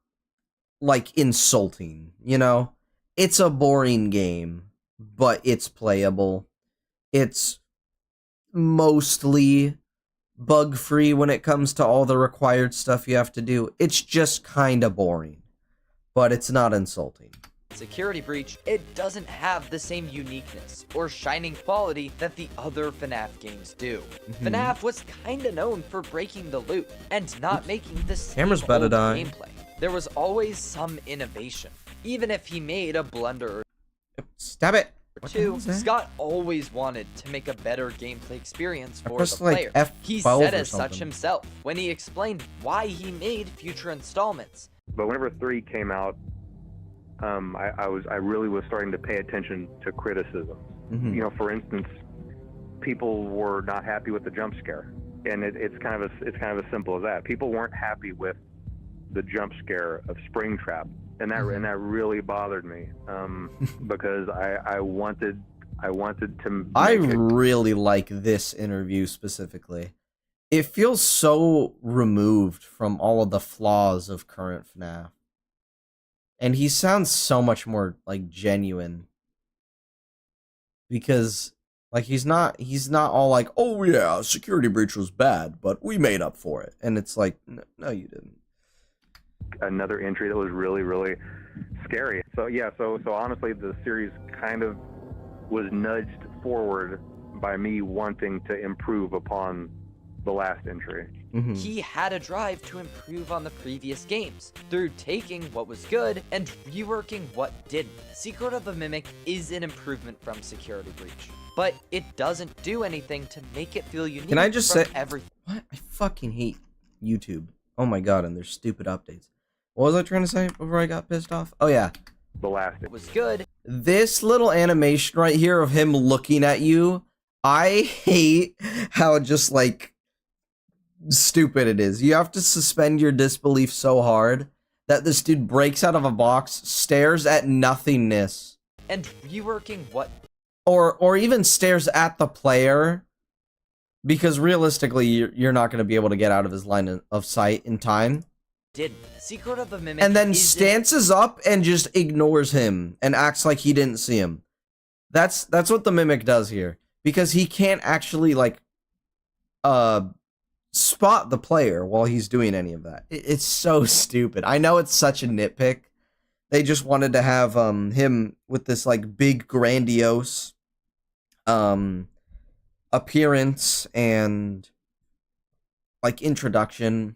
like, insulting, you know? It's a boring game, but it's playable. It's mostly bug-free when it comes to all the required stuff you have to do. It's just kind of boring, but it's not insulting. Security Breach, it doesn't have the same uniqueness or shining quality that the other FNAF games do. FNAF was kinda known for breaking the loop and not making the same Camera's about to old die. gameplay. There was always some innovation, even if he made a blunder Stab it. or two. Scott always wanted to make a better gameplay experience for the pressed, like, player. F12 He said or as such something. himself when he explained why he made future installments. But whenever 3 came out, I really was starting to pay attention to criticism. You know, for instance, people were not happy with the jump scare, and it's kind of as simple as that. People weren't happy with the jump scare of Springtrap, and that really bothered me because I wanted to. I really like this interview specifically. It feels so removed from all of the flaws of current FNAF. And he sounds so much more like genuine. Because like he's not all like, "Oh yeah, Security Breach was bad, but we made up for it." And it's like, no you didn't. Another entry that was really, really scary. So yeah, so honestly, the series kind of was nudged forward by me wanting to improve upon the last entry. He had a drive to improve on the previous games through taking what was good and reworking what didn't. Secret of the Mimic is an improvement from Security Breach, but it doesn't do anything to make it feel unique. Can I just from say everything? what? I fucking hate YouTube. Oh my god, and their stupid updates. What was I trying to say before I got pissed off? Oh yeah. The last It was good. This little animation right here of him looking at you, I hate how just like stupid it is. You have to suspend your disbelief so hard that this dude breaks out of a box, stares at nothingness, And reworking what or even stares at the player, because realistically you're not going to be able to get out of his line of sight in time. didn't. Secret of the Mimic And then is stances up and just ignores him and acts like he didn't see him. That's what the Mimic does here, because he can't actually like spot the player while he's doing any of that. It's so stupid. I know it's such a nitpick. They just wanted to have him with this like big grandiose appearance and like introduction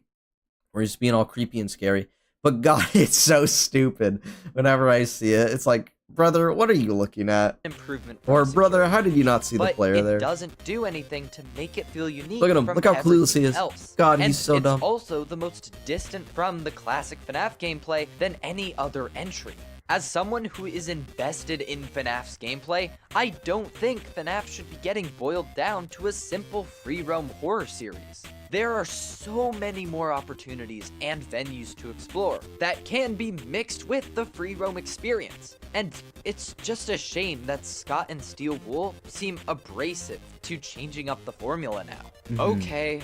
where he's being all creepy and scary. But God, it's so stupid whenever I see it. It's like, brother, what are you looking at? improvement from Or brother, Security how did you not see the but player it there? doesn't do anything to make it feel unique. Look at him. From Look how clueless he everything is. Else. God, and he's so it's dumb. also the most distant from the classic FNAF gameplay than any other entry. As someone who is invested in FNAF's gameplay, I don't think FNAF should be getting boiled down to a simple free roam horror series. There are so many more opportunities and venues to explore that can be mixed with the free roam experience. And it's just a shame that Scott and Steel Wool seem abrasive to changing up the formula now. Okay.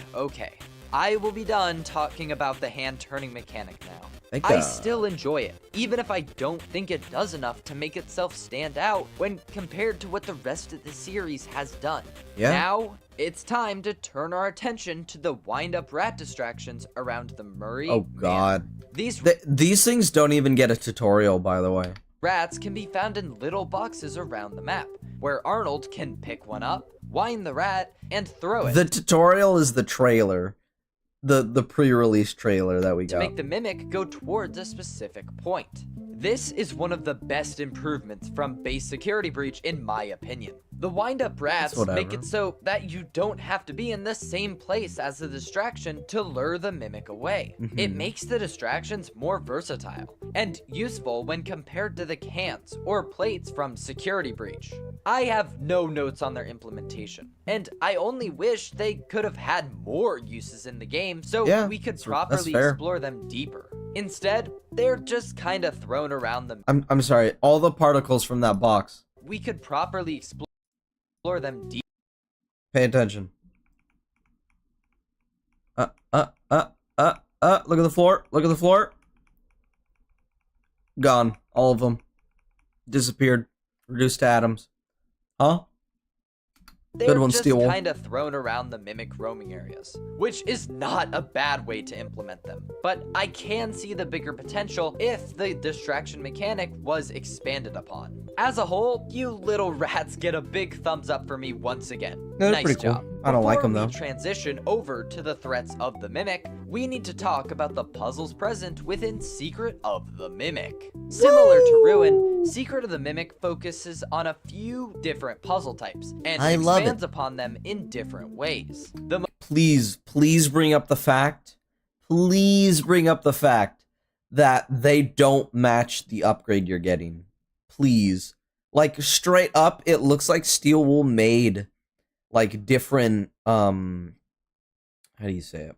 I will be done talking about the hand-turning mechanic now. I still enjoy it, even if I don't think it does enough to make itself stand out when compared to what the rest of the series has done. Yeah. Now, it's time to turn our attention to the wind-up rat distractions around the Murray Oh God. Manor. These things don't even get a tutorial, by the way. Rats can be found in little boxes around the map, where Arnold can pick one up, wind the rat, and throw it. The tutorial is the trailer. The pre-release trailer that we to got. make the mimic go towards a specific point. This is one of the best improvements from base Security Breach in my opinion. The wind-up rats make it so that you don't have to be in the same place as the distraction to lure the mimic away. It makes the distractions more versatile and useful when compared to the cans or plates from Security Breach. I have no notes on their implementation, and I only wish they could have had more uses in the game so we could properly explore them deeper. Instead, they're just kind of thrown around them. I'm sorry, all the particles from that box. We could properly explore them deep. Pay attention. Look at the floor. Look at the floor. Gone. All of them. Disappeared. Reduced to atoms. Huh? They're one, just Steel Wool. kind of thrown around the mimic roaming areas, which is not a bad way to implement them. But I can see the bigger potential if the distraction mechanic was expanded upon. As a whole, you little rats get a big thumbs up for me once again. They're Nice pretty cool. job. I don't like Before them, though. we transition over to the threats of the Mimic, we need to talk about the puzzles present within Secret of the Mimic. Similar to Ruin, Secret of the Mimic focuses on a few different puzzle types and I love expands upon them in different ways. Please bring up the fact. Please bring up the fact that they don't match the upgrade you're getting. Please. Like, straight up, it looks like Steel Wool made, like, different, how do you say it?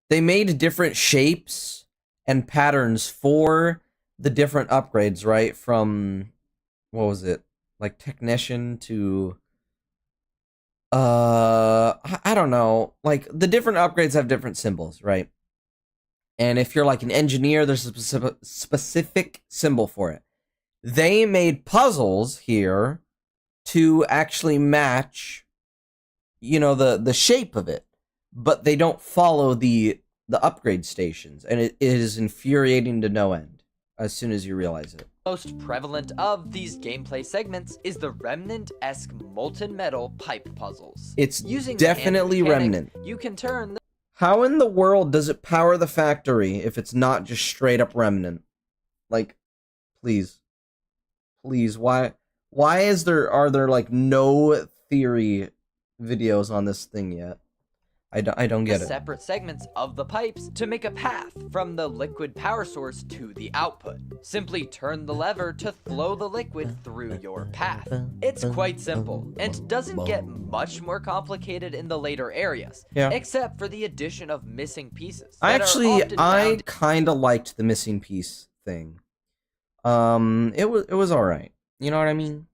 They made different shapes and patterns for the different upgrades, right? From, what was it? Like, Technician to, I don't know. Like, the different upgrades have different symbols, right? And if you're, like, an engineer, there's a specific symbol for it. They made puzzles here to actually match, you know, the shape of it, but they don't follow the upgrade stations, and it is infuriating to no end as soon as you realize it. Most prevalent of these gameplay segments is the Remnant-esque molten metal pipe puzzles. It's Using definitely the hand mechanic, Remnant. You can turn the How in the world does it power the factory if it's not just straight up Remnant? Like, please. Please, why are there like no theory videos on this thing yet? I don't get it. separate segments of the pipes to make a path from the liquid power source to the output. Simply turn the lever to flow the liquid through your path. It's quite simple, and doesn't get much more complicated in the later areas, except for the addition of missing pieces. I kind of liked the missing piece thing. It was alright. You know what I mean?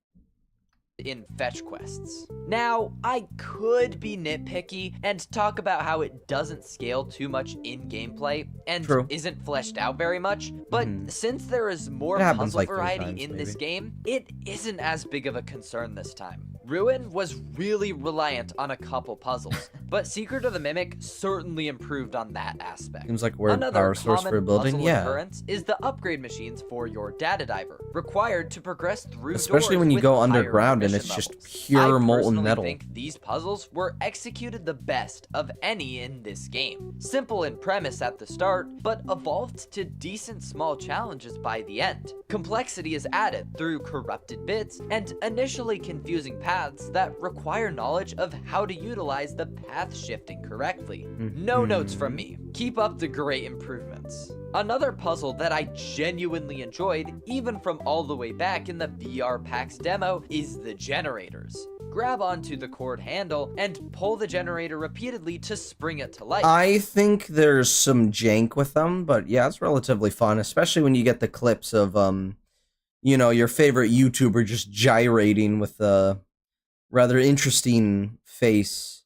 In fetch quests. Now, I could be nitpicky and talk about how it doesn't scale too much in gameplay and isn't fleshed out very much, but since there is more puzzle like variety in this game, it isn't as big of a concern this time. Ruin was really reliant on a couple puzzles, but Secret of the Mimic certainly improved on that aspect. Seems like we're power source for a building. Puzzle occurrence is the upgrade machines for your data diver, required to progress through especially doors when you with go higher underground and mission it's just levels. pure I molten personally metal. think these puzzles were executed the best of any in this game. Simple in premise at the start, but evolved to decent small challenges by the end. Complexity is added through corrupted bits and initially confusing paths that require knowledge of how to utilize the path shifting correctly. No notes from me. Keep up the great improvements. Another puzzle that I genuinely enjoyed, even from all the way back in the VR PAX demo, is the generators. Grab onto the cord handle and pull the generator repeatedly to spring it to life. I think there's some jank with them, but yeah, it's relatively fun, especially when you get the clips of, you know, your favorite YouTuber just gyrating with a rather interesting face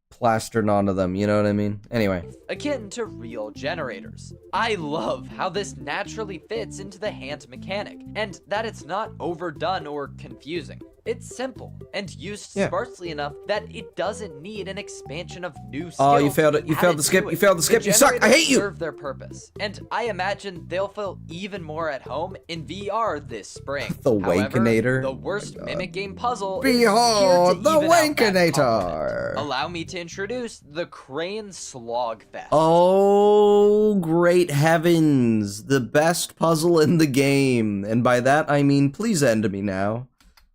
plastered onto them, you know what I mean? Anyway. Akin to real generators. I love how this naturally fits into the hand mechanic, and that it's not overdone or confusing. It's simple, and used sparsely enough that it doesn't need an expansion of new skills. Oh, you failed it. You failed the skip. You failed the skip. You suck. I hate you. Serve their purpose, and I imagine they'll feel even more at home in VR this spring. The However, Wankinator. the worst mimic game puzzle Behold, is the here to even out that Wankinator. compliment. Allow me to introduce the Crane Slogfest. Oh, great heavens. The best puzzle in the game. And by that, I mean, please end me now.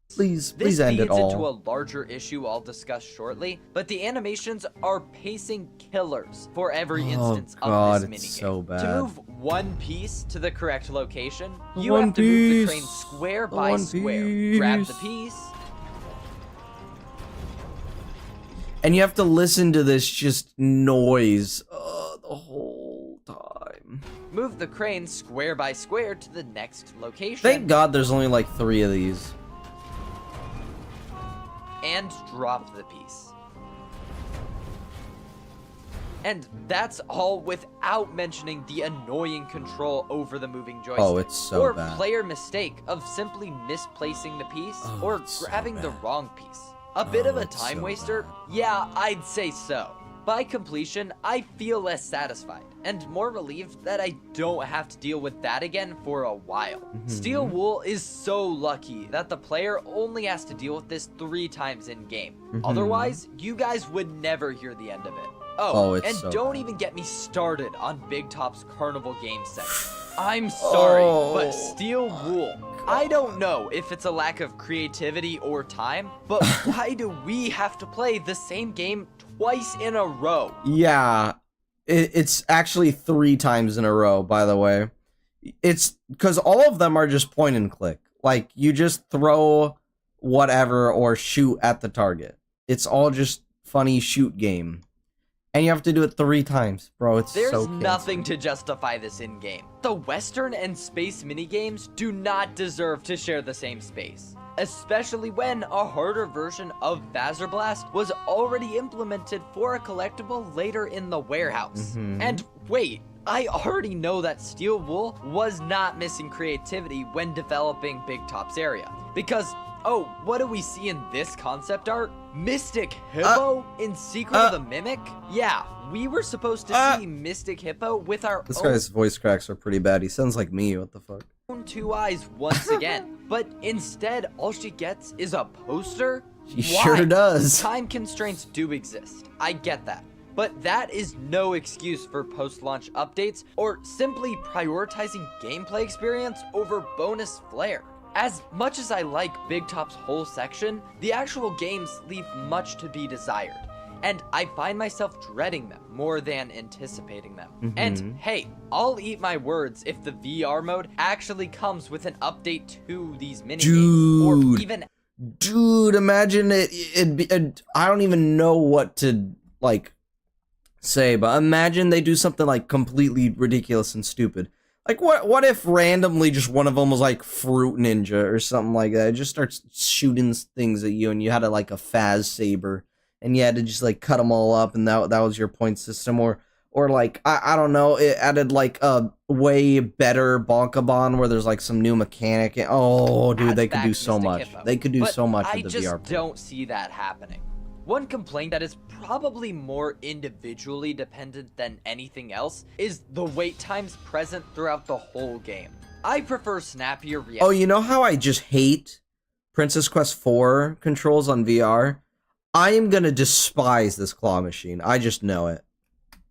Please end it all. This feeds into a larger issue I'll discuss shortly, but the animations are pacing killers for every instance of this minigame. It's so bad. To move one piece to the correct location, you have to move the crane square by square. Grab the piece. And you have to listen to this just noise the whole time. Move the crane square by square to the next location. Thank God there's only like 3 of these. And drop the piece. And that's all without mentioning the annoying control over the moving joystick. Oh, it's so bad. Or player mistake of simply misplacing the piece or grabbing the wrong piece. A bit of a it's time so waster? Yeah, I'd say so. By completion, I feel less satisfied, and more relieved that I don't have to deal with that again for a while. Steel Wool is so lucky that the player only has to deal with this 3 times in-game. Otherwise, you guys would never hear the end of it. Oh, it's and so don't bad. even get me started on Big Top's Carnival game set. I'm sorry, but Steel Wool, I don't know if it's a lack of creativity or time, but why do we have to play the same game twice in a row? Yeah, it's actually 3 times in a row, by the way. It's because all of them are just point and click. Like, you just throw whatever or shoot at the target. It's all just funny shoot game. And you have to do it 3 times, bro. It's There's so nothing to justify this in-game. The Western and space minigames do not deserve to share the same space, especially when a harder version of Vazer Blast was already implemented for a collectible later in the warehouse. And wait, I already know that Steel Wool was not missing creativity when developing Big Top's area, because oh, what do we see in this concept art? Mystic Hippo in Secret of the Mimic? Yeah, we were supposed to see Mystic Hippo with our This own guy's voice cracks are pretty bad. He sounds like me. What the fuck? 2 eyes once again. But instead, all she gets is a poster? She Why? sure does. Time constraints do exist. I get that. But that is no excuse for post-launch updates or simply prioritizing gameplay experience over bonus flair. As much as I like Big Top's whole section, the actual games leave much to be desired, and I find myself dreading them more than anticipating them. And hey, I'll eat my words if the VR mode actually comes with an update to these minigames, or even... Dude, imagine I don't even know what to, like, say, but imagine they do something, like, completely ridiculous and stupid. Like, what if randomly just one of them was, like, Fruit Ninja or something like that? It just starts shooting things at you, and you had, like, a Phaz Saber, and you had to just, like, cut them all up, and that was your point system. Or like, I don't know, it added, like, a way better Bonkabon where there's, like, some new mechanic. Oh, dude, they could do so much. They could do so much with the VR. I just don't see that happening. One complaint that is probably more individually dependent than anything else is the wait times present throughout the whole game. I prefer snappier reactions. Oh, you know how I just hate Princess Quest 4 controls on VR? I am gonna despise this claw machine. I just know it.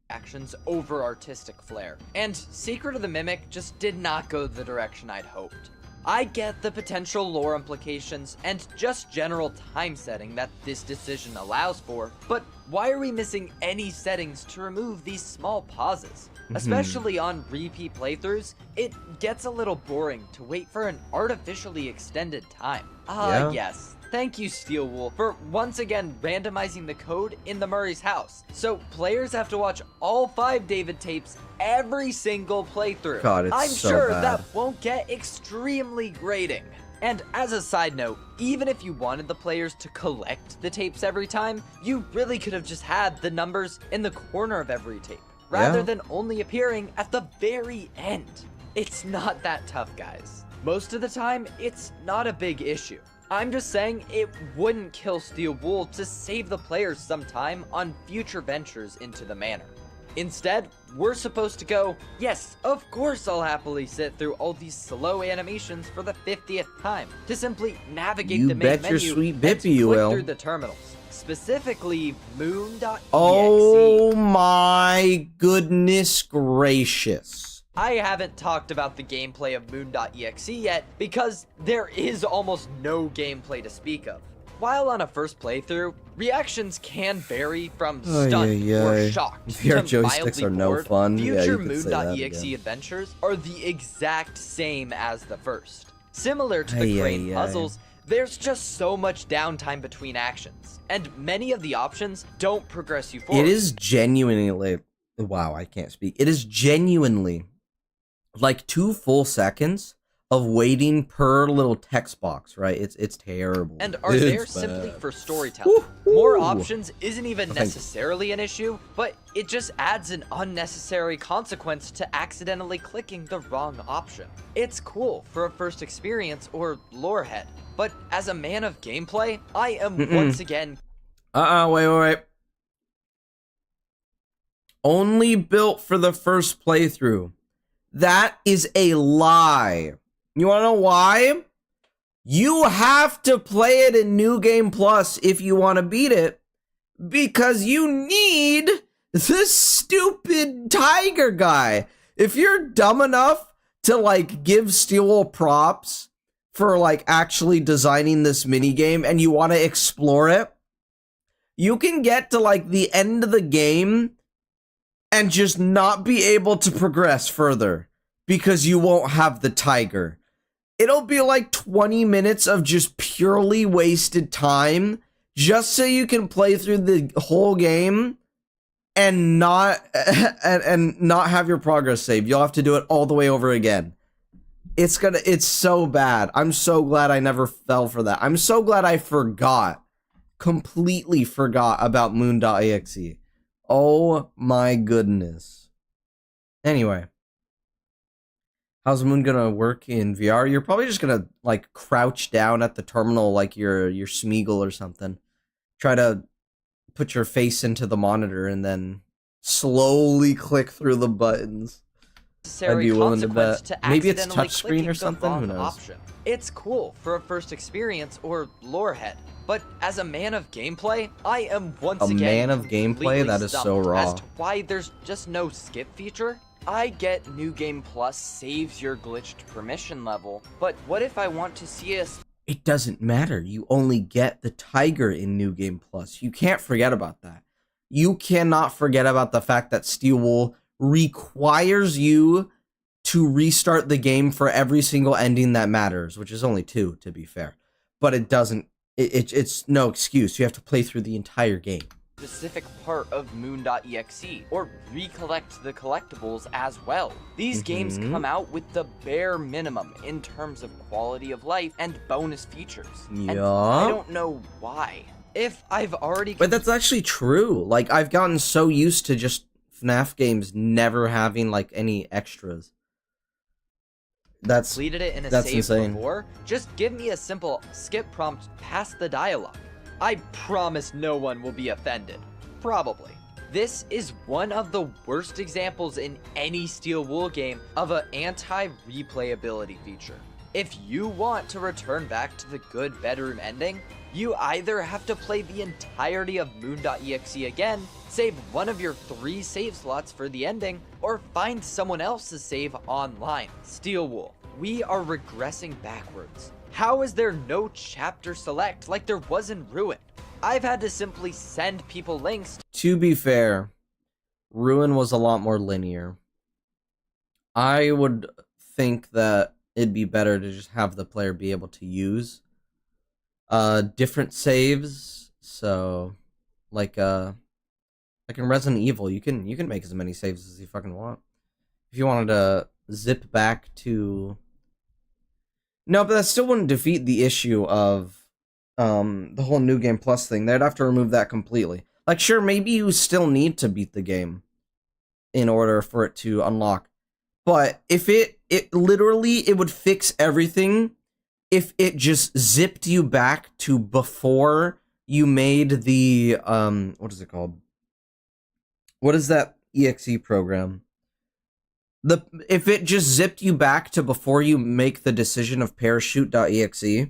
Actions over artistic flair. And Secret of the Mimic just did not go the direction I'd hoped. I get the potential lore implications and just general time setting that this decision allows for, but why are we missing any settings to remove these small pauses? Especially on repeat playthroughs, it gets a little boring to wait for an artificially extended time. Yes. Thank you, Steel Wool, for once again randomizing the code in the Murray's house. So players have to watch all 5 David tapes every single playthrough. God, it's I'm so sure bad. that won't get extremely grating. And as a side note, even if you wanted the players to collect the tapes every time, you really could have just had the numbers in the corner of every tape, rather than only appearing at the very end. It's not that tough, guys. Most of the time, it's not a big issue. I'm just saying it wouldn't kill Steel Wool to save the players some time on future ventures into the manor. Instead, we're supposed to go, yes, of course I'll happily sit through all these slow animations for the 50th time, to simply navigate the main menu your sweet and bippy to you click will. through the terminals. Specifically, moon.exe. Oh my goodness gracious. I haven't talked about the gameplay of moon.exe yet because there is almost no gameplay to speak of. While on a first playthrough, reactions can vary from stunned or shocked VR to joysticks mildly are no bored. fun. Yeah, Future you could say that moon.exe again. adventures are the exact same as the first. Similar to the crane puzzles, there's just so much downtime between actions, and many of the options don't progress you forward. It is genuinely, wow, I can't speak. It is genuinely like 2 full seconds of waiting per little text box, right? It's terrible. And are there simply for storytelling. More options isn't even necessarily an issue, but it just adds an unnecessary consequence to accidentally clicking the wrong option. It's cool for a first experience or lore head, but as a man of gameplay, I am once again... Wait. Only built for the first playthrough. That is a lie. You wanna know why? You have to play it in New Game Plus if you want to beat it, because you need this stupid tiger guy. If you're dumb enough to like give Steelwool props for like actually designing this minigame and you want to explore it, you can get to like the end of the game and just not be able to progress further because you won't have the tiger. It'll be like 20 minutes of just purely wasted time just so you can play through the whole game and not not have your progress saved. You'll have to do it all the way over again. It's so bad. I'm so glad I never fell for that. I'm so glad I completely forgot about moon.exe. Oh my goodness. Anyway. How's Moon gonna work in VR? You're probably just gonna like crouch down at the terminal like you're Smeagol or something. Try to put your face into the monitor and then slowly click through the buttons. I'd be willing to bet. Maybe it's touchscreen or something. Who knows? Option. It's cool for a first experience or lore head, but as a man of gameplay, I am once again a man of gameplay. That is so raw. As to why there's just no skip feature. I get New Game Plus saves your glitched permission level, but what if I want to see us? It doesn't matter. You only get the tiger in New Game Plus. You can't forget about that. You cannot forget about the fact that Steelwool requires you to restart the game for every single ending that matters, which is only 2, to be fair. But it doesn't. It's no excuse. You have to play through the entire game. Specific part of moon.exe or recollect the collectibles as well. These games come out with the bare minimum in terms of quality of life and bonus features. Yeah. And I don't know why. If I've already... But that's actually true. Like, I've gotten so used to just FNAF games never having, like, any extras. That's completed it in a that's save insane. Before, just give me a simple skip prompt past the dialogue. I promise no one will be offended. Probably. This is one of the worst examples in any Steelwool game of an anti-replayability feature. If you want to return back to the good bedroom ending, you either have to play the entirety of moon.exe again, save one of your 3 save slots for the ending, or find someone else's save online. Steelwool, we are regressing backwards. How is there no chapter select like there was in Ruin? I've had to simply send people links. To be fair, Ruin was a lot more linear. I would think that it'd be better to just have the player be able to use different saves. So, like in Resident Evil, you can make as many saves as you fucking want. If you wanted to zip back to... No, but that still wouldn't defeat the issue of the whole New Game Plus thing. They'd have to remove that completely. Like, sure, maybe you still need to beat the game in order for it to unlock. But if it literally, it would fix everything if it just zipped you back to before you made the, what is it called? What is that EXE program? If it just zipped you back to before you make the decision of parachute.exe,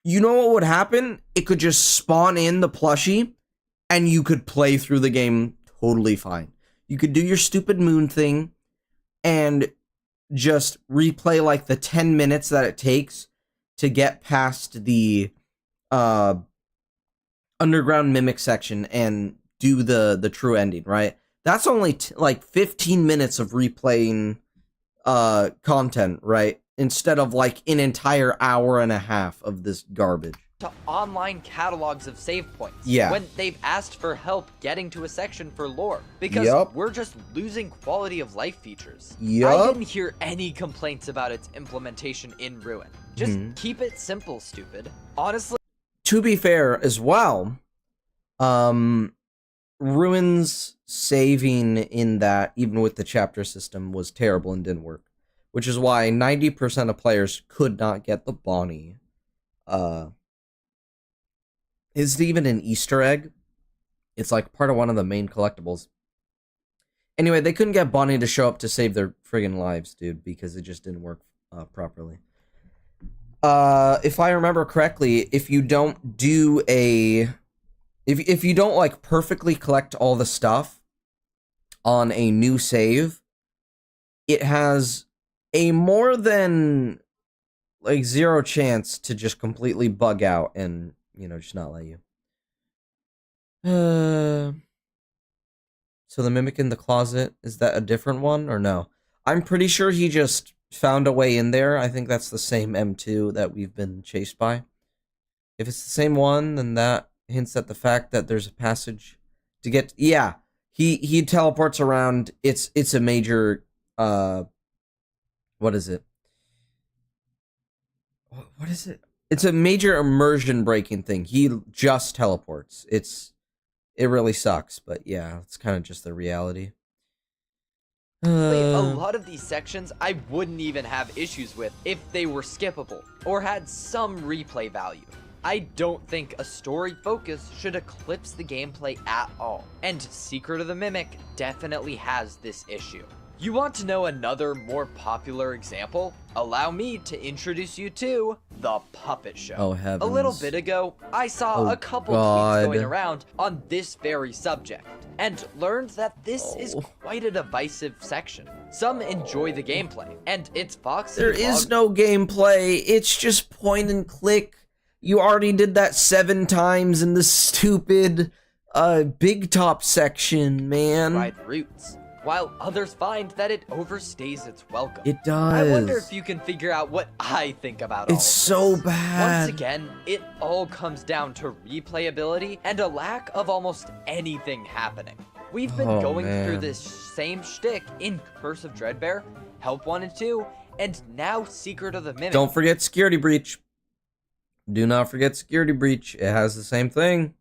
you know what would happen? It could just spawn in the plushie, and you could play through the game totally fine. You could do your stupid moon thing, and just replay like the 10 minutes that it takes to get past the underground mimic section and do the true ending, right? That's only like 15 minutes of replaying content, right? Instead of like an entire hour and a half of this garbage. to online catalogs of save points Yeah. when they've asked for help getting to a section for lore because Yup. we're just losing quality of life features. I Yup. didn't hear any complaints about its implementation in Ruin. Just keep it simple, stupid. Honestly, To be fair as well, Ruin's saving in that, even with the chapter system, was terrible and didn't work. Which is why 90% of players could not get the Bonnie. Is it even an Easter egg? It's like part of one of the main collectibles. Anyway, they couldn't get Bonnie to show up to save their friggin' lives, dude, because it just didn't work properly. If I remember correctly, if you don't do a... If you don't, like, perfectly collect all the stuff on a new save, it has a more than, like, 0 chance to just completely bug out and, you know, just not let you. So the Mimic in the Closet, is that a different one, or no? I'm pretty sure he just found a way in there. I think that's the same M2 that we've been chased by. If it's the same one, then that hints at the fact that there's a passage to get... Yeah, he teleports around. It's a major... What is it? What is it? It's a major immersion breaking thing. He just teleports. It really sucks, but yeah, it's kind of just the reality. a lot of these sections I wouldn't even have issues with if they were skippable or had some replay value. I don't think a story focus should eclipse the gameplay at all, and Secret of the Mimic definitely has this issue. You want to know another more popular example? Allow me to introduce you to The Puppet Show. Oh, heavens. A little bit ago, I saw a couple tweets going around on this very subject, and learned that this is quite a divisive section. Some enjoy the gameplay, and it's Foxy. There is no gameplay, it's just point and click. You already did that 7 times in the stupid Big Top section, man. Ride routes, while others find that it overstays its welcome. It does. I wonder if you can figure out what I think about all It's of so this. bad. Once again, it all comes down to replayability and a lack of almost anything happening. We've been going through this same shtick in Curse of Dreadbear, Help Wanted 2, and now Secret of the Mimic. Don't forget Security Breach. Do not forget Security Breach. It has the same thing.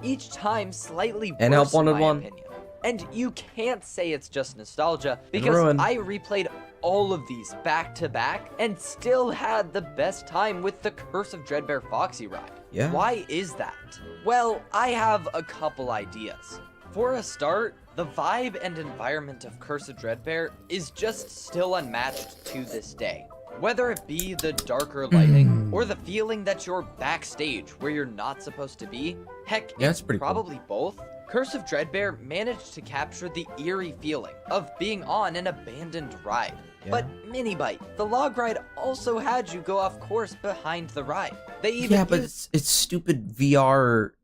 Each time slightly worse, And Help Wanted in my 1. opinion. And you can't say it's just nostalgia, because Ruin. I replayed all of these back to back and still had the best time with the Curse of Dreadbear Foxy ride. Yeah. Why is that? Well, I have a couple ideas. For a start, the vibe and environment of Curse of Dreadbear is just still unmatched to this day. Whether it be the darker lighting or the feeling that you're backstage where you're not supposed to be, heck, Yeah, it's it's pretty cool. probably both. Curse of Dreadbear managed to capture the eerie feeling of being on an abandoned ride. Yeah. But Minibite, the log ride, also had you go off course behind the ride. They even Yeah, but it's stupid AR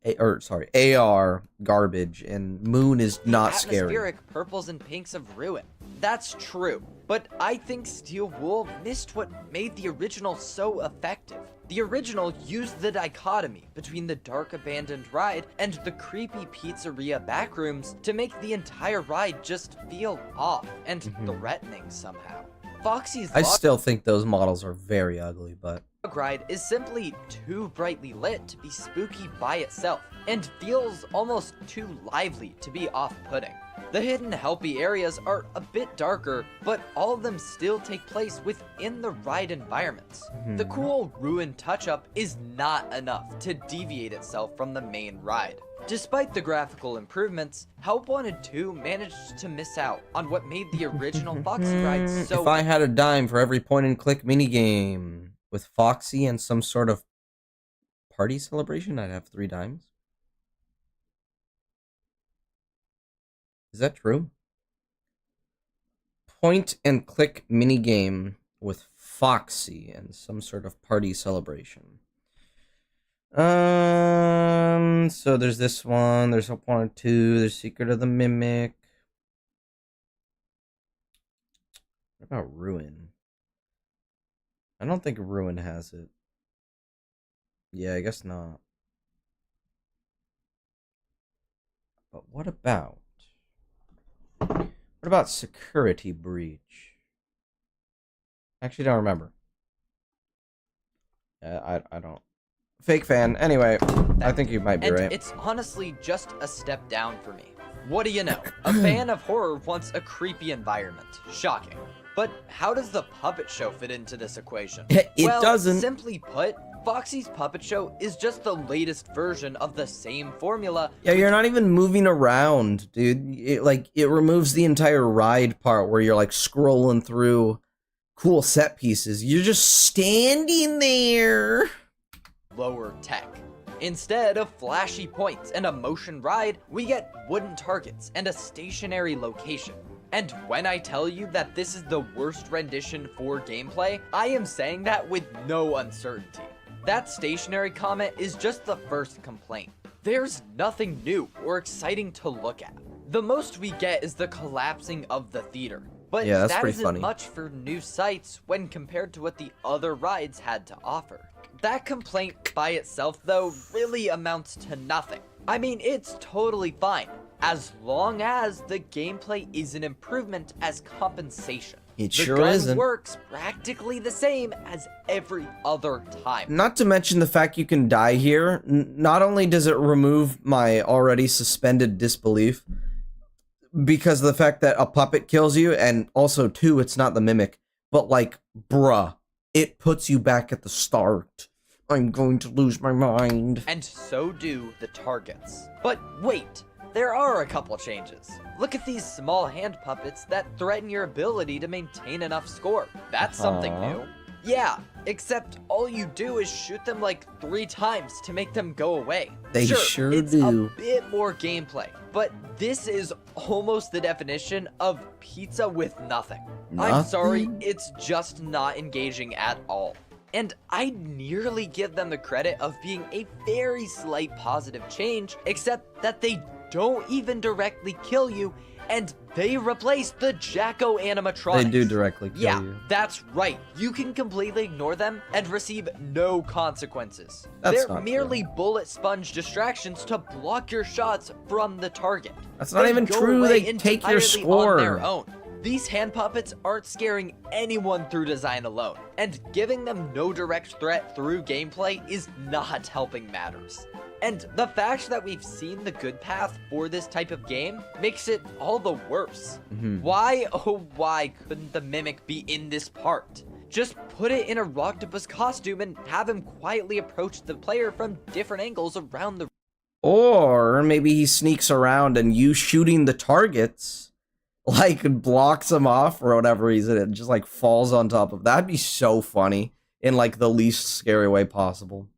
garbage, and Moon is not scary. atmospheric purples and pinks of Ruin. That's true, but I think Steel Wool missed what made the original so effective. The original used the dichotomy between the dark abandoned ride and the creepy pizzeria backrooms to make the entire ride just feel off and threatening somehow. Foxy's I still think those models are very ugly, but... log ride is simply too brightly lit to be spooky by itself, and feels almost too lively to be off-putting. The hidden helpy areas are a bit darker, but all of them still take place within the ride environments. The cool Ruin touch-up is not enough to deviate itself from the main ride. Despite the graphical improvements, Help Wanted 2 managed to miss out on what made the original Foxy ride so... If I had a dime for every point-and-click minigame with Foxy and some sort of party celebration, I'd have 3 dimes. Is that true? Point-and-click minigame with Foxy and some sort of party celebration. So there's this one, there's Help Wanted 2, there's Secret of the Mimic. What about Ruin? I don't think Ruin has it. Yeah, I guess not. But what about security breach? Actually, don't remember. I don't. Fake fan. Anyway, I think you might be right. It's honestly just a step down for me. What do you know? A fan of horror wants a creepy environment. Shocking. But how does the puppet show fit into this equation? It doesn't. Simply put, Foxy's Puppet Show is just the latest version of the same formula. Yeah, you're not even moving around, dude. It removes the entire ride part where you're like scrolling through cool set pieces. You're just standing there. Lower tech. Instead of flashy points and a motion ride, we get wooden targets and a stationary location. And when I tell you that this is the worst rendition for gameplay, I am saying that with no uncertainty. That stationary comment is just the first complaint. There's nothing new or exciting to look at. The most we get is the collapsing of the theater. But yeah, that's that pretty isn't funny. much for new sites when compared to what the other rides had to offer. That complaint by itself, though, really amounts to nothing. I mean, it's totally fine, as long as the gameplay is an improvement as compensation. It The sure gun isn't. works practically the same as every other time. Not to mention the fact you can die here. Not only does it remove my already suspended disbelief, because of the fact that a puppet kills you, and also, too, it's not the mimic, but like, bruh, it puts you back at the start. I'm going to lose my mind. And so do the targets. But wait, there are a couple changes. Look at these small hand puppets that threaten your ability to maintain enough score. That's something new. Yeah, except all you do is shoot them like 3 times to make them go away. They sure it's do. a bit more gameplay, but this is almost the definition of pizza with nothing. I'm sorry, it's just not engaging at all. And I nearly give them the credit of being a very slight positive change, except that they don't even directly kill you, and they replace the Jacko animatronics. They do directly kill you. Yeah, that's right. You can completely ignore them and receive no consequences. That's They're not merely bullet sponge distractions to block your shots from the target. That's not They even go true. away They take your entirely score. on their own. These hand puppets aren't scaring anyone through design alone, and giving them no direct threat through gameplay is not helping matters. And the fact that we've seen the good path for this type of game makes it all the worse. Why, oh why, couldn't the mimic be in this part? Just put it in a Roctopus costume and have him quietly approach the player from different angles around the... Or maybe he sneaks around and you shooting the targets, like, blocks him off for whatever reason. It just, like, falls on top of... That'd be so funny in, like, the least scary way possible.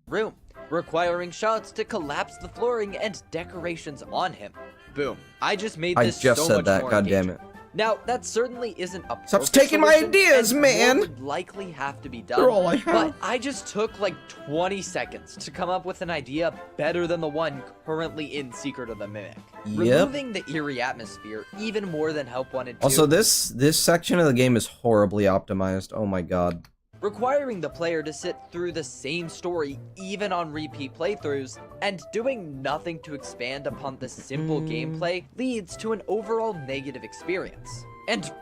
room, requiring shots to collapse the flooring and decorations on him. Boom. I just made this I just so said much that, more god damn engaging. it. Now, that certainly isn't a Stop perfect taking my solution, ideas, and man! more would likely have to be done. They're all I have. But I just took like 20 seconds to come up with an idea better than the one currently in Secret of the Mimic. Yep. Removing the eerie atmosphere even more than Help Wanted 2. Also, this section of the game is horribly optimized. Oh my god. Requiring the player to sit through the same story even on repeat playthroughs, and doing nothing to expand upon the simple gameplay leads to an overall negative experience. And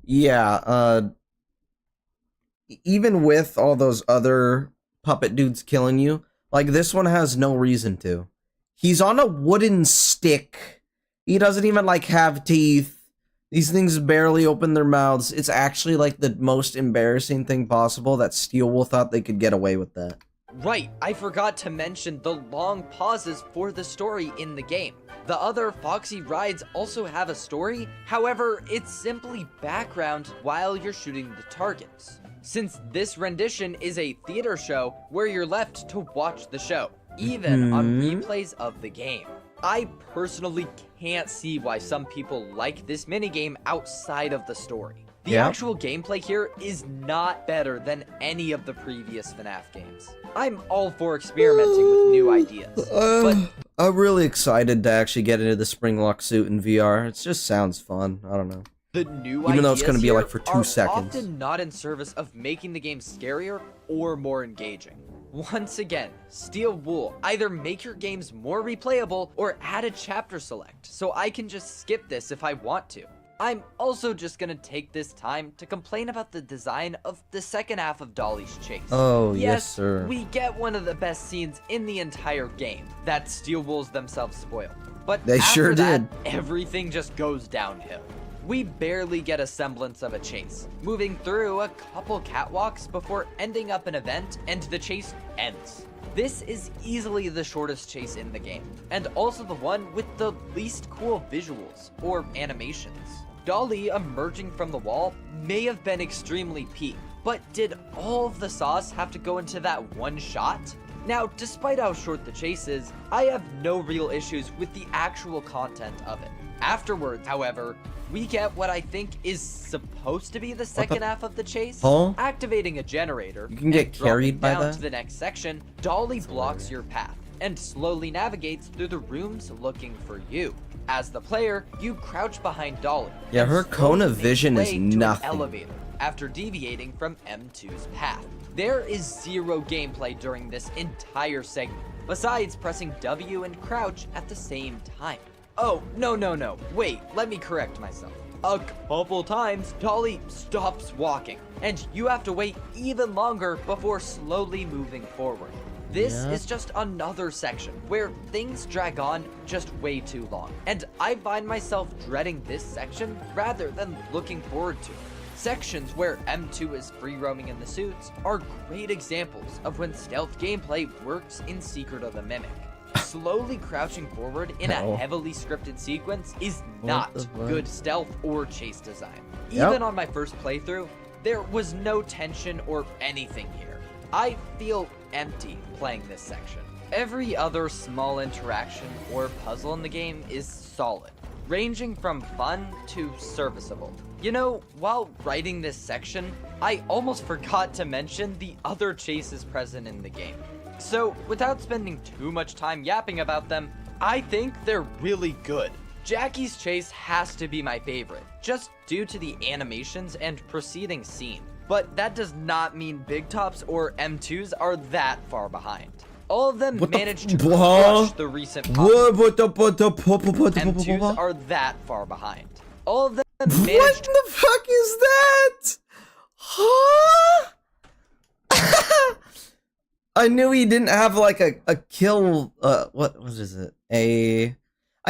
Yeah, even with all those other puppet dudes killing you, like, this one has no reason to. He's on a wooden stick. He doesn't even, like, have teeth. These things barely open their mouths. It's actually, like, the most embarrassing thing possible that Steelwool thought they could get away with that. right, I forgot to mention the long pauses for the story in the game. The other Foxy rides also have a story, however, it's simply background while you're shooting the targets. Since this rendition is a theater show where you're left to watch the show, even on replays of the game. I personally can't see why some people like this minigame outside of the story. The actual gameplay here is not better than any of the previous FNAF games. I'm all for experimenting with new ideas, but I'm really excited to actually get into the Springlock suit in VR. It just sounds fun. I don't know. the new Even though it's ideas gonna be, here like, for 2 are seconds. often not in service of making the game scarier or more engaging. Once again, Steel Wool, either make your games more replayable or add a chapter select, so I can just skip this if I want to. I'm also just gonna take this time to complain about the design of the second half of Dolly's chase. Oh, yes, sir. We get one of the best scenes in the entire game that Steel Wolves themselves spoiled. But They after sure that, did. everything just goes downhill. We barely get a semblance of a chase, moving through a couple catwalks before ending up an event and the chase ends. This is easily the shortest chase in the game, and also the one with the least cool visuals or animations. Dolly emerging from the wall may have been extremely peak, but did all of the sauce have to go into that one shot? Now, despite how short the chase is, I have no real issues with the actual content of it. Afterwards, however, we get what I think is supposed to be the second half of the chase. Huh? Activating a generator. You can get and dropping carried by down that? to the next section, Dolly blocks your path and slowly navigates through the rooms looking for you. As the player, you crouch behind Dolly. Yeah, and her slowly cone of make vision your is way to an nothing. elevator after deviating from M2's path. There is zero gameplay during this entire segment, besides pressing W and crouch at the same time. Oh, no, wait, let me correct myself. A couple times, Dolly stops walking, and you have to wait even longer before slowly moving forward. This is just another section where things drag on just way too long, and I find myself dreading this section rather than looking forward to it. Sections where M2 is free roaming in the suits are great examples of when stealth gameplay works in Secret of the Mimic. Slowly crouching forward in a heavily scripted sequence is not good stealth or chase design. Even on my first playthrough, there was no tension or anything here. I feel empty playing this section. Every other small interaction or puzzle in the game is solid, ranging from fun to serviceable. You know, while writing this section, I almost forgot to mention the other chases present in the game. So, without spending too much time yapping about them, I think they're really good. Jackie's chase has to be my favorite, just due to the animations and preceding scene. But that does not mean Big Tops or M2s are that far behind. All of them managed to crush the recent M2s are that far behind. All of them managed. What the fuck is that? Huh? I knew he didn't have like a kill. What is it? I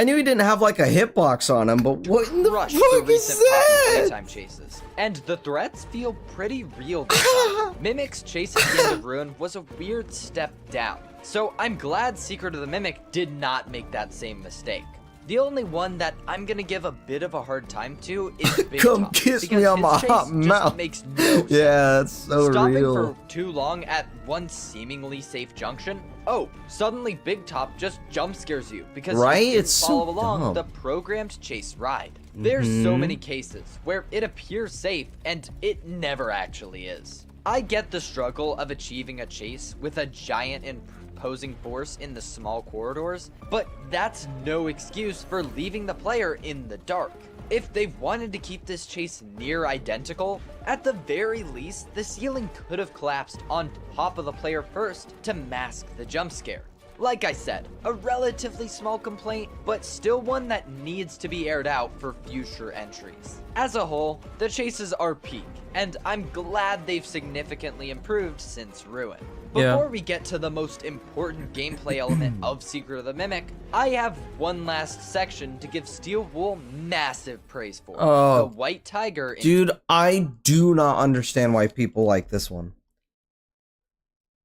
knew he didn't have like a hitbox on him, but what in the fuck is that? Playtime chases. And the threats feel pretty real this time. Mimic's chase at the end of Ruin was a weird step down, so I'm glad Secret of the Mimic did not make that same mistake. The only one that I'm gonna give a bit of a hard time to is Big Come Top, kiss because me on his my chase hot just mouth. makes no sense. Yeah, that's so Stopping real. for too long at one seemingly safe junction. Oh, suddenly Big Top just jump scares you because Right? you didn't It's so follow along dumb. the programmed chase ride. There's so many cases where it appears safe and it never actually is. I get the struggle of achieving a chase with a giant imposing force in the small corridors, but that's no excuse for leaving the player in the dark. If they wanted to keep this chase near identical, at the very least, the ceiling could have collapsed on top of the player first to mask the jump scare. Like I said, a relatively small complaint, but still one that needs to be aired out for future entries. As a whole, the chases are peak, and I'm glad they've significantly improved since Ruin. Before we get to the most important gameplay element of Secret of the Mimic, I have one last section to give Steel Wool massive praise for. The White Tiger. Dude, I do not understand why people like this one.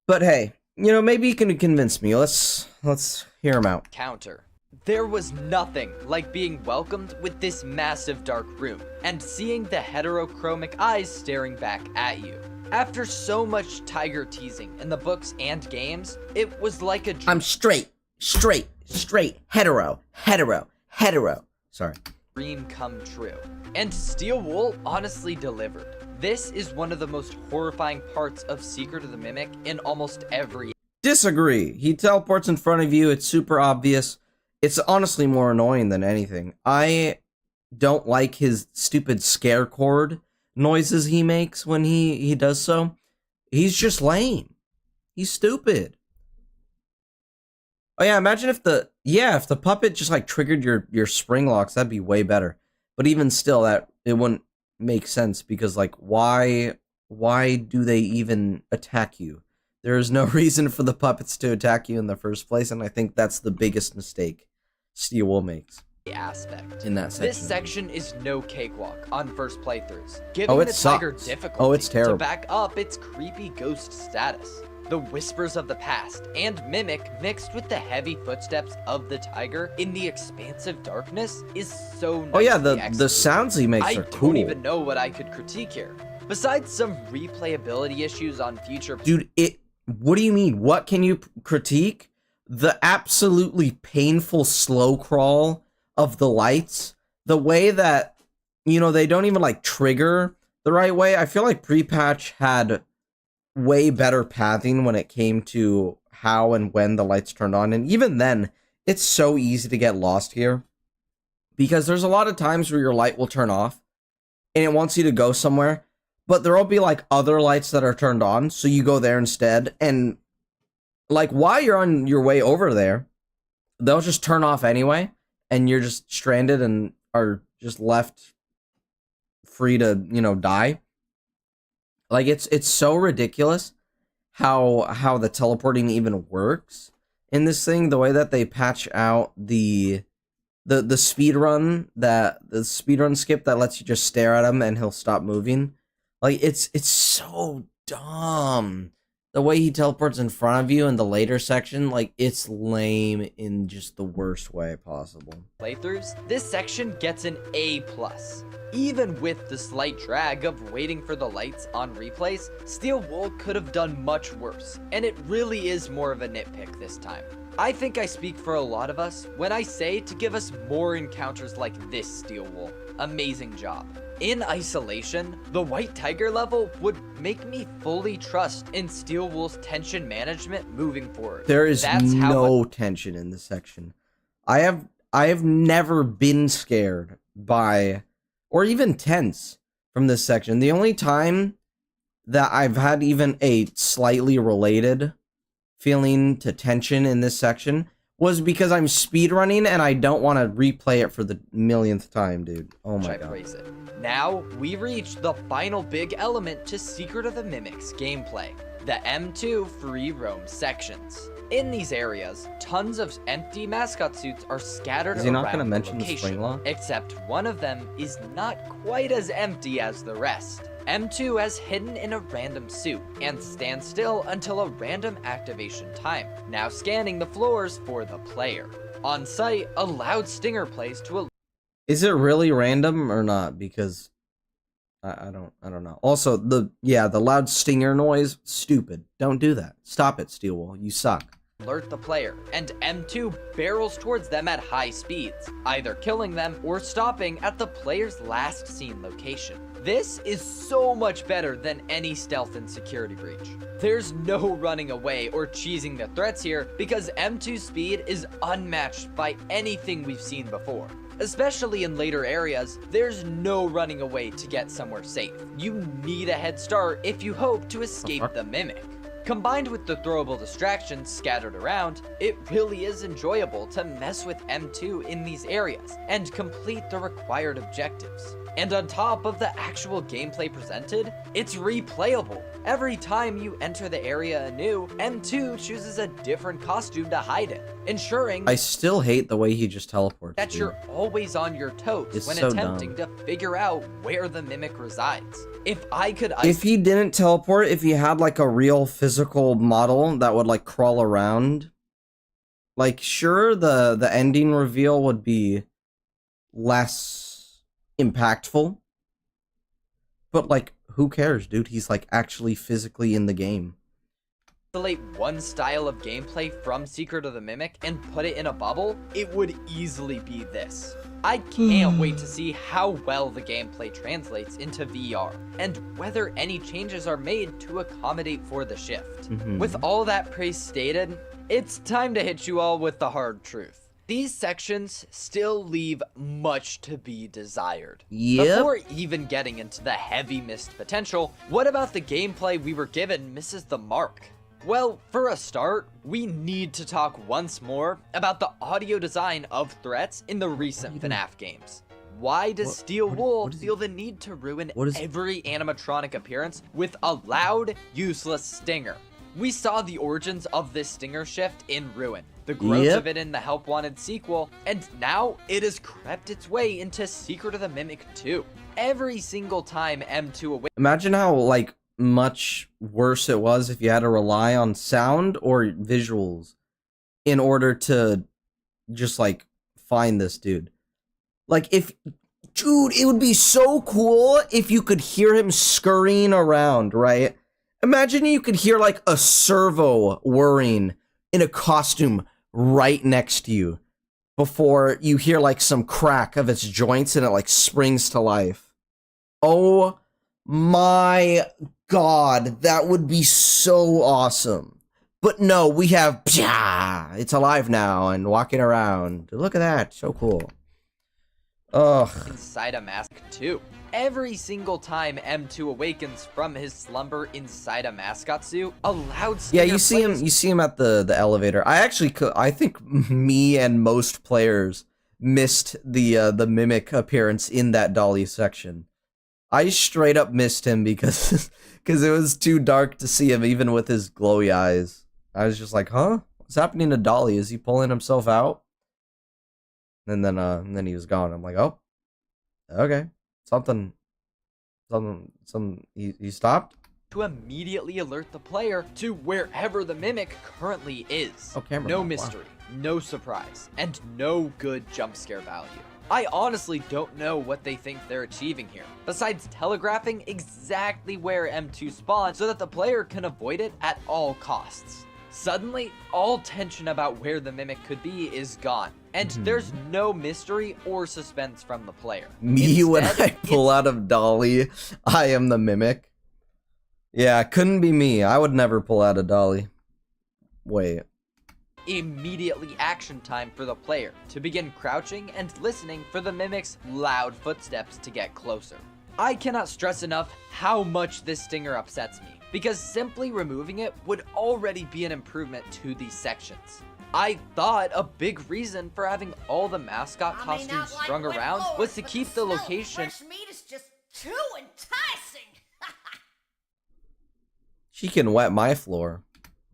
But hey, you know, maybe you can convince me. Let's hear him out. Counter. There was nothing like being welcomed with this massive dark room and seeing the heterochromic eyes staring back at you. After so much tiger teasing in the books and games, it was like a I'm straight, hetero. Sorry. dream come true. And Steel Wool honestly delivered. This is one of the most horrifying parts of Secret of the Mimic in almost every. Disagree. He teleports in front of you. It's super obvious. It's honestly more annoying than anything. I don't like his stupid scare chord noises he makes when he does so. He's just lame. He's stupid. Oh yeah, imagine if the puppet just like triggered your spring locks, that'd be way better. But even still, that it wouldn't make sense because like why do they even attack you? There is no reason for the puppets to attack you in the first place, and I think that's the biggest mistake Steel Wool makes. Aspect in that section. This section is no cakewalk on first playthroughs, giving the tiger difficulty it's terrible. to back up its creepy ghost status. The whispers of the past and mimic mixed with the heavy footsteps of the tiger in the expansive darkness is so nicely Oh yeah, the executed. sounds he makes are cool. I don't even know what I could critique here. Besides some replayability issues on future... Dude, what do you mean? What can you critique? The absolutely painful slow crawl of the lights. The way that, you know, they don't even like trigger the right way. I feel like pre-patch had way better pathing when it came to how and when the lights turned on. And even then, it's so easy to get lost here. Because there's a lot of times where your light will turn off and it wants you to go somewhere. But there will be like other lights that are turned on. So you go there instead. And like while you're on your way over there, they'll just turn off anyway. And you're just stranded and are just left free to, you know, die. Like it's so ridiculous how the teleporting even works in this thing. The way that they patch out the speedrun, the speedrun skip that lets you just stare at him and he'll stop moving. Like it's so dumb. The way he teleports in front of you in the later section, like it's lame in just the worst way possible. Playthroughs, this section gets an A+. Even with the slight drag of waiting for the lights on replays, Steel Wool could have done much worse, and it really is more of a nitpick this time. I think I speak for a lot of us when I say to give us more encounters like this, Steel Wool. Amazing job. In isolation, the White Tiger level would make me fully trust in Steel Wool's tension management moving forward. There is no tension in this section. I have never been scared by or even tense from this section. The only time that I've had even a slightly related feeling to tension in this section was because I'm speedrunning and I don't want to replay it for the millionth time, dude. Oh my god. Now, we reach the final big element to Secret of the Mimic's gameplay, the M2 free roam sections. In these areas, tons of empty mascot suits are scattered around the location, except one of them is not quite as empty as the rest. M2 has hidden in a random suit and stands still until a random activation time, now scanning the floors for the player. On site, a loud stinger plays to a... Is it really random or not? Because I don't know. Also, the loud stinger noise, stupid. Don't do that. Stop it, Steel Wool. You suck. Alert the player, and M2 barrels towards them at high speeds, either killing them or stopping at the player's last seen location. This is so much better than any stealth and security breach. There's no running away or cheesing the threats here because M2's speed is unmatched by anything we've seen before. Especially in later areas, there's no running away to get somewhere safe. You need a head start if you hope to escape the Mimic. Combined with the throwable distractions scattered around, it really is enjoyable to mess with M2 in these areas and complete the required objectives. And on top of the actual gameplay presented, it's replayable. Every time you enter the area anew, M2 chooses a different costume to hide in, ensuring I still hate the way he just teleports. That you're always on your toes when attempting to figure out where the Mimic resides. If he didn't teleport, if he had like a real physical model that would like crawl around, like sure the ending reveal would be less impactful, but like who cares, dude? He's like actually physically in the game. Isolate one style of gameplay from Secret of the Mimic and put it in a bubble, it would easily be this. I can't wait to see how well the gameplay translates into VR, and whether any changes are made to accommodate for the shift. With all that praise stated, it's time to hit you all with the hard truth. These sections still leave much to be desired. Before even getting into the heavy missed potential, what about the gameplay we were given misses the mark? Well, for a start, we need to talk once more about the audio design of threats in the recent FNAF games. Why does Steel Wool feel the need to ruin every animatronic appearance with a loud, useless stinger? We saw the origins of this stinger shift in Ruin, the growth of it in the Help Wanted sequel, and now it has crept its way into Secret of the Mimic 2. Every single time M2 awakens. Imagine how, like, much worse it was if you had to rely on sound or visuals in order to just, like, find this dude. Like, dude, it would be so cool if you could hear him scurrying around, right? Imagine you could hear, like, a servo whirring in a costume right next to you before you hear, like, some crack of its joints and it, like, springs to life. Oh my god, that would be so awesome. But no, we have, it's alive now and walking around. Look at that, so cool. Ugh. Inside a mask too. Every single time M2 awakens from his slumber inside a mascot suit, a loud stinger you see him at the elevator. I think me and most players missed the Mimic appearance in that Dolly section. I straight up missed him because it was too dark to see him even with his glowy eyes. I was just like, huh? What's happening to Dolly? Is he pulling himself out? And then he was gone. I'm like, oh, okay. He stopped? To immediately alert the player to wherever the Mimic currently is. Oh, camera. No mystery, no surprise, and no good jump scare value. I honestly don't know what they think they're achieving here, besides telegraphing exactly where M2 spawns so that the player can avoid it at all costs. Suddenly, all tension about where the Mimic could be is gone, and there's no mystery or suspense from the player. When I pull out of Dolly, I am the Mimic. Yeah, couldn't be me. I would never pull out of Dolly. Wait. Immediately action time for the player to begin crouching and listening for the Mimic's loud footsteps to get closer. I cannot stress enough how much this stinger upsets me, because simply removing it would already be an improvement to these sections. I thought a big reason for having all the mascot costumes strung around was to keep the location. Fresh meat is just too enticing. She can wet my floor.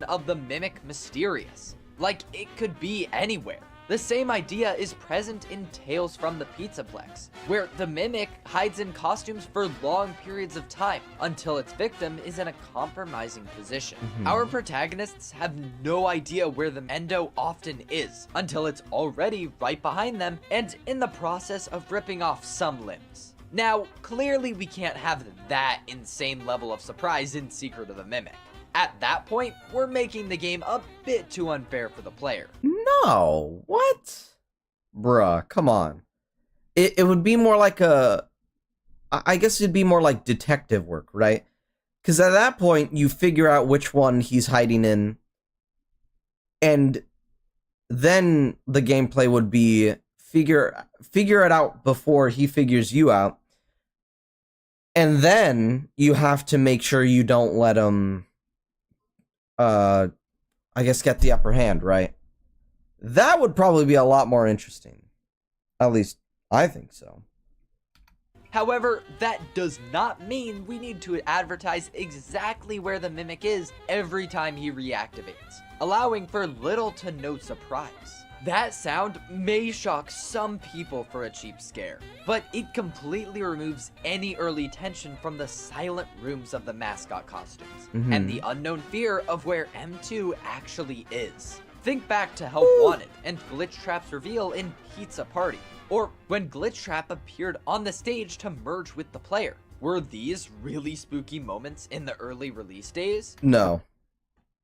Of the Mimic mysterious. Like it could be anywhere. The same idea is present in Tales from the Pizzaplex, where the Mimic hides in costumes for long periods of time until its victim is in a compromising position. Our protagonists have no idea where the Endo often is until it's already right behind them and in the process of ripping off some limbs. Now, clearly we can't have that insane level of surprise in Secret of the Mimic. At that point, we're making the game a bit too unfair for the player. No, what? Bruh, come on. It would be more like I guess it'd be more like detective work, right? Because at that point, you figure out which one he's hiding in, and then the gameplay would be figure it out before he figures you out, and then you have to make sure you don't let him I guess get the upper hand, right? That would probably be a lot more interesting. At least, I think so. However, that does not mean we need to advertise exactly where the Mimic is every time he reactivates, allowing for little to no surprise. That sound may shock some people for a cheap scare, but it completely removes any early tension from the silent rooms of the mascot costumes, and the unknown fear of where M2 actually is. Think back to Help Wanted and Glitchtrap's reveal in Pizza Party, or when Glitchtrap appeared on the stage to merge with the player. Were these really spooky moments in the early release days? No.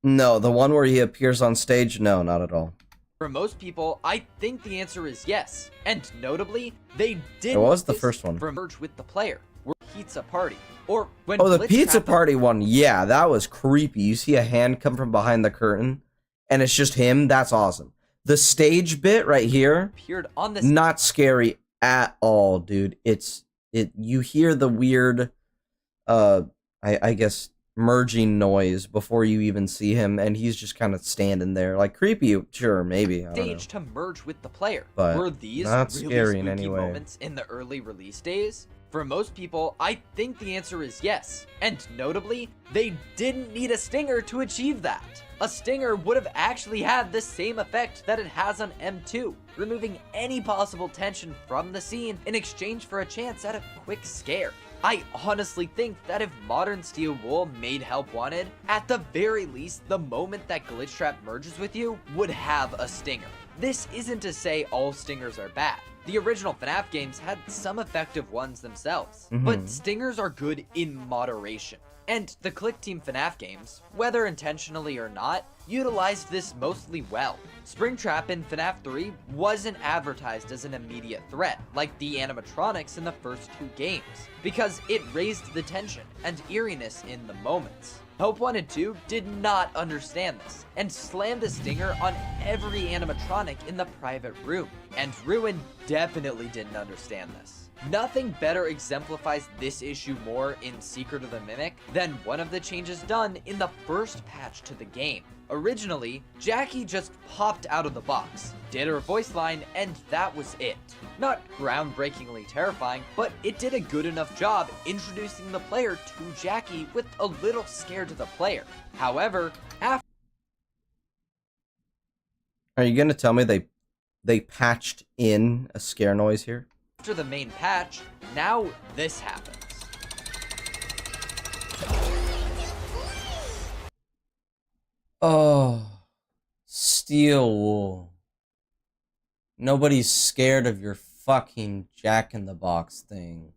No, the one where he appears on stage, no, not at all. For most people, I think the answer is yes. And notably, they did It was the first one. For merge with the player, or Pizza Party, or when the Glitchtrap Pizza Party one, yeah, that was creepy. You see a hand come from behind the curtain, and it's just him. That's awesome. The stage bit right here, appeared on the not scary at all, dude. You hear the weird, I guess merging noise before you even see him, and he's just kind of standing there, like creepy. Sure, maybe. I don't know. Stage to merge with the player. But were these not really scary in spooky any way. moments in the early release days? For most people, I think the answer is yes. And notably, they didn't need a stinger to achieve that. A stinger would have actually had the same effect that it has on M2, removing any possible tension from the scene in exchange for a chance at a quick scare. I honestly think that if modern Steel Wool made Help Wanted, at the very least, the moment that Glitchtrap merges with you would have a stinger. This isn't to say all stingers are bad. The original FNAF games had some effective ones themselves, but stingers are good in moderation. And the Click Team FNAF games, whether intentionally or not, utilized this mostly well. Springtrap in FNAF 3 wasn't advertised as an immediate threat, like the animatronics in the first 2 games, because it raised the tension and eeriness in the moments. Help Wanted 2 did not understand this, and slammed a stinger on every animatronic in the private room, and Ruin definitely didn't understand this. Nothing better exemplifies this issue more in Secret of the Mimic than one of the changes done in the first patch to the game. Originally, Jackie just popped out of the box, did her voice line, and that was it. Not groundbreakingly terrifying, but it did a good enough job introducing the player to Jackie with a little scare to the player. However, after... Are you gonna tell me they patched in a scare noise here? After the main patch, now this happens. Oh, Steel Wool. Nobody's scared of your fucking Jack-in-the-Box thing.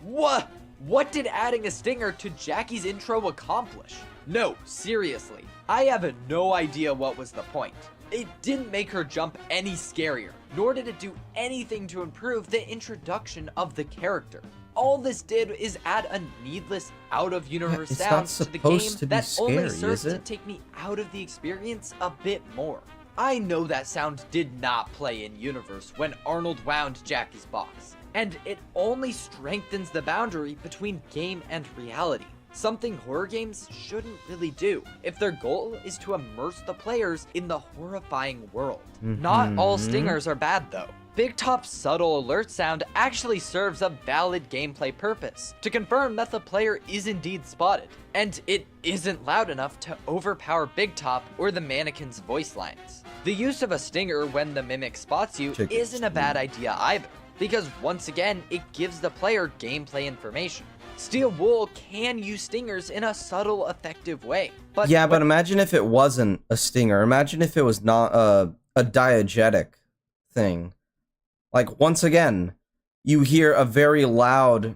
What? What did adding a stinger to Jackie's intro accomplish? No, seriously, I have no idea what was the point. It didn't make her jump any scarier, nor did it do anything to improve the introduction of the character. All this did is add a needless out-of-universe sound to the game that only serves to take me out of the experience a bit more. I know that sound did not play in universe when Arnold wound Jackie's box, and it only strengthens the boundary between game and reality. Something horror games shouldn't really do if their goal is to immerse the players in the horrifying world. Not all stingers are bad though. Big Top's subtle alert sound actually serves a valid gameplay purpose, to confirm that the player is indeed spotted, and it isn't loud enough to overpower Big Top or the mannequin's voice lines. The use of a stinger when the mimic spots you isn't a bad idea either, because once again, it gives the player gameplay information. Steel Wool can use stingers in a subtle, effective way. But yeah, but imagine if it wasn't a stinger. Imagine if it was not a diegetic thing. Like, once again, you hear a very loud...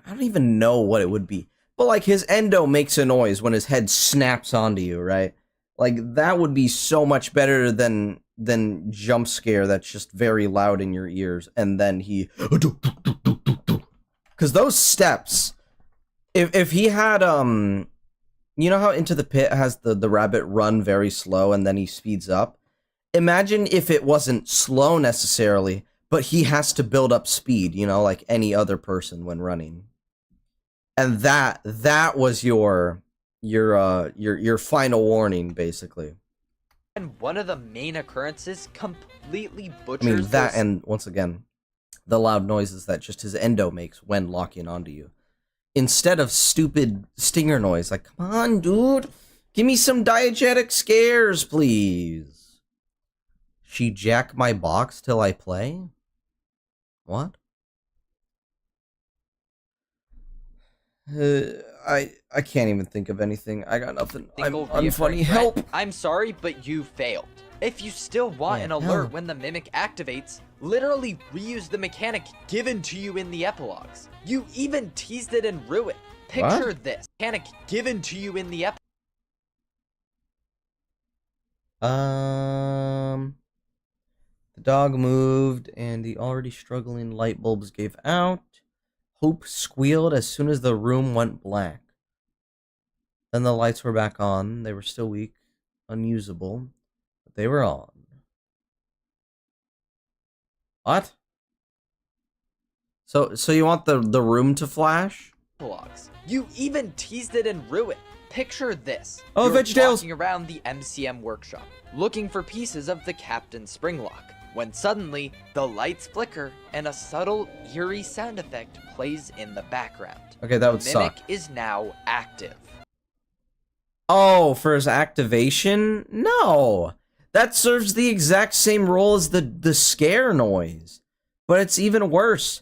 I don't even know what it would be. But, like, his endo makes a noise when his head snaps onto you, right? Like, that would be so much better than jump scare that's just very loud in your ears. And then he... Because those steps, if he had, you know how Into the Pit has the rabbit run very slow and then he speeds up? Imagine if it wasn't slow necessarily, but he has to build up speed, you know, like any other person when running. And that was your final warning, basically. And one of the main occurrences completely butchers I mean, that, those... and once again, the loud noises that just his endo makes when locking onto you. Instead of stupid stinger noise, like, come on, dude, give me some diegetic scares, please. She jack my box till I play? What? I can't even think of anything. I got nothing. I'm funny. Help! I'm sorry, but you failed. If you still want an alert when the mimic activates, literally reuse the mechanic given to you in the epilogues. You even teased it in Ruin. Picture this mechanic given to you in the The dog moved, and the already struggling light bulbs gave out. Hope squealed as soon as the room went black. Then the lights were back on. They were still weak, unusable, but they were on. What? So you want the room to flash? Blogs. You even teased it in Ruin. Picture this. Oh, You're VeggieTales. walking around the MCM workshop, looking for pieces of the Captain's Springlock, when suddenly, the lights flicker and a subtle, eerie sound effect plays in the background. Okay, that would The Mimic suck. is now active. Oh, for his activation? No. That serves the exact same role as the scare noise. But it's even worse.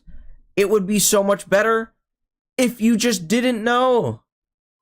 It would be so much better if you just didn't know.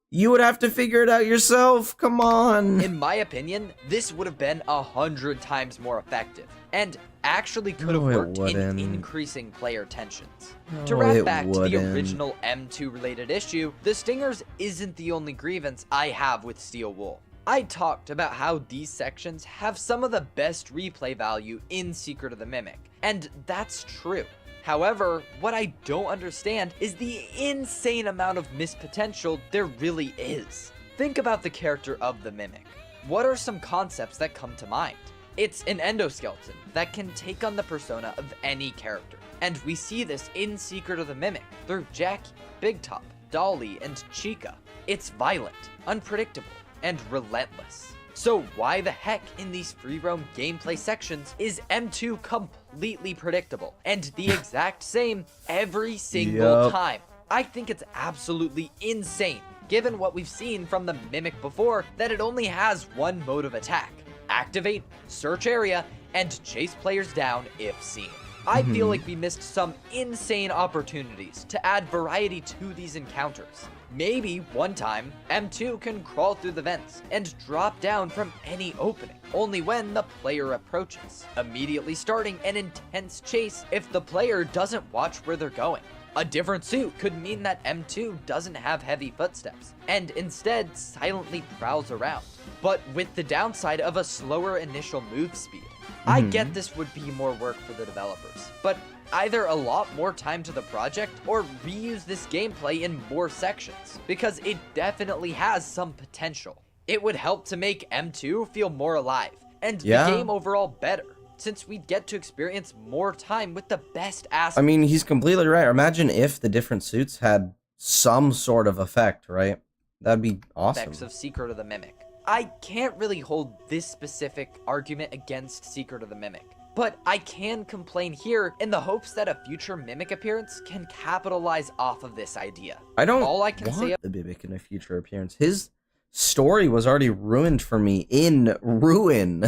You would have to figure it out yourself. Come on. In my opinion, this would have been 100 times more effective, and actually could have No, it worked in wouldn't. increasing player tensions. To No, wrap it back to the wouldn't. original M2 related issue, the Stingers isn't the only grievance I have with Steel Wool. I talked about how these sections have some of the best replay value in Secret of the Mimic, and that's true. However, what I don't understand is the insane amount of missed potential there really is. Think about the character of the Mimic. What are some concepts that come to mind? It's an endoskeleton that can take on the persona of any character. And we see this in Secret of the Mimic through Jackie, Big Top, Dolly, and Chica. It's violent, unpredictable, and relentless. So why the heck in these free roam gameplay sections is M2 completely predictable and the exact same every single time? I think it's absolutely insane, given what we've seen from the Mimic before, that it only has one mode of attack: activate, search area, and chase players down if seen. I feel like we missed some insane opportunities to add variety to these encounters. Maybe one time, M2 can crawl through the vents and drop down from any opening, only when the player approaches, immediately starting an intense chase if the player doesn't watch where they're going. A different suit could mean that M2 doesn't have heavy footsteps, and instead silently prowls around, but with the downside of a slower initial move speed. I get this would be more work for the developers, but either a lot more time to the project or reuse this gameplay in more sections, because it definitely has some potential. It would help to make M2 feel more alive, and the game overall better, since we'd get to experience more time with the best aspects. I mean, he's completely right. Imagine if the different suits had some sort of effect, right? That'd be awesome. Of Secret of the Mimic. I can't really hold this specific argument against Secret of the Mimic, but I can complain here in the hopes that a future Mimic appearance can capitalize off of this idea. I don't All I can say want the Mimic in a future appearance. His story was already ruined for me in Ruin.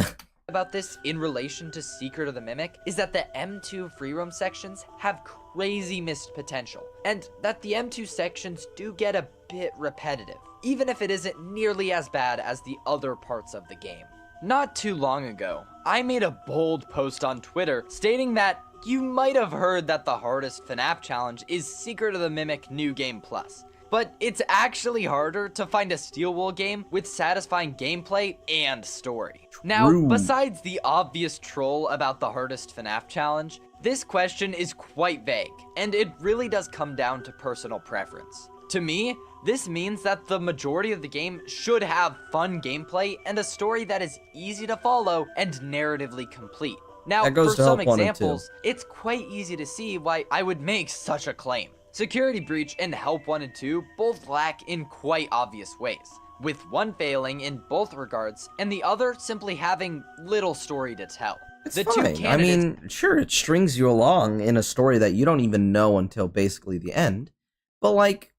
about this in relation to Secret of the Mimic is that the M2 free roam sections have crazy missed potential, and that the M2 sections do get a bit repetitive, even if it isn't nearly as bad as the other parts of the game. Not too long ago, I made a bold post on Twitter stating that you might have heard that the hardest FNAF challenge is Secret of the Mimic New Game Plus, but it's actually harder to find a Steel Wool game with satisfying gameplay and story. Now, besides the obvious troll about the hardest FNAF challenge, this question is quite vague, and it really does come down to personal preference. To me, this means that the majority of the game should have fun gameplay and a story that is easy to follow and narratively complete. Now, for some examples, it's quite easy to see why I would make such a claim. Security Breach and Help Wanted 2 both lack in quite obvious ways, with one failing in both regards and the other simply having little story to tell. It's fine. I mean, sure, it strings you along in a story that you don't even know until basically the end, but like,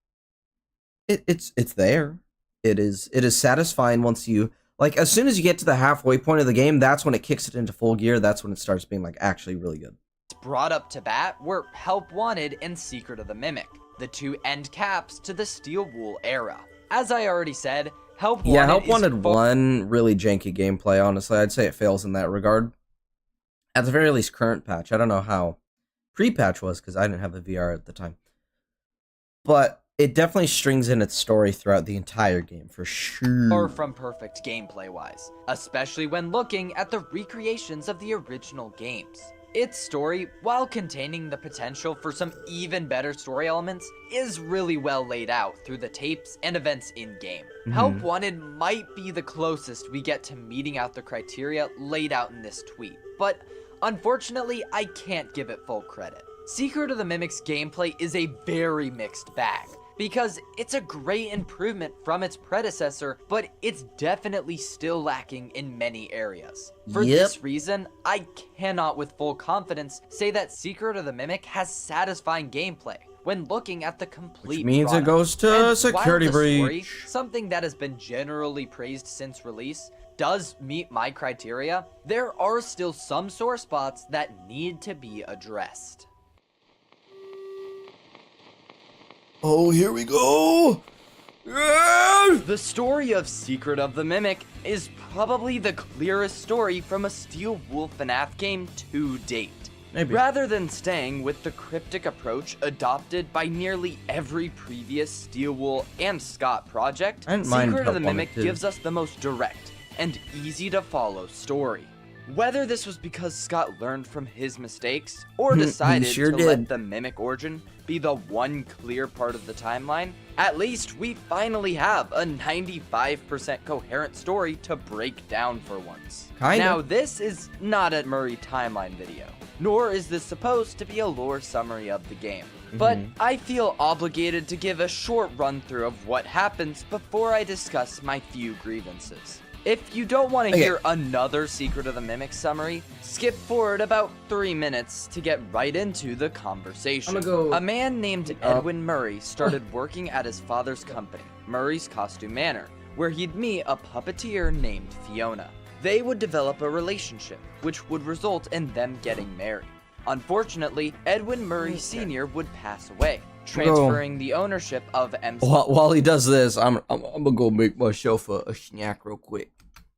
it's there. It is satisfying once you, like, as soon as you get to the halfway point of the game, that's when it kicks it into full gear. That's when it starts being like actually really good. Brought up to bat were Help Wanted and Secret of the Mimic, the two end caps to the Steel Wool era. As I already said, Help Wanted Help Wanted one really janky gameplay, honestly. I'd say it fails in that regard. At the very least, current patch. I don't know how pre-patch was, because I didn't have a VR at the time. But it definitely strings in its story throughout the entire game, for sure. Far from perfect gameplay-wise, especially when looking at the recreations of the original games. Its story, while containing the potential for some even better story elements, is really well laid out through the tapes and events in-game. Help Wanted might be the closest we get to meeting out the criteria laid out in this tweet, but unfortunately, I can't give it full credit. Secret of the Mimic's gameplay is a very mixed bag, because it's a great improvement from its predecessor, but it's definitely still lacking in many areas. For this reason, I cannot with full confidence say that Secret of the Mimic has satisfying gameplay when looking at the complete Which means product. it goes to And security while the story, breach. something that has been generally praised since release, does meet my criteria, there are still some sore spots that need to be addressed. Oh, here we go! The story of Secret of the Mimic is probably the clearest story from a Steel Wolf FNAF game to date. Maybe. Rather than staying with the cryptic approach adopted by nearly every previous Steel Wool and Scott project, I didn't mind Secret of the Help on Mimic it, too. gives us the most direct and easy to follow story. Whether this was because Scott learned from his mistakes, or decided sure to did. let the Mimic origin be the one clear part of the timeline, at least we finally have a 95% coherent story to break down for once. Kinda. Now, this is not a Murray timeline video, nor is this supposed to be a lore summary of the game. But I feel obligated to give a short run through of what happens before I discuss my few grievances. If you don't want to hear another Secret of the Mimic summary, skip forward about 3 minutes to get right into the conversation. A man named Edwin Murray started working at his father's company, Murray's Costume Manor, where he'd meet a puppeteer named Fiona. They would develop a relationship, which would result in them getting married. Unfortunately, Edwin Murray Sr. would pass away, transferring the ownership of While he does this, I'm gonna go make myself a snack real quick.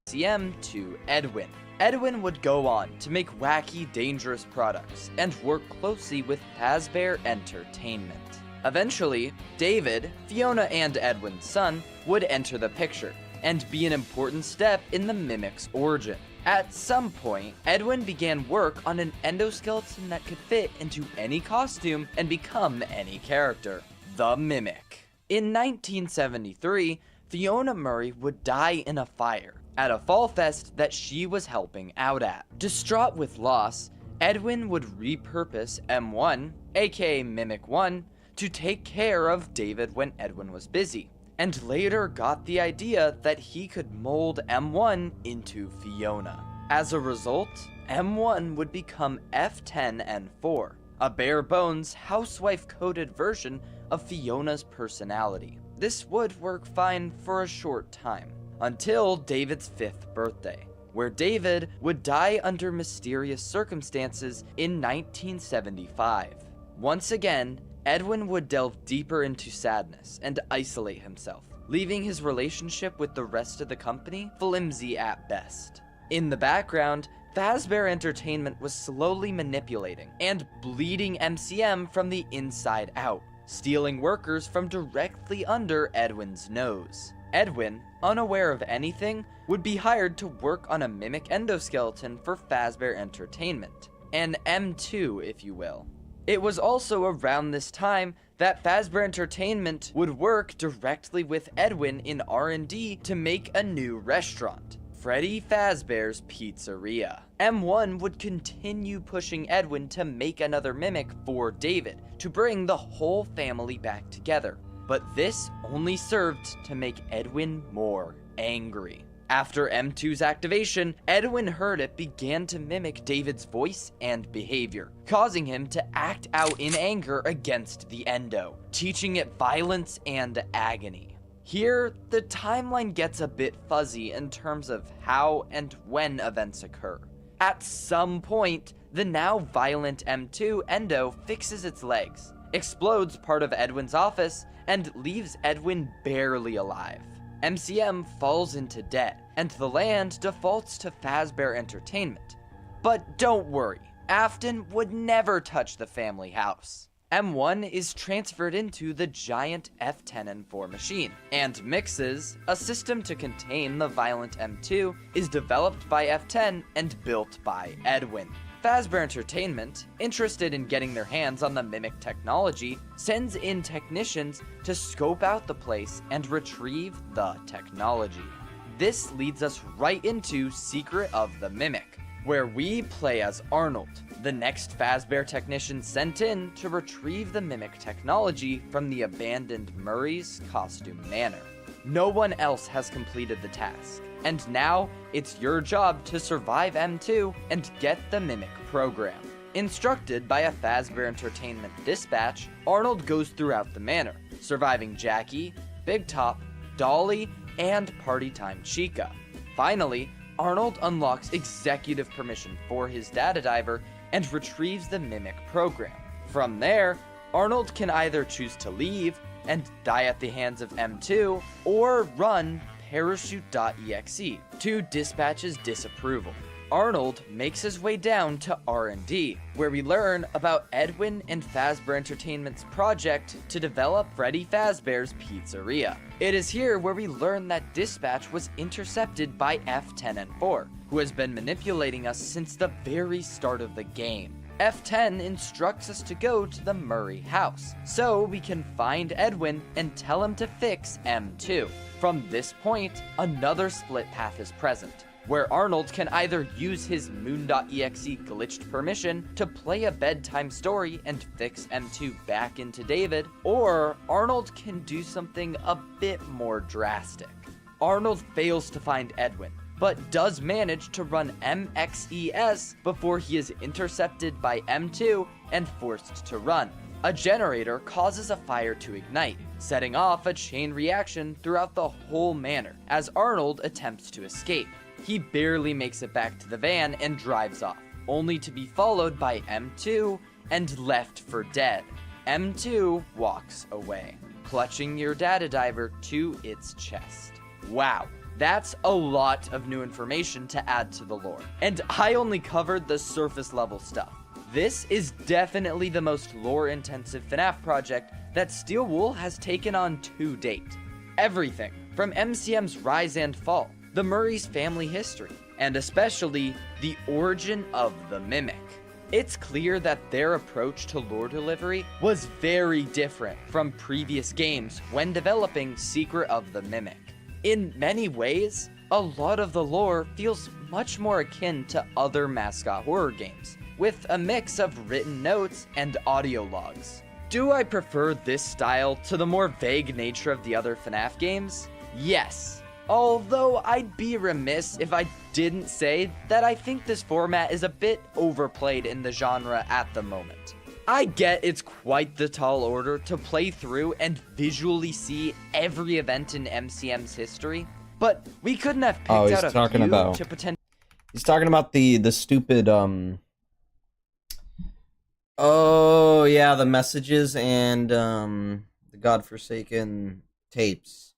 MCM to Edwin. Edwin would go on to make wacky, dangerous products and work closely with Fazbear Entertainment. Eventually, David, Fiona and Edwin's son, would enter the picture and be an important step in the Mimic's origin. At some point, Edwin began work on an endoskeleton that could fit into any costume and become any character, the Mimic. In 1973, Fiona Murray would die in a fire at a fall fest that she was helping out at. Distraught with loss, Edwin would repurpose M1, aka Mimic 1, to take care of David when Edwin was busy, and later got the idea that he could mold M1 into Fiona. As a result, M1 would become F10N4, a bare-bones, housewife-coded version of Fiona's personality. This would work fine for a short time, until David's 5th birthday, where David would die under mysterious circumstances in 1975. Once again, Edwin would delve deeper into sadness and isolate himself, leaving his relationship with the rest of the company flimsy at best. In the background, Fazbear Entertainment was slowly manipulating and bleeding MCM from the inside out, stealing workers from directly under Edwin's nose. Edwin, unaware of anything, would be hired to work on a Mimic endoskeleton for Fazbear Entertainment, an M2 if you will. It was also around this time that Fazbear Entertainment would work directly with Edwin in R&D to make a new restaurant, Freddy Fazbear's Pizzeria. M1 would continue pushing Edwin to make another Mimic for David, to bring the whole family back together. But this only served to make Edwin more angry. After M2's activation, Edwin heard it began to mimic David's voice and behavior, causing him to act out in anger against the Endo, teaching it violence and agony. Here, the timeline gets a bit fuzzy in terms of how and when events occur. At some point, the now violent M2 Endo fixes its legs, explodes part of Edwin's office, and leaves Edwin barely alive. MCM falls into debt, and the land defaults to Fazbear Entertainment. But don't worry, Afton would never touch the family house. M1 is transferred into the giant F10N4 machine, and Mixes, a system to contain the violent M2, is developed by F10 and built by Edwin. Fazbear Entertainment, interested in getting their hands on the Mimic technology, sends in technicians to scope out the place and retrieve the technology. This leads us right into Secret of the Mimic, where we play as Arnold, the next Fazbear technician sent in to retrieve the mimic technology from the abandoned Murray's Costume Manor. No one else has completed the task, and now it's your job to survive M2 and get the mimic program. Instructed by a Fazbear Entertainment dispatch, Arnold goes throughout the manor, surviving Jackie, Big Top, Dolly, and Party Time Chica. Finally, Arnold unlocks executive permission for his data diver and retrieves the mimic program. From there, Arnold can either choose to leave and die at the hands of M2, or run parachute.exe to Dispatch's disapproval. Arnold makes his way down to R&D, where we learn about Edwin and Fazbear Entertainment's project to develop Freddy Fazbear's Pizzeria. It is here where we learn that Dispatch was intercepted by F10N4, who has been manipulating us since the very start of the game. F10 instructs us to go to the Murray house, so we can find Edwin and tell him to fix M2. From this point, another split path is present, where Arnold can either use his moon.exe glitched permission to play a bedtime story and fix M2 back into David, or Arnold can do something a bit more drastic. Arnold fails to find Edwin, but does manage to run MXES before he is intercepted by M2 and forced to run. A generator causes a fire to ignite, setting off a chain reaction throughout the whole manor as Arnold attempts to escape. He barely makes it back to the van and drives off, only to be followed by M2 and left for dead. M2 walks away, clutching your data diver to its chest. Wow, that's a lot of new information to add to the lore, and I only covered the surface level stuff. This is definitely the most lore-intensive FNAF project that Steel Wool has taken on to date. Everything from MCM's rise and fall, the Murray's family history, and especially the origin of the Mimic. It's clear that their approach to lore delivery was very different from previous games when developing Secret of the Mimic. In many ways, a lot of the lore feels much more akin to other mascot horror games, with a mix of written notes and audio logs. Do I prefer this style to the more vague nature of the other FNAF games? Yes. Although I'd be remiss if I didn't say that I think this format is a bit overplayed in the genre at the moment. I get it's quite the tall order to play through and visually see every event in MCM's history, but we couldn't have picked out a few to potentially... He's talking about the stupid, oh, yeah, the messages and, the godforsaken tapes.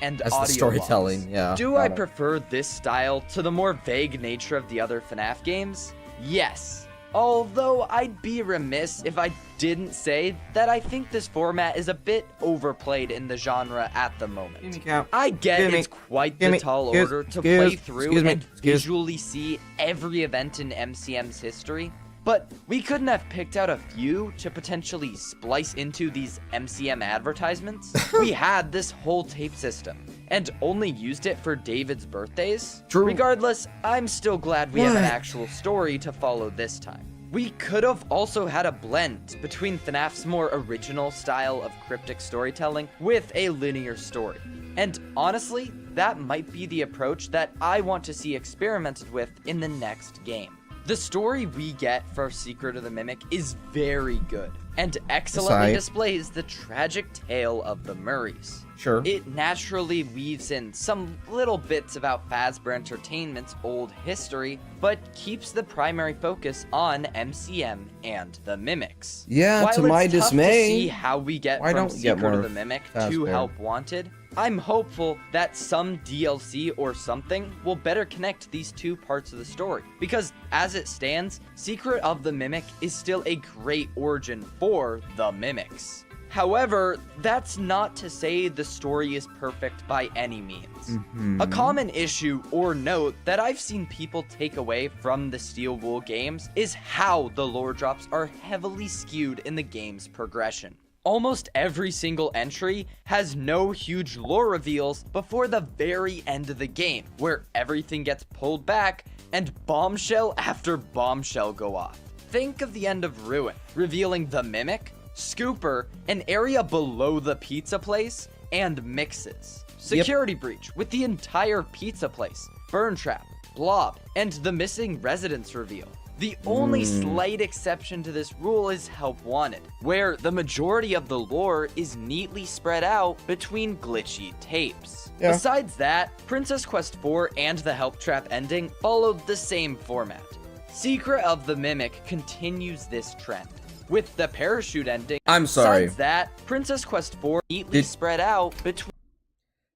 And as audio the storytelling, logs. yeah. Do I prefer this style to the more vague nature of the other FNAF games? Yes. Although I'd be remiss if I didn't say that I think this format is a bit overplayed in the genre at the moment. I get it's quite the tall order to play through and visually see every event in MCM's history, but we couldn't have picked out a few to potentially splice into these MCM advertisements. We had this whole tape system, and only used it for David's birthdays. True. Regardless, I'm still glad we have an actual story to follow this time. We could have also had a blend between FNAF's more original style of cryptic storytelling with a linear story. And honestly, that might be the approach that I want to see experimented with in the next game. The story we get for Secret of the Mimic is very good, and excellently displays the tragic tale of the Murrays. Sure. It naturally weaves in some little bits about Fazbear Entertainment's old history, but keeps the primary focus on MCM and the Mimics. Yeah, While to my it's tough dismay, to see how we get from Secret of the Mimic to Help Wanted, I'm hopeful that some DLC or something will better connect these two parts of the story, because as it stands, Secret of the Mimic is still a great origin for the Mimics. However, that's not to say the story is perfect by any means. A common issue or note that I've seen people take away from the Steel Wool games is how the lore drops are heavily skewed in the game's progression. Almost every single entry has no huge lore reveals before the very end of the game, where everything gets pulled back and bombshell after bombshell go off. think of the end of Ruin, revealing the Mimic, Scooper, an area below the pizza place, and Mixes. Security breach with the entire pizza place, Burn Trap, Blob, and the missing residence reveal. The only slight exception to this rule is Help Wanted, where the majority of the lore is neatly spread out between glitchy tapes. Yeah. Besides that, Princess Quest 4 and the Help Trap ending followed the same format. Secret of the Mimic continues this trend, with the parachute ending. I'm sorry. Besides that, Princess Quest 4 neatly spread out between.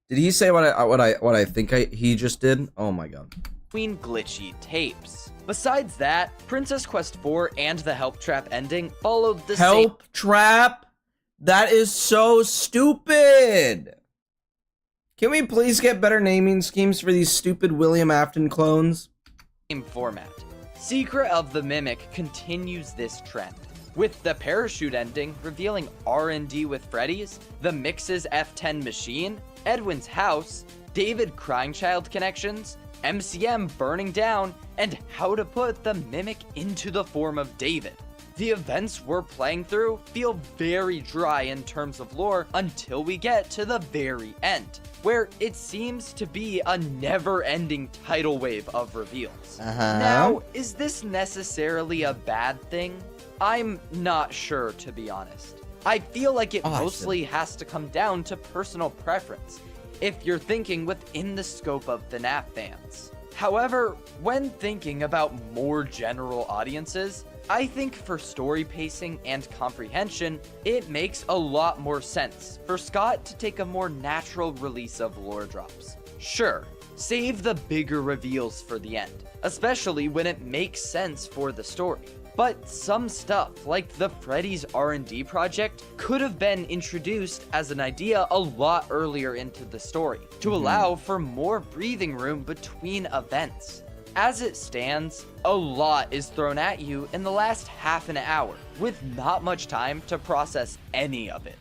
Did he say what I think he just did? Oh my god. Between glitchy tapes. Besides that, Princess Quest 4 and the Help Trap ending followed the Help Trap? That is so stupid. Can we please get better naming schemes for these stupid William Afton clones? same format. Secret of the Mimic continues this trend, with the parachute ending revealing R&D with Freddy's, the Mixes F10 machine, Edwin's house, David Cryingchild connections, MCM burning down, and how to put the Mimic into the form of David. The events we're playing through feel very dry in terms of lore until we get to the very end, where it seems to be a never-ending tidal wave of reveals. Now, is this necessarily a bad thing? I'm not sure, to be honest. I feel like it mostly has to come down to personal preference, if you're thinking within the scope of FNAF fans. However, when thinking about more general audiences, I think for story pacing and comprehension, it makes a lot more sense for Scott to take a more natural release of lore drops. Sure, save the bigger reveals for the end, especially when it makes sense for the story. But some stuff, like the Freddy's R&D project, could have been introduced as an idea a lot earlier into the story, to allow for more breathing room between events. As it stands, a lot is thrown at you in the last half an hour, with not much time to process any of it.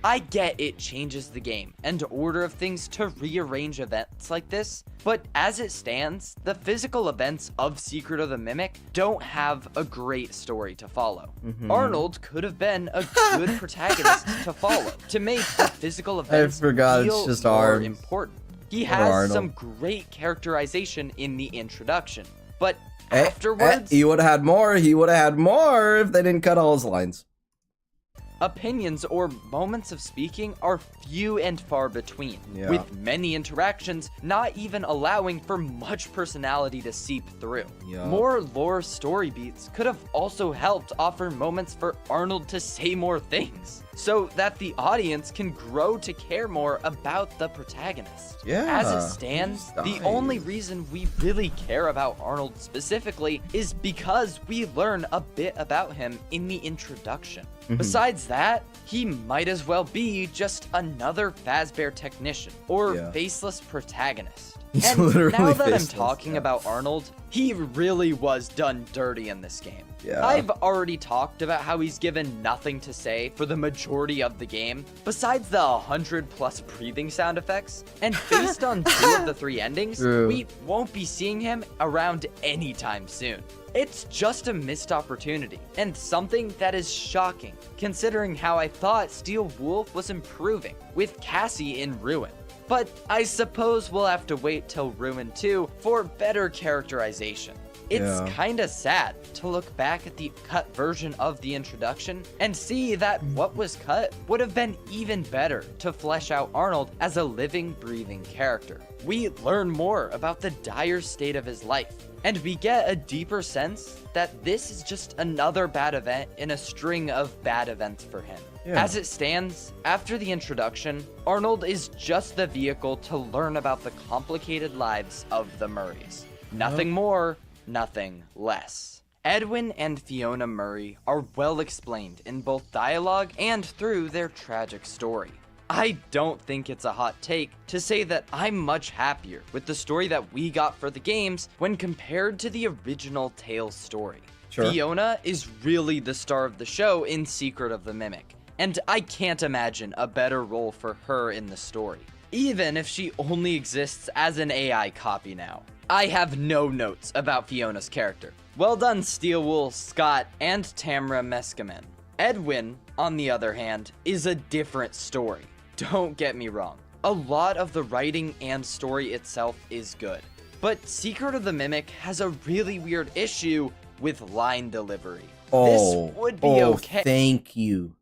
I get it changes the game and order of things to rearrange events like this, but as it stands, the physical events of Secret of the Mimic don't have a great story to follow. Arnold could have been a good protagonist to follow, to make the physical events feel just more arms. important. He has some great characterization in the introduction, but afterwards... he would have had more. He would have had more if they didn't cut all his lines. Opinions or moments of speaking are few and far between, with many interactions not even allowing for much personality to seep through. More lore story beats could have also helped offer moments for Arnold to say more things, so that the audience can grow to care more about the protagonist. As it stands, the only reason we really care about Arnold specifically is because we learn a bit about him in the introduction. Besides that, he might as well be just another Fazbear technician or faceless protagonist. And now that I'm talking about Arnold, he really was done dirty in this game. I've already talked about how he's given nothing to say for the majority of the game, besides the 100+ breathing sound effects, and based on 2 of the 3 endings, we won't be seeing him around anytime soon. It's just a missed opportunity, and something that is shocking, considering how I thought Steel Wolf was improving, with Cassie in Ruin. But I suppose we'll have to wait till Ruin 2 for better characterization. It's kinda sad to look back at the cut version of the introduction and see that what was cut would have been even better to flesh out Arnold as a living, breathing character. We learn more about the dire state of his life, and we get a deeper sense that this is just another bad event in a string of bad events for him. As it stands, after the introduction, Arnold is just the vehicle to learn about the complicated lives of the Murrays. Nothing more, nothing less. Edwin and Fiona Murray are well explained in both dialogue and through their tragic story. I don't think it's a hot take to say that I'm much happier with the story that we got for the games when compared to the original Tales story. Fiona is really the star of the show in Secret of the Mimic, and I can't imagine a better role for her in the story, even if she only exists as an AI copy now. I have no notes about Fiona's character, Well done, Steelwool, Scott, and Tamra Meskamen. Edwin, on the other hand, is a different story. Don't get me wrong. A lot of the writing and story itself is good. But Secret of the Mimic has a really weird issue with line delivery. This would be okay. Thank you.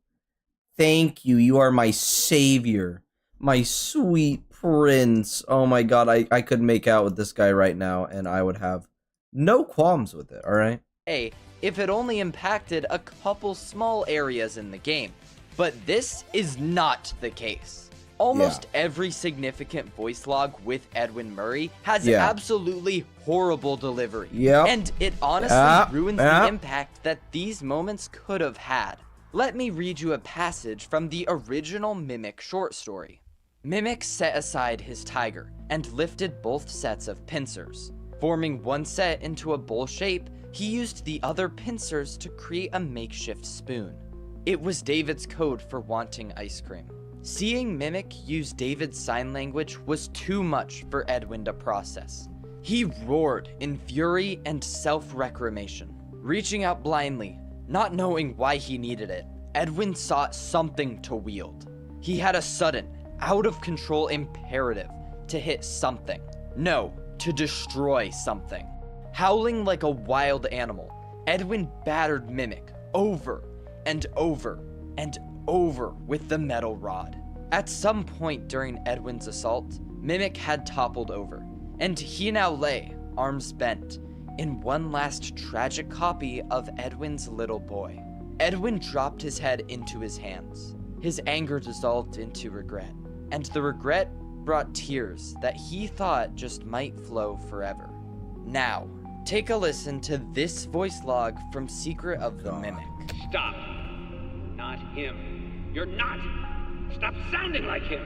Thank you. You are my savior. My sweet prince. Oh my god, I could make out with this guy right now, and I would have no qualms with it, alright? If it only impacted a couple small areas in the game. But this is not the case. Almost every significant voice log with Edwin Murray has absolutely horrible delivery. And it honestly ruins the impact that these moments could have had. Let me read you a passage from the original Mimic short story. Mimic set aside his tiger and lifted both sets of pincers. Forming one set into a bowl shape, he used the other pincers to create a makeshift spoon. It was David's code for wanting ice cream. Seeing Mimic use David's sign language was too much for Edwin to process. He roared in fury and self-reclamation. Reaching out blindly, not knowing why he needed it, Edwin sought something to wield. He had a sudden, out-of-control imperative to hit something. No, to destroy something. Howling like a wild animal, Edwin battered Mimic over and over and over with the metal rod. At some point during Edwin's assault, Mimic had toppled over, and he now lay, arms bent, in one last tragic copy of Edwin's little boy. Edwin dropped his head into his hands. His anger dissolved into regret, and the regret brought tears that he thought just might flow forever. Now, take a listen to this voice log from Secret of the Mimic. Stop. Not him. You're not! Stop sounding like him!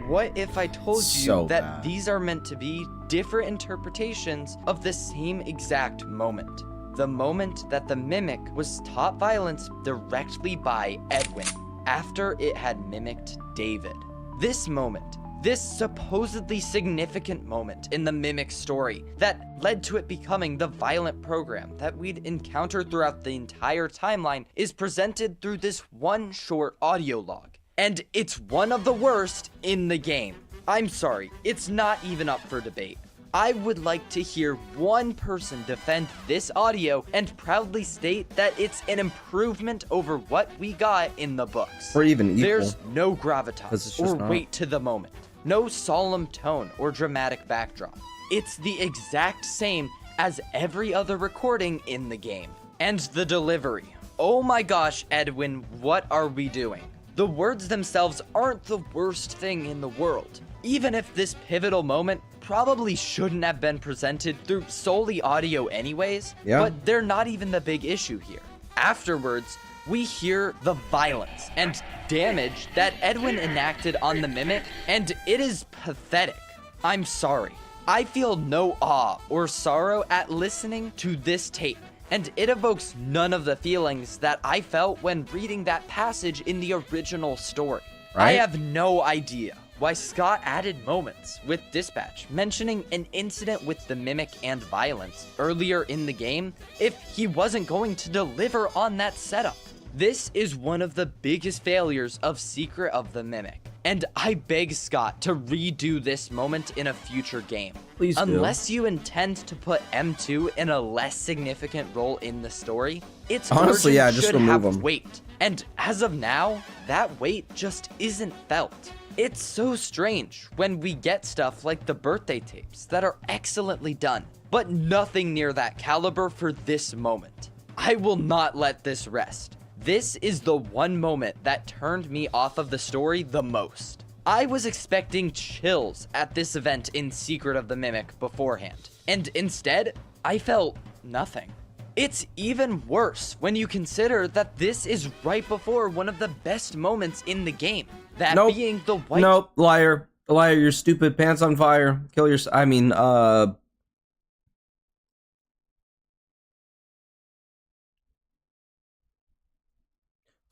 What if I told you that these are meant to be different interpretations of the same exact moment? The moment that the Mimic was taught violence directly by Edwin, after it had mimicked David. This moment, this supposedly significant moment in the Mimic story that led to it becoming the violent program that we'd encountered throughout the entire timeline, is presented through this one short audio log. And it's one of the worst in the game. I'm sorry, it's not even up for debate. I would like to hear one person defend this audio and proudly state that it's an improvement over what we got in the books. Or even equal. There's no gravitas or weight to the moment. No solemn tone or dramatic backdrop. It's the exact same as every other recording in the game. And the delivery. Oh my gosh, Edwin, what are we doing? The words themselves aren't the worst thing in the world. Even if this pivotal moment probably shouldn't have been presented through solely audio anyways, but they're not even the big issue here. Afterwards, we hear the violence and damage that Edwin enacted on the Mimic, and it is pathetic. I'm sorry. I feel no awe or sorrow at listening to this tape, and it evokes none of the feelings that I felt when reading that passage in the original story. I have no idea why Scott added moments with Dispatch mentioning an incident with the Mimic and violence earlier in the game if he wasn't going to deliver on that setup. This is one of the biggest failures of Secret of the Mimic, and I beg Scott to redo this moment in a future game. Please do. Unless you intend to put M2 in a less significant role in the story, its honestly, origin just should have remove him. weight. And as of now, that weight just isn't felt. It's so strange when we get stuff like the birthday tapes that are excellently done, but nothing near that caliber for this moment. I will not let this rest. This is the one moment that turned me off of the story the most. I was expecting chills at this event in Secret of the Mimic beforehand, and instead, I felt nothing. It's even worse when you consider that this is right before one of the best moments in the game. That being the white... Nope, liar. Liar, you're stupid. Pants on fire. Kill your...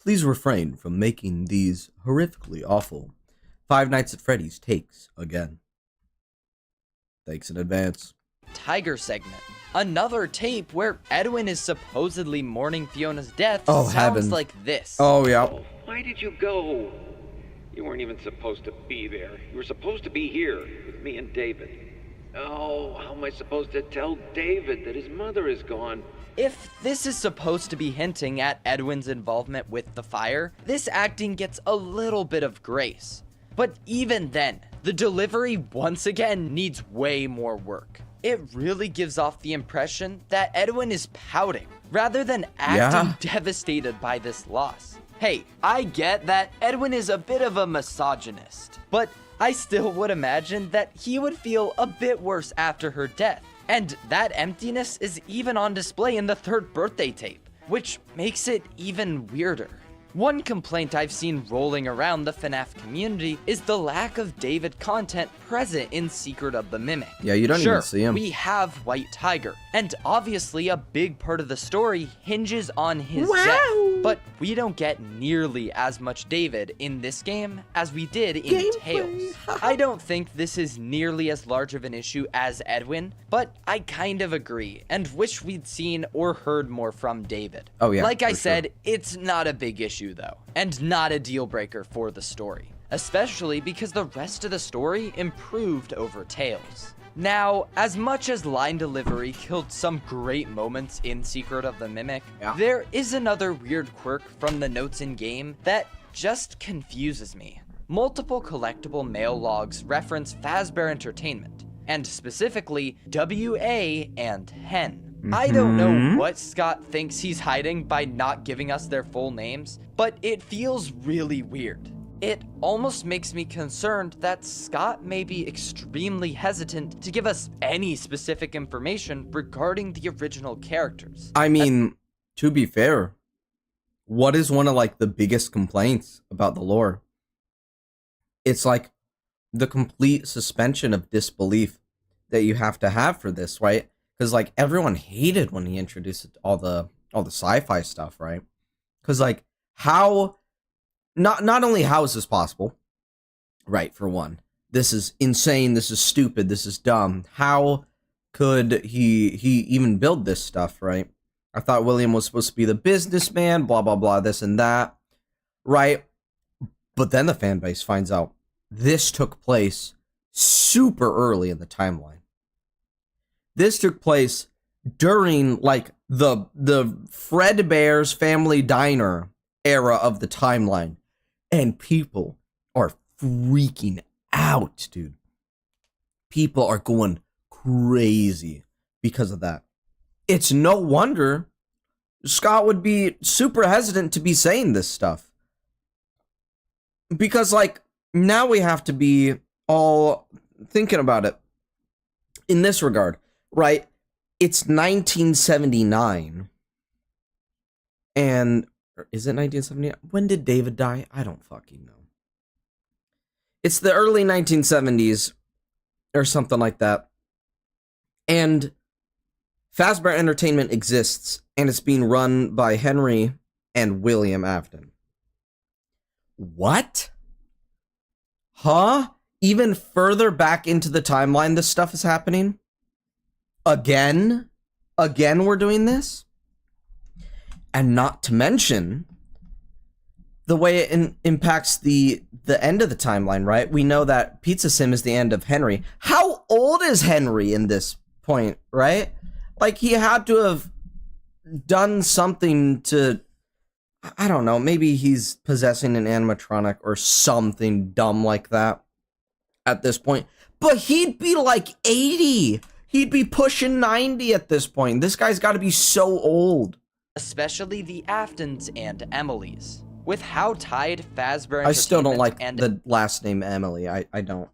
Please refrain from making these horrifically awful Five Nights at Freddy's takes again. Thanks in advance. Tiger segment. Another tape where Edwin is supposedly mourning Fiona's death sounds heaven. like this. Oh, yeah. Why did you go? You weren't even supposed to be there. You were supposed to be here with me and David. Oh, how am I supposed to tell David that his mother is gone? If this is supposed to be hinting at Edwin's involvement with the fire, this acting gets a little bit of grace. But even then, the delivery once again needs way more work. It really gives off the impression that Edwin is pouting, rather than acting devastated by this loss. Hey, I get that Edwin is a bit of a misogynist, but I still would imagine that he would feel a bit worse after her death. And that emptiness is even on display in the 3rd birthday tape, which makes it even weirder. One complaint I've seen rolling around the FNAF community is the lack of David content present in Secret of the Mimic. Yeah, you don't even see him. We have White Tiger, and obviously a big part of the story hinges on his death, but we don't get nearly as much David in this game as we did in Tales. I don't think this is nearly as large of an issue as Edwin, but I kind of agree, and wish we'd seen or heard more from David. Oh yeah, like I said, it's not a big issue though, and not a deal breaker for the story, especially because the rest of the story improved over Tales. Now, as much as line delivery killed some great moments in Secret of the Mimic, there is another weird quirk from the notes in game that just confuses me. Multiple collectible mail logs reference Fazbear Entertainment, and specifically WA and Hen. I don't know what Scott thinks he's hiding by not giving us their full names, but it feels really weird. It almost makes me concerned that Scott may be extremely hesitant to give us any specific information regarding the original characters. I mean, to be fair, what is one of like the biggest complaints about the lore? It's like the complete suspension of disbelief that you have to have for this, right? Because like everyone hated when he introduced all the sci-fi stuff, right? Because like how not only how is this possible, right? For one, this is insane. This is stupid. This is dumb. How could he even build this stuff, right? I thought William was supposed to be the businessman, blah blah blah, this and that, right? But then the fan base finds out this took place super early in the timeline. This took place during like the Fredbear's Family Diner era of the timeline, and people are freaking out, dude. People are going crazy because of that. It's no wonder Scott would be super hesitant to be saying this stuff, because like now we have to be all thinking about it in this regard, right? It's 1979, and is it 1979? When did David die? I don't fucking know. It's the early 1970s or something like that, and Fazbear Entertainment exists, and it's being run by Henry and William Afton. What? Huh? Even further back into the timeline, this stuff is happening? Again? Again, we're doing this? And not to mention the way it impacts the end of the timeline, right? We know that Pizza Sim is the end of Henry. How old is Henry in this point, right? Like, he had to have done something to, I don't know, maybe he's possessing an animatronic or something dumb like that at this point. But he'd be like 80. He'd be pushing 90 at this point. This guy's got to be so old. Especially the Aftons and Emilys. With how tied Fazbear I still don't like the last name Emily. I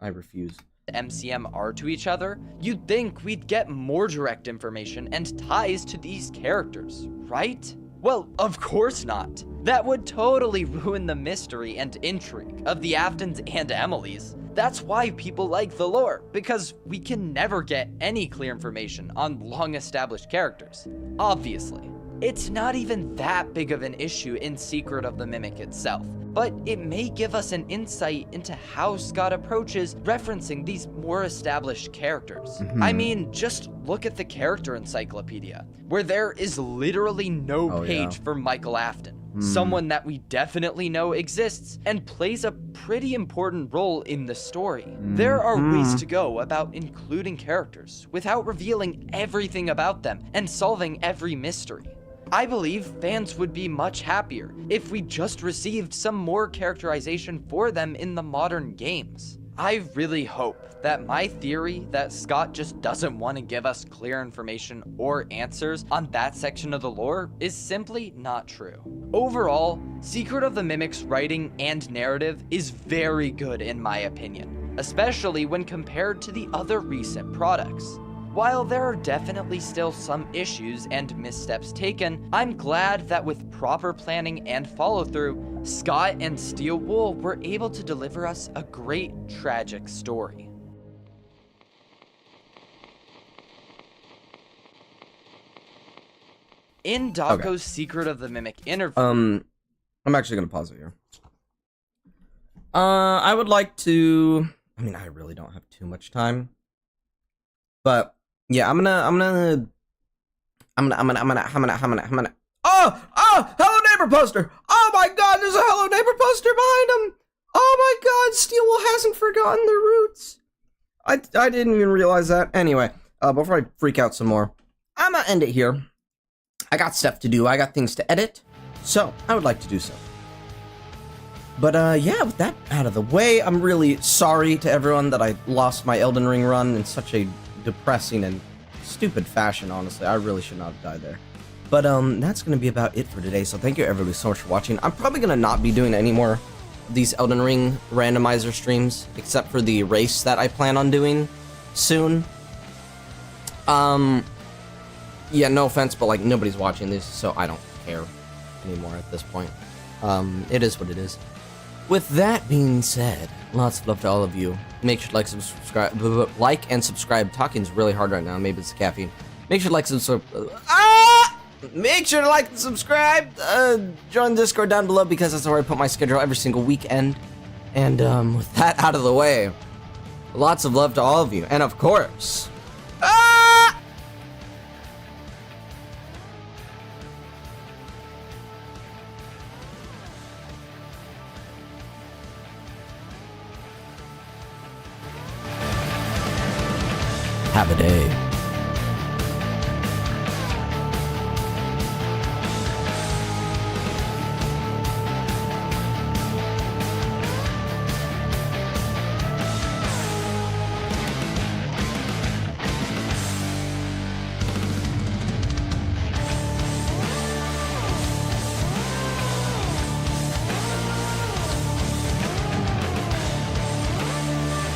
refuse. MCM are to each other, you'd think we'd get more direct information and ties to these characters, right? Well, of course not. That would totally ruin the mystery and intrigue of the Aftons and Emilys. That's why people like the lore, because we can never get any clear information on long-established characters, obviously. It's not even that big of an issue in Secret of the Mimic itself, but it may give us an insight into how Scott approaches referencing these more established characters. I mean, just look at the character encyclopedia, where there is literally no page for Michael Afton, someone that we definitely know exists and plays a pretty important role in the story. There are ways to go about including characters without revealing everything about them and solving every mystery. I believe fans would be much happier if we just received some more characterization for them in the modern games. I really hope that my theory that Scott just doesn't want to give us clear information or answers on that section of the lore is simply not true. Overall, Secret of the Mimic's writing and narrative is very good in my opinion, especially when compared to the other recent products. While there are definitely still some issues and missteps taken, I'm glad that with proper planning and follow-through, Scott and Steel Wool were able to deliver us a great, tragic story. In Dako's Secret of the Mimic interview... I'm actually gonna pause it here. I would like to... I mean, I really don't have too much time. But... yeah, I'm gonna. Oh! Hello Neighbor poster! Oh my god, there's a Hello Neighbor poster behind him! Oh my god, Steelwool hasn't forgotten the roots. I didn't even realize that. Anyway, before I freak out some more, I'm gonna end it here. I got stuff to do, I got things to edit, so I would like to do so. But yeah, with that out of the way, I'm really sorry to everyone that I lost my Elden Ring run in such a depressing and stupid fashion, honestly. I really should not have died there. But that's gonna be about it for today, so thank you everybody so much for watching. I'm probably gonna not be doing any more of these Elden Ring randomizer streams, except for the race that I plan on doing soon. Yeah, no offense, but like nobody's watching this, so I don't care anymore at this point. It is what it is. With that being said, lots of love to all of you. Make sure to like and subscribe. Talking's really hard right now. Maybe it's the caffeine. Make sure to like and subscribe. Make sure to like and subscribe. Join the Discord down below because that's where I put my schedule every single weekend. And with that out of the way, lots of love to all of you. And of course, have a day.